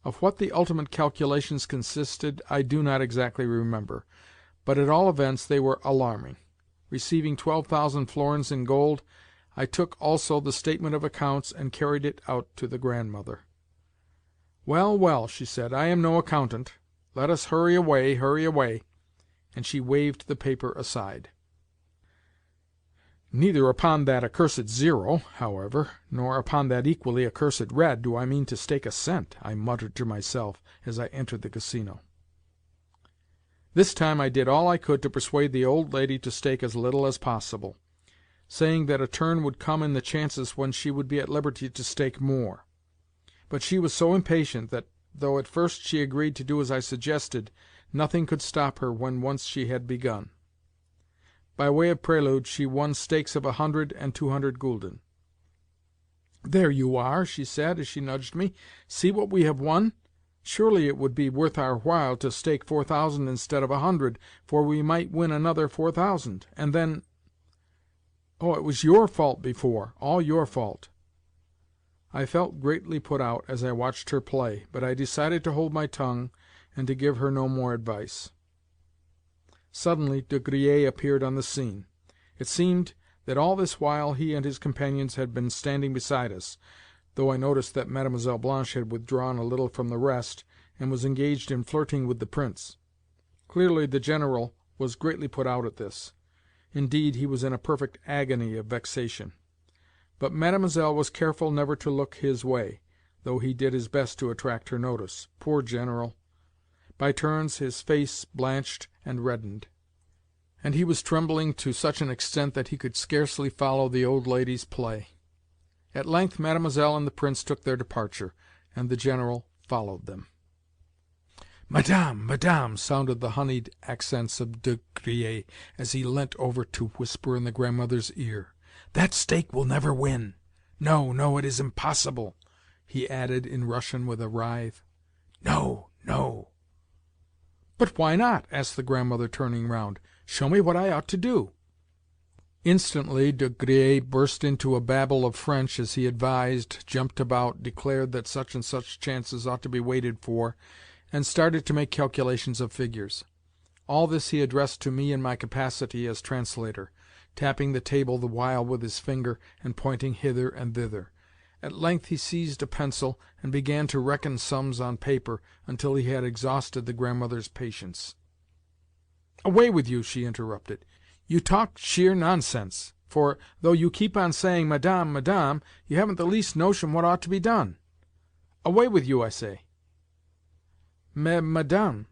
Of what the ultimate calculations consisted I do not exactly remember, but at all events they were alarming. Receiving 12,000 florins in gold, I took also the statement of accounts and carried it out to the Grandmother. "Well, well," she said, "I am no accountant. Let us hurry away, and she waved the paper aside. "Neither upon that accursed zero, however, nor upon that equally accursed red, do I mean to stake a cent," I muttered to myself as I entered the Casino. This time I did all I could to persuade the old lady to stake as little as possible, saying that a turn would come in the chances when she would be at liberty to stake more. But she was so impatient that, though at first she agreed to do as I suggested, nothing could stop her when once she had begun. By way of prelude she won stakes of 100 and 200 gulden. "There you are," she said as she nudged me. "See what we have won. Surely it would be worth our while to stake 4,000 instead of 100, for we might win another 4,000, and then— Oh, it was your fault before, all your fault." I felt greatly put out as I watched her play, but I decided to hold my tongue and to give her no more advice. Suddenly De Griers appeared on the scene. It seemed that all this while he and his companions had been standing beside us, though I noticed that Mlle. Blanche had withdrawn a little from the rest, and was engaged in flirting with the Prince. Clearly the General was greatly put out at this. Indeed, he was in a perfect agony of vexation. But Mademoiselle was careful never to look his way, though he did his best to attract her notice. Poor General! By turns his face blanched and reddened, and he was trembling to such an extent that he could scarcely follow the old lady's play. At length Mademoiselle and the Prince took their departure, and the General followed them. "Madame, madame," sounded the honeyed accents of De Griers as he leant over to whisper in the Grandmother's ear. "That stake will never win. No, no, it is impossible," he added in Russian with a writhe. "No, no." "But why not?" asked the Grandmother, turning round. "Show me what I ought to do." Instantly De Griers burst into a babble of French as he advised, jumped about, declared that such and such chances ought to be waited for, and started to make calculations of figures. All this he addressed to me in my capacity as translator, tapping the table the while with his finger and pointing hither and thither. At length he seized a pencil and began to reckon sums on paper until he had exhausted the Grandmother's patience. "Away with you!" she interrupted. "You talk sheer nonsense, for, though you keep on saying 'Madame, Madame,' you haven't the least notion what ought to be done. Away with you, I say." "Mais, Madame—"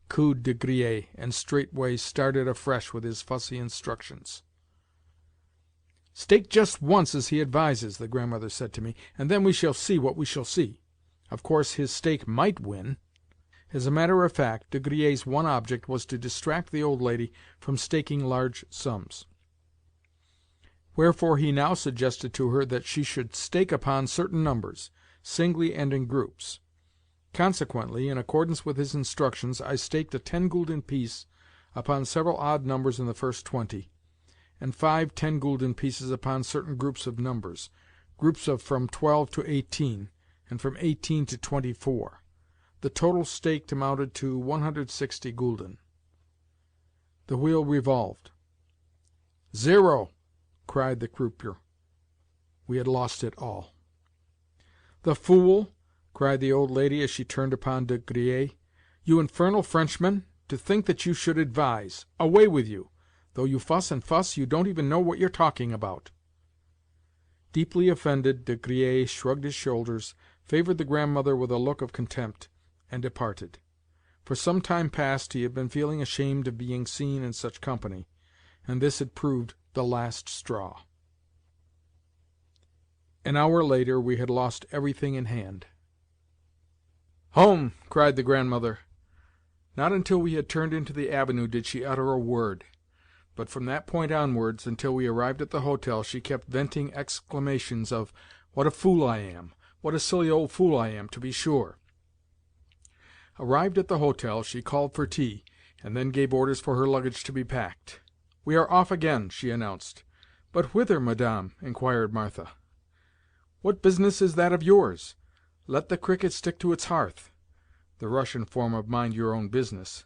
cooed De Griers, and straightway started afresh with his fussy instructions. "Stake just once as he advises," the Grandmother said to me, "and then we shall see what we shall see. Of course his stake might win." As a matter of fact, De Griers' one object was to distract the old lady from staking large sums. Wherefore he now suggested to her that she should stake upon certain numbers, singly and in groups. Consequently, in accordance with his instructions, I staked a 10-gulden piece upon several odd numbers in the first 20, and 5 10-gulden pieces upon certain groups of numbers, groups of from 12 to 18, and from 18 to 24. The total staked amounted to 160 gulden. The wheel revolved. "Zero!" cried the croupier. We had lost it all. "The fool!" cried the old lady as she turned upon De Griers. "You infernal Frenchman, to think that you should advise! Away with you! Though you fuss and fuss, you don't even know what you're talking about." Deeply offended, De Griers shrugged his shoulders, favored the Grandmother with a look of contempt, and departed. For some time past he had been feeling ashamed of being seen in such company, and this had proved the last straw. An hour later we had lost everything in hand. "Home!" cried the Grandmother. Not until we had turned into the avenue did she utter a word, but from that point onwards, until we arrived at the hotel, she kept venting exclamations of, "What a fool I am! What a silly old fool I am, to be sure!" Arrived at the hotel, she called for tea, and then gave orders for her luggage to be packed. "We are off again," she announced. "But whither, Madame?" inquired Martha. "What business is that of yours? Let the cricket stick to its hearth," the Russian form of mind your own business.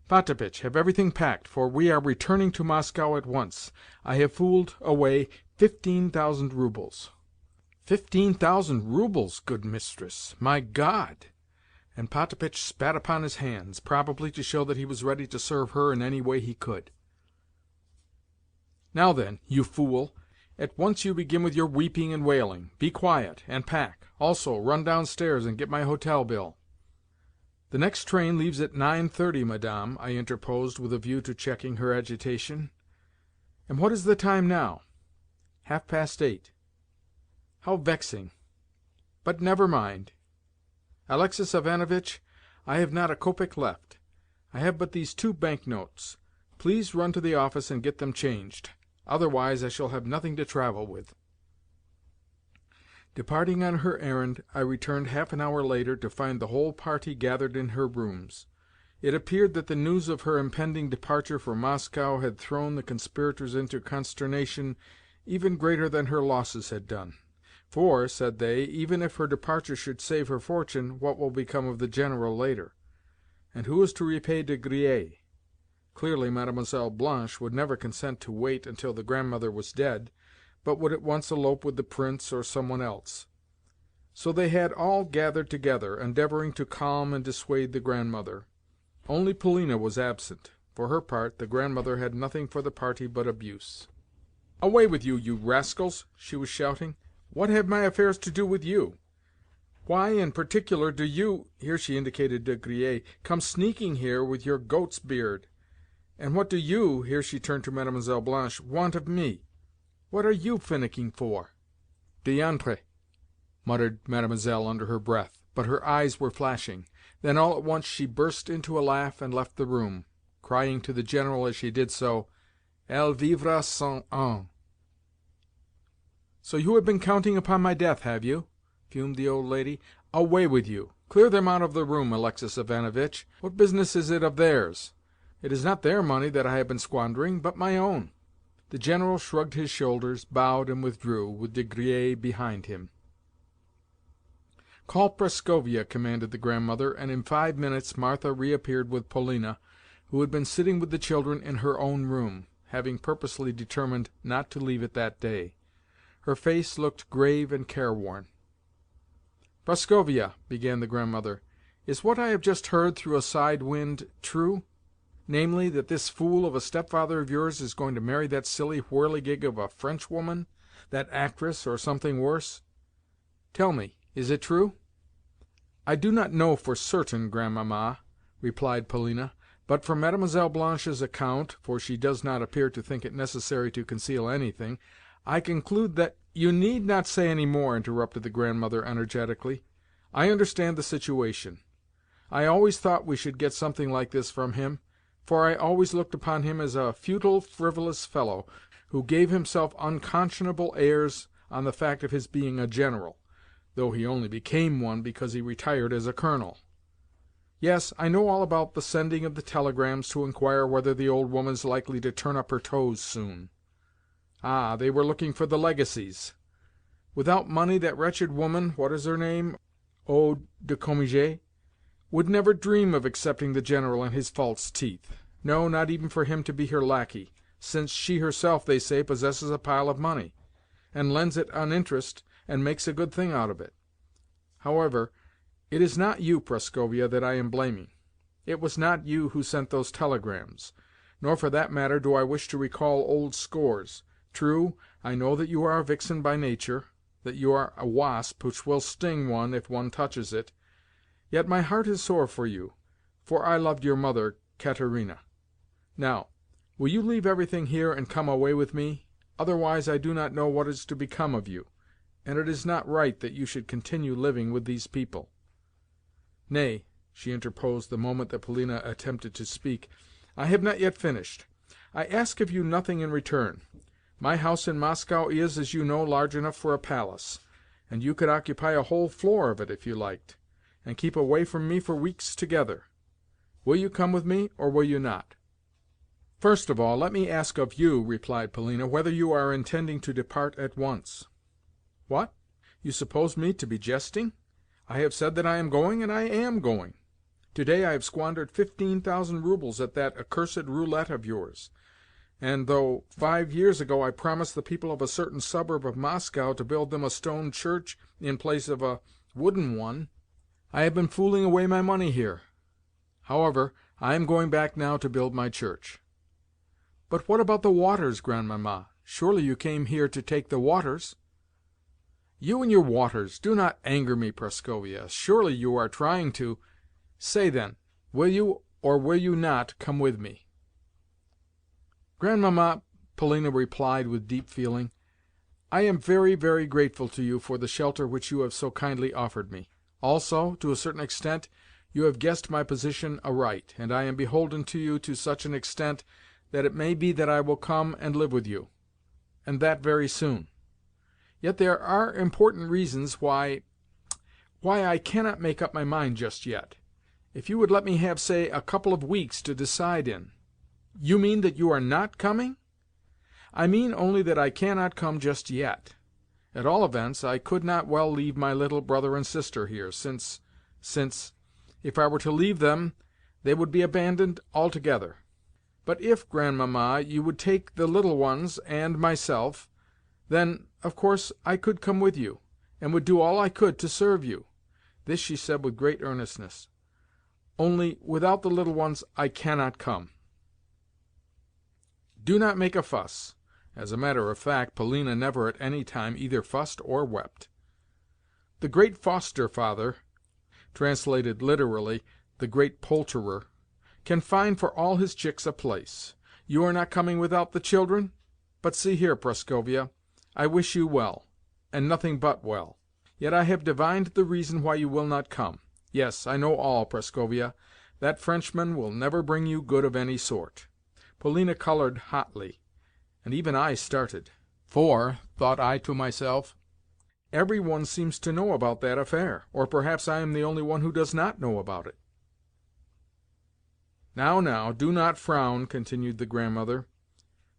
"Potapitch, have everything packed, for we are returning to Moscow at once. I have fooled away 15,000 roubles." 15,000 roubles, good mistress! My God! And Potapitch spat upon his hands, probably to show that he was ready to serve her in any way he could. "Now then, you fool, at once you begin with your weeping and wailing. Be quiet, and pack. Also, run downstairs and get my hotel bill." "The next train leaves at 9:30, Madame," I interposed with a view to checking her agitation. "And what is the time now?" "8:30. How vexing! But never mind. Aleksei Ivanovitch, I have not a kopeck left. I have but these 2 banknotes. Please run to the office and get them changed. Otherwise I shall have nothing to travel with." Departing on her errand, I returned half an hour later to find the whole party gathered in her rooms. It appeared that the news of her impending departure for Moscow had thrown the conspirators into consternation even greater than her losses had done. "For," said they, "even if her departure should save her fortune, what will become of the General later? And who is to repay De Griers? Clearly Mademoiselle Blanche would never consent to wait until the Grandmother was dead, but would at once elope with the Prince or some one else." So they had all gathered together, endeavouring to calm and dissuade the Grandmother. Only Polina was absent. For her part, the Grandmother had nothing for the party but abuse. "Away with you, you rascals!" she was shouting. "What have my affairs to do with you? Why, in particular, do you," here she indicated De Griers, "come sneaking here with your goat's beard? And what do you," here she turned to Mademoiselle Blanche, "want of me? What are you finicking for?" "Diantre!" muttered Mademoiselle under her breath, but her eyes were flashing. Then all at once she burst into a laugh and left the room, crying to the General as she did so, "Elle vivra sans un." "So you have been counting upon my death, have you?" fumed the old lady. "Away with you! Clear them out of the room, Aleksei Ivanovitch. What business is it of theirs? It is not their money that I have been squandering, but my own." The General shrugged his shoulders, bowed, and withdrew, with De Griers behind him. "Call Prascovia," commanded the Grandmother, and in 5 minutes Martha reappeared with Polina, who had been sitting with the children in her own room, having purposely determined not to leave it that day. Her face looked grave and careworn. "Prascovia," began the Grandmother, "is what I have just heard through a side wind true? Namely, that this fool of a stepfather of yours is going to marry that silly whirligig of a Frenchwoman, that actress, or something worse? Tell me, is it true?" "I do not know for certain, Grandmamma," replied Polina, "but from Mlle. Blanche's account, for she does not appear to think it necessary to conceal anything, I conclude that—" "You need not say any more," interrupted the Grandmother energetically. "I understand the situation. I always thought we should get something like this from him, for I always looked upon him as a futile, frivolous fellow, who gave himself unconscionable airs on the fact of his being a general, though he only became one because he retired as a colonel. Yes, I know all about the sending of the telegrams to inquire whether the old woman's likely to turn up her toes soon. Ah, they were looking for the legacies. Without money that wretched woman, what is her name, Eau de Cominges, would never dream of accepting the General and his false teeth. No, not even for him to be her lackey, since she herself, they say, possesses a pile of money, and lends it on interest, and makes a good thing out of it. However, it is not you, Prascovia, that I am blaming. It was not you who sent those telegrams, nor for that matter do I wish to recall old scores. True, I know that you are a vixen by nature, that you are a wasp which will sting one if one touches it. Yet my heart is sore for you, for I loved your mother, Katerina. Now, will you leave everything here and come away with me? Otherwise I do not know what is to become of you, and it is not right that you should continue living with these people." "Nay," she interposed the moment that Polina attempted to speak, "I have not yet finished. I ask of you nothing in return. My house in Moscow is, as you know, large enough for a palace, and you could occupy a whole floor of it if you liked, and keep away from me for weeks together. Will you come with me, or will you not?" "First of all, let me ask of you," replied Polina, "whether you are intending to depart at once." "What? You suppose me to be jesting? I have said that I am going, and I am going. Today I have squandered 15,000 roubles at that accursed roulette of yours, and though 5 years ago I promised the people of a certain suburb of Moscow to build them a stone church in place of a wooden one, I have been fooling away my money here. However, I am going back now to build my church." "But what about the waters, Grandmamma? Surely you came here to take the waters?" "You and your waters! Do not anger me, Prascovia. Surely you are trying to— Say, then, will you, or will you not, come with me?" "Grandmamma," Polina replied with deep feeling, "I am very, very grateful to you for the shelter which you have so kindly offered me. Also, to a certain extent, you have guessed my position aright, and I am beholden to you to such an extent that it may be that I will come and live with you, and that very soon. Yet there are important reasons why I cannot make up my mind just yet. If you would let me have, say, a couple of weeks to decide in—" "You mean that you are not coming?" "I mean only that I cannot come just yet. At all events, I could not well leave my little brother and sister here, since, if I were to leave them, they would be abandoned altogether. But if, Grandmamma, you would take the little ones and myself, then, of course, I could come with you, and would do all I could to serve you." This she said with great earnestness. "Only, without the little ones, I cannot come." "Do not make a fuss." As a matter of fact, Polina never at any time either fussed or wept. "The great foster father," translated literally, the great poulterer, "can find for all his chicks a place. You are not coming without the children? But see here, Prascovia, I wish you well, and nothing but well. Yet I have divined the reason why you will not come. Yes, I know all, Prascovia. That Frenchman will never bring you good of any sort." Polina coloured hotly, and even I started. For, thought I to myself, every one seems to know about that affair, or perhaps I am the only one who does not know about it. Now, do not frown," continued the Grandmother.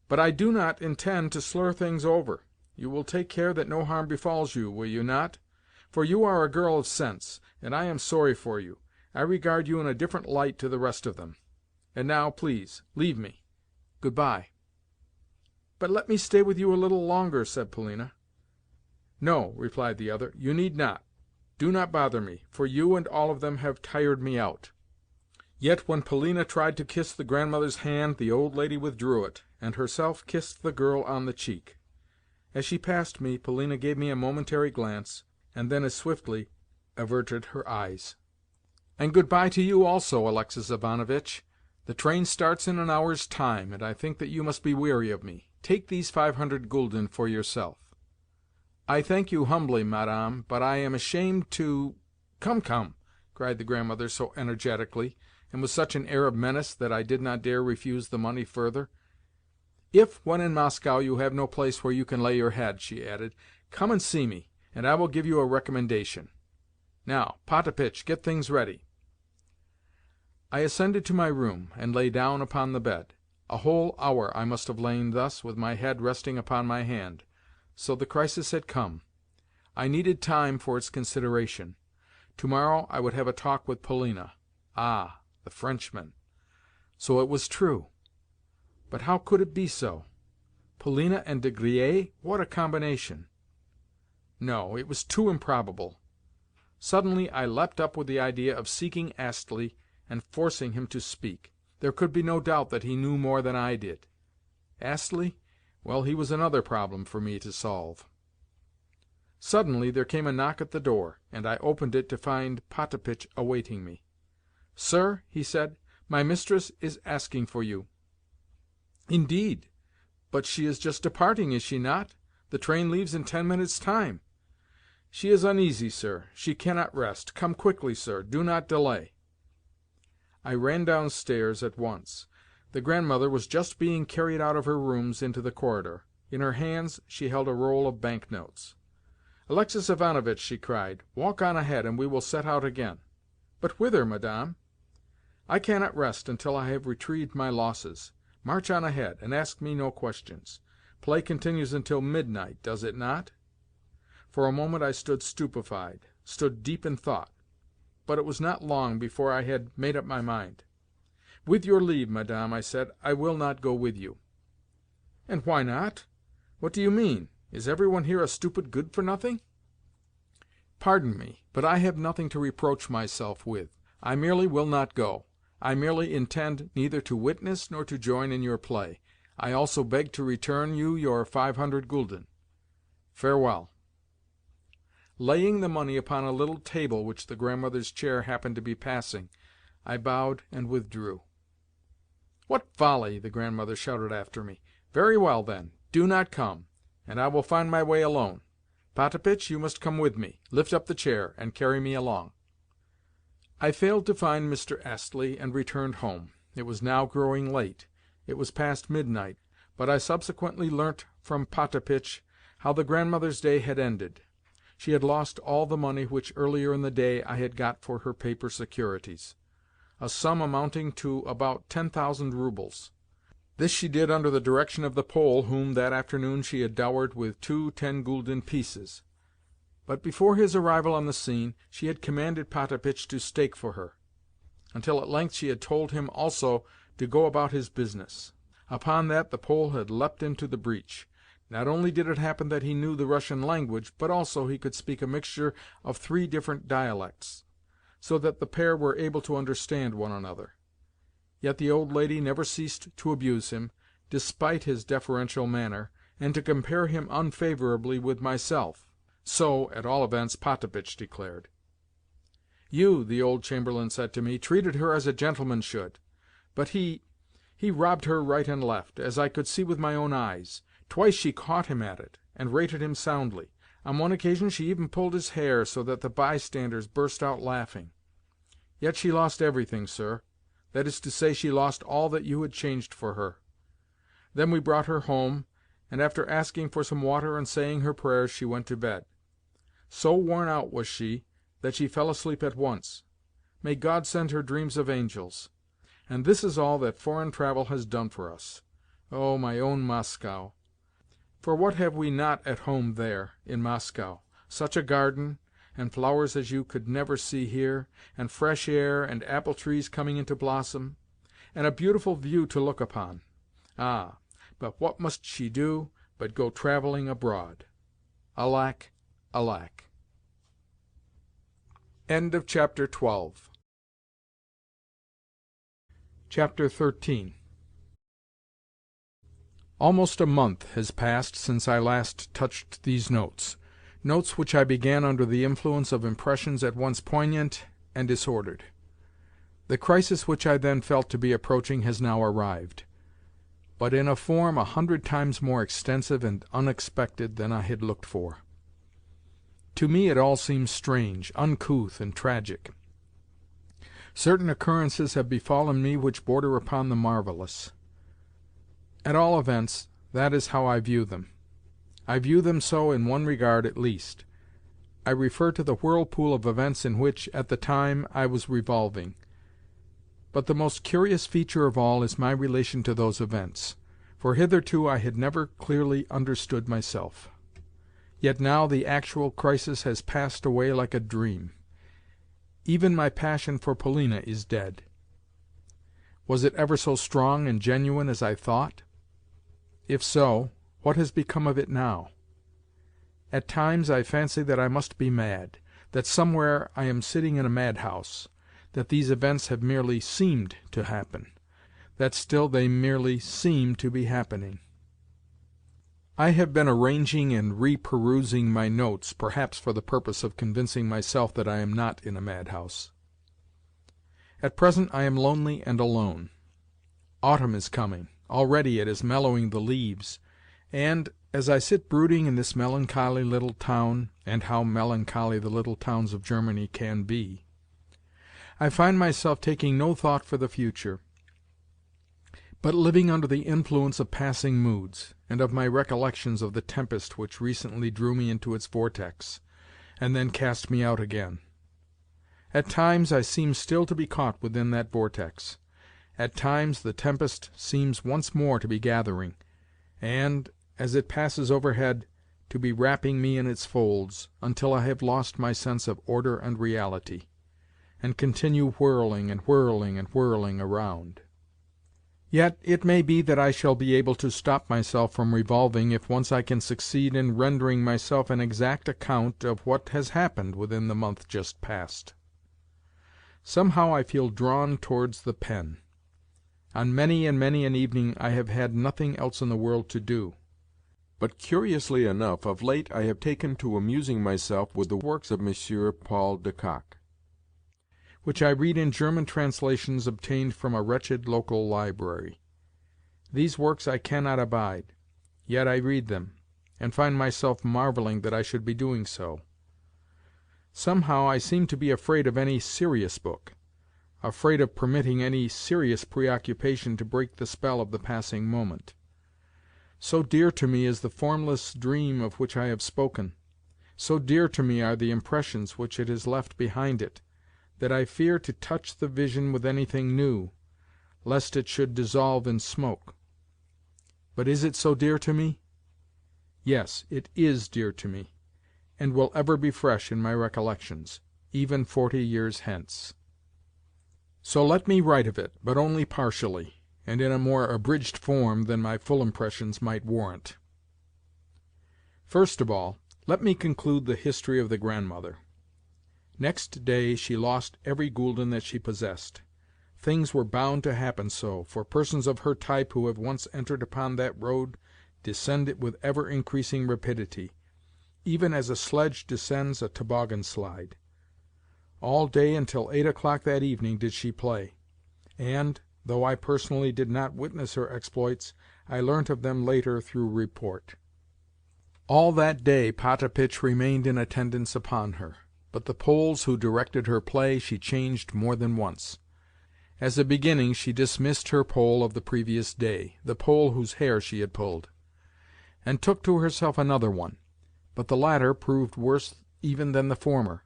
"But I do not intend to slur things over. You will take care that no harm befalls you, will you not? For you are a girl of sense, and I am sorry for you. I regard you in a different light to the rest of them. And now, please, leave me. Good-bye." "But let me stay with you a little longer," said Polina. "No," replied the other, "you need not. Do not bother me, for you and all of them have tired me out." Yet when Polina tried to kiss the Grandmother's hand, the old lady withdrew it, and herself kissed the girl on the cheek. As she passed me, Polina gave me a momentary glance, and then as swiftly averted her eyes. "And good-bye to you also, Alexis Ivanovitch. The train starts in an hour's time, and I think that you must be weary of me. Take these 500 gülden for yourself." "I thank you humbly, madame, but I am ashamed to—" "Come, come!" cried the Grandmother so energetically, and with such an air of menace, that I did not dare refuse the money further. "If, when in Moscow, you have no place where you can lay your head," she added, "come and see me, and I will give you a recommendation. Now, Potapitch, get things ready." I ascended to my room, and lay down upon the bed. A whole hour I must have lain thus, with my head resting upon my hand. So the crisis had come. I needed time for its consideration. Tomorrow I would have a talk with Polina. Ah, the Frenchman! So it was true! But how could it be so? Polina and De Griers? What a combination! No, it was too improbable. Suddenly I leapt up with the idea of seeking Astley and forcing him to speak. There could be no doubt that he knew more than I did. Astley? Well, he was another problem for me to solve. Suddenly there came a knock at the door, and I opened it to find Potapitch awaiting me. "Sir," he said, "my mistress is asking for you." "Indeed? But she is just departing, is she not? The train leaves in 10 minutes' time." "She is uneasy, sir. She cannot rest. Come quickly, sir. Do not delay." I ran downstairs at once. The Grandmother was just being carried out of her rooms into the corridor. In her hands she held a roll of banknotes. "Alexis Ivanovitch," she cried, "walk on ahead, and we will set out again." "But whither, madame?" "I cannot rest until I have retrieved my losses. March on ahead, and ask me no questions. Play continues until midnight, does it not?" For a moment I stood stupefied, stood deep in thought. But it was not long before I had made up my mind. "With your leave, madame," I said, "I will not go with you." "And why not? What do you mean? Is every one here a stupid good-for-nothing?" "Pardon me, but I have nothing to reproach myself with. I merely will not go. I merely intend neither to witness nor to join in your play. I also beg to return you your 500 gülden. Farewell." Laying the money upon a little table which the Grandmother's chair happened to be passing, I bowed and withdrew. "What folly!" the Grandmother shouted after me. "Very well, then, do not come, and I will find my way alone. Potapitch, you must come with me. Lift up the chair, and carry me along." I failed to find Mr. Astley, and returned home. It was now growing late. It was past midnight, but I subsequently learnt from Potapitch how the Grandmother's day had ended. She had lost all the money which earlier in the day I had got for her paper securities, a sum amounting to about 10,000 roubles. This she did under the direction of the Pole whom that afternoon she had dowered with 2 10-gülden pieces. But before his arrival on the scene she had commanded Potapitch to stake for her, until at length she had told him also to go about his business. Upon that the Pole had leapt into the breach. Not only did it happen that he knew the Russian language, but also he could speak a mixture of 3 different dialects, so that the pair were able to understand one another. Yet the old lady never ceased to abuse him, despite his deferential manner, and to compare him unfavourably with myself. So, at all events, Potapitch declared. "You," the old Chamberlain said to me, "treated her as a gentleman should. But he robbed her right and left, as I could see with my own eyes. Twice she caught him at it, and rated him soundly. On one occasion she even pulled his hair, so that the bystanders burst out laughing. Yet she lost everything, sir. That is to say, she lost all that you had changed for her. Then we brought her home, and after asking for some water and saying her prayers, she went to bed. So worn out was she that she fell asleep at once. May God send her dreams of angels. And this is all that foreign travel has done for us. Oh, my own Moscow! For what have we not at home there, in Moscow? Such a garden, and flowers as you could never see here, and fresh air, and apple trees coming into blossom. and a beautiful view to look upon. Ah, but what must she do but go travelling abroad? Alack, alack. End of chapter 12. Chapter 13. Almost a month has passed since I last touched these notes which I began under the influence of impressions at once poignant and disordered. The crisis which I then felt to be approaching has now arrived, but in a form 100 times more extensive and unexpected than I had looked for. To me it all seems strange, uncouth, and tragic. Certain occurrences have befallen me which border upon the marvelous. At all events, that is how I view them. I view them so in one regard at least. I refer to the whirlpool of events in which, at the time, I was revolving. But the most curious feature of all is my relation to those events, for hitherto I had never clearly understood myself. Yet now the actual crisis has passed away like a dream. Even my passion for Polina is dead. Was it ever so strong and genuine as I thought? If so, what has become of it now? At times I fancy that I must be mad, that somewhere I am sitting in a madhouse, that these events have merely seemed to happen, that still they merely seem to be happening. I have been arranging and reperusing my notes, perhaps for the purpose of convincing myself that I am not in a madhouse. At present I am lonely and alone. Autumn is coming. Already it is mellowing the leaves, and, as I sit brooding in this melancholy little town, and how melancholy the little towns of Germany can be, I find myself taking no thought for the future, but living under the influence of passing moods, and of my recollections of the tempest which recently drew me into its vortex, and then cast me out again. At times I seem still to be caught within that vortex. At times the tempest seems once more to be gathering, and, as it passes overhead, to be wrapping me in its folds, until I have lost my sense of order and reality, and continue whirling and whirling and whirling around. Yet it may be that I shall be able to stop myself from revolving if once I can succeed in rendering myself an exact account of what has happened within the month just past. Somehow I feel drawn towards the pen. On many and many an evening I have had nothing else in the world to do. But curiously enough, of late I have taken to amusing myself with the works of Monsieur Paul de Kock, which I read in German translations obtained from a wretched local library. These works I cannot abide, yet I read them, and find myself marvelling that I should be doing so. Somehow I seem to be afraid of any serious book, afraid of permitting any serious preoccupation to break the spell of the passing moment. So dear to me is the formless dream of which I have spoken, so dear to me are the impressions which it has left behind it, that I fear to touch the vision with anything new, lest it should dissolve in smoke. But is it so dear to me? Yes, it is dear to me, and will ever be fresh in my recollections, even 40 years hence. So let me write of it, but only partially, and in a more abridged form than my full impressions might warrant. First of all, let me conclude the history of the grandmother. Next day she lost every gulden that she possessed. Things were bound to happen so, for persons of her type who have once entered upon that road descend it with ever-increasing rapidity, even as a sledge descends a toboggan slide. All day until 8 o'clock that evening did she play, and, though I personally did not witness her exploits, I learnt of them later through report. All that day Potapitch remained in attendance upon her, but the Poles who directed her play she changed more than once. As a beginning she dismissed her Pole of the previous day, the Pole whose hair she had pulled, and took to herself another one, but the latter proved worse even than the former,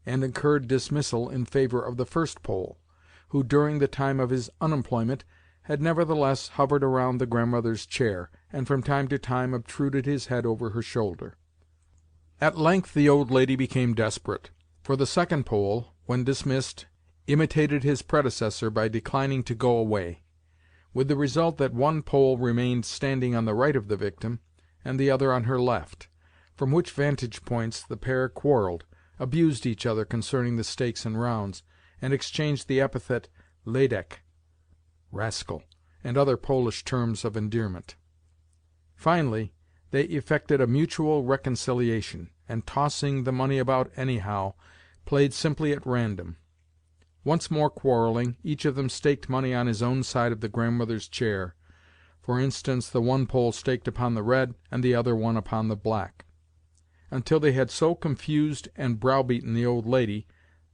and incurred dismissal in favor of the first Pole, who during the time of his unemployment had nevertheless hovered around the grandmother's chair, and from time to time obtruded his head over her shoulder. At length the old lady became desperate, for the second Pole, when dismissed, imitated his predecessor by declining to go away. with the result that one Pole remained standing on the right of the victim, and the other on her left, from which vantage points the pair quarrelled, abused each other concerning the stakes and rounds, and exchanged the epithet "Ladek" (rascal), and other Polish terms of endearment. Finally, they effected a mutual reconciliation, and, tossing the money about anyhow, played simply at random. Once more quarrelling, each of them staked money on his own side of the Grandmother's chair. For instance, the one Pole staked upon the red, and the other one upon the black, until they had so confused and browbeaten the old lady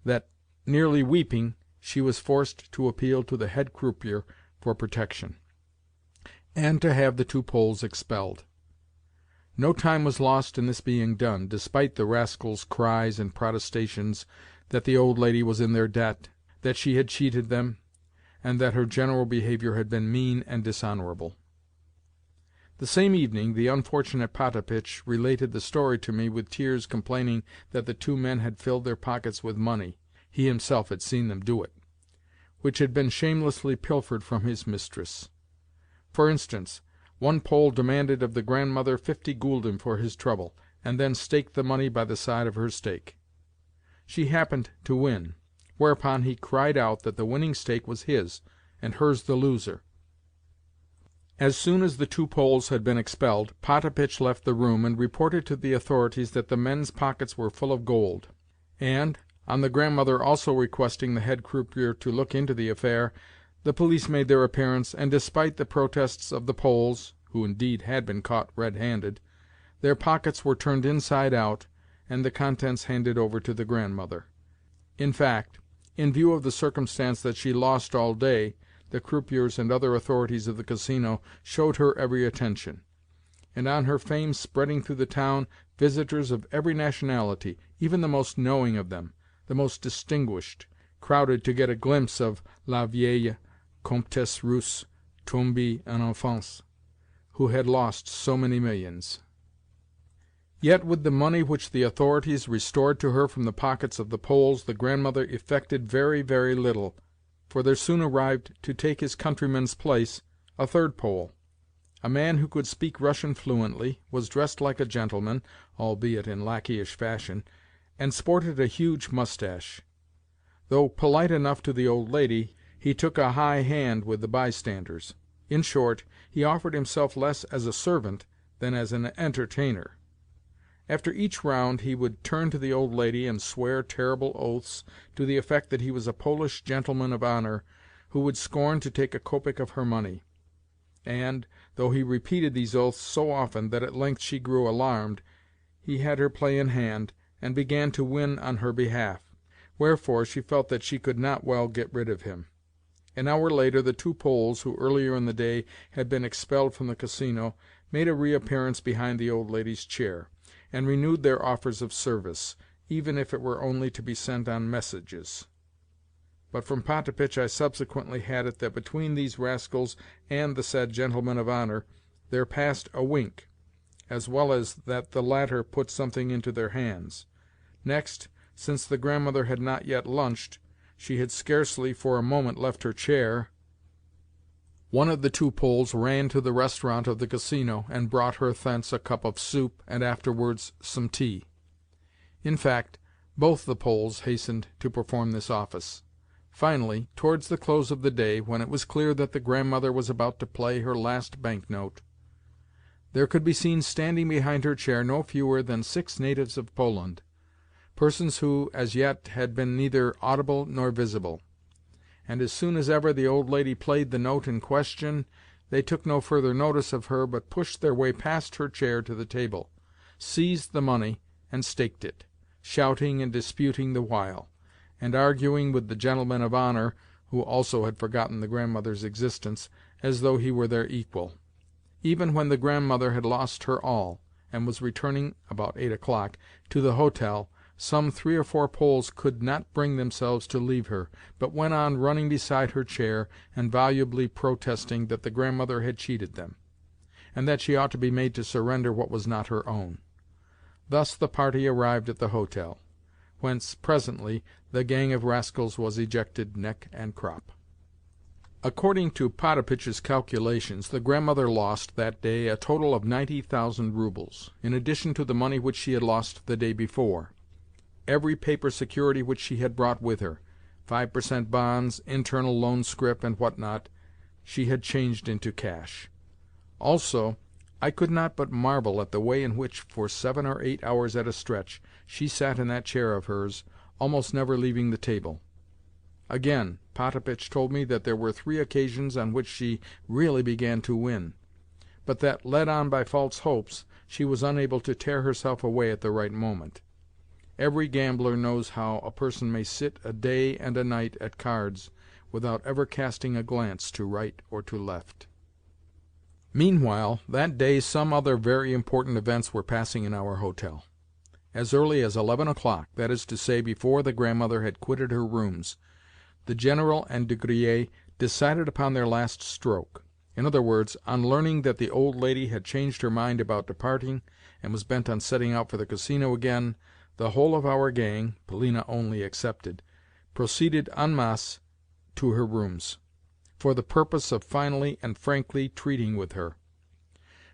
that, nearly weeping, she was forced to appeal to the head croupier for protection, and to have the two Poles expelled. No time was lost in this being done, despite the rascals' cries and protestations that the old lady was in their debt, that she had cheated them, and that her general behaviour had been mean and dishonourable. The same evening the unfortunate Potapitch related the story to me with tears, complaining that the two men had filled their pockets with money (he himself had seen them do it), which had been shamelessly pilfered from his mistress. For instance, one Pole demanded of the Grandmother 50 gülden for his trouble, and then staked the money by the side of her stake. She happened to win, whereupon he cried out that the winning stake was his, and hers the loser. As soon as the two Poles had been expelled, Potapitch left the room and reported to the authorities that the men's pockets were full of gold, and, on the Grandmother also requesting the head croupier to look into the affair, the police made their appearance, and despite the protests of the Poles, who indeed had been caught red-handed, their pockets were turned inside out, and the contents handed over to the Grandmother. In fact, in view of the circumstance that she lost all day, the croupiers and other authorities of the Casino showed her every attention, and on her fame spreading through the town, visitors of every nationality, even the most knowing of them, the most distinguished, crowded to get a glimpse of la vieille Comtesse Russe tombée en enfance, who had lost so many millions. Yet with the money which the authorities restored to her from the pockets of the Poles, the Grandmother effected very, very little, for there soon arrived to take his countryman's place a third Pole, a man who could speak Russian fluently, was dressed like a gentleman, albeit in lackeyish fashion, and sported a huge moustache. Though polite enough to the old lady, he took a high hand with the bystanders. In short, he offered himself less as a servant than as an entertainer. After each round he would turn to the old lady and swear terrible oaths to the effect that he was a Polish gentleman of honour, who would scorn to take a kopeck of her money; and, though he repeated these oaths so often that at length she grew alarmed, he had her play in hand, and began to win on her behalf, wherefore she felt that she could not well get rid of him. An hour later the two Poles, who earlier in the day had been expelled from the Casino, made a reappearance behind the old lady's chair, and renewed their offers of service, even if it were only to be sent on messages. But from Potapitch I subsequently had it that between these rascals and the said gentleman of honour there passed a wink, as well as that the latter put something into their hands. Next, since the Grandmother had not yet lunched, she had scarcely for a moment left her chair, one of the two Poles ran to the restaurant of the Casino, and brought her thence a cup of soup, and afterwards some tea. In fact, both the Poles hastened to perform this office. Finally, towards the close of the day, when it was clear that the Grandmother was about to play her last bank-note, there could be seen standing behind her chair no fewer than 6 natives of Poland, persons who as yet had been neither audible nor visible; and as soon as ever the old lady played the note in question, they took no further notice of her, but pushed their way past her chair to the table, seized the money, and staked it, shouting and disputing the while, and arguing with the gentleman of honour, who also had forgotten the Grandmother's existence, as though he were their equal. Even when the Grandmother had lost her all, and was returning, about 8 o'clock, to the hotel, some 3 or 4 Poles could not bring themselves to leave her, but went on running beside her chair, and volubly protesting that the Grandmother had cheated them, and that she ought to be made to surrender what was not her own. Thus the party arrived at the hotel, whence presently the gang of rascals was ejected neck and crop. According to Potapitch's calculations, the grandmother lost, that day, a total of 90,000 roubles, in addition to the money which she had lost the day before. Every paper security which she had brought with her, 5% bonds, internal loan scrip, and what not, she had changed into cash. Also, I could not but marvel at the way in which, for 7 or 8 hours at a stretch, she sat in that chair of hers, almost never leaving the table. Again, Potapitch told me that there were 3 occasions on which she really began to win, but that, led on by false hopes, she was unable to tear herself away at the right moment. Every gambler knows how a person may sit a day and a night at cards without ever casting a glance to right or to left. Meanwhile, that day some other very important events were passing in our hotel. As early as 11 o'clock, that is to say, before the grandmother had quitted her rooms, the General and De Griers decided upon their last stroke. In other words, on learning that the old lady had changed her mind about departing and was bent on setting out for the Casino again, the whole of our gang, Polina only excepted, proceeded en masse to her rooms, for the purpose of finally and frankly treating with her.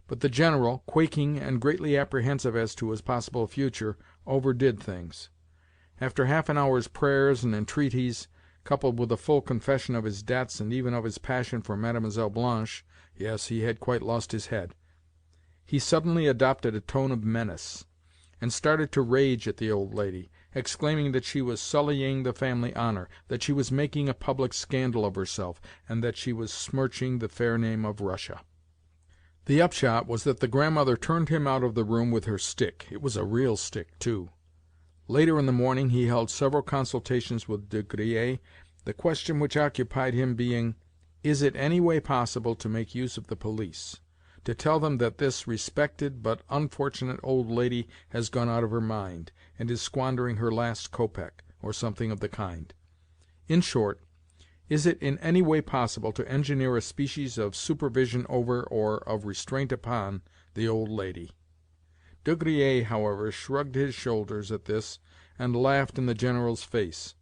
But the General, quaking and greatly apprehensive as to his possible future, overdid things. After half an hour's prayers and entreaties, coupled with a full confession of his debts and even of his passion for Mlle. Blanche, yes, he had quite lost his head, he suddenly adopted a tone of menace, and started to rage at the old lady, exclaiming that she was sullying the family honor, that she was making a public scandal of herself, and that she was smirching the fair name of Russia. The upshot was that the grandmother turned him out of the room with her stick. It was a real stick, too. Later in the morning he held several consultations with De Griers, the question which occupied him being, "Is it any way possible to make use of the police, to tell them that this respected but unfortunate old lady has gone out of her mind, and is squandering her last kopeck, or something of the kind? In short, is it in any way possible to engineer a species of supervision over, or of restraint upon, the old lady?" De Griers, however, shrugged his shoulders at this, and laughed in the General's face,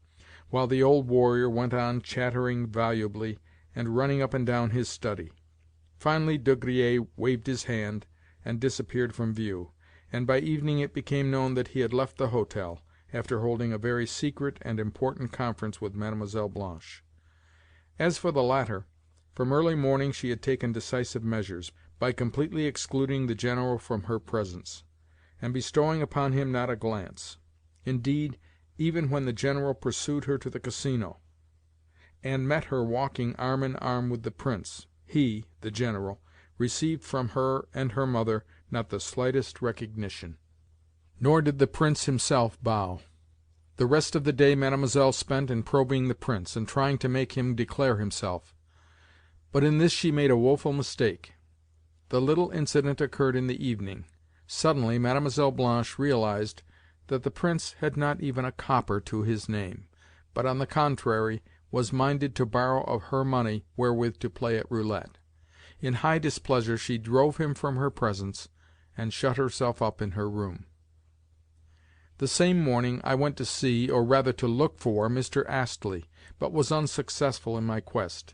while the old warrior went on chattering volubly, and running up and down his study. Finally De Griers waved his hand, and disappeared from view, and by evening it became known that he had left the hotel, after holding a very secret and important conference with Mlle. Blanche. As for the latter, from early morning she had taken decisive measures, by completely excluding the General from her presence, and bestowing upon him not a glance. Indeed, even when the General pursued her to the Casino, and met her walking arm in arm with the Prince, he, the General, received from her and her mother not the slightest recognition. Nor did the Prince himself bow. The rest of the day Mademoiselle spent in probing the Prince, and trying to make him declare himself. But in this she made a woeful mistake. The little incident occurred in the evening. Suddenly Mlle. Blanche realized that the Prince had not even a copper to his name, but, on the contrary, was minded to borrow of her money wherewith to play at roulette. In high displeasure she drove him from her presence, and shut herself up in her room. The same morning I went to see, or rather to look for, Mr. Astley, but was unsuccessful in my quest.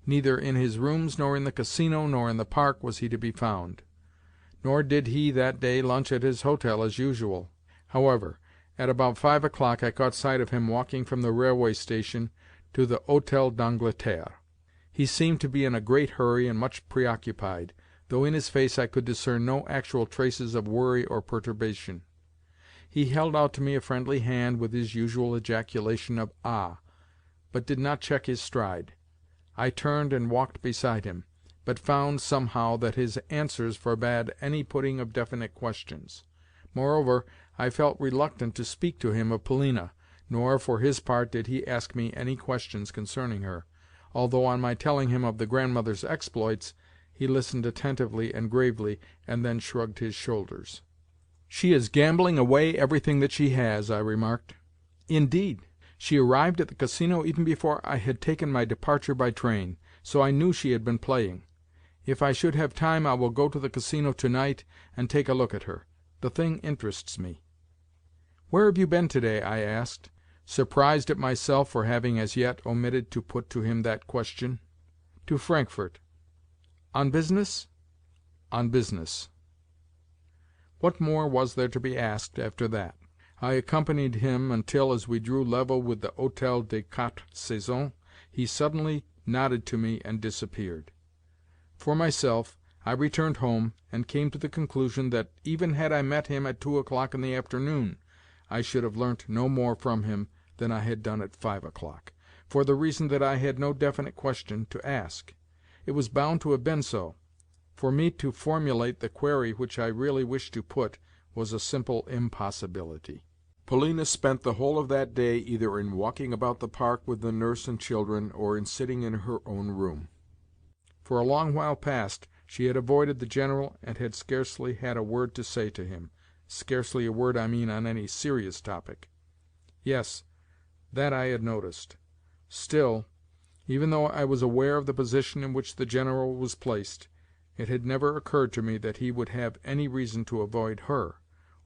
Neither in his rooms nor in the Casino nor in the park was he to be found. Nor did he that day lunch at his hotel as usual. However, at about 5 o'clock I caught sight of him walking from the railway station to the Hôtel d'Angleterre. He seemed to be in a great hurry and much preoccupied, though in his face I could discern no actual traces of worry or perturbation. He held out to me a friendly hand with his usual ejaculation of "Ah!" but did not check his stride. I turned and walked beside him, but found, somehow, that his answers forbade any putting of definite questions. Moreover, I felt reluctant to speak to him of Polina, nor, for his part, did he ask me any questions concerning her, although on my telling him of the grandmother's exploits, he listened attentively and gravely, and then shrugged his shoulders. "She is gambling away everything that she has," I remarked. "Indeed! She arrived at the Casino even before I had taken my departure by train, so I knew she had been playing. If I should have time I will go to the Casino to-night and take a look at her. The thing interests me." "Where have you been to-day?" I asked, surprised at myself for having as yet omitted to put to him that question. "To Frankfurt." "On business?" "On business." What more was there to be asked after that? I accompanied him until, as we drew level with the Hôtel des Quatre Saisons, he suddenly nodded to me and disappeared. For myself, I returned home, and came to the conclusion that, even had I met him at 2 o'clock in the afternoon, I should have learnt no more from him than I had done at 5 o'clock, for the reason that I had no definite question to ask. It was bound to have been so. For me to formulate the query which I really wished to put was a simple impossibility. Polina spent the whole of that day either in walking about the park with the nurse and children, or in sitting in her own room. For a long while past she had avoided the General and had scarcely had a word to say to him—scarcely a word, I mean, on any serious topic. Yes, that I had noticed. Still, even though I was aware of the position in which the General was placed, it had never occurred to me that he would have any reason to avoid her,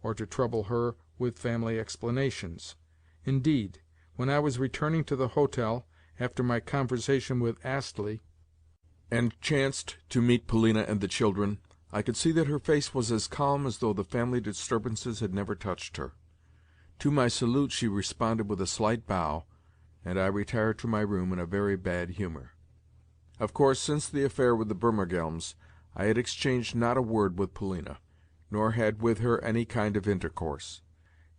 or to trouble her with family explanations. Indeed, when I was returning to the hotel, after my conversation with Astley, and chanced to meet Polina and the children, I could see that her face was as calm as though the family disturbances had never touched her. To my salute she responded with a slight bow, and I retired to my room in a very bad humour. Of course, since the affair with the Burmergelms, I had exchanged not a word with Polina, nor had with her any kind of intercourse.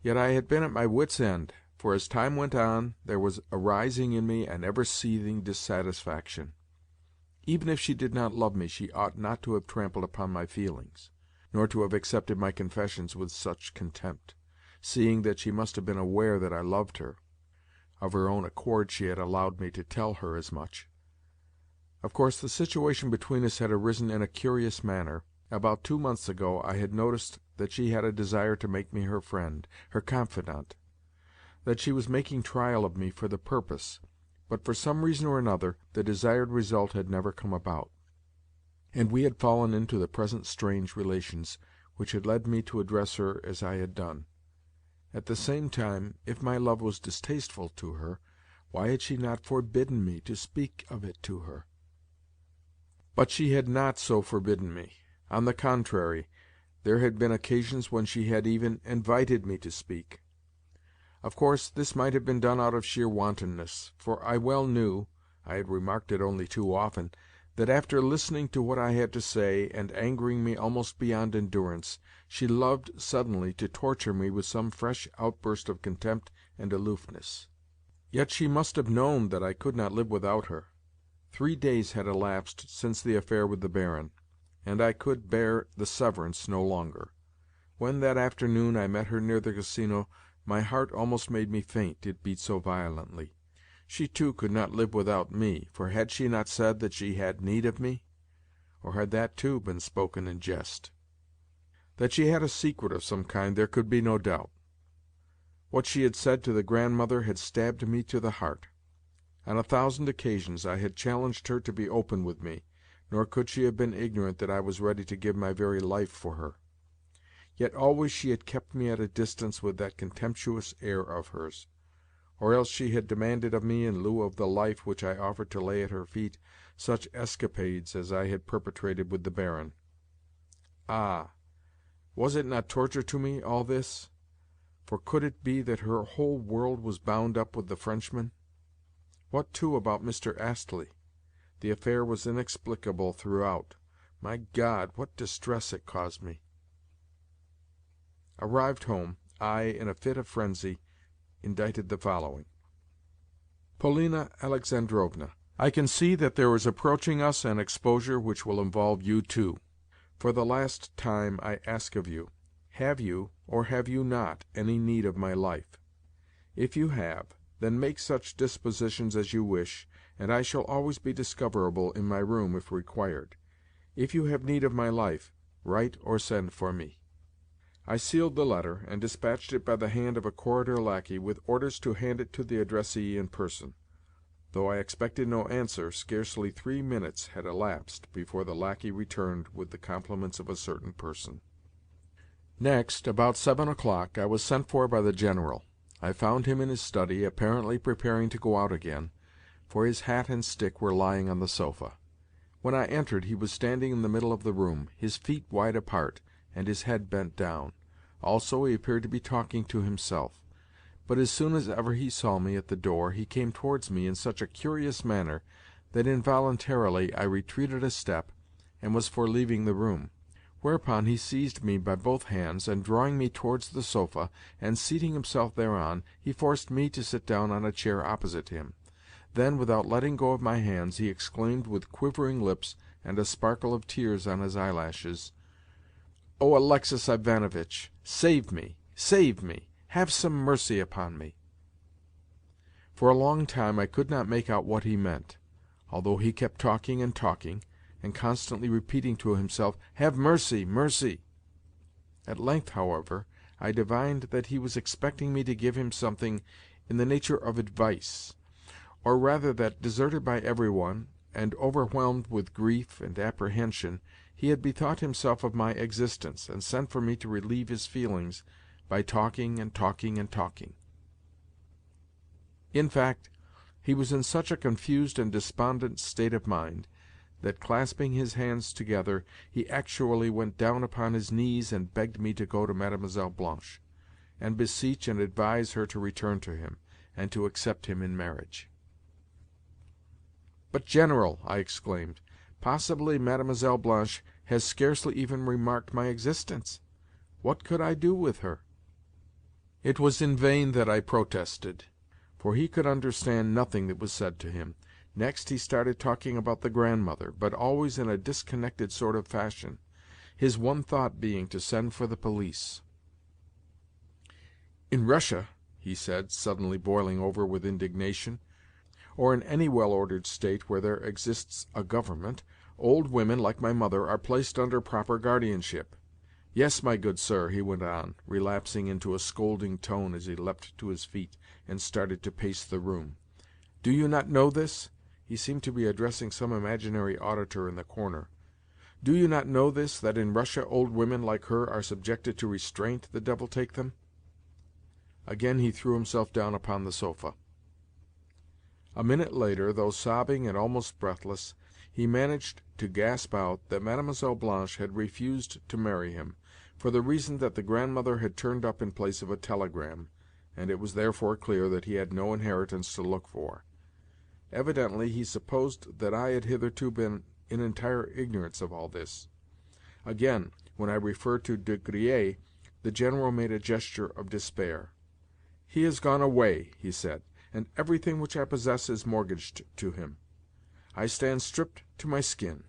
Yet I had been at my wits' end, for as time went on there was arising in me an ever-seething dissatisfaction. Even if she did not love me, she ought not to have trampled upon my feelings, nor to have accepted my confessions with such contempt, seeing that she must have been aware that I loved her. Of her own accord she had allowed me to tell her as much. Of course, the situation between us had arisen in a curious manner. About 2 months ago I had noticed that she had a desire to make me her friend, her confidant; that she was making trial of me for the purpose, but for some reason or another the desired result had never come about, and we had fallen into the present strange relations which had led me to address her as I had done. At the same time, if my love was distasteful to her, why had she not forbidden me to speak of it to her? But she had not so forbidden me. On the contrary, there had been occasions when she had even invited me to speak. Of course, this might have been done out of sheer wantonness, for I well knew—I had remarked it only too often—that after listening to what I had to say, and angering me almost beyond endurance, she loved suddenly to torture me with some fresh outburst of contempt and aloofness. Yet she must have known that I could not live without her. 3 days had elapsed since the affair with the Baron, and I could bear the severance no longer. When that afternoon I met her near the Casino, my heart almost made me faint, it beat so violently. She too could not live without me, for had she not said that she had need of me? Or had that too been spoken in jest? That she had a secret of some kind there could be no doubt. What she had said to the Grandmother had stabbed me to the heart. On 1,000 occasions I had challenged her to be open with me, nor could she have been ignorant that I was ready to give my very life for her. Yet always she had kept me at a distance with that contemptuous air of hers, or else she had demanded of me, in lieu of the life which I offered to lay at her feet, such escapades as I had perpetrated with the Baron. Ah! Was it not torture to me, all this? For could it be that her whole world was bound up with the Frenchman? What, too, about Mr. Astley? The affair was inexplicable throughout. My God, what distress it caused me! Arrived home, I, in a fit of frenzy, indited the following: Polina Alexandrovna, I can see that there is approaching us an exposure which will involve you too. For the last time I ask of you, have you, or have you not, any need of my life? If you have, then make such dispositions as you wish, and I shall always be discoverable in my room if required. If you have need of my life, write or send for me. I sealed the letter, and dispatched it by the hand of a corridor lackey, with orders to hand it to the addressee in person. Though I expected no answer, scarcely 3 minutes had elapsed before the lackey returned with the compliments of a certain person. Next, about 7 o'clock, I was sent for by the General. I found him in his study, apparently preparing to go out again, for his hat and stick were lying on the sofa. When I entered he was standing in the middle of the room, his feet wide apart, and his head bent down. Also he appeared to be talking to himself. But as soon as ever he saw me at the door he came towards me in such a curious manner that involuntarily I retreated a step and was for leaving the room. Whereupon he seized me by both hands, and drawing me towards the sofa, and seating himself thereon, he forced me to sit down on a chair opposite him. Then, without letting go of my hands, he exclaimed with quivering lips and a sparkle of tears on his eyelashes, "Oh, Alexei Ivanovitch, save me! Save me! Have some mercy upon me!" For a long time I could not make out what he meant, although he kept talking and talking, and constantly repeating to himself, "Have mercy, mercy!" At length, however, I divined that he was expecting me to give him something in the nature of advice, or rather that, deserted by every one, and overwhelmed with grief and apprehension, he had bethought himself of my existence, and sent for me to relieve his feelings by talking and talking and talking. In fact, he was in such a confused and despondent state of mind that, clasping his hands together, he actually went down upon his knees and begged me to go to Mlle. Blanche, and beseech and advise her to return to him, and to accept him in marriage. "But, General," I exclaimed, "possibly Mlle. Blanche has scarcely even remarked my existence. What could I do with her?" It was in vain that I protested, for he could understand nothing that was said to him. Next he started talking about the grandmother, but always in a disconnected sort of fashion, his one thought being to send for the police. "In Russia," he said, suddenly boiling over with indignation, "or in any well-ordered state where there exists a government, old women like my mother are placed under proper guardianship. Yes, my good sir," he went on, relapsing into a scolding tone as he leapt to his feet and started to pace the room. "Do you not know this?" He seemed to be addressing some imaginary auditor in the corner. "Do you not know this, that in Russia old women like her are subjected to restraint, the devil take them?" Again he threw himself down upon the sofa. A minute later, though sobbing and almost breathless, he managed to gasp out that Mlle. Blanche had refused to marry him, for the reason that the grandmother had turned up in place of a telegram, and it was therefore clear that he had no inheritance to look for. Evidently he supposed that I had hitherto been in entire ignorance of all this. Again, when I referred to De Griers, the General made a gesture of despair. "He has gone away," he said, "and everything which I possess is mortgaged to him. I stand stripped to my skin.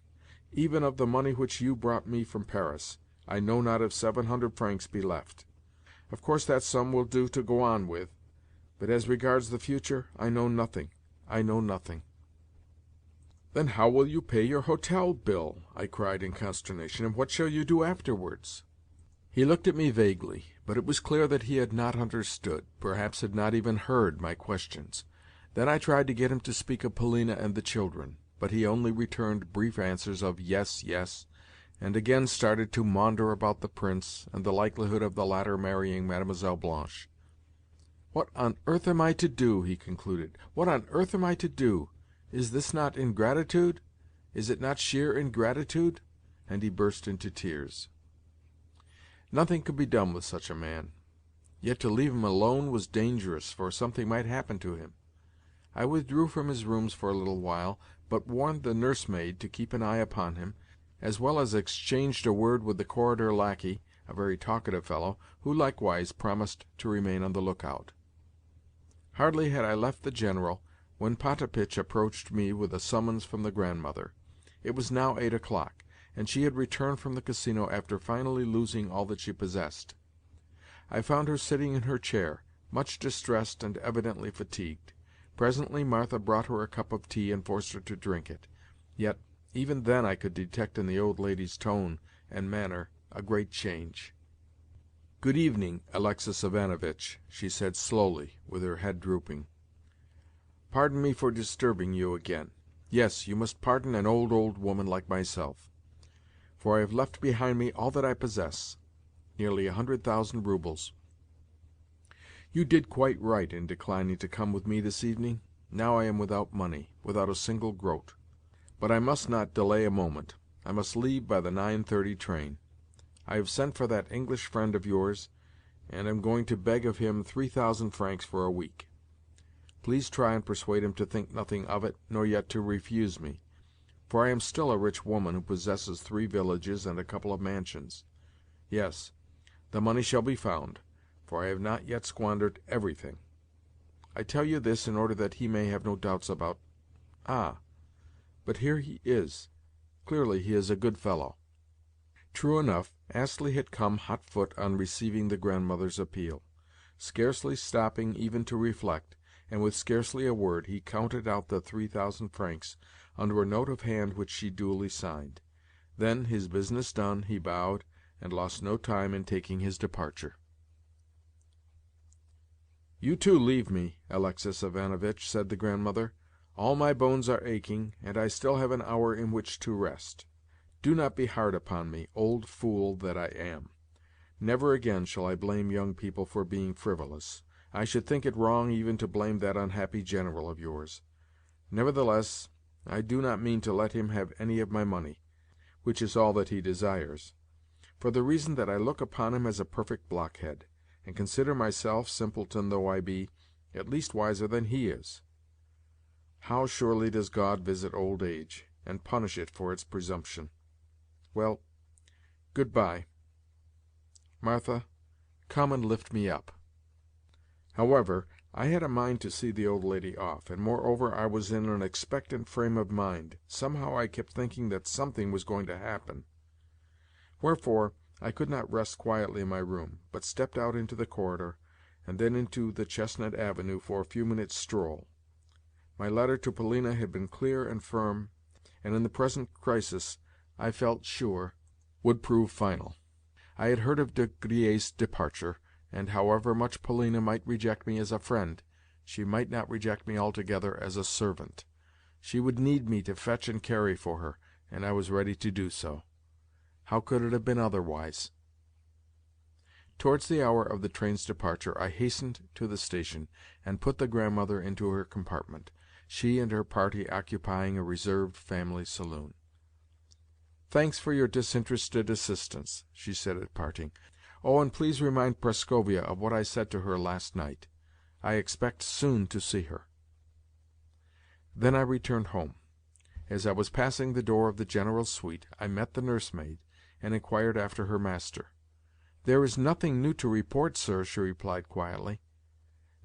Even of the money which you brought me from Paris, I know not if 700 francs be left. Of course that sum will do to go on with, but as regards the future, I know nothing. I know nothing." "Then how will you pay your hotel bill?" I cried in consternation, "and what shall you do afterwards?" He looked at me vaguely, but it was clear that he had not understood, perhaps had not even heard, my questions. Then I tried to get him to speak of Polina and the children, but he only returned brief answers of "yes, yes," and again started to maunder about the Prince, and the likelihood of the latter marrying Mlle. Blanche. "What on earth am I to do?" he concluded. "What on earth am I to do? Is this not ingratitude? Is it not sheer ingratitude?" And he burst into tears. Nothing could be done with such a man. Yet to leave him alone was dangerous, for something might happen to him. I withdrew from his rooms for a little while, but warned the nursemaid to keep an eye upon him, as well as exchanged a word with the corridor lackey, a very talkative fellow, who likewise promised to remain on the lookout. Hardly had I left the General when Potapitch approached me with a summons from the grandmother. It was now 8 o'clock, and she had returned from the Casino after finally losing all that she possessed. I found her sitting in her chair, much distressed and evidently fatigued. Presently Martha brought her a cup of tea and forced her to drink it. Yet, even then I could detect in the old lady's tone and manner a great change. "Good evening, Alexei Ivanovitch," she said slowly, with her head drooping. "Pardon me for disturbing you again. Yes, you must pardon an old woman like myself. For I have left behind me all that I possess, nearly 100,000 roubles. You did quite right in declining to come with me this evening. Now I am without money, without a single groat. But I must not delay a moment. I must leave by the 9:30 train. I have sent for that English friend of yours, and am going to beg of him 3,000 francs for a week. Please try and persuade him to think nothing of it, nor yet to refuse me, for I am still a rich woman who possesses 3 villages and a couple of mansions. Yes, the money shall be found, for I have not yet squandered everything. I tell you this in order that he may have no doubts about— Ah, but here he is. Clearly he is a good fellow." True enough, Astley had come hot-foot on receiving the grandmother's appeal. Scarcely stopping even to reflect, and with scarcely a word, he counted out the 3,000 francs under a note of hand which she duly signed. Then, his business done, he bowed, and lost no time in taking his departure. "You too leave me, Aleksei Ivanovitch," said the grandmother. "All my bones are aching, and I still have an hour in which to rest. Do not be hard upon me, old fool that I am. Never again shall I blame young people for being frivolous. I should think it wrong even to blame that unhappy general of yours. Nevertheless, I do not mean to let him have any of my money, which is all that he desires, for the reason that I look upon him as a perfect blockhead, and consider myself, simpleton though I be, at least wiser than he is. How surely does God visit old age, and punish it for its presumption! Well, good-bye. Martha, come and lift me up." However, I had a mind to see the old lady off, and moreover I was in an expectant frame of mind. Somehow I kept thinking that something was going to happen. Wherefore I could not rest quietly in my room, but stepped out into the corridor, and then into the Chestnut Avenue for a few minutes' stroll. My letter to Polina had been clear and firm, and in the present crisis, I felt sure, would prove final. I had heard of De Griers' departure, and however much Polina might reject me as a friend, she might not reject me altogether as a servant. She would need me to fetch and carry for her, and I was ready to do so. How could it have been otherwise? Towards the hour of the train's departure I hastened to the station, and put the grandmother into her compartment, she and her party occupying a reserved family saloon. "Thanks for your disinterested assistance," she said at parting. "Oh, and please remind Prascovia of what I said to her last night. I expect soon to see her." Then I returned home. As I was passing the door of the General's suite, I met the nursemaid, and inquired after her master. "There is nothing new to report, sir," she replied quietly.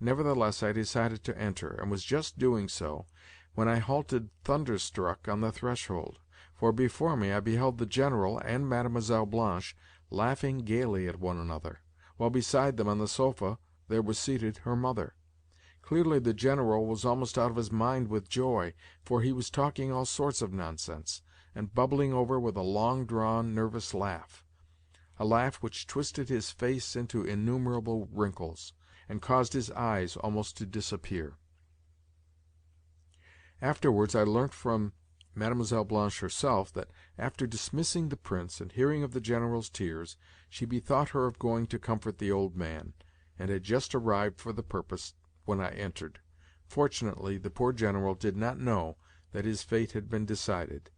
Nevertheless I decided to enter, and was just doing so, when I halted thunderstruck on the threshold, for before me I beheld the General and Mlle. Blanche laughing gaily at one another, while beside them on the sofa there was seated her mother. Clearly the General was almost out of his mind with joy, for he was talking all sorts of nonsense, and bubbling over with a long-drawn, nervous laugh, a laugh which twisted his face into innumerable wrinkles, and caused his eyes almost to disappear. Afterwards I learnt from Mlle. Blanche herself that, after dismissing the Prince and hearing of the General's tears, she bethought her of going to comfort the old man, and had just arrived for the purpose when I entered. Fortunately, the poor General did not know that his fate had been decided,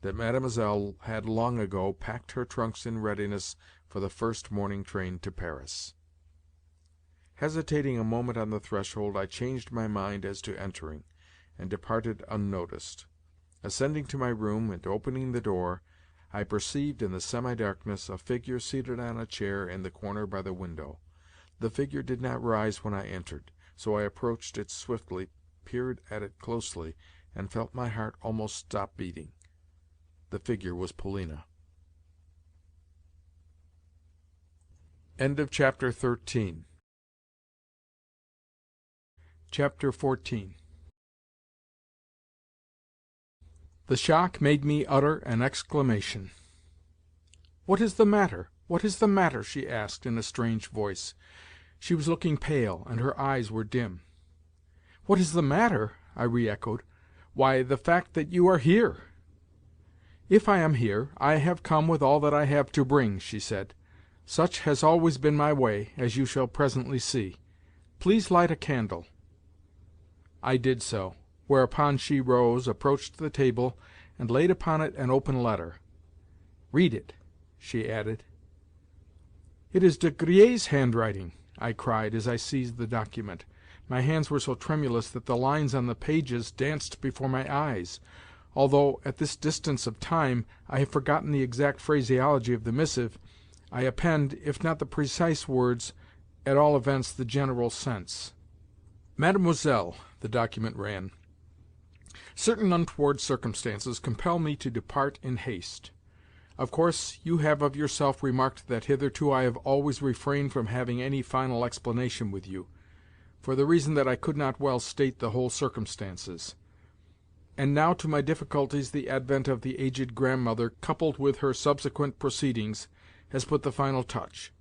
that Mademoiselle had long ago packed her trunks in readiness for the first morning train to Paris. Hesitating a moment on the threshold, I changed my mind as to entering, and departed unnoticed. Ascending to my room, and opening the door, I perceived in the semi-darkness a figure seated on a chair in the corner by the window. The figure did not rise when I entered, so I approached it swiftly, peered at it closely, and felt my heart almost stop beating. The figure was Polina. Chapter 13. Chapter 14. The shock made me utter an exclamation. "What is the matter? What is the matter?" she asked in a strange voice. She was looking pale, and her eyes were dim. "What is the matter?" I re-echoed. "Why, the fact that you are here." "If I am here, I have come with all that I have to bring," she said. "Such has always been my way, as you shall presently see. Please light a candle." I did so, whereupon she rose, approached the table, and laid upon it an open letter. "Read it," she added. "It is De Griers' handwriting!" I cried as I seized the document. My hands were so tremulous that the lines on the pages danced before my eyes. Although, at this distance of time, I have forgotten the exact phraseology of the missive, I append, if not the precise words, at all events the general sense. "Mademoiselle," the document ran, "certain untoward circumstances compel me to depart in haste. Of course, you have of yourself remarked that hitherto I have always refrained from having any final explanation with you, for the reason that I could not well state the whole circumstances. And now to my difficulties the advent of the aged grandmother, coupled with her subsequent proceedings, has put the final touch.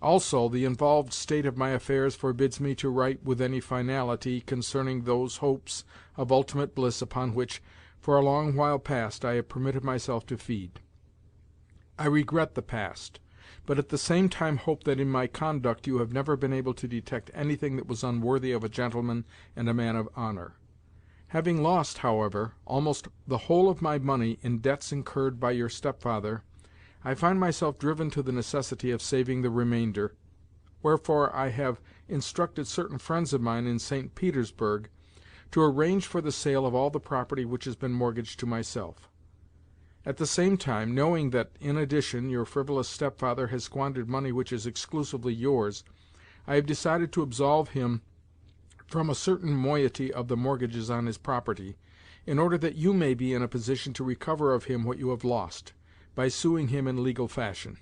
Also, the involved state of my affairs forbids me to write with any finality concerning those hopes of ultimate bliss upon which, for a long while past, I have permitted myself to feed. I regret the past, but at the same time hope that in my conduct you have never been able to detect anything that was unworthy of a gentleman and a man of honor. Having lost, however, almost the whole of my money in debts incurred by your stepfather, I find myself driven to the necessity of saving the remainder, wherefore I have instructed certain friends of mine in St. Petersburg to arrange for the sale of all the property which has been mortgaged to myself. At the same time, knowing that, in addition, your frivolous stepfather has squandered money which is exclusively yours, I have decided to absolve him from a certain moiety of the mortgages on his property, in order that you may be in a position to recover of him what you have lost, by suing him in legal fashion.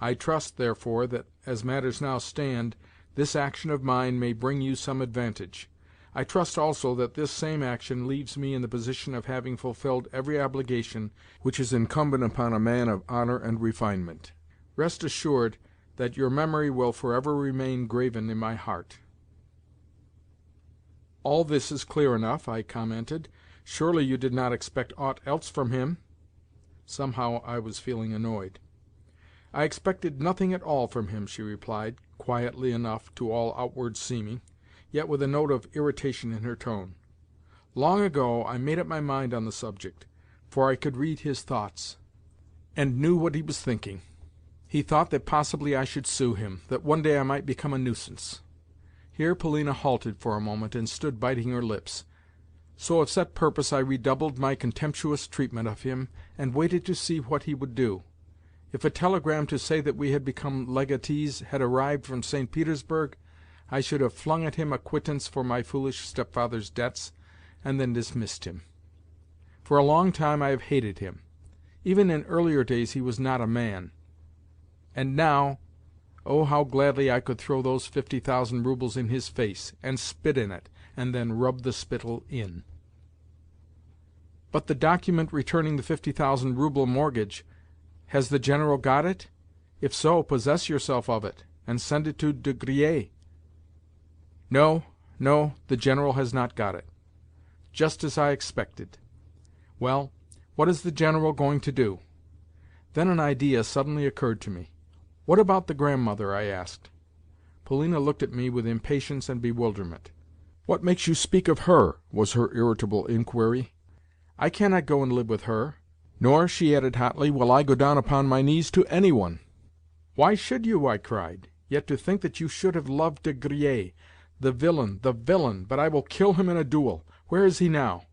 I trust, therefore, that, as matters now stand, this action of mine may bring you some advantage. I trust also that this same action leaves me in the position of having fulfilled every obligation which is incumbent upon a man of honor and refinement. Rest assured that your memory will forever remain graven in my heart." "All this is clear enough," I commented. "Surely you did not expect aught else from him?" Somehow I was feeling annoyed. "I expected nothing at all from him," she replied, quietly enough to all outward seeming, yet with a note of irritation in her tone. "Long ago I made up my mind on the subject, for I could read his thoughts, and knew what he was thinking. He thought that possibly I should sue him, that one day I might become a nuisance." Here Polina halted for a moment and stood biting her lips. So of set purpose I redoubled my contemptuous treatment of him, and waited to see what he would do. If a telegram to say that we had become legatees had arrived from St. Petersburg, I should have flung at him a quittance for my foolish stepfather's debts, and then dismissed him. For a long time I have hated him. Even in earlier days he was not a man. And now, oh, how gladly I could throw those 50,000 roubles in his face, and spit in it, and then rub the spittle in. "But the document returning the 50,000 rouble mortgage, has the General got it? If so, possess yourself of it, and send it to De Griers." "No, no, the General has not got it." "Just as I expected. Well, what is the General going to do?" Then an idea suddenly occurred to me. "What about the grandmother?" I asked. Polina looked at me with impatience and bewilderment. "What makes you speak of her?" was her irritable inquiry. "I cannot go and live with her. Nor," she added hotly, "will I go down upon my knees to any one." "Why should you?" I cried. "Yet to think that you should have loved De Griers! The villain, the villain! But I will kill him in a duel. Where is he now?"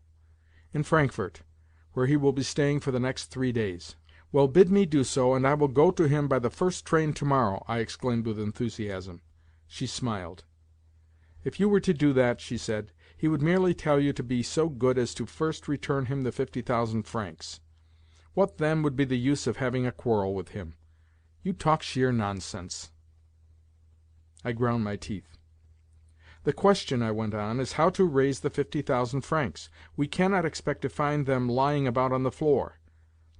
"In Frankfort, where he will be staying for the next 3 days." "Well, bid me do so, and I will go to him by the first train tomorrow," I exclaimed with enthusiasm. She smiled. "If you were to do that," she said, "he would merely tell you to be so good as to first return him the 50,000 francs. What, then, would be the use of having a quarrel with him? You talk sheer nonsense." I ground my teeth. "The question," I went on, "is how to raise the 50,000 francs. We cannot expect to find them lying about on the floor.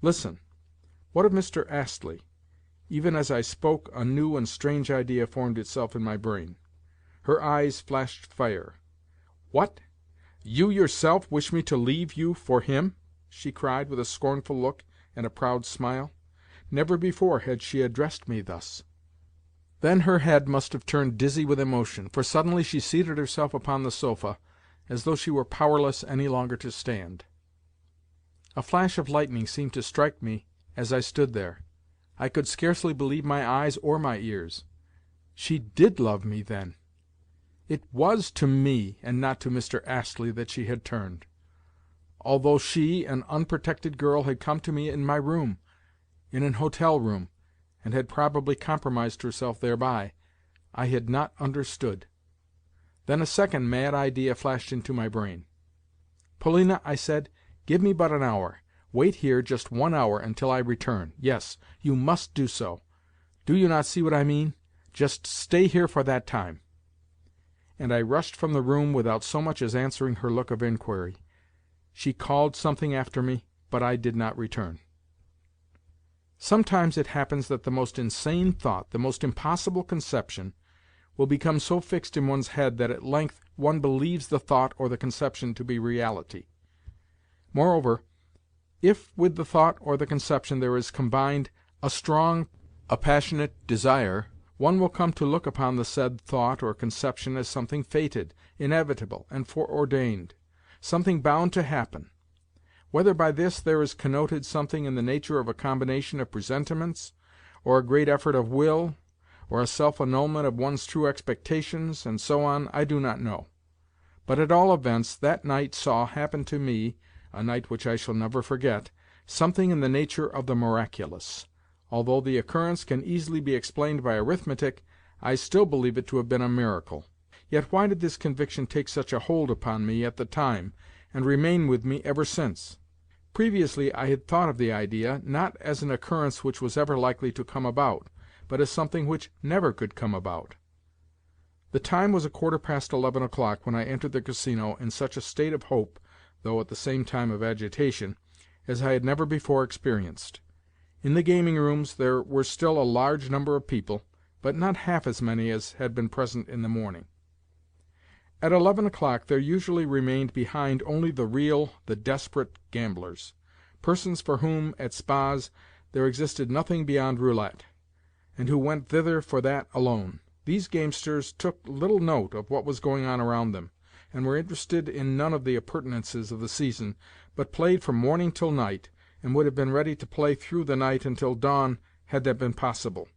Listen. What of Mr. Astley?" Even as I spoke a new and strange idea formed itself in my brain. Her eyes flashed fire. "What? You yourself wish me to leave you for him?" she cried with a scornful look and a proud smile. Never before had she addressed me thus. Then her head must have turned dizzy with emotion, for suddenly she seated herself upon the sofa, as though she were powerless any longer to stand. A flash of lightning seemed to strike me as I stood there. I could scarcely believe my eyes or my ears. She did love me, then! It was to me, and not to Mr. Astley, that she had turned. Although she, an unprotected girl, had come to me in my room, in an hotel room, and had probably compromised herself thereby, I had not understood. Then a second mad idea flashed into my brain. "Polina," I said, "give me but an hour. Wait here just 1 hour until I return. Yes, you must do so. Do you not see what I mean? Just stay here for that time." And I rushed from the room without so much as answering her look of inquiry. She called something after me, but I did not return. Sometimes it happens that the most insane thought, the most impossible conception, will become so fixed in one's head that at length one believes the thought or the conception to be reality. Moreover, if with the thought or the conception there is combined a strong, a passionate desire, one will come to look upon the said thought or conception as something fated, inevitable, and foreordained, something bound to happen. Whether by this there is connoted something in the nature of a combination of presentiments, or a great effort of will, or a self-annulment of one's true expectations, and so on, I do not know. But at all events that night saw happen to me, a night which I shall never forget, something in the nature of the miraculous. Although the occurrence can easily be explained by arithmetic, I still believe it to have been a miracle. Yet why did this conviction take such a hold upon me at the time, and remain with me ever since? Previously I had thought of the idea, not as an occurrence which was ever likely to come about, but as something which never could come about. The time was 11:15 o'clock when I entered the Casino in such a state of hope, though at the same time of agitation, as I had never before experienced. In the gaming rooms there were still a large number of people, but not half as many as had been present in the morning. At 11 o'clock there usually remained behind only the real, the desperate gamblers, persons for whom, at spas, there existed nothing beyond roulette, and who went thither for that alone. These gamesters took little note of what was going on around them, and were interested in none of the appurtenances of the season, but played from morning till night, and would have been ready to play through the night until dawn had that been possible.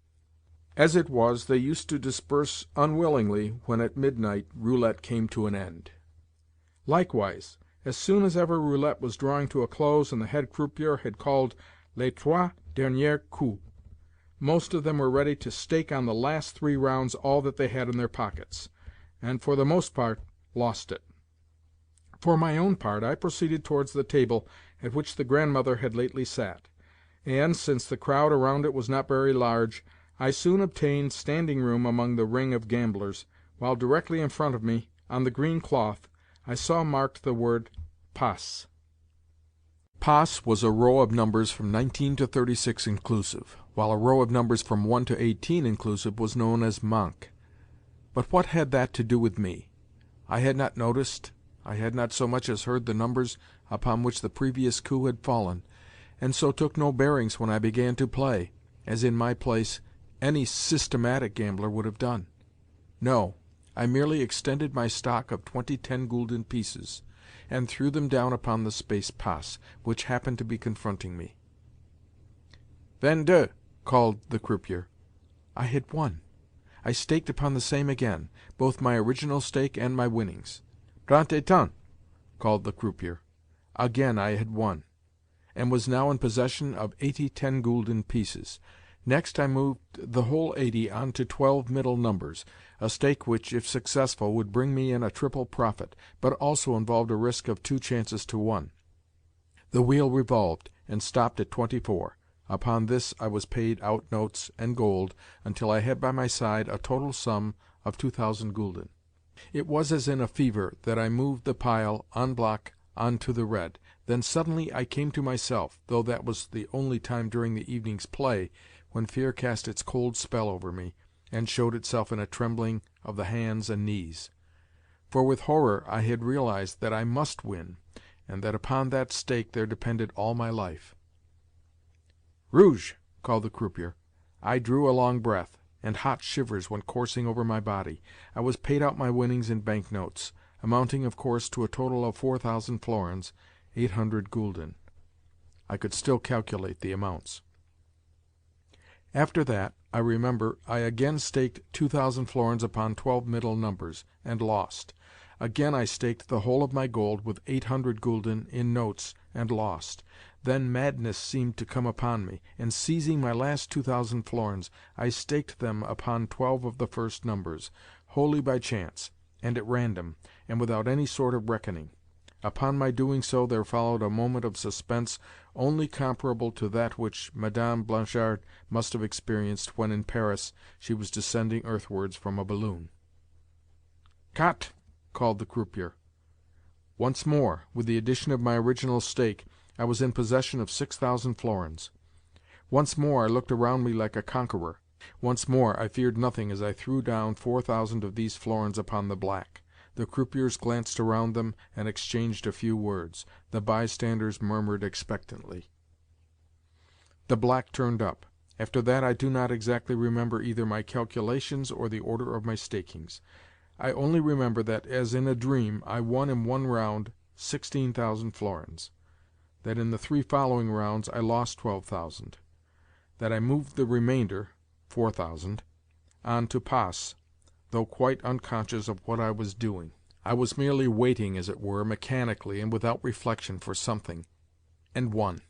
As it was, they used to disperse unwillingly when at midnight roulette came to an end. Likewise, as soon as ever roulette was drawing to a close and the head croupier had called les trois derniers coups, most of them were ready to stake on the last 3 rounds all that they had in their pockets, and for the most part lost it. For my own part, I proceeded towards the table at which the Grandmother had lately sat, and, since the crowd around it was not very large, I soon obtained standing room among the ring of gamblers, while directly in front of me, on the green cloth, I saw marked the word "Passe." Passe was a row of numbers from 19 to 36 inclusive, while a row of numbers from 1 to 18 inclusive was known as manque. But what had that to do with me? I had not noticed, I had not so much as heard the numbers upon which the previous coup had fallen, and so took no bearings when I began to play, as in my place any systematic gambler would have done. No, I merely extended my stock of 20 ten-gulden pieces, and threw them down upon the space passe, which happened to be confronting me. "22," called the croupier. I had won. I staked upon the same again, both my original stake and my winnings. "31," called the croupier. Again I had won, and was now in possession of 80 ten-gulden pieces. Next I moved the whole 80 on to 12 middle numbers, a stake which, if successful, would bring me in a triple profit, but also involved a risk of 2 chances to 1. The wheel revolved, and stopped at 24. Upon this I was paid out notes and gold until I had by my side a total sum of 2,000 gulden. It was as in a fever that I moved the pile, en bloc, on to the red. Then suddenly I came to myself, though that was the only time during the evening's play when fear cast its cold spell over me, and showed itself in a trembling of the hands and knees. For with horror I had realized that I must win, and that upon that stake there depended all my life. "Rouge!" called the croupier. I drew a long breath, and hot shivers went coursing over my body. I was paid out my winnings in bank-notes, amounting, of course, to a total of 4,000 florins, 800 gulden. I could still calculate the amounts. After that, I remember, I again staked 2,000 florins upon 12 middle numbers, and lost. Again I staked the whole of my gold with 800 gülden in notes, and lost. Then madness seemed to come upon me, and seizing my last 2,000 florins, I staked them upon 12 of the first numbers, wholly by chance, and at random, and without any sort of reckoning. Upon my doing so there followed a moment of suspense only comparable to that which Madame Blanchard must have experienced when in Paris she was descending earthwards from a balloon. "Cut!" called the croupier. Once more, with the addition of my original stake, I was in possession of 6,000 florins. Once more I looked around me like a conqueror. Once more I feared nothing as I threw down 4,000 of these florins upon the black. The croupiers glanced around them and exchanged a few words. The bystanders murmured expectantly. The black turned up. After that I do not exactly remember either my calculations or the order of my stakings. I only remember that, as in a dream, I won in one round 16,000 florins; that in the 3 following rounds I lost 12,000; that I moved the remainder, 4,000, on to pass, though quite unconscious of what I was doing. I was merely waiting, as it were, mechanically and without reflection for something, and won;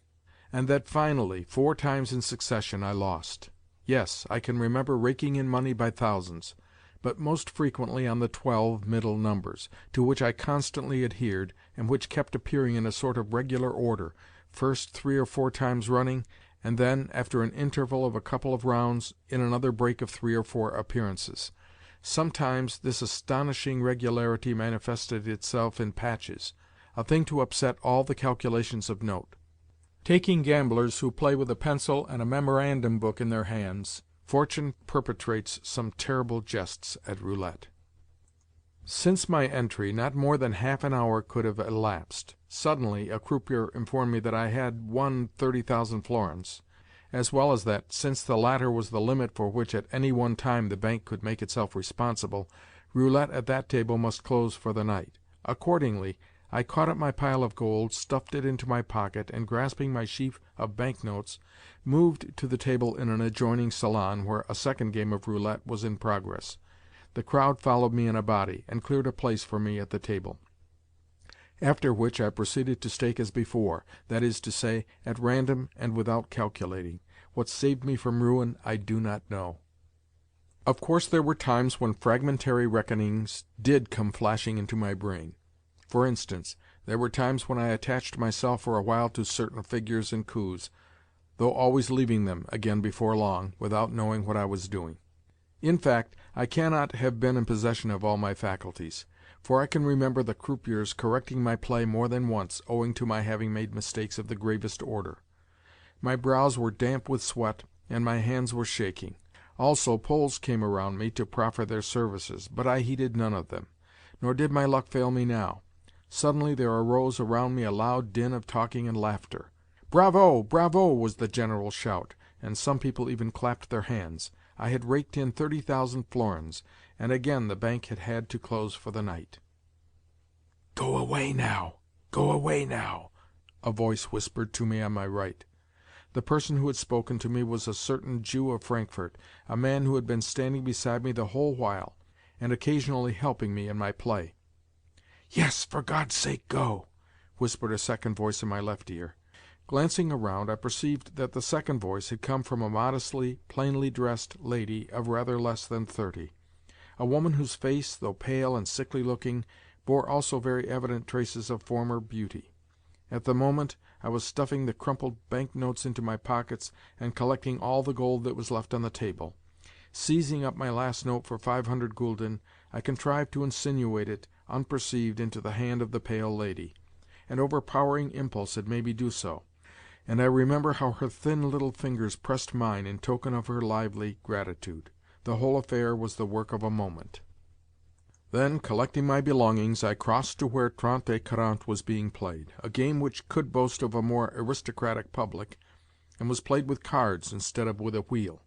and that finally, 4 times in succession, I lost. Yes, I can remember raking in money by thousands, but most frequently on the 12 middle numbers, to which I constantly adhered, and which kept appearing in a sort of regular order, first 3 or 4 times running, and then, after an interval of a couple of rounds, in another break of 3 or 4 appearances. Sometimes this astonishing regularity manifested itself in patches, a thing to upset all the calculations of note. Taking gamblers who play with a pencil and a memorandum book in their hands, fortune perpetrates some terrible jests at roulette. Since my entry, not more than half an hour could have elapsed. Suddenly a croupier informed me that I had won 30,000 florins, as well as that, since the latter was the limit for which at any one time the bank could make itself responsible, roulette at that table must close for the night. Accordingly, I caught up my pile of gold, stuffed it into my pocket, and grasping my sheaf of banknotes, moved to the table in an adjoining salon where a second game of roulette was in progress. The crowd followed me in a body, and cleared a place for me at the table. After which I proceeded to stake as before, that is to say, at random and without calculating. What saved me from ruin I do not know. Of course there were times when fragmentary reckonings did come flashing into my brain. For instance, there were times when I attached myself for a while to certain figures and coups, though always leaving them, again before long, without knowing what I was doing. In fact, I cannot have been in possession of all my faculties, for I can remember the croupiers correcting my play more than once, owing to my having made mistakes of the gravest order. My brows were damp with sweat, and my hands were shaking. Also Poles came around me to proffer their services, but I heeded none of them. Nor did my luck fail me now. Suddenly there arose around me a loud din of talking and laughter. "Bravo! Bravo!" was the general shout, and some people even clapped their hands. I had raked in 30,000 florins, and again the bank had had to close for the night. "Go away now! Go away now!" a voice whispered to me on my right. The person who had spoken to me was a certain Jew of Frankfurt, a man who had been standing beside me the whole while, and occasionally helping me in my play. "Yes, for God's sake, go!" whispered a second voice in my left ear. Glancing around, I perceived that the second voice had come from a modestly, plainly dressed lady of rather less than 30, a woman whose face, though pale and sickly-looking, bore also very evident traces of former beauty. At the moment, I was stuffing the crumpled bank-notes into my pockets and collecting all the gold that was left on the table. Seizing up my last note for 500 gülden, I contrived to insinuate it, unperceived, into the hand of the pale lady. An overpowering impulse had made me do so, and I remember how her thin little fingers pressed mine in token of her lively gratitude. The whole affair was the work of a moment. Then, collecting my belongings, I crossed to where trente et quarante was being played, a game which could boast of a more aristocratic public, and was played with cards instead of with a wheel.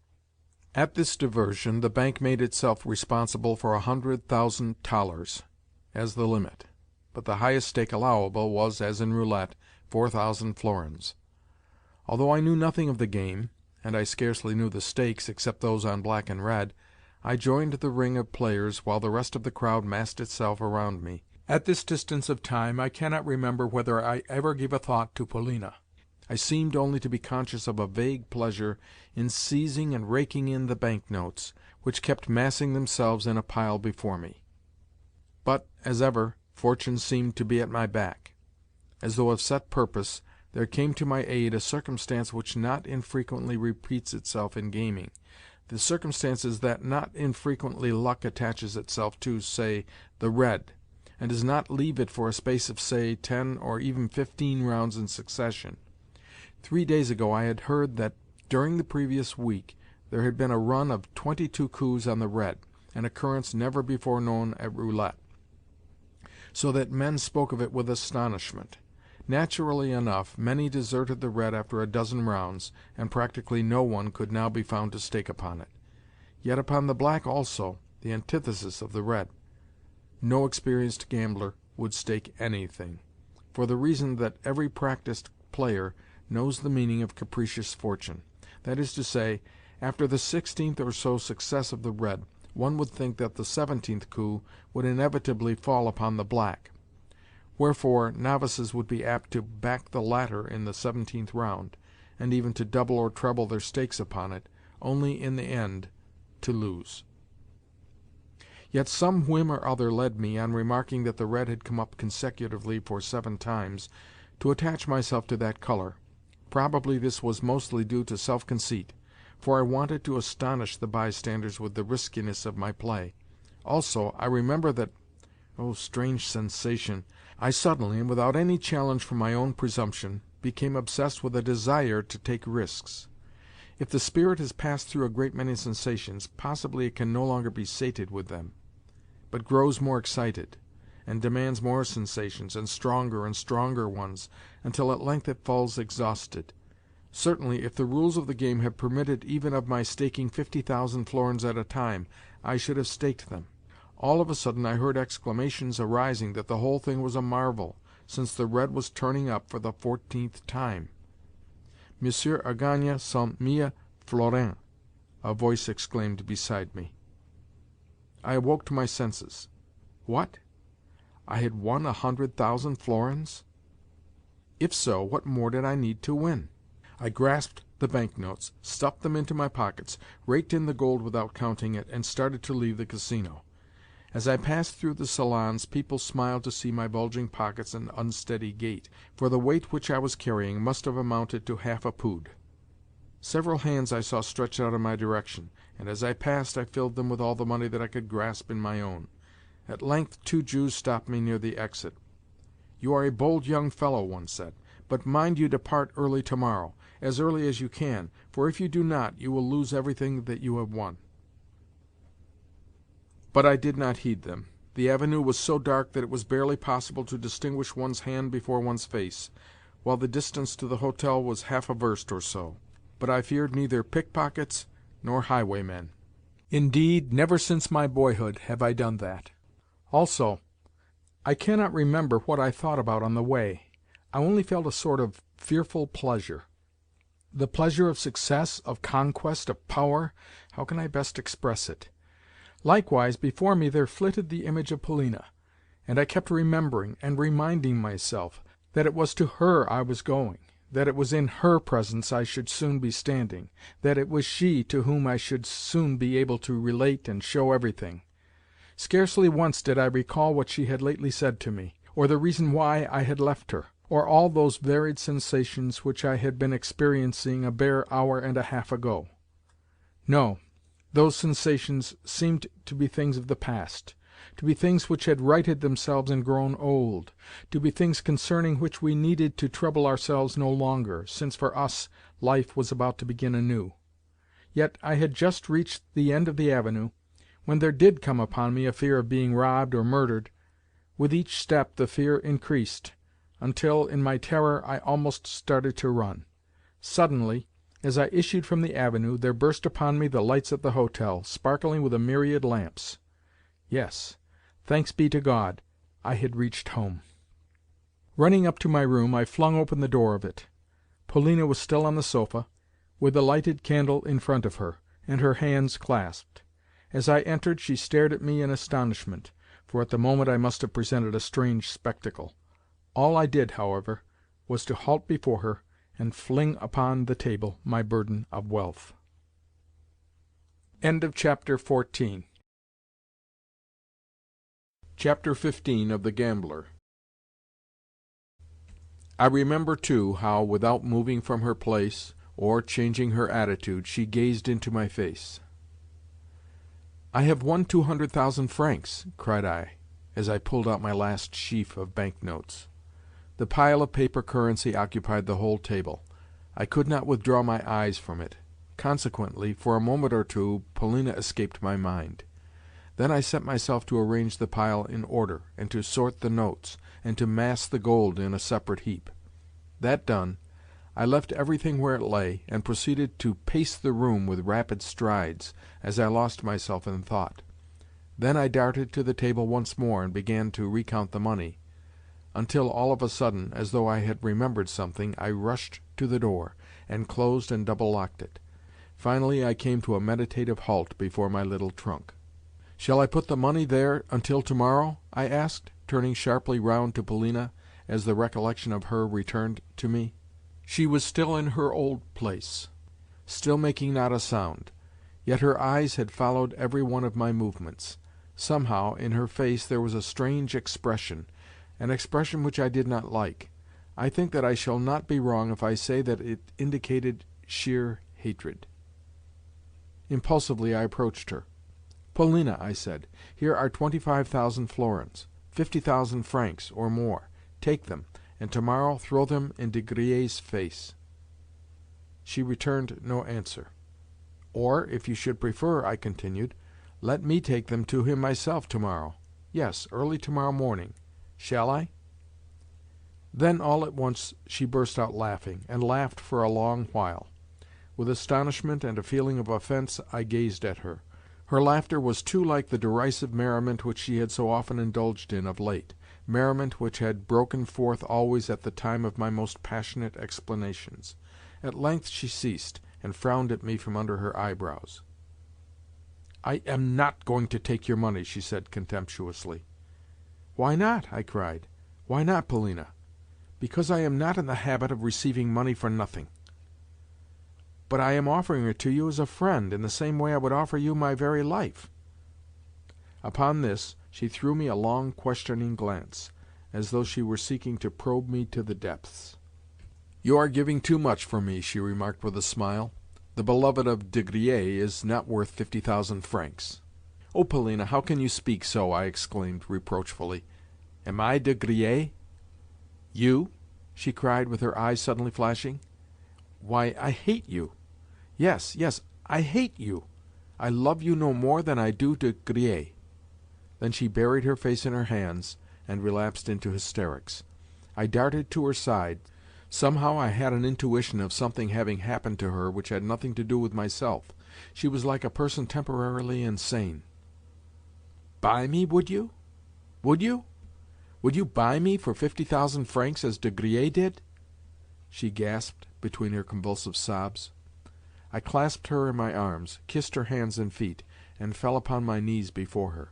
At this diversion the bank made itself responsible for 100,000 thalers as the limit, but the highest stake allowable was, as in roulette, 4,000 florins. Although I knew nothing of the game, and I scarcely knew the stakes except those on black and red, I joined the ring of players while the rest of the crowd massed itself around me. At this distance of time I cannot remember whether I ever gave a thought to Polina. I seemed only to be conscious of a vague pleasure in seizing and raking in the bank-notes, which kept massing themselves in a pile before me. But, as ever, fortune seemed to be at my back. As though of set purpose, there came to my aid a circumstance which not infrequently repeats itself in gaming. The circumstance is that not infrequently luck attaches itself to, say, the red, and does not leave it for a space of, say, 10 or even 15 rounds in succession. 3 days ago I had heard that during the previous week there had been a run of 22 coups on the red, an occurrence never before known at roulette, so that men spoke of it with astonishment. Naturally enough, many deserted the red after a dozen rounds, and practically no one could now be found to stake upon it. Yet upon the black also, the antithesis of the red, no experienced gambler would stake anything, for the reason that every practised player knows the meaning of capricious fortune. That is to say, after the 16th or so success of the red, one would think that the 17th coup would inevitably fall upon the black. Wherefore, novices would be apt to back the latter in the 17th round, and even to double or treble their stakes upon it, only in the end to lose. Yet some whim or other led me, on remarking that the red had come up consecutively for 7 times, to attach myself to that colour. Probably this was mostly due to self-conceit, for I wanted to astonish the bystanders with the riskiness of my play. Also, I remember that, oh, strange sensation, I suddenly, and without any challenge from my own presumption, became obsessed with a desire to take risks. If the spirit has passed through a great many sensations, possibly it can no longer be sated with them, but grows more excited, and demands more sensations, and stronger ones, until at length it falls exhausted. Certainly, if the rules of the game had permitted even of my staking 50,000 florins at a time, I should have staked them. All of a sudden I heard exclamations arising that the whole thing was a marvel, since the red was turning up for the 14th time. "Monsieur a gagné 100,000 florins," a voice exclaimed beside me. I awoke to my senses. What? I had won 100,000 florins? If so, what more did I need to win? I grasped the banknotes, stuffed them into my pockets, raked in the gold without counting it, and started to leave the casino. As I passed through the salons, people smiled to see my bulging pockets and unsteady gait, for the weight which I was carrying must have amounted to half a pood. Several hands I saw stretched out in my direction, and as I passed I filled them with all the money that I could grasp in my own. At length 2 Jews stopped me near the exit. "You are a bold young fellow," one said, "but mind you depart early tomorrow, as early as you can, for if you do not, you will lose everything that you have won." But I did not heed them. The avenue was so dark that it was barely possible to distinguish one's hand before one's face, while the distance to the hotel was half a verst or so. But I feared neither pickpockets nor highwaymen. Indeed, never since my boyhood have I done that. Also, I cannot remember what I thought about on the way. I only felt a sort of fearful pleasure. The pleasure of success, of conquest, of power, how can I best express it? Likewise, before me there flitted the image of Polina, and I kept remembering and reminding myself that it was to her I was going, that it was in her presence I should soon be standing, that it was she to whom I should soon be able to relate and show everything. Scarcely once did I recall what she had lately said to me, or the reason why I had left her, or all those varied sensations which I had been experiencing a bare hour and a half ago. No, those sensations seemed to be things of the past, to be things which had righted themselves and grown old, to be things concerning which we needed to trouble ourselves no longer, since for us life was about to begin anew. Yet I had just reached the end of the avenue, when there did come upon me a fear of being robbed or murdered. With each step the fear increased, until, in my terror, I almost started to run. Suddenly, as I issued from the avenue, there burst upon me the lights of the hotel, sparkling with a myriad lamps. Yes, thanks be to God, I had reached home. Running up to my room, I flung open the door of it. Polina was still on the sofa, with a lighted candle in front of her, and her hands clasped. As I entered she stared at me in astonishment, for at the moment I must have presented a strange spectacle. All I did, however, was to halt before her and fling upon the table my burden of wealth. Chapter 15 of The Gambler. I remember, too, how, without moving from her place, or changing her attitude, she gazed into my face. "I have won 200,000 francs," cried I, as I pulled out my last sheaf of bank-notes. The pile of paper currency occupied the whole table. I could not withdraw my eyes from it. Consequently, for a moment or two, Polina escaped my mind. Then I set myself to arrange the pile in order, and to sort the notes, and to mass the gold in a separate heap. That done, I left everything where it lay, and proceeded to pace the room with rapid strides, as I lost myself in thought. Then I darted to the table once more and began to recount the money, until all of a sudden, as though I had remembered something, I rushed to the door, and closed and double-locked it. Finally I came to a meditative halt before my little trunk. "Shall I put the money there until tomorrow?" I asked, turning sharply round to Polina as the recollection of her returned to me. She was still in her old place, still making not a sound, yet her eyes had followed every one of my movements. Somehow, in her face there was a strange expression, an expression which I did not like. I think that I shall not be wrong if I say that it indicated sheer hatred. Impulsively I approached her. "Polina," I said, "here are 25,000 florins, 50,000 francs, or more. Take them, and tomorrow throw them in De Griers' face." She returned no answer. "Or, if you should prefer," I continued, "let me take them to him myself tomorrow. Yes, early tomorrow morning. Shall I?" Then all at once she burst out laughing, and laughed for a long while. With astonishment and a feeling of offence I gazed at her. Her laughter was too like the derisive merriment which she had so often indulged in of late, merriment which had broken forth always at the time of my most passionate explanations. At length she ceased, and frowned at me from under her eyebrows. "I am not going to take your money," she said contemptuously. "Why not?" I cried. "Why not, Polina?" "Because I am not in the habit of receiving money for nothing." "But I am offering it to you as a friend, in the same way I would offer you my very life." Upon this she threw me a long questioning glance, as though she were seeking to probe me to the depths. "You are giving too much for me," she remarked with a smile. "The beloved of De Griers is not worth 50,000 francs." "Oh, Polina, how can you speak so?" I exclaimed reproachfully. "Am I De Griers?" "You?" she cried, with her eyes suddenly flashing. "Why, I hate you! Yes, yes, I hate you! I love you no more than I do De Griers." Then she buried her face in her hands, and relapsed into hysterics. I darted to her side. Somehow I had an intuition of something having happened to her which had nothing to do with myself. She was like a person temporarily insane. "Buy me, would you? Would you? Would you buy me for 50,000 francs as De Griers did?" she gasped between her convulsive sobs. I clasped her in my arms, kissed her hands and feet, and fell upon my knees before her.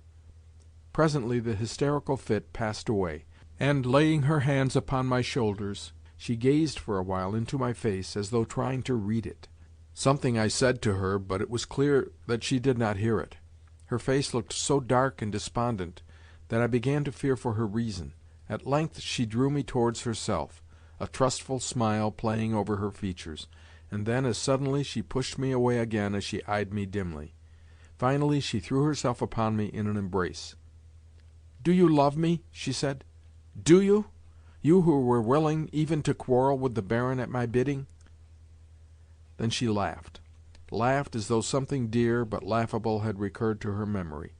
Presently the hysterical fit passed away, and, laying her hands upon my shoulders, she gazed for a while into my face as though trying to read it. Something I said to her, but it was clear that she did not hear it. Her face looked so dark and despondent that I began to fear for her reason. At length she drew me towards herself, a trustful smile playing over her features, and then as suddenly she pushed me away again as she eyed me dimly. Finally she threw herself upon me in an embrace. "Do you love me?" she said. "Do you? You who were willing even to quarrel with the Baron at my bidding?" Then she laughed as though something dear but laughable had recurred to her memory.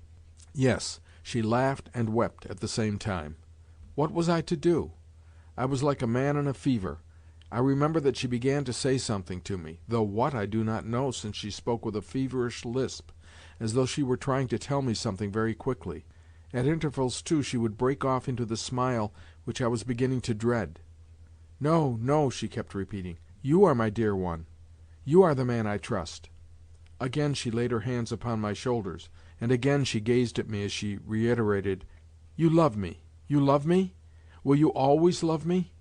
Yes, she laughed and wept at the same time. What was I to do? I was like a man in a fever. I remember that she began to say something to me, though what I do not know, since she spoke with a feverish lisp, as though she were trying to tell me something very quickly. At intervals, too, she would break off into the smile which I was beginning to dread. "No, no," she kept repeating. You are my dear one. You are the man I trust." Again she laid her hands upon my shoulders, and again she gazed at me as she reiterated, "You love me? You love me? Will you always love me?"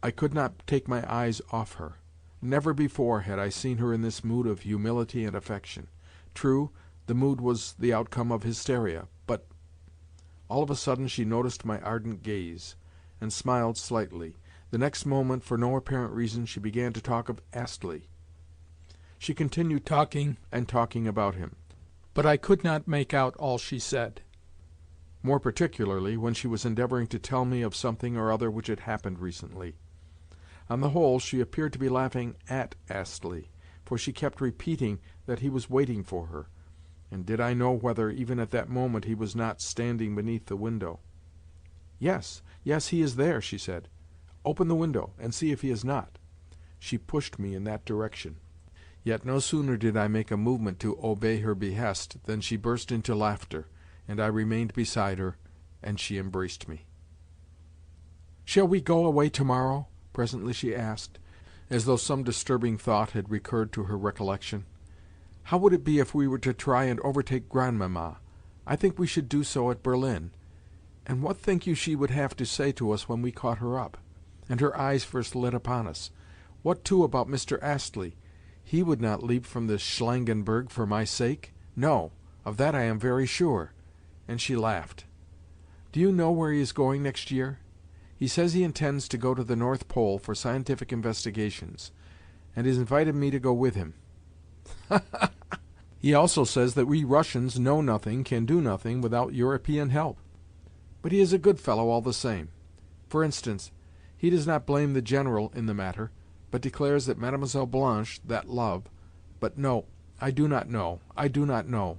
I could not take my eyes off her. Never before had I seen her in this mood of humility and affection. True, the mood was the outcome of hysteria, but— All of a sudden she noticed my ardent gaze, and smiled slightly. The next moment, for no apparent reason, she began to talk of Astley. She continued talking and talking about him, but I could not make out all she said. more particularly when she was endeavoring to tell me of something or other which had happened recently. On the whole, she appeared to be laughing at Astley, for she kept repeating that he was waiting for her, and did I know whether, even at that moment, he was not standing beneath the window? "Yes, yes, he is there," she said. "Open the window, and see if he is not." She pushed me in that direction. Yet no sooner did I make a movement to obey her behest than she burst into laughter, and I remained beside her, and she embraced me. "Shall we go away tomorrow?" presently she asked, as though some disturbing thought had recurred to her recollection. "How would it be if we were to try and overtake Grandmamma? I think we should do so at Berlin. And what think you she would have to say to us when we caught her up, and her eyes first lit upon us? What, too, about Mr. Astley? He would not leap from the Schlangenberg for my sake. No, of that I am very sure." And she laughed. "Do you know where he is going next year? He says he intends to go to the North Pole for scientific investigations, and has invited me to go with him. He also says that we Russians know nothing, can do nothing, without European help. But he is a good fellow all the same. For instance, he does not blame the General in the matter, but declares that Mademoiselle Blanche, that love—but no, I do not know, I do not know."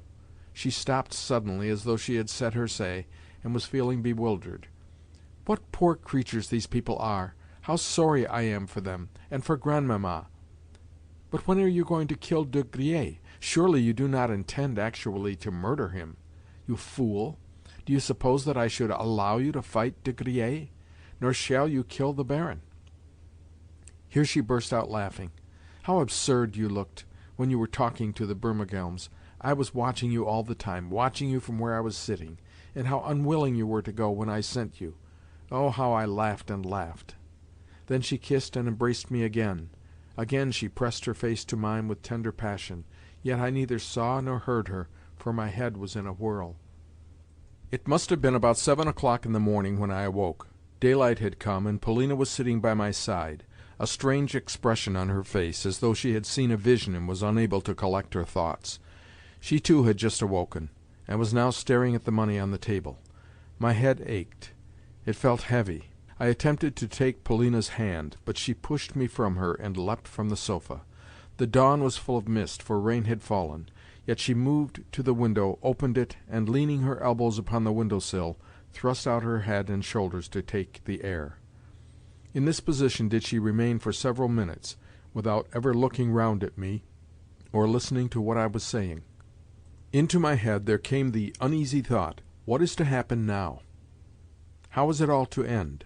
She stopped suddenly, as though she had said her say, and was feeling bewildered. "What poor creatures these people are! How sorry I am for them, and for Grandmamma! But when are you going to kill De Griers? Surely you do not intend actually to murder him? You fool! Do you suppose that I should allow you to fight De Griers? Nor shall you kill the Baron?" Here she burst out laughing. "How absurd you looked, when you were talking to the Burmergelms! I was watching you all the time, watching you from where I was sitting, and how unwilling you were to go when I sent you. Oh, how I laughed and laughed!" Then she kissed and embraced me again. Again she pressed her face to mine with tender passion, yet I neither saw nor heard her, for my head was in a whirl. It must have been about 7 o'clock in the morning when I awoke. Daylight had come, and Polina was sitting by my side, a strange expression on her face, as though she had seen a vision and was unable to collect her thoughts. She too had just awoken, and was now staring at the money on the table. My head ached. It felt heavy. I attempted to take Polina's hand, but she pushed me from her and leapt from the sofa. The dawn was full of mist, for rain had fallen, yet she moved to the window, opened it, and, leaning her elbows upon the window-sill, thrust out her head and shoulders to take the air. In this position did she remain for several minutes, without ever looking round at me or listening to what I was saying. Into my head there came the uneasy thought, what is to happen now? How is it all to end?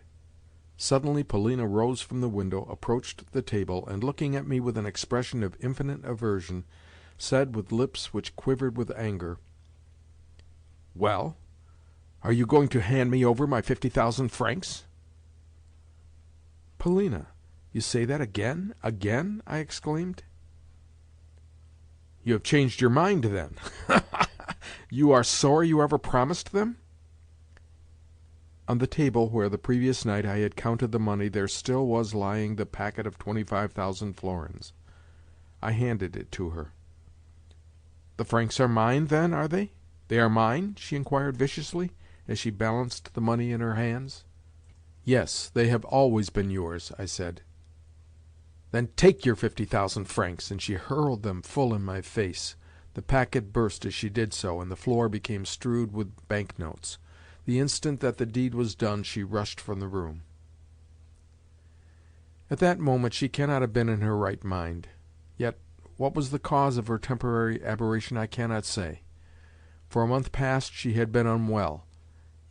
Suddenly Polina rose from the window, approached the table, and, looking at me with an expression of infinite aversion, said with lips which quivered with anger, "Well, are you going to hand me over my 50,000 francs?" "Polina, you say that again? Again?" I exclaimed. "You have changed your mind, then? You are sorry you ever promised them?" On the table where the previous night I had counted the money there still was lying the packet of 25,000 florins. I handed it to her. "The francs are mine, then, are they? They are mine?" she inquired viciously, as she balanced the money in her hands. "Yes, they have always been yours," I said. "Then take your 50,000 francs!" and she hurled them full in my face. The packet burst as she did so, and the floor became strewed with banknotes. The instant that the deed was done she rushed from the room. At that moment she cannot have been in her right mind. Yet what was the cause of her temporary aberration I cannot say. For a month past she had been unwell.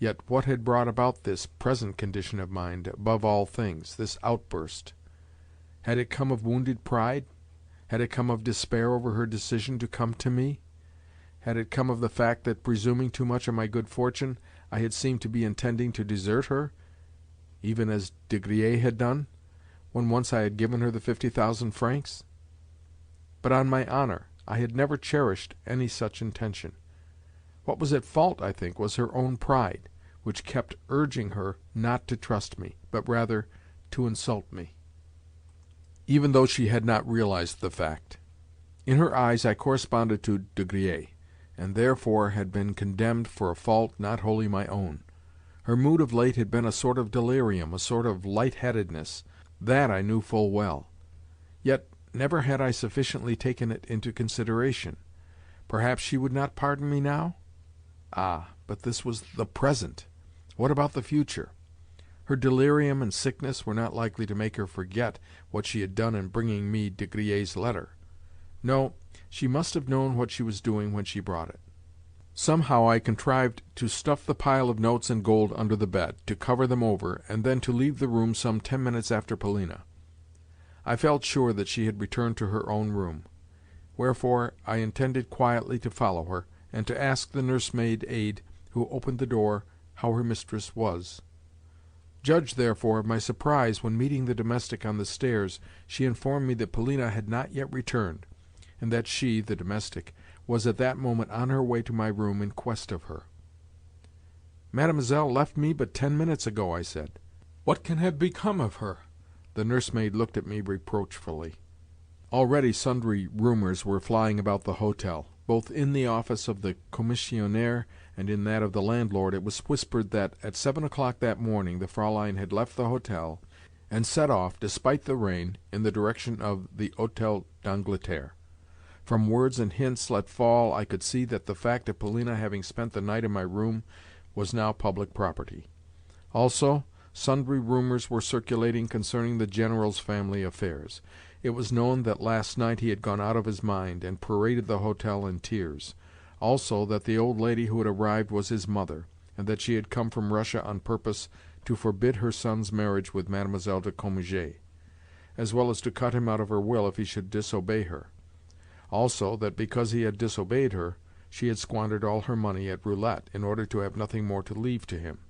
Yet what had brought about this present condition of mind, above all things, this outburst? Had it come of wounded pride? Had it come of despair over her decision to come to me? Had it come of the fact that, presuming too much on my good fortune, I had seemed to be intending to desert her, even as De Griers had done, when once I had given her the 50,000 francs? But on my honor, I had never cherished any such intention. What was at fault, I think, was her own pride, which kept urging her not to trust me, but rather to insult me, even though she had not realized the fact. In her eyes I corresponded to De Griers, and therefore had been condemned for a fault not wholly my own. Her mood of late had been a sort of delirium, a sort of light-headedness. That I knew full well. Yet never had I sufficiently taken it into consideration. Perhaps she would not pardon me now? Ah, but this was the present. What about the future? Her delirium and sickness were not likely to make her forget what she had done in bringing me De Griers' letter. No, she must have known what she was doing when she brought it. Somehow I contrived to stuff the pile of notes and gold under the bed, to cover them over, and then to leave the room some 10 minutes after Polina. I felt sure that she had returned to her own room. Wherefore I intended quietly to follow her, and to ask the nursemaid who opened the door how her mistress was. Judge, therefore, of my surprise when, meeting the domestic on the stairs, she informed me that Polina had not yet returned, and that she, the domestic, was at that moment on her way to my room in quest of her. "Mademoiselle left me but 10 minutes ago," I said. "What can have become of her?" The nursemaid looked at me reproachfully. Already sundry rumours were flying about the hotel. Both in the office of the commissionaire and in that of the landlord it was whispered that, at 7 o'clock that morning, the Fraulein had left the hotel and set off, despite the rain, in the direction of the Hôtel d'Angleterre. From words and hints let fall I could see that the fact of Polina having spent the night in my room was now public property. Also, sundry rumours were circulating concerning the General's family affairs. It was known that last night he had gone out of his mind, and paraded the hotel in tears; also that the old lady who had arrived was his mother, and that she had come from Russia on purpose to forbid her son's marriage with Mademoiselle de Cominges, as well as to cut him out of her will if he should disobey her; also that, because he had disobeyed her, she had squandered all her money at roulette in order to have nothing more to leave to him.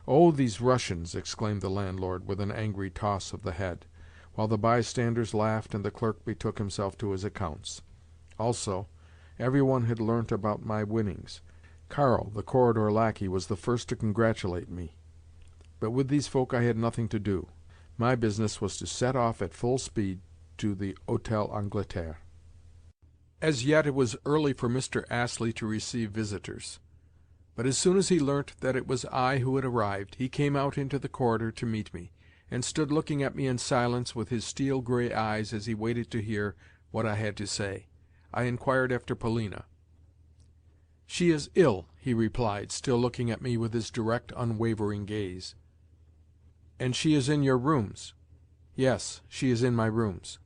"Oh, these Russians!" exclaimed the landlord, with an angry toss of the head, while the bystanders laughed and the clerk betook himself to his accounts. Also, every one had learnt about my winnings. Karl, the corridor lackey, was the first to congratulate me. But with these folk I had nothing to do. My business was to set off at full speed to the Hôtel Angleterre. As yet it was early for Mr. Astley to receive visitors, but as soon as he learnt that it was I who had arrived, he came out into the corridor to meet me, and stood looking at me in silence with his steel-grey eyes as he waited to hear what I had to say. I inquired after Polina. "She is ill," he replied, still looking at me with his direct, unwavering gaze. "And she is in your rooms?" "Yes, she is in my rooms."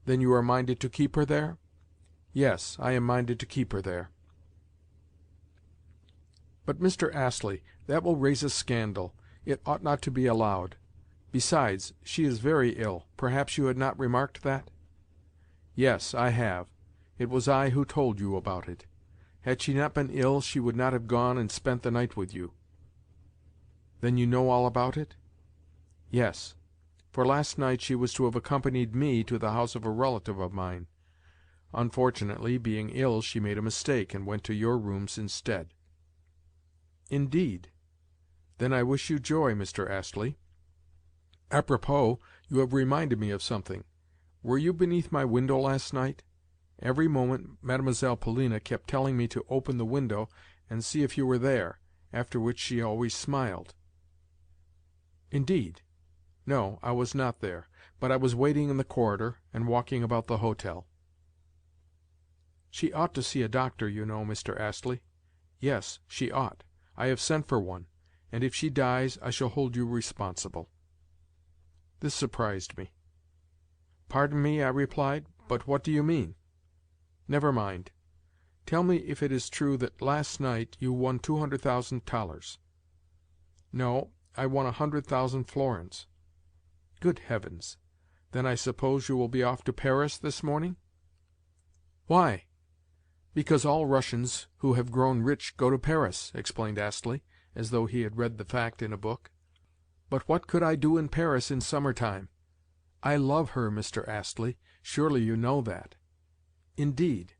"Then you are minded to keep her there?" "Yes, I am minded to keep her there." "But, Mr. Astley, that will raise a scandal. It ought not to be allowed. Besides, she is very ill. Perhaps you had not remarked that?" "Yes, I have. It was I who told you about it. Had she not been ill, she would not have gone and spent the night with you." "Then you know all about it?" "Yes, for last night she was to have accompanied me to the house of a relative of mine. Unfortunately, being ill, she made a mistake, and went to your rooms instead." "Indeed? Then I wish you joy, Mr. Astley. Apropos, you have reminded me of something. Were you beneath my window last night? Every moment Mademoiselle Polina kept telling me to open the window and see if you were there, after which she always smiled." "Indeed? No, I was not there, but I was waiting in the corridor, and walking about the hotel." "She ought to see a doctor, you know, Mr. Astley." "Yes, she ought. I have sent for one, and if she dies I shall hold you responsible." This surprised me. "Pardon me," I replied, "but what do you mean?" "Never mind. Tell me if it is true that last night you won 200,000 thalers." "No, I won 100,000 florins." "Good heavens! Then I suppose you will be off to Paris this morning?" "Why?" "Because all Russians who have grown rich go to Paris," explained Astley, as though he had read the fact in a book. "But what could I do in Paris in summer time? I love her, Mr. Astley. Surely you know that." "Indeed,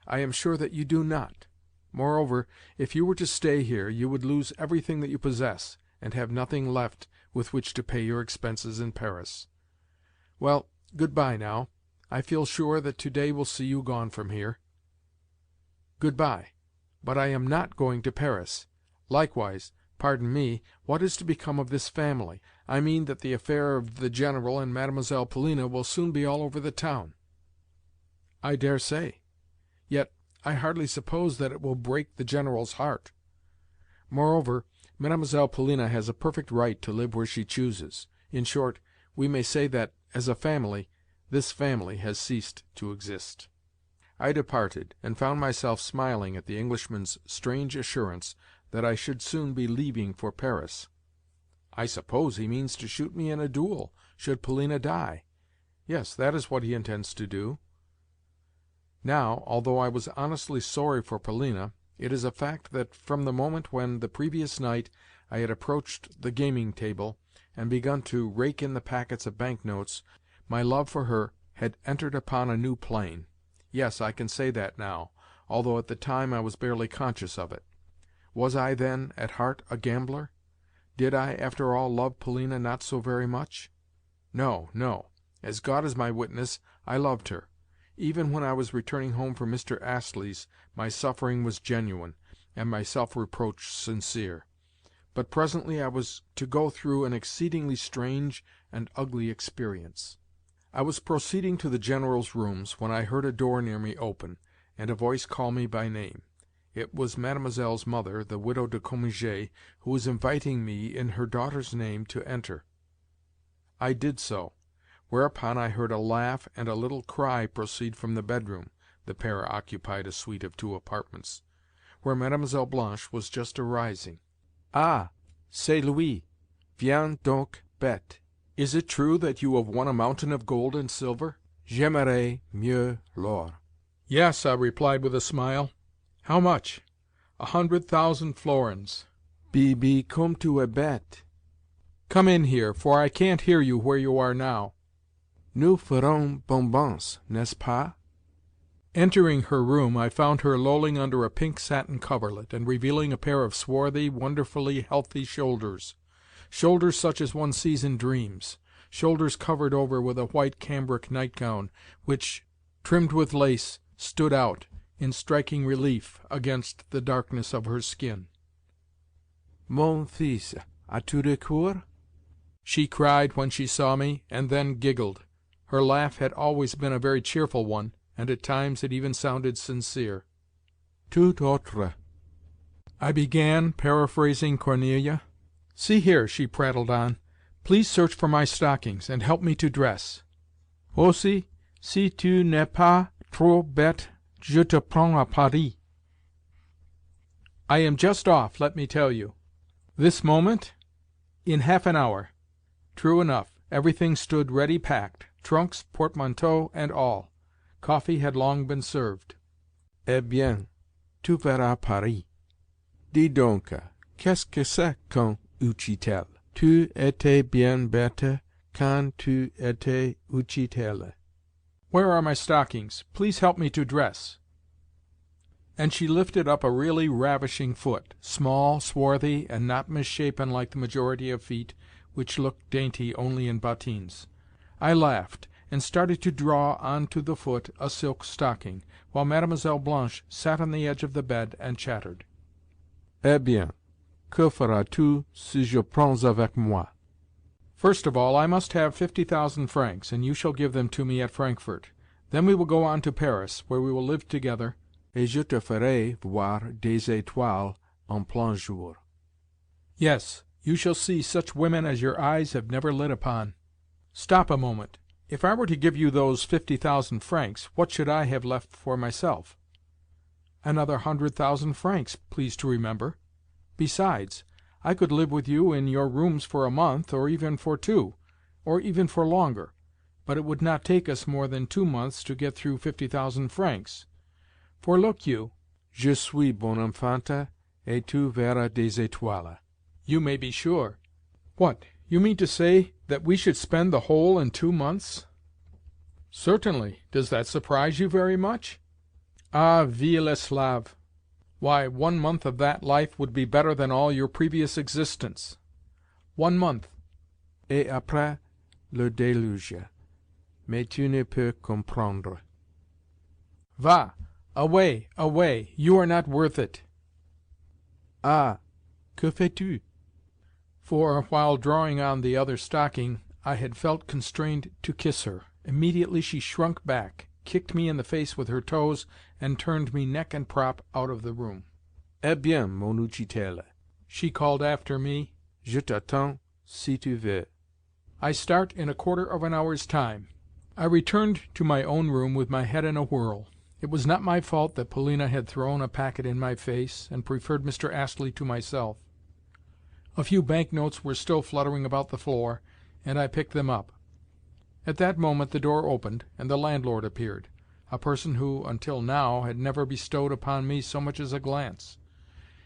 I am sure that you do not. Moreover, if you were to stay here, you would lose everything that you possess, and have nothing left with which to pay your expenses in Paris. Well, good-bye now. I feel sure that to-day will see you gone from here." "Good-bye. But I am not going to Paris. Likewise, pardon me, what is to become of this family? I mean that the affair of the General and Mademoiselle Polina will soon be all over the town." "I dare say. Yet I hardly suppose that it will break the General's heart. Moreover, Mademoiselle Polina has a perfect right to live where she chooses. In short, we may say that, as a family, this family has ceased to exist." I departed, and found myself smiling at the Englishman's strange assurance that I should soon be leaving for Paris. "I suppose he means to shoot me in a duel, should Polina die. Yes, that is what he intends to do." Now, although I was honestly sorry for Polina, it is a fact that from the moment when, the previous night, I had approached the gaming-table, and begun to rake in the packets of bank-notes, my love for her had entered upon a new plane. Yes, I can say that now, although at the time I was barely conscious of it. Was I, then, at heart a gambler? Did I, after all, love Polina not so very much? No, no. As God is my witness, I loved her. Even when I was returning home from Mr. Astley's, my suffering was genuine, and my self-reproach sincere. But presently I was to go through an exceedingly strange and ugly experience. I was proceeding to the General's rooms, when I heard a door near me open, and a voice call me by name. It was Mademoiselle's mother, the Widow de Cominges, who was inviting me, in her daughter's name, to enter. I did so, whereupon I heard a laugh and a little cry proceed from the bedroom (the pair occupied a suite of 2 apartments), where Mademoiselle Blanche was just arising. "Ah, c'est lui! Viens donc, bête! Is it true that you have won a mountain of gold and silver? J'aimerais mieux l'or." "Yes," I replied with a smile. "How much?" 100,000 florins. "Bibi, comme tu es bête!" "Come in here, for I can't hear you where you are now." "Nous ferons bonbons, n'est-ce pas?" Entering her room, I found her lolling under a pink satin coverlet, and revealing a pair of swarthy, wonderfully healthy shoulders such as one sees in dreams, shoulders covered over with a white cambric nightgown, which, trimmed with lace, stood out, in striking relief, against the darkness of her skin. "Mon fils, as-tu recours?" she cried when she saw me, and then giggled. Her laugh had always been a very cheerful one, and at times it even sounded sincere. "Tout autre." I began, paraphrasing Corneille. "See here," she prattled on, "please search for my stockings, and help me to dress. Aussi, si tu n'es pas trop bête, je te prends à Paris. I am just off, let me tell you." "This moment?" "In half an hour." True enough, everything stood ready packed, trunks, portmanteau, and all. Coffee had long been served. "Eh bien, tu verras Paris. Dis donc, qu'est-ce que c'est qu'un utchitel? Tu étais bien bête quand tu étais utchitel." "Where are my stockings? Please help me to dress." And she lifted up a really ravishing foot, small, swarthy, and not misshapen like the majority of feet which look dainty only in bottines. I laughed, and started to draw on to the foot a silk stocking, while Mademoiselle Blanche sat on the edge of the bed and chattered. "Eh bien, que feras-tu si je prends avec moi?" "First of all, I must have 50,000 francs, and you shall give them to me at Frankfurt. Then we will go on to Paris, where we will live together, "Et je te ferai voir des étoiles en plein jour." Yes, you shall see such women as your eyes have never lit upon. Stop a moment. If I were to give you those 50,000 francs, what should I have left for myself? Another 100,000 francs, please to remember. Besides, I could live with you in your rooms for a month, or even for 2, or even for longer. but it would not take us more than 2 months to get through 50,000 francs. For look you, Je suis bon enfant, et tu verras des étoiles. you may be sure. What, you mean to say that we should spend the whole in 2 months? Certainly. Does that surprise you very much? Ah, vil esclave! Why, 1 month of that life would be better than all your previous existence. 1 month. Et après le déluge. Mais tu ne peux comprendre. Va, away, away, you are not worth it. Ah, que fais-tu? For, while drawing on the other stocking, I had felt constrained to kiss her. Immediately she shrunk back, kicked me in the face with her toes, and turned me neck and crop out of the room. Eh bien, mon Utchitel, She called after me, je t'attends si tu veux. I start in a quarter of an hour's time. I returned to my own room with my head in a whirl. It was not my fault that Polina had thrown a packet in my face, and preferred Mr. Astley to myself. A few banknotes were still fluttering about the floor, and I picked them up. At that moment the door opened, and the landlord appeared, a person who, until now, had never bestowed upon me so much as a glance.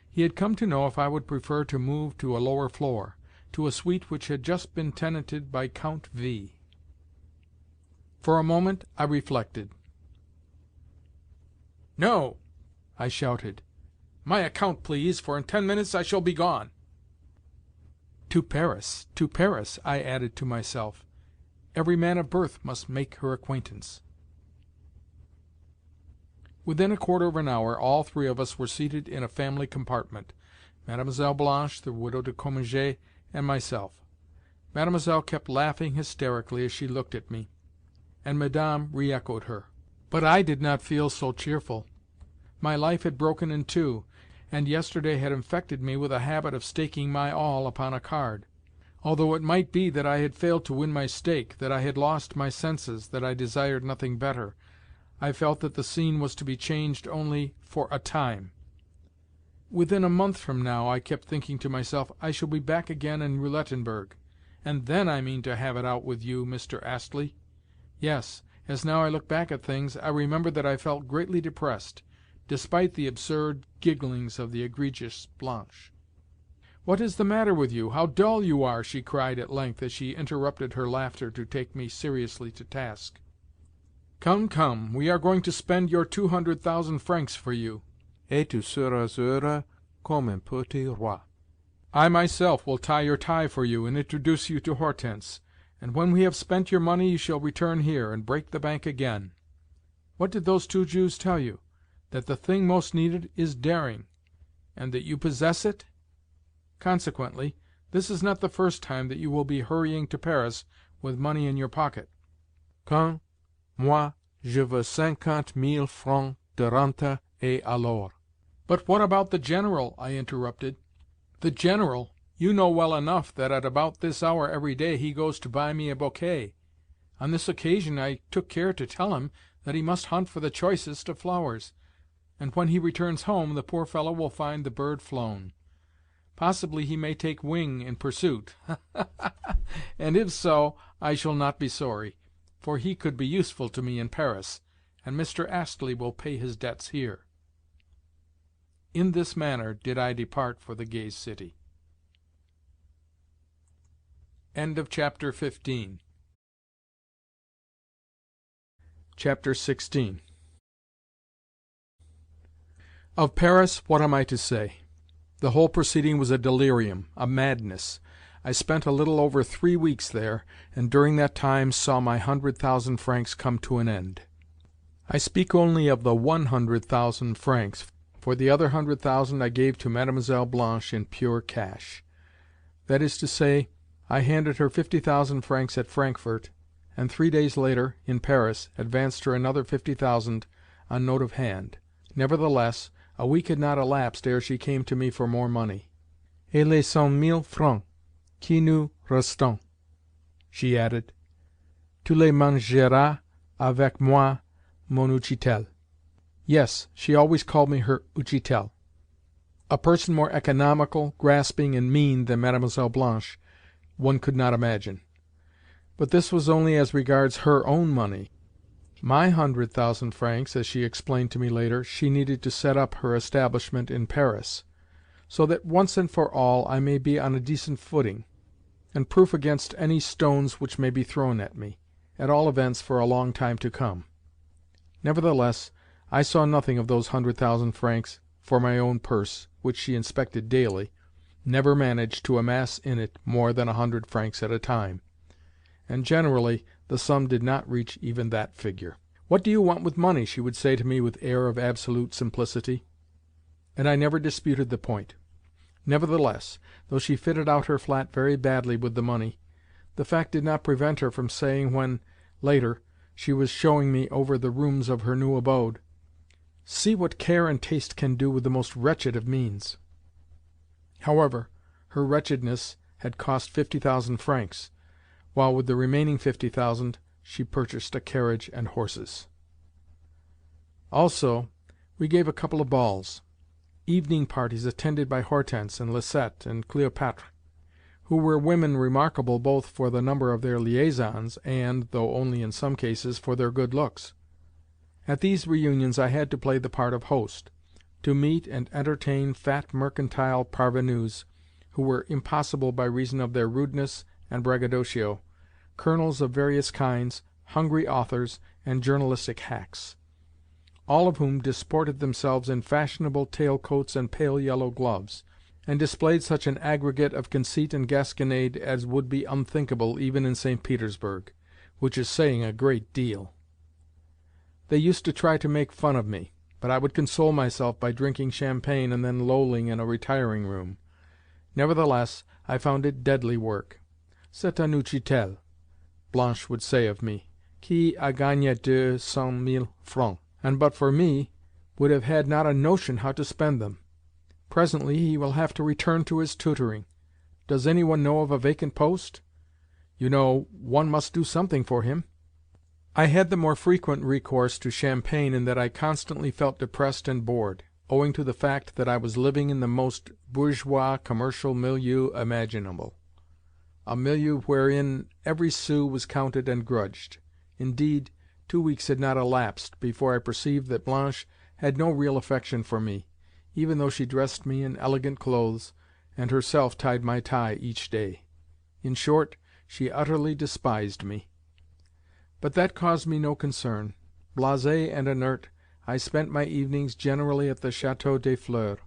He had come to know if I would prefer to move to a lower floor, to a suite which had just been tenanted by Count V. For a moment I reflected. "No!" I shouted. "My account, please, for in 10 minutes I shall be gone." To Paris, I added to myself. Every man of birth must make her acquaintance. Within a quarter of an hour all three of us were seated in a family compartment, Mlle. Blanche, the widow de Cominges, and myself. Mademoiselle kept laughing hysterically as she looked at me, and Madame re-echoed her. But I did not feel so cheerful. My life had broken in two, and yesterday had infected me with a habit of staking my all upon a card. Although it might be that I had failed to win my stake, that I had lost my senses, that I desired nothing better, I felt that the scene was to be changed only for a time. Within a month from now, I kept thinking to myself, I shall be back again in Roulettenberg, and then I mean to have it out with you, Mr. Astley. Yes, as now I look back at things, I remember that I felt greatly depressed, despite the absurd gigglings of the egregious Blanche. "What is the matter with you? How dull you are!" she cried at length as she interrupted her laughter to take me seriously to task. "Come, come, we are going to spend your 200,000 francs for you." Et tu seras heureux comme un petit roi. "I myself will tie your tie for you and introduce you to Hortense, and when we have spent your money you shall return here and break the bank again. What did those 2 Jews tell you? That the thing most needed is daring, and that you possess it? Consequently, this is not the first time that you will be hurrying to Paris with money in your pocket." Quand moi je veux 50,000 francs de rente, et alors? "But what about the General?" I interrupted. "The General? You know well enough that at about this hour every day he goes to buy me a bouquet. On this occasion I took care to tell him that he must hunt for the choicest of flowers, and when he returns home the poor fellow will find the bird flown. Possibly he may take wing in pursuit, and if so, I shall not be sorry, for he could be useful to me in Paris, and Mr. Astley will pay his debts here." In this manner did I depart for the gay city. Chapter 16. Of Paris what am I to say? The whole proceeding was a delirium, a madness. I spent a little over 3 weeks there, and during that time saw my 100,000 francs come to an end. I speak only of the 100,000 francs, for the other 100,000 I gave to Mlle. Blanche in pure cash. That is to say, I handed her 50,000 francs at Frankfurt, and 3 days later, in Paris, advanced her another 50,000 on note of hand. Nevertheless, a week had not elapsed ere she came to me for more money. "Et les 100,000 francs qui nous restent," she added. "Tu les mangeras avec moi, mon Utchitel." Yes, she always called me her Utchitel. A person more economical, grasping, and mean than Mlle. Blanche one could not imagine. But this was only as regards her own money. My 100,000 francs, as she explained to me later, she needed to set up her establishment in Paris, so that once and for all I may be on a decent footing, and proof against any stones which may be thrown at me, at all events for a long time to come. Nevertheless, I saw nothing of those 100,000 francs for my own purse, which she inspected daily, never managed to amass in it more than 100 francs at a time, and generally the sum did not reach even that figure. "What do you want with money?" she would say to me with air of absolute simplicity, and I never disputed the point. Nevertheless, though she fitted out her flat very badly with the money, the fact did not prevent her from saying when, later, she was showing me over the rooms of her new abode, "See what care and taste can do with the most wretched of means." However, her wretchedness had cost 50,000 francs, while with the remaining 50,000 she purchased a carriage and horses. Also, we gave a couple of balls, evening parties attended by Hortense and Lisette and Cléopatre, who were women remarkable both for the number of their liaisons and, though only in some cases, for their good looks. At these reunions I had to play the part of host, to meet and entertain fat mercantile parvenus who were impossible by reason of their rudeness and braggadocio, colonels of various kinds, hungry authors, and journalistic hacks, all of whom disported themselves in fashionable tail-coats and pale yellow gloves, and displayed such an aggregate of conceit and gasconade as would be unthinkable even in St. Petersburg, which is saying a great deal. They used to try to make fun of me, but I would console myself by drinking champagne and then lolling in a retiring room. Nevertheless, I found it deadly work. "C'est un utchitel," Blanche would say of me, "qui a gagné 200,000 francs, and but for me would have had not a notion how to spend them. Presently he will have to return to his tutoring. Does any one know of a vacant post? You know, one must do something for him." I had the more frequent recourse to champagne in that I constantly felt depressed and bored, owing to the fact that I was living in the most bourgeois commercial milieu imaginable, a milieu wherein every sou was counted and grudged. Indeed, 2 weeks had not elapsed before I perceived that Blanche had no real affection for me, even though she dressed me in elegant clothes, and herself tied my tie each day. In short, she utterly despised me. But that caused me no concern. Blasé and inert, I spent my evenings generally at the Château des Fleurs,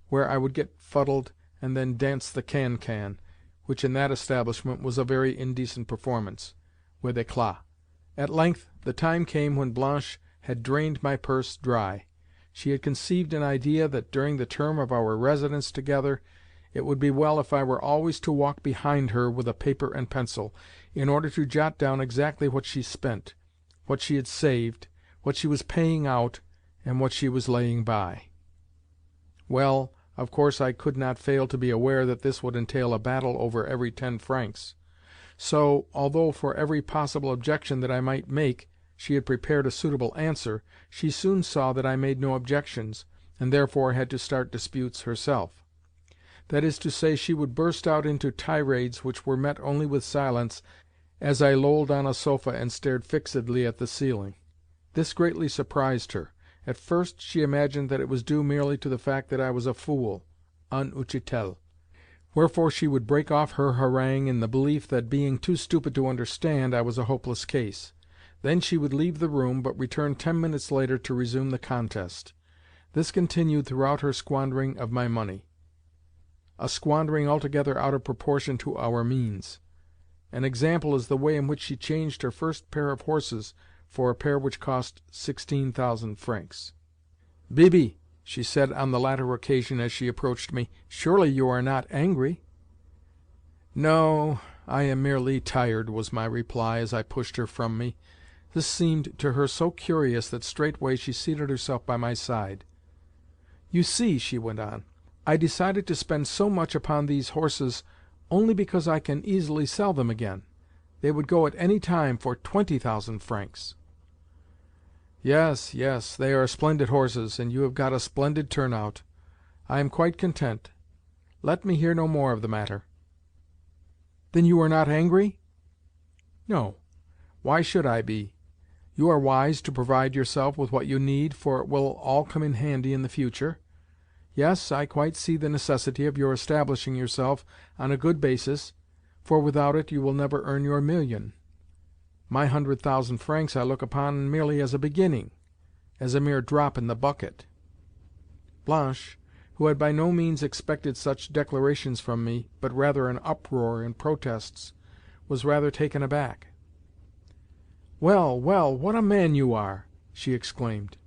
where I would get fuddled and then dance the can-can, which in that establishment was a very indecent performance, with éclat. At length the time came when Blanche had drained my purse dry. She had conceived an idea that during the term of our residence together it would be well if I were always to walk behind her with a paper and pencil, in order to jot down exactly what she spent, what she had saved, what she was paying out, and what she was laying by. Well, of course I could not fail to be aware that this would entail a battle over every 10 francs. So, although for every possible objection that I might make she had prepared a suitable answer, she soon saw that I made no objections, and therefore had to start disputes herself. That is to say, she would burst out into tirades which were met only with silence as I lolled on a sofa and stared fixedly at the ceiling. This greatly surprised her. At first she imagined that it was due merely to the fact that I was a fool, un utchitel. Wherefore she would break off her harangue in the belief that, being too stupid to understand, I was a hopeless case. Then she would leave the room, but return 10 minutes later to resume the contest. This continued throughout her squandering of my money, a squandering altogether out of proportion to our means. An example is the way in which she changed her first pair of horses for a pair which cost 16,000 francs. "Bibi," she said on the latter occasion as she approached me, "surely you are not angry?" "No, I am merely tired," was my reply as I pushed her from me. This seemed to her so curious that straightway she seated herself by my side. "You see," she went on, "I decided to spend so much upon these horses only because I can easily sell them again. They would go at any time for 20,000 francs." "Yes, yes, they are splendid horses, and you have got a splendid turnout. I am quite content. Let me hear no more of the matter." "Then you are not angry?" No. Why should I be? You are wise to provide yourself with what you need, for it will all come in handy in the future. Yes, I quite see the necessity of your establishing yourself on a good basis, for without it you will never earn your million. My 100,000 francs I look upon merely as a beginning, as a mere drop in the bucket." Blanche, who had by no means expected such declarations from me, but rather an uproar and protests, was rather taken aback. "Well, well, what a man you are!" she exclaimed.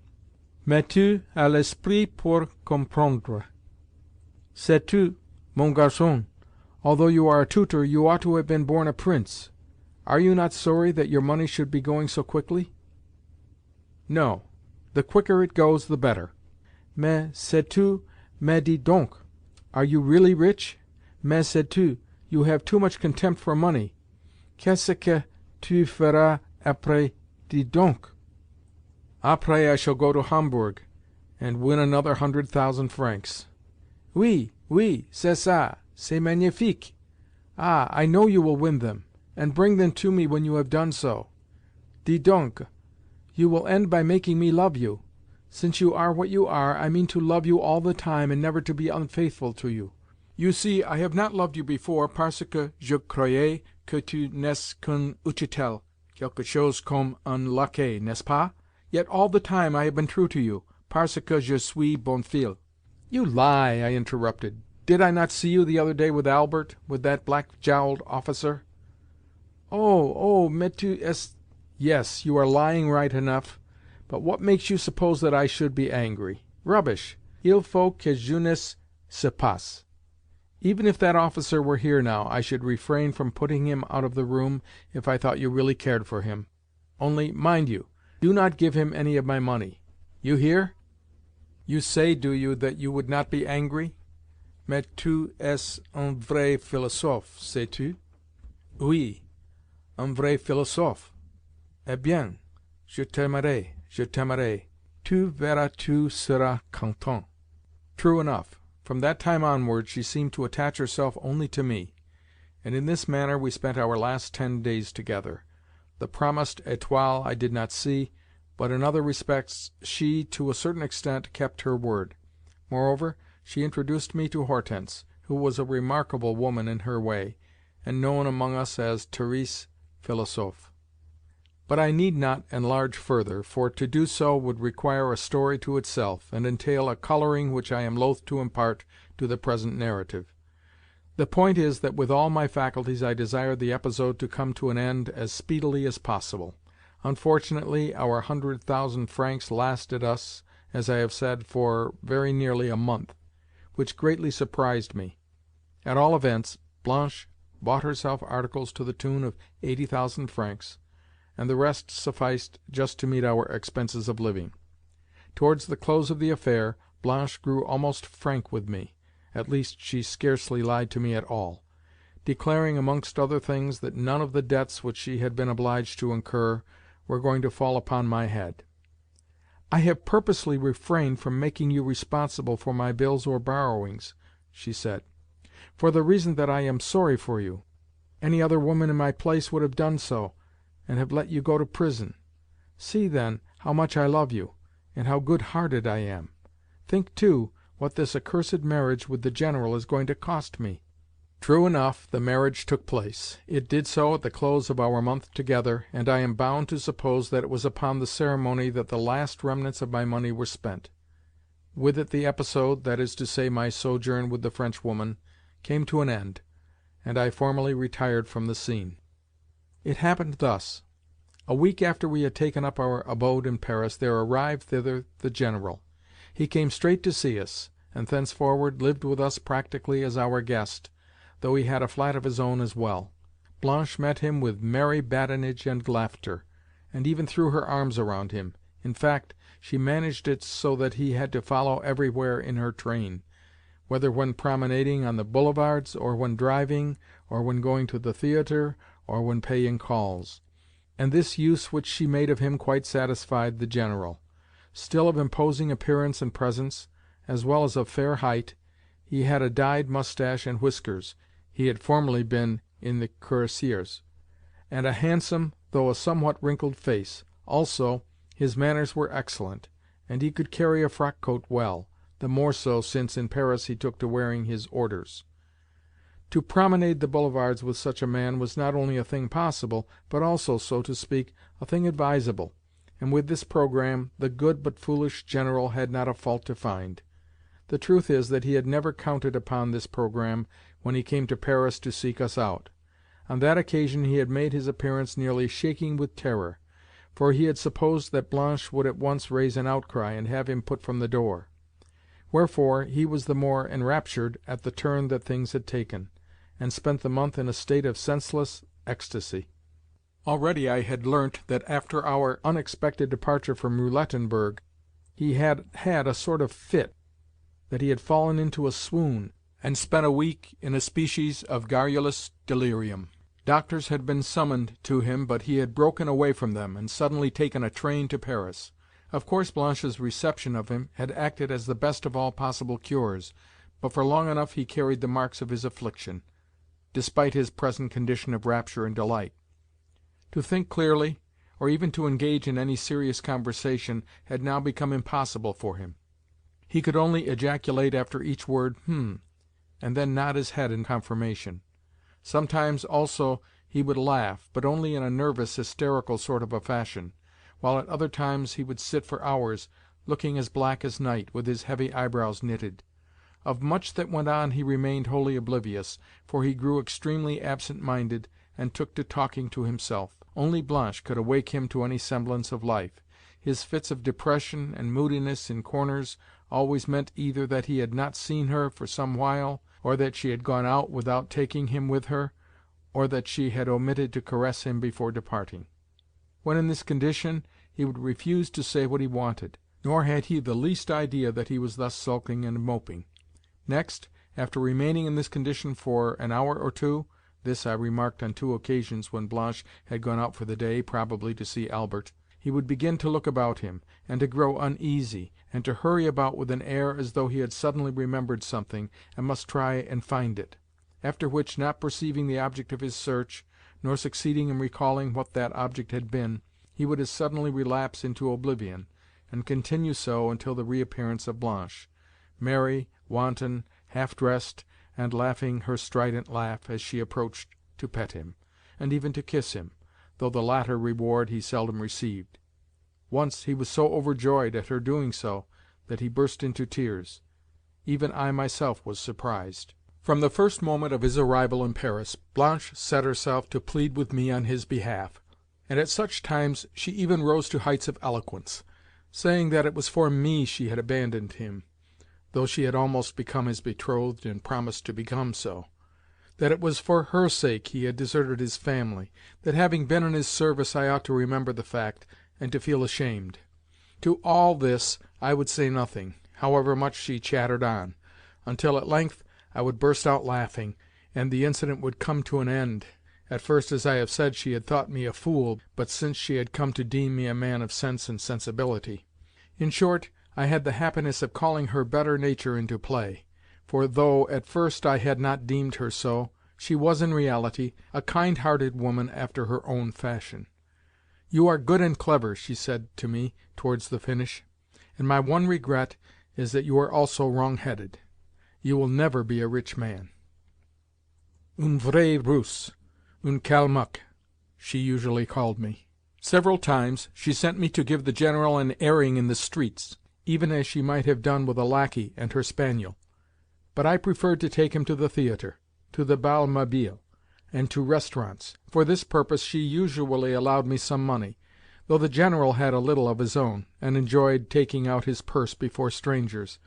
"Mais tu as l'esprit pour comprendre. Sais-tu, mon garçon, although you are a tutor, you ought to have been born a prince. Are you not sorry that your money should be going so quickly?" "No. The quicker it goes, the better." "Mais sais-tu, mais dis donc, are you really rich? Mais sais-tu, you have too much contempt for money. Qu'est-ce que tu feras après, dis donc?" "Après I shall go to Hamburg, and win another 100,000 francs." "Oui, oui, c'est ça, c'est magnifique! Ah, I know you will win them, and bring them to me when you have done so. Dis donc, you will end by making me love you. Since you are what you are, I mean to love you all the time and never to be unfaithful to you. You see, I have not loved you before parce que je croyais que tu n'es qu'un utchitel, quelque chose comme un laquais, n'est-ce pas? Yet all the time I have been true to you, parce que je suis bon fils." "You lie," I interrupted. "Did I not see you the other day with Albert, with that black-jowled officer?" "Oh, oh, mais tu es—" "Yes, you are lying right enough, but what makes you suppose that I should be angry? Rubbish! Il faut que jeunesse se passe. Even if that officer were here now, I should refrain from putting him out of the room if I thought you really cared for him. Only, mind you, do not give him any of my money. You hear? You say, do you, that you would not be angry? Mais tu es un vrai philosophe, sais-tu? Oui, un vrai philosophe. Eh bien, je t'aimerai, je t'aimerai. Tu verras, tu seras content." True enough. From that time onward she seemed to attach herself only to me, and in this manner we spent our last 10 days together. The promised étoile I did not see, but in other respects she, to a certain extent, kept her word. Moreover, she introduced me to Hortense, who was a remarkable woman in her way, and known among us as Thérèse Philosophe. But I need not enlarge further, for to do so would require a story to itself, and entail a colouring which I am loath to impart to the present narrative. The point is that with all my faculties I desired the episode to come to an end as speedily as possible. Unfortunately, our 100,000 francs lasted us, as I have said, for very nearly a month, which greatly surprised me. At all events, Blanche bought herself articles to the tune of 80,000 francs, and the rest sufficed just to meet our expenses of living. Towards the close of the affair, Blanche grew almost frank with me. At least, she scarcely lied to me at all, declaring amongst other things that none of the debts which she had been obliged to incur were going to fall upon my head. "I have purposely refrained from making you responsible for my bills or borrowings," she said, "for the reason that I am sorry for you. Any other woman in my place would have done so, and have let you go to prison. See, then, how much I love you, and how good-hearted I am. Think, too, what this accursed marriage with the General is going to cost me." True enough, the marriage took place. It did so at the close of our month together, and I am bound to suppose that it was upon the ceremony that the last remnants of my money were spent. With it the episode, that is to say my sojourn with the Frenchwoman, came to an end, and I formally retired from the scene. It happened thus. A week after we had taken up our abode in Paris there arrived thither the General. He came straight to see us, and thenceforward lived with us practically as our guest, though he had a flat of his own as well. Blanche met him with merry badinage and laughter, and even threw her arms around him. In fact, she managed it so that he had to follow everywhere in her train, whether when promenading on the boulevards, or when driving, or when going to the theatre, or when paying calls. And this use which she made of him quite satisfied the General. Still of imposing appearance and presence, as well as of fair height, he had a dyed moustache and whiskers (he had formerly been in the cuirassiers), and a handsome, though a somewhat wrinkled face. Also, his manners were excellent, and he could carry a frock-coat well, the more so since in Paris he took to wearing his orders. To promenade the boulevards with such a man was not only a thing possible, but also, so to speak, a thing advisable, and with this programme the good but foolish General had not a fault to find. The truth is that he had never counted upon this programme when he came to Paris to seek us out. On that occasion he had made his appearance nearly shaking with terror, for he had supposed that Blanche would at once raise an outcry and have him put from the door. Wherefore he was the more enraptured at the turn that things had taken, and spent the month in a state of senseless ecstasy. Already I had learnt that after our unexpected departure from Roulettenberg he had had a sort of fit, that he had fallen into a swoon, and spent a week in a species of garrulous delirium. Doctors had been summoned to him, but he had broken away from them, and suddenly taken a train to Paris. Of course Blanche's reception of him had acted as the best of all possible cures, but for long enough he carried the marks of his affliction, despite his present condition of rapture and delight. To think clearly, or even to engage in any serious conversation, had now become impossible for him. He could only ejaculate after each word, and then nod his head in confirmation. Sometimes, also, he would laugh, but only in a nervous, hysterical sort of a fashion, while at other times he would sit for hours, looking as black as night, with his heavy eyebrows knitted. Of much that went on he remained wholly oblivious, for he grew extremely absent-minded and took to talking to himself. Only Blanche could awake him to any semblance of life. His fits of depression and moodiness in corners always meant either that he had not seen her for some while, or that she had gone out without taking him with her, or that she had omitted to caress him before departing. When in this condition, he would refuse to say what he wanted, nor had he the least idea that he was thus sulking and moping. Next, after remaining in this condition for an hour or two (this I remarked on 2 occasions when Blanche had gone out for the day, probably to see Albert), he would begin to look about him, and to grow uneasy, and to hurry about with an air as though he had suddenly remembered something, and must try and find it; after which, not perceiving the object of his search, nor succeeding in recalling what that object had been, he would as suddenly relapse into oblivion, and continue so until the reappearance of Blanche, merry, wanton, half-dressed, and laughing her strident laugh as she approached to pet him, and even to kiss him, though the latter reward he seldom received. Once he was so overjoyed at her doing so that he burst into tears. Even I myself was surprised. From the first moment of his arrival in Paris, Blanche set herself to plead with me on his behalf, and at such times she even rose to heights of eloquence, saying that it was for me she had abandoned him, though she had almost become his betrothed and promised to become so; that it was for her sake he had deserted his family; that having been in his service I ought to remember the fact, and to feel ashamed. To all this I would say nothing, however much she chattered on, until at length I would burst out laughing, and the incident would come to an end. At first, as I have said, she had thought me a fool, but since she had come to deem me a man of sense and sensibility. In short, I had the happiness of calling her better nature into play, for though at first I had not deemed her so, she was in reality a kind-hearted woman after her own fashion. "You are good and clever," she said to me towards the finish, "and my one regret is that you are also wrong-headed. You will never be a rich man." "Un vrai Russe, un Kalmuk," she usually called me. Several times she sent me to give the General an airing in the streets, even as she might have done with a lackey and her spaniel; but I preferred to take him to the theatre, to the bal mobile, and to restaurants. For this purpose she usually allowed me some money, though the General had a little of his own, and enjoyed taking out his purse before strangers.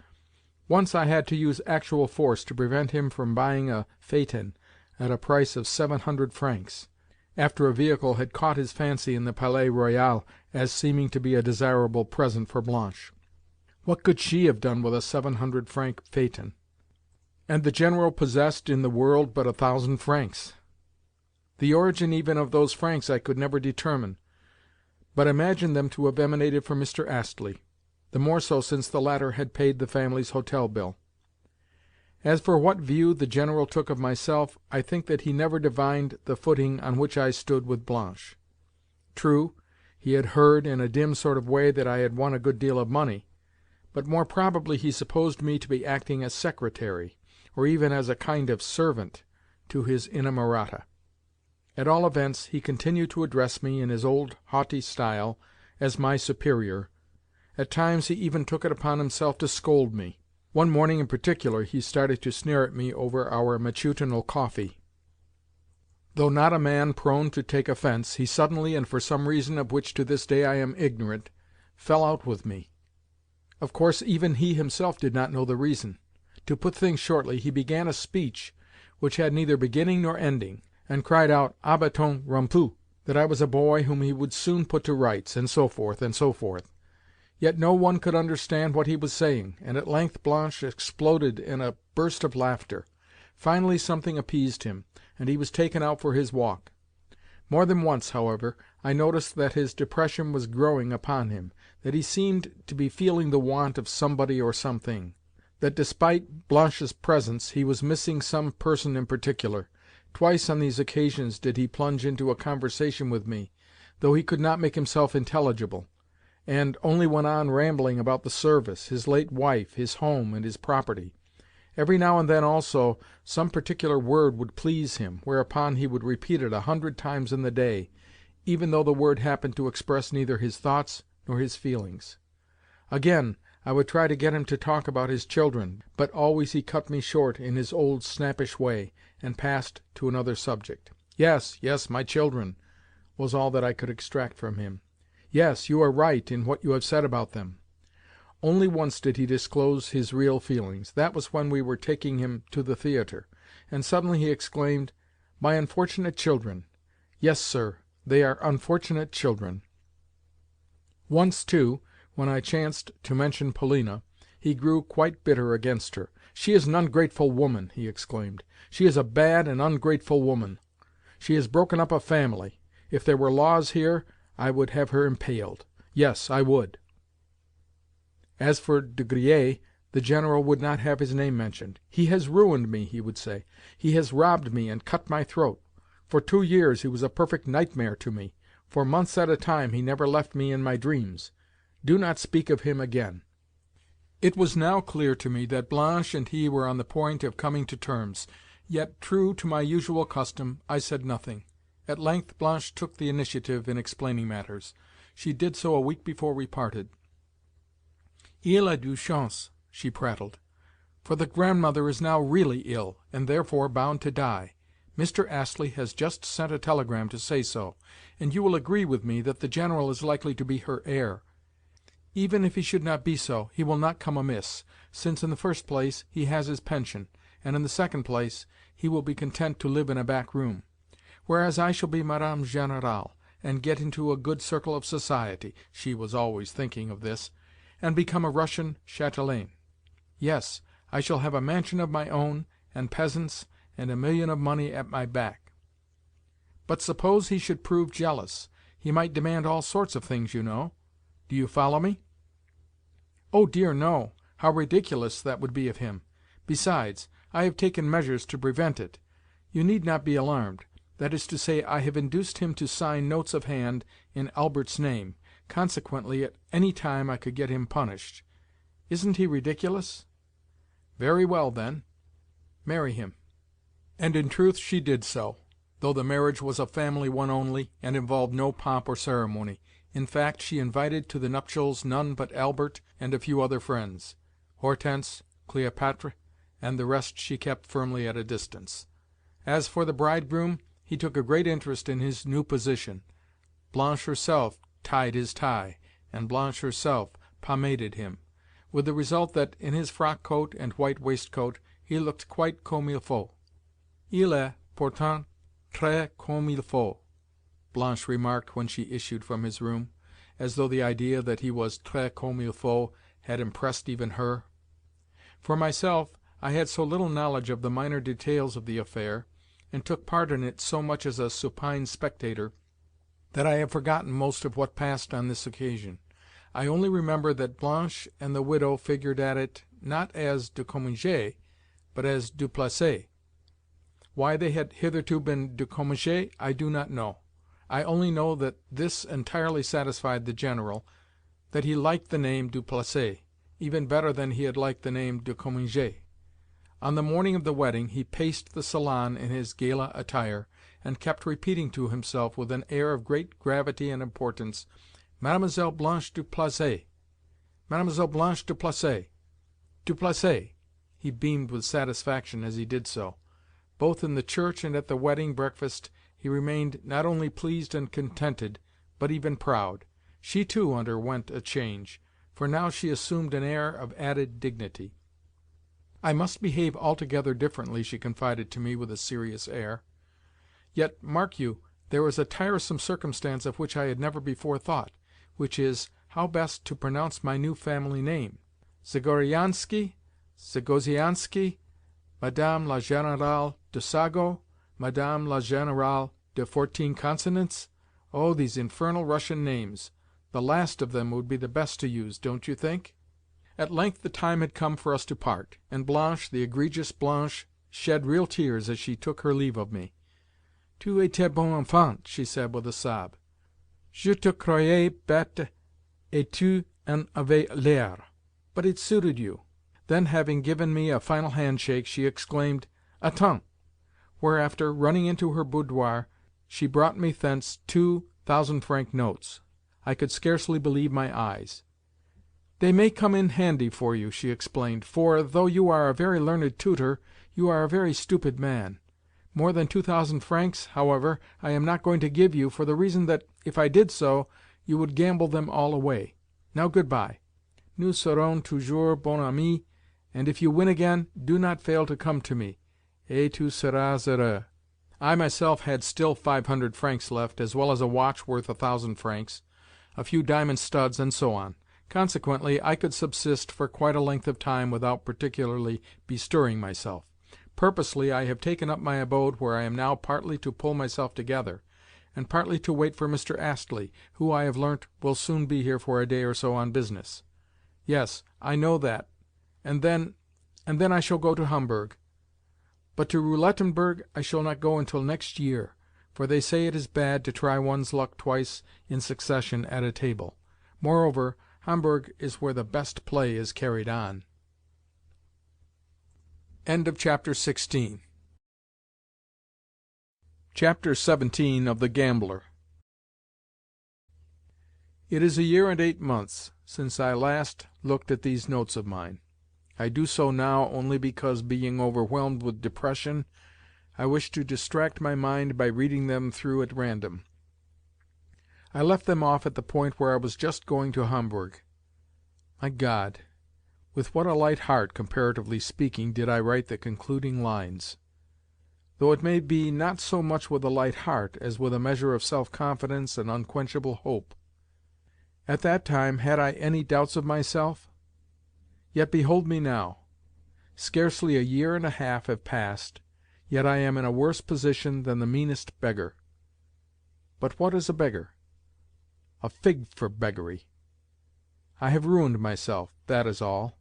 Once I had to use actual force to prevent him from buying a phaeton at a price of 700 francs, after a vehicle had caught his fancy in the Palais Royal as seeming to be a desirable present for Blanche. What could she have done with a 700-franc phaeton? And the General possessed in the world but 1,000 francs. The origin even of those francs I could never determine, but imagined them to have emanated from Mr. Astley, the more so since the latter had paid the family's hotel bill. As for what view the General took of myself, I think that he never divined the footing on which I stood with Blanche. True, he had heard, in a dim sort of way, that I had won a good deal of money, but more probably he supposed me to be acting as secretary, or even as a kind of servant, to his inamorata. At all events, he continued to address me, in his old haughty style, as my superior. At times he even took it upon himself to scold me. One morning in particular he started to sneer at me over our matutinal coffee. Though not a man prone to take offence, he suddenly, and for some reason of which to this day I am ignorant, fell out with me. Of course even he himself did not know the reason. To put things shortly, he began a speech which had neither beginning nor ending, and cried out "à bâton rompu," that I was a boy whom he would soon put to rights, and so forth, and so forth. Yet no one could understand what he was saying, and at length Blanche exploded in a burst of laughter. Finally something appeased him, and he was taken out for his walk. More than once, however, I noticed that his depression was growing upon him, that he seemed to be feeling the want of somebody or something, that despite Blanche's presence he was missing some person in particular. Twice on these occasions did he plunge into a conversation with me, though he could not make himself intelligible, and only went on rambling about the service, his late wife, his home, and his property. Every now and then, also, some particular word would please him, whereupon he would repeat it 100 times in the day, even though the word happened to express neither his thoughts nor his feelings. Again, I would try to get him to talk about his children, but always he cut me short in his old snappish way, and passed to another subject. "Yes, yes, my children," was all that I could extract from him. "Yes, you are right in what you have said about them." Only once did he disclose his real feelings. That was when we were taking him to the theatre, and suddenly he exclaimed, "My unfortunate children! Yes, sir, they are unfortunate children." Once, too, when I chanced to mention Polina, he grew quite bitter against her. "She is an ungrateful woman!" he exclaimed. "She is a bad and ungrateful woman. She has broken up a family. If there were laws here, I would have her impaled. Yes, I would." As for De Griers, the General would not have his name mentioned. "He has ruined me," he would say. "He has robbed me and cut my throat. For 2 years he was a perfect nightmare to me. For months at a time he never left me in my dreams. Do not speak of him again." It was now clear to me that Blanche and he were on the point of coming to terms, yet, true to my usual custom, I said nothing. At length Blanche took the initiative in explaining matters. She did so a week before we parted. "Il a du chance," she prattled, "for the Grandmother is now really ill, and therefore bound to die. Mr. Astley has just sent a telegram to say so, and you will agree with me that the General is likely to be her heir. Even if he should not be so, he will not come amiss, since in the first place he has his pension, and in the second place he will be content to live in a back room. Whereas I shall be Madame Générale, and get into a good circle of society," she was always thinking of this, "and become a Russian chatelaine. Yes, I shall have a mansion of my own, and peasants, and 1,000,000 of money at my back. But suppose he should prove jealous, he might demand all sorts of things, you know. Do you follow me?" "Oh dear, no! How ridiculous that would be of him! Besides, I have taken measures to prevent it. You need not be alarmed. That is to say, I have induced him to sign notes of hand in Albert's name. Consequently, at any time I could get him punished. Isn't he ridiculous? Very well, then. Marry him." And in truth she did so, though the marriage was a family one only, and involved no pomp or ceremony. In fact, she invited to the nuptials none but Albert and a few other friends. Hortense, Cléopatre, and the rest she kept firmly at a distance. As for the bridegroom, he took a great interest in his new position. Blanche herself tied his tie, and Blanche herself pomaded him, with the result that, in his frock-coat and white waistcoat, he looked quite comme il faut. "Il est, pourtant, très comme il faut," Blanche remarked when she issued from his room, as though the idea that he was très comme il faut had impressed even her. For myself, I had so little knowledge of the minor details of the affair, and took part in it so much as a supine spectator, that I have forgotten most of what passed on this occasion. I only remember that Blanche and the widow figured at it, not as de Cominges, but as Duplessis. Why they had hitherto been de Cominges I do not know. I only know that this entirely satisfied the General, that he liked the name Duplessis even better than he had liked the name de Cominges. On the morning of the wedding he paced the salon in his gala attire, and kept repeating to himself with an air of great gravity and importance, "Mademoiselle Blanche Duplessis, Mademoiselle Blanche Duplessis, Duplessis." He beamed with satisfaction as he did so. Both in the church and at the wedding breakfast he remained not only pleased and contented, but even proud. She too underwent a change, for now she assumed an air of added dignity. "I must behave altogether differently," she confided to me with a serious air. "Yet, mark you, there is a tiresome circumstance of which I had never before thought, which is, how best to pronounce my new family name. Zagoriansky, Zagoziansky, Madame la Générale de Sago, Madame la Générale de 14 consonants? Oh, these infernal Russian names! The last of them would be the best to use, don't you think?" At length the time had come for us to part, and Blanche, the egregious Blanche, shed real tears as she took her leave of me. "Tu étais bon enfant," she said with a sob. "Je te croyais bête, et tu en avais l'air. But it suited you." Then, having given me a final handshake, she exclaimed, "Attends!" Whereafter, running into her boudoir, she brought me thence 2,000-franc notes. I could scarcely believe my eyes. "They may come in handy for you," she explained, "for, though you are a very learned tutor, you are a very stupid man. More than 2,000 francs, however, I am not going to give you, for the reason that, if I did so, you would gamble them all away. Now good-bye. Nous serons toujours bons amis, and if you win again, do not fail to come to me, et tu seras heureux." I myself had still 500 francs left, as well as a watch worth 1,000 francs, a few diamond studs, and so on. Consequently, I could subsist for quite a length of time without particularly bestirring myself. Purposely I have taken up my abode where I am now partly to pull myself together, and partly to wait for Mr. Astley, who, I have learnt, will soon be here for a day or so on business. Yes, I know that, and then I shall go to Homburg. But to Roulettenberg I shall not go until next year, for they say it is bad to try one's luck twice in succession at a table. Moreover, Homburg is where the best play is carried on. Chapter 17 of The Gambler. It is a year and 8 months since I last looked at these notes of mine. I do so now only because, being overwhelmed with depression, I wish to distract my mind by reading them through at random. I left them off at the point where I was just going to Homburg. My God! With what a light heart, comparatively speaking, did I write the concluding lines! Though it may be not so much with a light heart as with a measure of self-confidence and unquenchable hope. At that time had I any doubts of myself? Yet behold me now. Scarcely a year and a half have passed, yet I am in a worse position than the meanest beggar. But what is a beggar? A fig for beggary! I have ruined myself, that is all.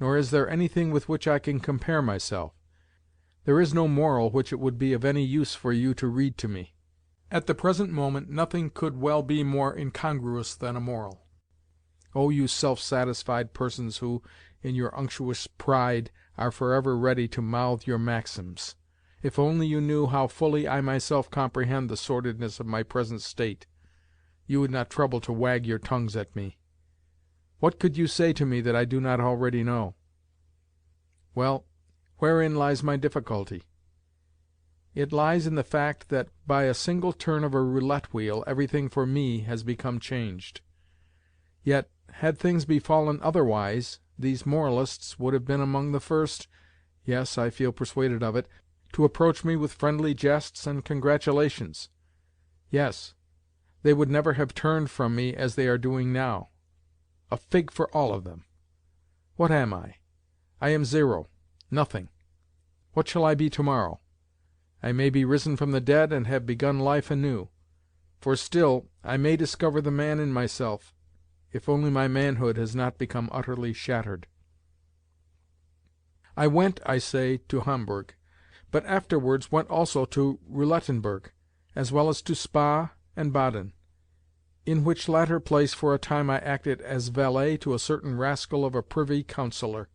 Nor is there anything with which I can compare myself. There is no moral which it would be of any use for you to read to me. At the present moment nothing could well be more incongruous than a moral. O you self-satisfied persons who, in your unctuous pride, are forever ready to mouth your maxims! If only you knew how fully I myself comprehend the sordidness of my present state, you would not trouble to wag your tongues at me. What could you say to me that I do not already know? Well, wherein lies my difficulty? It lies in the fact that, by a single turn of a roulette-wheel, everything for me has become changed. Yet, had things befallen otherwise, these moralists would have been among the first, yes, I feel persuaded of it, to approach me with friendly jests and congratulations. Yes, they would never have turned from me as they are doing now. A fig for all of them! What am I? I am zero, nothing. What shall I be tomorrow? I may be risen from the dead and have begun life anew. For still I may discover the man in myself, if only my manhood has not become utterly shattered. I went, I say, to Hamburg, but afterwards went also to Roulettenberg, as well as to Spa and Baden, in which latter place for a time I acted as valet to a certain rascal of a privy councillor,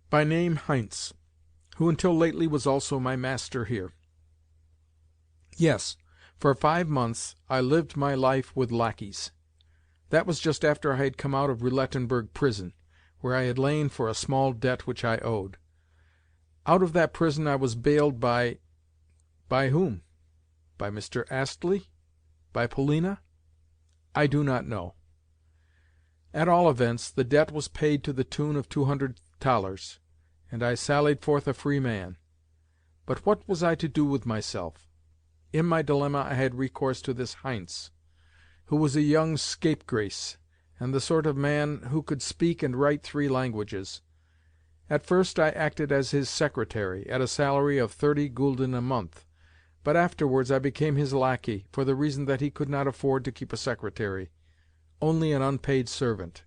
by name Heintz, who until lately was also my master here. Yes, for 5 months I lived my life with lacqueys. That was just after I had come out of Roulettenberg prison, where I had lain for a small debt which I owed. Out of that prison I was bailed by whom? By Mr. Astley? By Polina? I do not know. At all events, the debt was paid to the tune of 200 thalers, and I sallied forth a free man. But what was I to do with myself? In my dilemma I had recourse to this Heintz, who was a young scapegrace, and the sort of man who could speak and write 3 languages. At first I acted as his secretary, at a salary of 30 gulden a month, but afterwards I became his lackey, for the reason that he could not afford to keep a secretary, only an unpaid servant.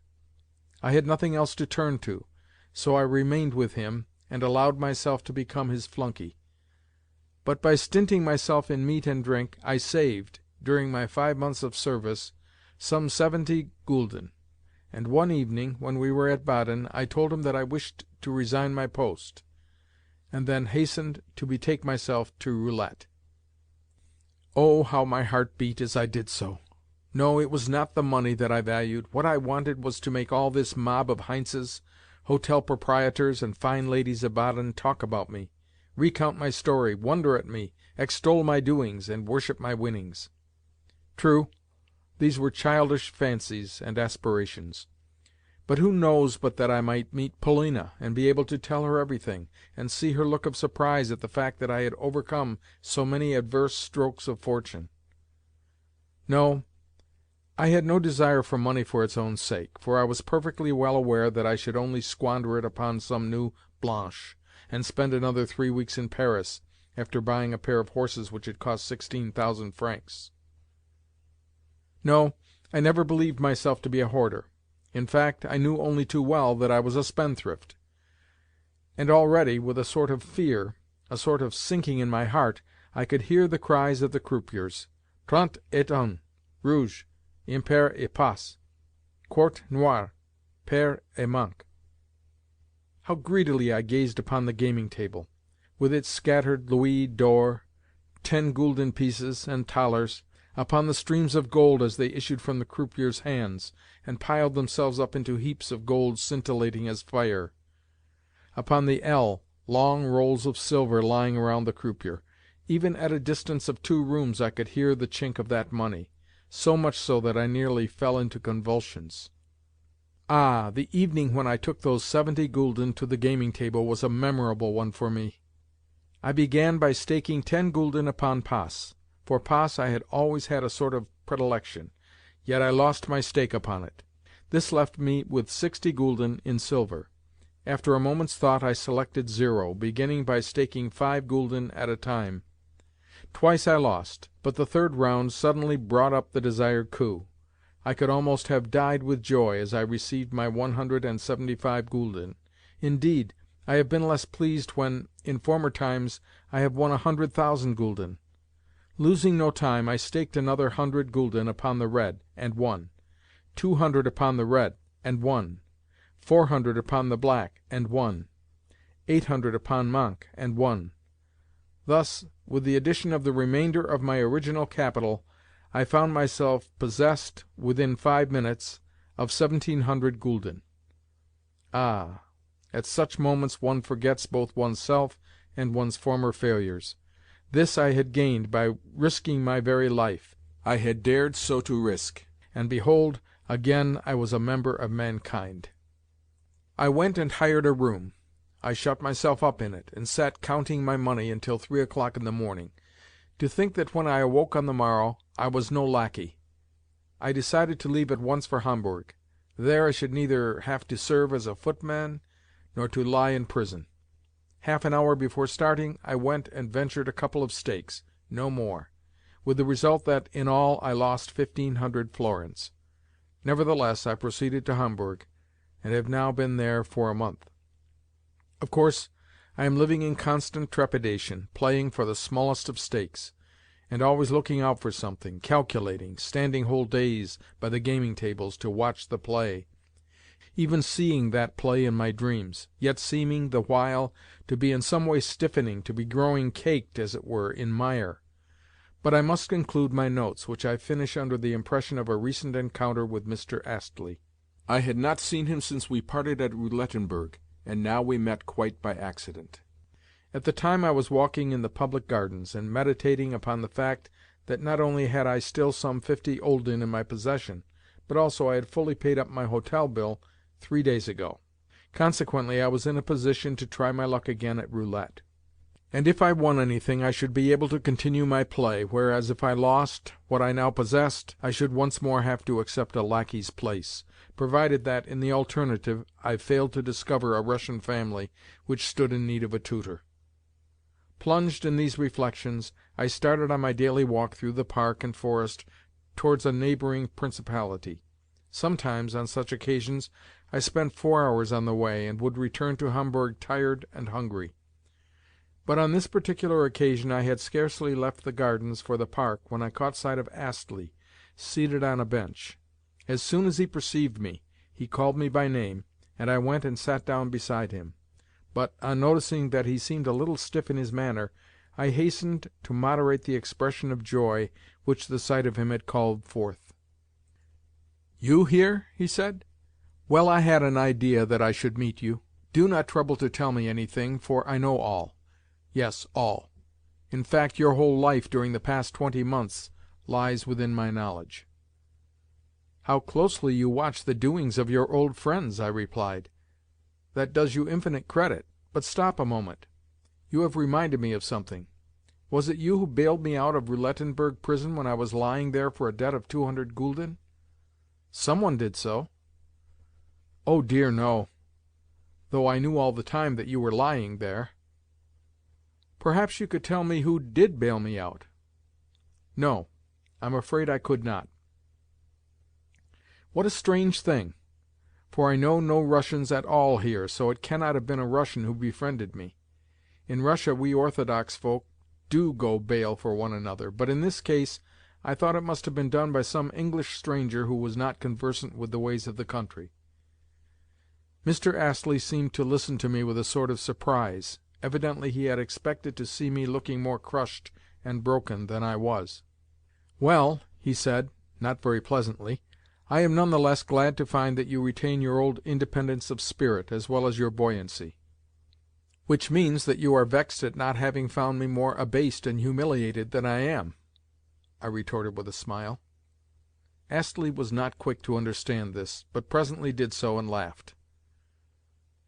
I had nothing else to turn to, so I remained with him, and allowed myself to become his flunkey. But by stinting myself in meat and drink, I saved, during my 5 months of service, some 70 gulden, and one evening, when we were at Baden, I told him that I wished to resign my post, and then hastened to betake myself to roulette. Oh, how my heart beat as I did so! No, it was not the money that I valued. What I wanted was to make all this mob of Heintzes, hotel proprietors, and fine ladies of Baden talk about me, recount my story, wonder at me, extol my doings, and worship my winnings. True, these were childish fancies and aspirations. But who knows but that I might meet Polina, and be able to tell her everything, and see her look of surprise at the fact that I had overcome so many adverse strokes of fortune? No, I had no desire for money for its own sake, for I was perfectly well aware that I should only squander it upon some new Blanche, and spend another 3 weeks in Paris, after buying a pair of horses which had cost 16,000 francs. No, I never believed myself to be a hoarder. In fact, I knew only too well that I was a spendthrift. And already, with a sort of fear, a sort of sinking in my heart, I could hear the cries of the croupiers: "Trente et un, rouge, impair et passe, quart noir, pair et manque." How greedily I gazed upon the gaming table, with its scattered louis d'or, 10 gulden pieces, and thalers, upon the streams of gold as they issued from the croupiers' hands, and piled themselves up into heaps of gold scintillating as fire; upon the L, long rolls of silver lying around the croupier. Even at a distance of 2 rooms I could hear the chink of that money, so much so that I nearly fell into convulsions. Ah, the evening when I took those 70 gulden to the gaming table was a memorable one for me. I began by staking 10 gulden upon passe. For passe I had always had a sort of predilection, yet I lost my stake upon it. This left me with 60 gulden in silver. After a moment's thought I selected 0, beginning by staking 5 gulden at a time. Twice I lost, but the 3rd round suddenly brought up the desired coup. I could almost have died with joy as I received my 175 gulden. Indeed, I have been less pleased when, in former times, I have won 100,000 gulden. Losing no time, I staked another 100 gulden upon the red, and won; 200 upon the red, and won; 400 upon the black, and won; 800 upon manque, and won. Thus, with the addition of the remainder of my original capital, I found myself possessed, within 5 minutes, of 1,700 gulden. Ah! At such moments one forgets both oneself and one's former failures. This I had gained by risking my very life. I had dared so to risk, and behold, again I was a member of mankind. I went and hired a room. I shut myself up in it, and sat counting my money until 3 o'clock in the morning. To think that when I awoke on the morrow I was no lackey! I decided to leave at once for Hamburg. There I should neither have to serve as a footman nor to lie in prison. Half an hour before starting I went and ventured a couple of stakes, no more, with the result that, in all, I lost 1,500 florins. Nevertheless, I proceeded to Hamburg, and have now been there for a month. Of course, I am living in constant trepidation, playing for the smallest of stakes, and always looking out for something, calculating, standing whole days by the gaming tables to watch the play, even seeing that play in my dreams, yet seeming the while to be in some way stiffening, to be growing caked, as it were, in mire. But I must conclude my notes, which I finish under the impression of a recent encounter with Mr. Astley. I had not seen him since we parted at Roulettenberg, and now we met quite by accident. At the time I was walking in the public gardens, and meditating upon the fact that not only had I still some 50 gulden in my possession, but also I had fully paid up my hotel bill 3 days ago. Consequently, I was in a position to try my luck again at roulette. And if I won anything, I should be able to continue my play, whereas if I lost what I now possessed, I should once more have to accept a lackey's place, provided that, in the alternative, I failed to discover a Russian family which stood in need of a tutor. Plunged in these reflections, I started on my daily walk through the park and forest towards a neighbouring principality. Sometimes, on such occasions, I spent 4 hours on the way, and would return to Homburg tired and hungry. But on this particular occasion I had scarcely left the gardens for the park when I caught sight of Astley, seated on a bench. As soon as he perceived me, he called me by name, and I went and sat down beside him. But, on noticing that he seemed a little stiff in his manner, I hastened to moderate the expression of joy which the sight of him had called forth. "You here?" he said. "Well, I had an idea that I should meet you. Do not trouble to tell me anything, for I know all. Yes, all. In fact, your whole life during the past 20 months lies within my knowledge." "How closely you watch the doings of your old friends!" I replied. "That does you infinite credit. But stop a moment. You have reminded me of something. Was it you who bailed me out of Roulettenberg prison when I was lying there for a debt of 200 gulden? Some one did so." "Oh dear, no, though I knew all the time that you were lying there." "Perhaps you could tell me who did bail me out?" "No, I'm afraid I could not." "What a strange thing! For I know no Russians at all here, so it cannot have been a Russian who befriended me. In Russia we Orthodox folk do go bail for one another, but in this case I thought it must have been done by some English stranger who was not conversant with the ways of the country." Mr. Astley seemed to listen to me with a sort of surprise. Evidently he had expected to see me looking more crushed and broken than I was. "Well," he said, not very pleasantly, "I am none the less glad to find that you retain your old independence of spirit, as well as your buoyancy." "Which means that you are vexed at not having found me more abased and humiliated than I am," I retorted with a smile. Astley was not quick to understand this, but presently did so and laughed.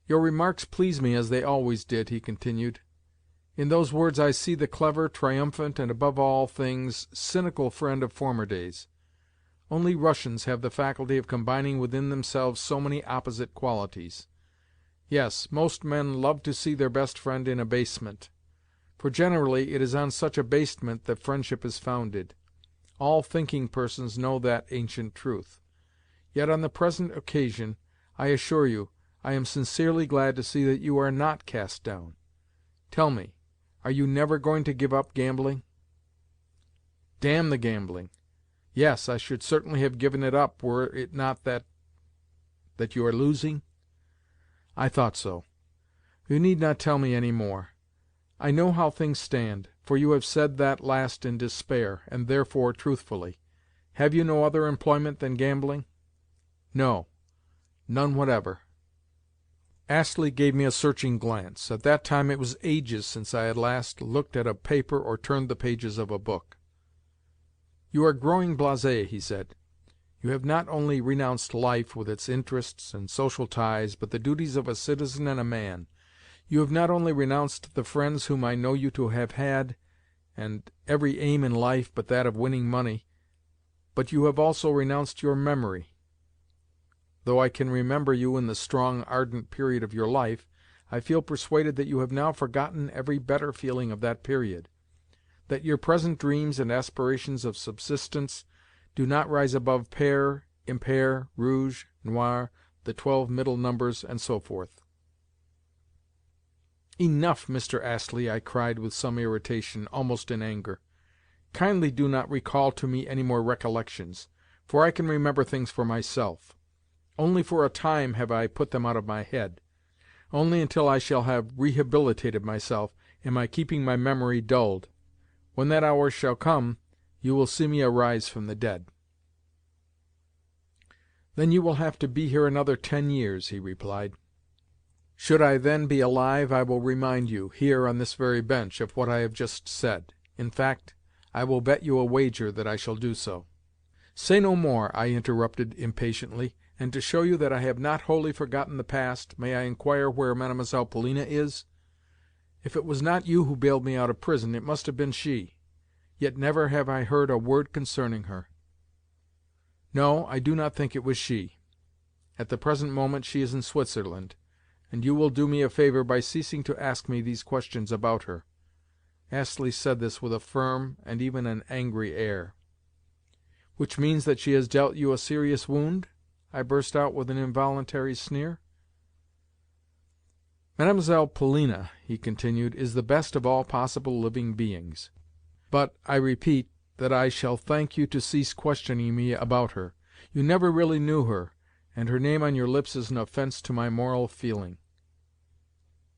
"Your remarks please me as they always did," he continued. "In those words I see the clever, triumphant, and, above all things, cynical friend of former days. Only Russians have the faculty of combining within themselves so many opposite qualities. Yes, most men love to see their best friend in abasement, for generally it is on such abasement that friendship is founded. All thinking persons know that ancient truth. Yet on the present occasion, I assure you, I am sincerely glad to see that you are not cast down. Tell me, are you never going to give up gambling?" "Damn the gambling! Yes, I should certainly have given it up were it not that—" "That you are losing? I thought so. You need not tell me any more. I know how things stand, for you have said that last in despair, and therefore truthfully. Have you no other employment than gambling?" "No, none whatever." Astley gave me a searching glance. At that time it was ages since I had last looked at a paper or turned the pages of a book. "You are growing blasé," he said. "You have not only renounced life, with its interests and social ties, but the duties of a citizen and a man. You have not only renounced the friends whom I know you to have had, and every aim in life but that of winning money, but you have also renounced your memory. Though I can remember you in the strong, ardent period of your life, I feel persuaded that you have now forgotten every better feeling of that period, that your present dreams and aspirations of subsistence do not rise above pair, impair, rouge, noir, the 12 middle numbers, and so forth." "Enough, Mr. Astley," I cried with some irritation, almost in anger. "Kindly do not recall to me any more recollections, for I can remember things for myself. Only for a time have I put them out of my head. Only until I shall have rehabilitated myself am I keeping my memory dulled. When that hour shall come, you will see me arise from the dead." "Then you will have to be here another 10 years," he replied. "Should I then be alive, I will remind you, here on this very bench, of what I have just said. In fact, I will bet you a wager that I shall do so." "Say no more," I interrupted impatiently. "And to show you that I have not wholly forgotten the past, may I inquire where Mlle. Polina is? If it was not you who bailed me out of prison, it must have been she. Yet never have I heard a word concerning her." "No, I do not think it was she. At the present moment she is in Switzerland, and you will do me a favor by ceasing to ask me these questions about her." Astley said this with a firm and even an angry air. "Which means that she has dealt you a serious wound?" I burst out with an involuntary sneer. "Mlle. Polina," he continued, "is the best of all possible living beings. But, I repeat, that I shall thank you to cease questioning me about her. You never really knew her, and her name on your lips is an offence to my moral feeling."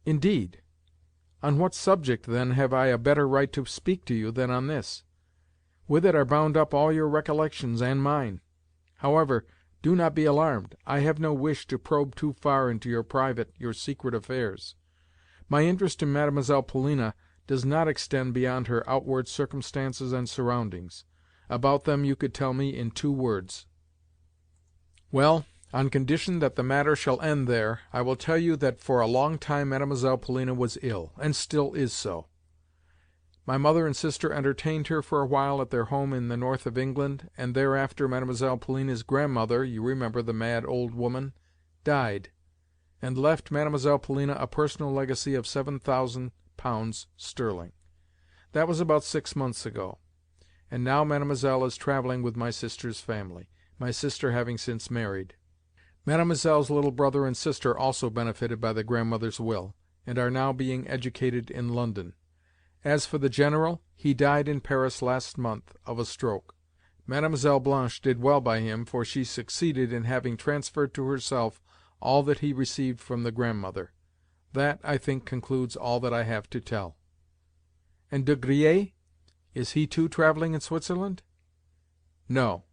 "Indeed? On what subject, then, have I a better right to speak to you than on this? With it are bound up all your recollections and mine. However, do not be alarmed. I have no wish to probe too far into your private, your secret affairs. My interest in Mlle. Polina does not extend beyond her outward circumstances and surroundings. About them you could tell me in 2 words. Well, on condition that the matter shall end there, I will tell you that for a long time Mlle. Polina was ill, and still is so. My mother and sister entertained her for a while at their home in the north of England, and thereafter Mlle. Polina's grandmother, you remember the mad old woman, died, and left Mlle. Polina a personal legacy of £7,000 sterling. That was about 6 months ago, and now Mademoiselle is travelling with my sister's family, my sister having since married. Mademoiselle's little brother and sister also benefited by the grandmother's will, and are now being educated in London. As for the General, he died in Paris last month, of a stroke. Mlle. Blanche did well by him, for she succeeded in having transferred to herself all that he received from the grandmother. That, I think, concludes all that I have to tell." "And De Griers? Is he too travelling in Switzerland?" "No.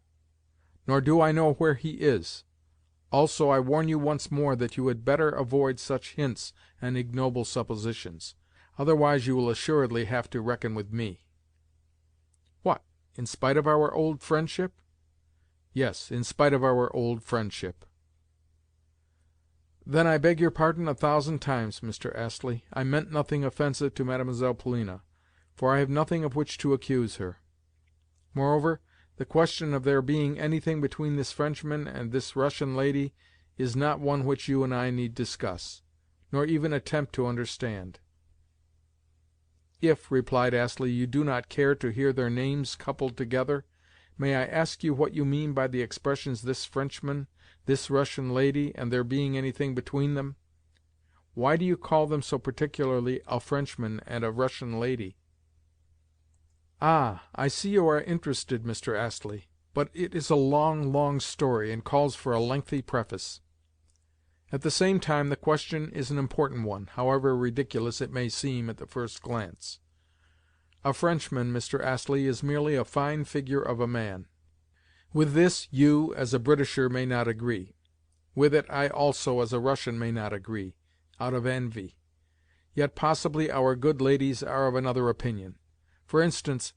Nor do I know where he is. Also, I warn you once more that you had better avoid such hints and ignoble suppositions. Otherwise you will assuredly have to reckon with me." "What, in spite of our old friendship?" "Yes, in spite of our old friendship." "Then I beg your pardon 1,000 times, Mr. Astley. I meant nothing offensive to Mlle. Polina, for I have nothing of which to accuse her. Moreover, the question of there being anything between this Frenchman and this Russian lady is not one which you and I need discuss, nor even attempt to understand." "If," replied Astley, "you do not care to hear their names coupled together, may I ask you what you mean by the expressions 'this Frenchman,' 'this Russian lady,' and 'there being anything between them'? Why do you call them so particularly 'a Frenchman' and 'a Russian lady'?" "Ah, I see you are interested, Mr. Astley, but it is a long, long story, and calls for a lengthy preface. At the same time, the question is an important one, however ridiculous it may seem at the first glance. A Frenchman, Mr. Astley, is merely a fine figure of a man. With this you, as a Britisher, may not agree. With it I also, as a Russian, may not agree, out of envy. Yet possibly our good ladies are of another opinion. For instance,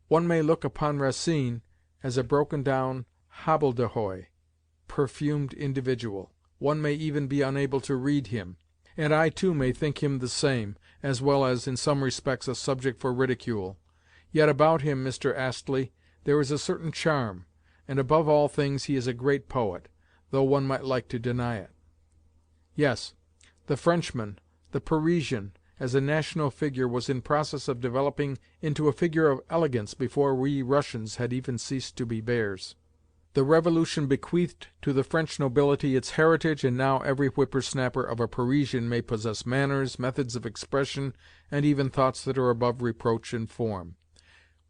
one may look upon Racine as a broken-down hobbledehoy, perfumed individual. One may even be unable to read him, and I too may think him the same, as well as, in some respects, a subject for ridicule. Yet about him, Mr. Astley, there is a certain charm, and above all things he is a great poet, though one might like to deny it. Yes, the Frenchman, the Parisian, as a national figure, was in process of developing into a figure of elegance before we Russians had even ceased to be bears. The Revolution bequeathed to the French nobility its heritage, and now every whipper-snapper of a Parisian may possess manners, methods of expression, and even thoughts that are above reproach in form,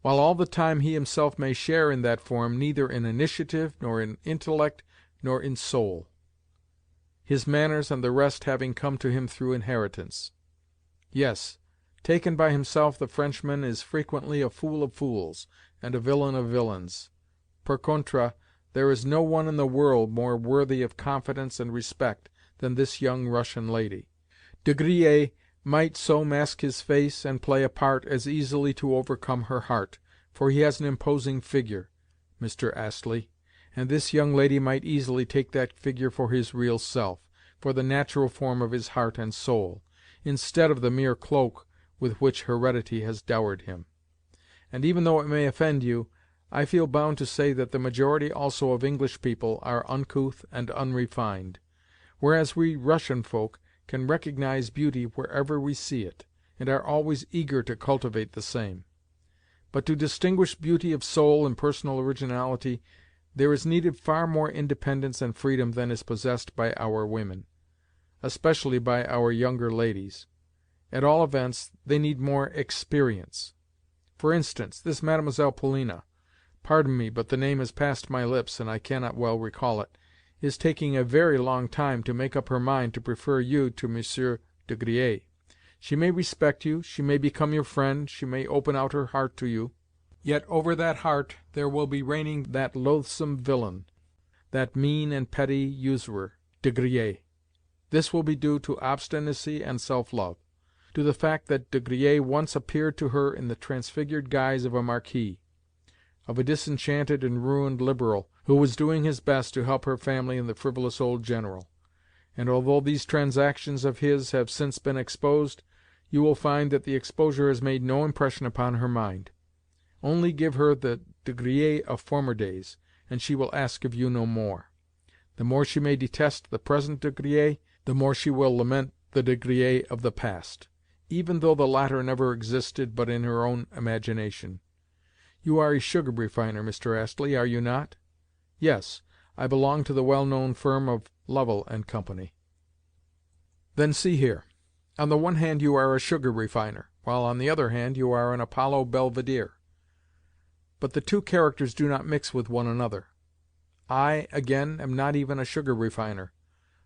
while all the time he himself may share in that form neither in initiative, nor in intellect, nor in soul, his manners and the rest having come to him through inheritance. Yes, taken by himself, the Frenchman is frequently a fool of fools, and a villain of villains. Per contra, there is no one in the world more worthy of confidence and respect than this young Russian lady. De Griers might so mask his face, and play a part, as easily to overcome her heart, for he has an imposing figure, Mr. Astley, and this young lady might easily take that figure for his real self, for the natural form of his heart and soul, instead of the mere cloak with which heredity has dowered him. And even though it may offend you, I feel bound to say that the majority also of English people are uncouth and unrefined, whereas we Russian folk can recognize beauty wherever we see it, and are always eager to cultivate the same. But to distinguish beauty of soul and personal originality, there is needed far more independence and freedom than is possessed by our women, especially by our younger ladies. At all events, they need more experience. For instance, this Mlle. Polina, pardon me, but the name has passed my lips and I cannot well recall it, is taking a very long time to make up her mind to prefer you to Monsieur de Griers. She may respect you, she may become your friend, she may open out her heart to you, yet over that heart there will be reigning that loathsome villain, that mean and petty usurer, de Griers. This will be due to obstinacy and self-love, to the fact that de Griers once appeared to her in the transfigured guise of a marquis, of a disenchanted and ruined Liberal, who was doing his best to help her family and the frivolous old General. And although these transactions of his have since been exposed, you will find that the exposure has made no impression upon her mind. Only give her the de Griers of former days, and she will ask of you no more. The more she may detest the present de Griers, the more she will lament the de Griers of the past, even though the latter never existed but in her own imagination. You are a sugar refiner, Mr. Astley, are you not? Yes, I belong to the well-known firm of Lovell and Company. Then see here. On the one hand you are a sugar refiner, while on the other hand you are an Apollo Belvedere. But the two characters do not mix with one another. I, again, am not even a sugar refiner.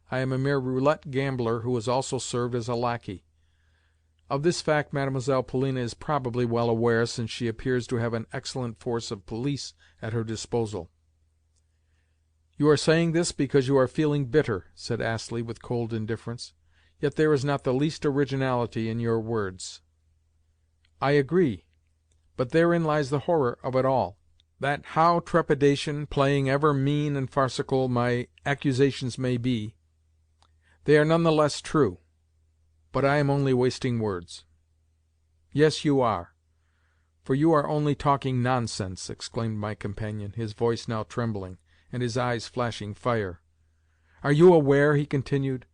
I am a mere roulette gambler who has also served as a lackey. Of this fact Mlle. Polina is probably well aware, since she appears to have an excellent force of police at her disposal. "You are saying this because you are feeling bitter," said Astley with cold indifference. "Yet there is not the least originality in your words." "I agree. But therein lies the horror of it all, that how trepidation, playing ever mean and farcical, my accusations may be, they are none the less true. But I am only wasting words." "Yes, you are, for you are only talking nonsense," exclaimed my companion, his voice now trembling, and his eyes flashing fire. "Are you aware," he continued,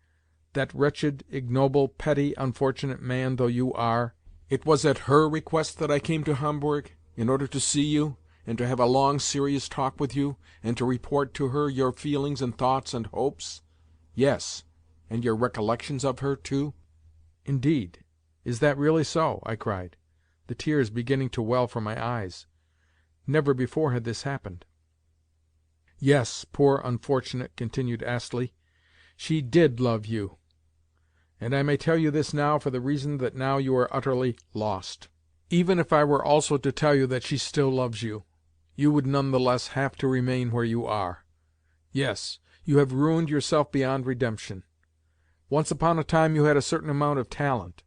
"that wretched, ignoble, petty, unfortunate man though you are, it was at her request that I came to Hamburg, in order to see you, and to have a long, serious talk with you, and to report to her your feelings and thoughts and hopes? Yes, and your recollections of her, too?" "Indeed? Is that really so?" I cried, the tears beginning to well from my eyes. Never before had this happened. "Yes, poor unfortunate," continued Astley, "she did love you. And I may tell you this now for the reason that now you are utterly lost. Even if I were also to tell you that she still loves you, you would none the less have to remain where you are. Yes, you have ruined yourself beyond redemption. Once upon a time you had a certain amount of talent,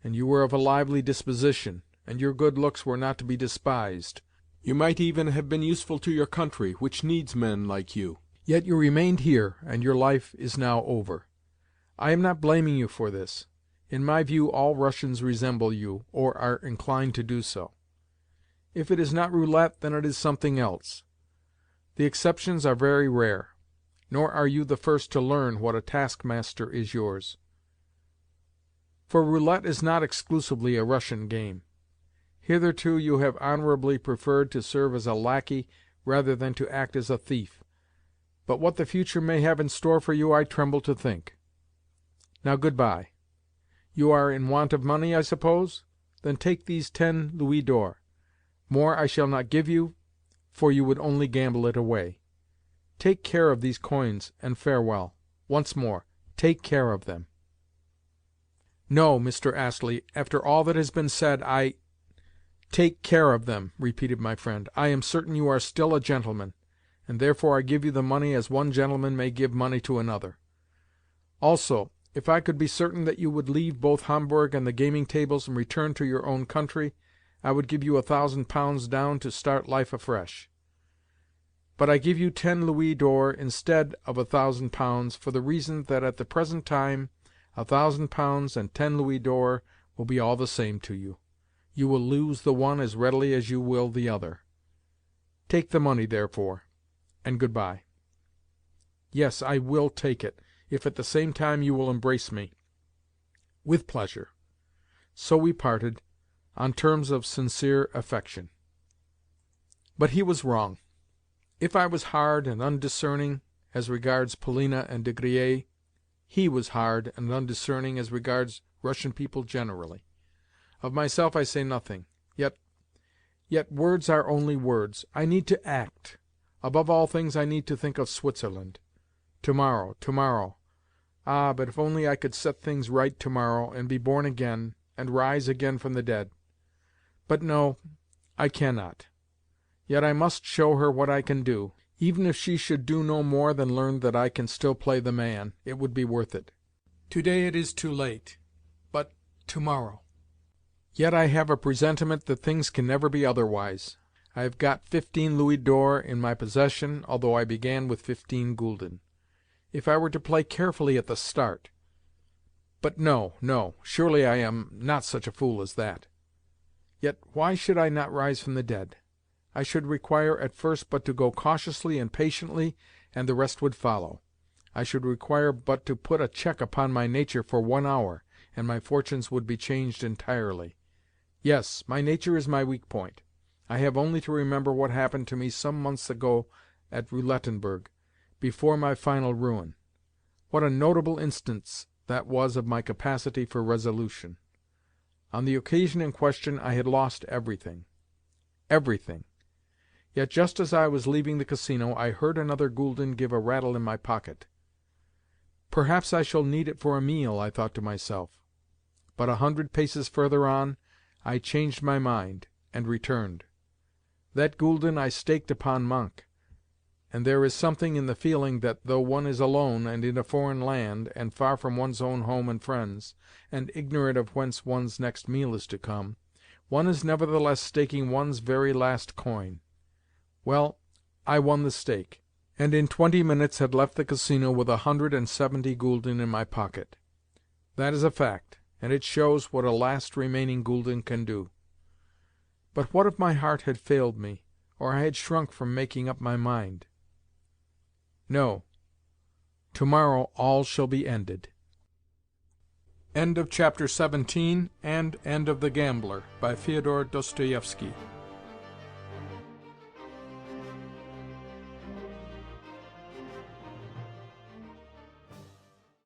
and you were of a lively disposition, and your good looks were not to be despised. You might even have been useful to your country, which needs men like you. Yet you remained here, and your life is now over. I am not blaming you for this. In my view all Russians resemble you, or are inclined to do so. If it is not roulette, then it is something else. The exceptions are very rare. Nor are you the first to learn what a taskmaster is yours. For roulette is not exclusively a Russian game. Hitherto you have honorably preferred to serve as a lackey rather than to act as a thief. But what the future may have in store for you I tremble to think. Now good-bye. You are in want of money, I suppose? Then take these 10 louis d'or. More I shall not give you, for you would only gamble it away. Take care of these coins, and farewell. Once more, take care of them." "No, Mr. Astley, after all that has been said, I—" "Take care of them," repeated my friend. "I am certain you are still a gentleman, and therefore I give you the money as one gentleman may give money to another. Also, if I could be certain that you would leave both Homburg and the gaming tables and return to your own country, I would give you 1,000 pounds down to start life afresh. But I give you 10 louis d'or instead of 1,000 pounds, for the reason that at the present time 1,000 pounds and 10 louis d'or will be all the same to you. You will lose the one as readily as you will the other. Take the money, therefore, and good-bye." "Yes, I will take it, if at the same time you will embrace me." "With pleasure." So we parted, on terms of sincere affection. But he was wrong. If I was hard and undiscerning as regards Polina and De Griers, he was hard and undiscerning as regards Russian people generally. Of myself I say nothing. Yet words are only words. I need to act. Above all things I need to think of Switzerland. Tomorrow, tomorrow. Ah, but if only I could set things right tomorrow, and be born again, and rise again from the dead! But no, I cannot. Yet I must show her what I can do. Even if she should do no more than learn that I can still play the man, it would be worth it. Today it is too late, but tomorrow. Yet I have a presentiment that things can never be otherwise. I have got 15 louis d'or in my possession, although I began with 15 gülden. If I were to play carefully at the start— But no, no, surely I am not such a fool as that. Yet why should I not rise from the dead? I should require at first but to go cautiously and patiently, and the rest would follow. I should require but to put a check upon my nature for 1 hour, and my fortunes would be changed entirely. Yes, my nature is my weak point. I have only to remember what happened to me some months ago at Roulettenberg, before my final ruin. What a notable instance that was of my capacity for resolution! On the occasion in question I had lost everything. Everything! Yet just as I was leaving the Casino I heard another gülden give a rattle in my pocket. Perhaps I shall need it for a meal, I thought to myself. But 100 paces further on, I changed my mind, and returned. That gülden I staked upon Manque, and there is something in the feeling that though one is alone and in a foreign land, and far from one's own home and friends, and ignorant of whence one's next meal is to come, one is nevertheless staking one's very last coin. Well, I won the stake, and in 20 minutes had left the Casino with 170 gülden in my pocket. That is a fact, and it shows what a last remaining gülden can do. But what if my heart had failed me, or I had shrunk from making up my mind? No. Tomorrow all shall be ended. End of Chapter 17 and End of The Gambler by Fyodor Dostoevsky.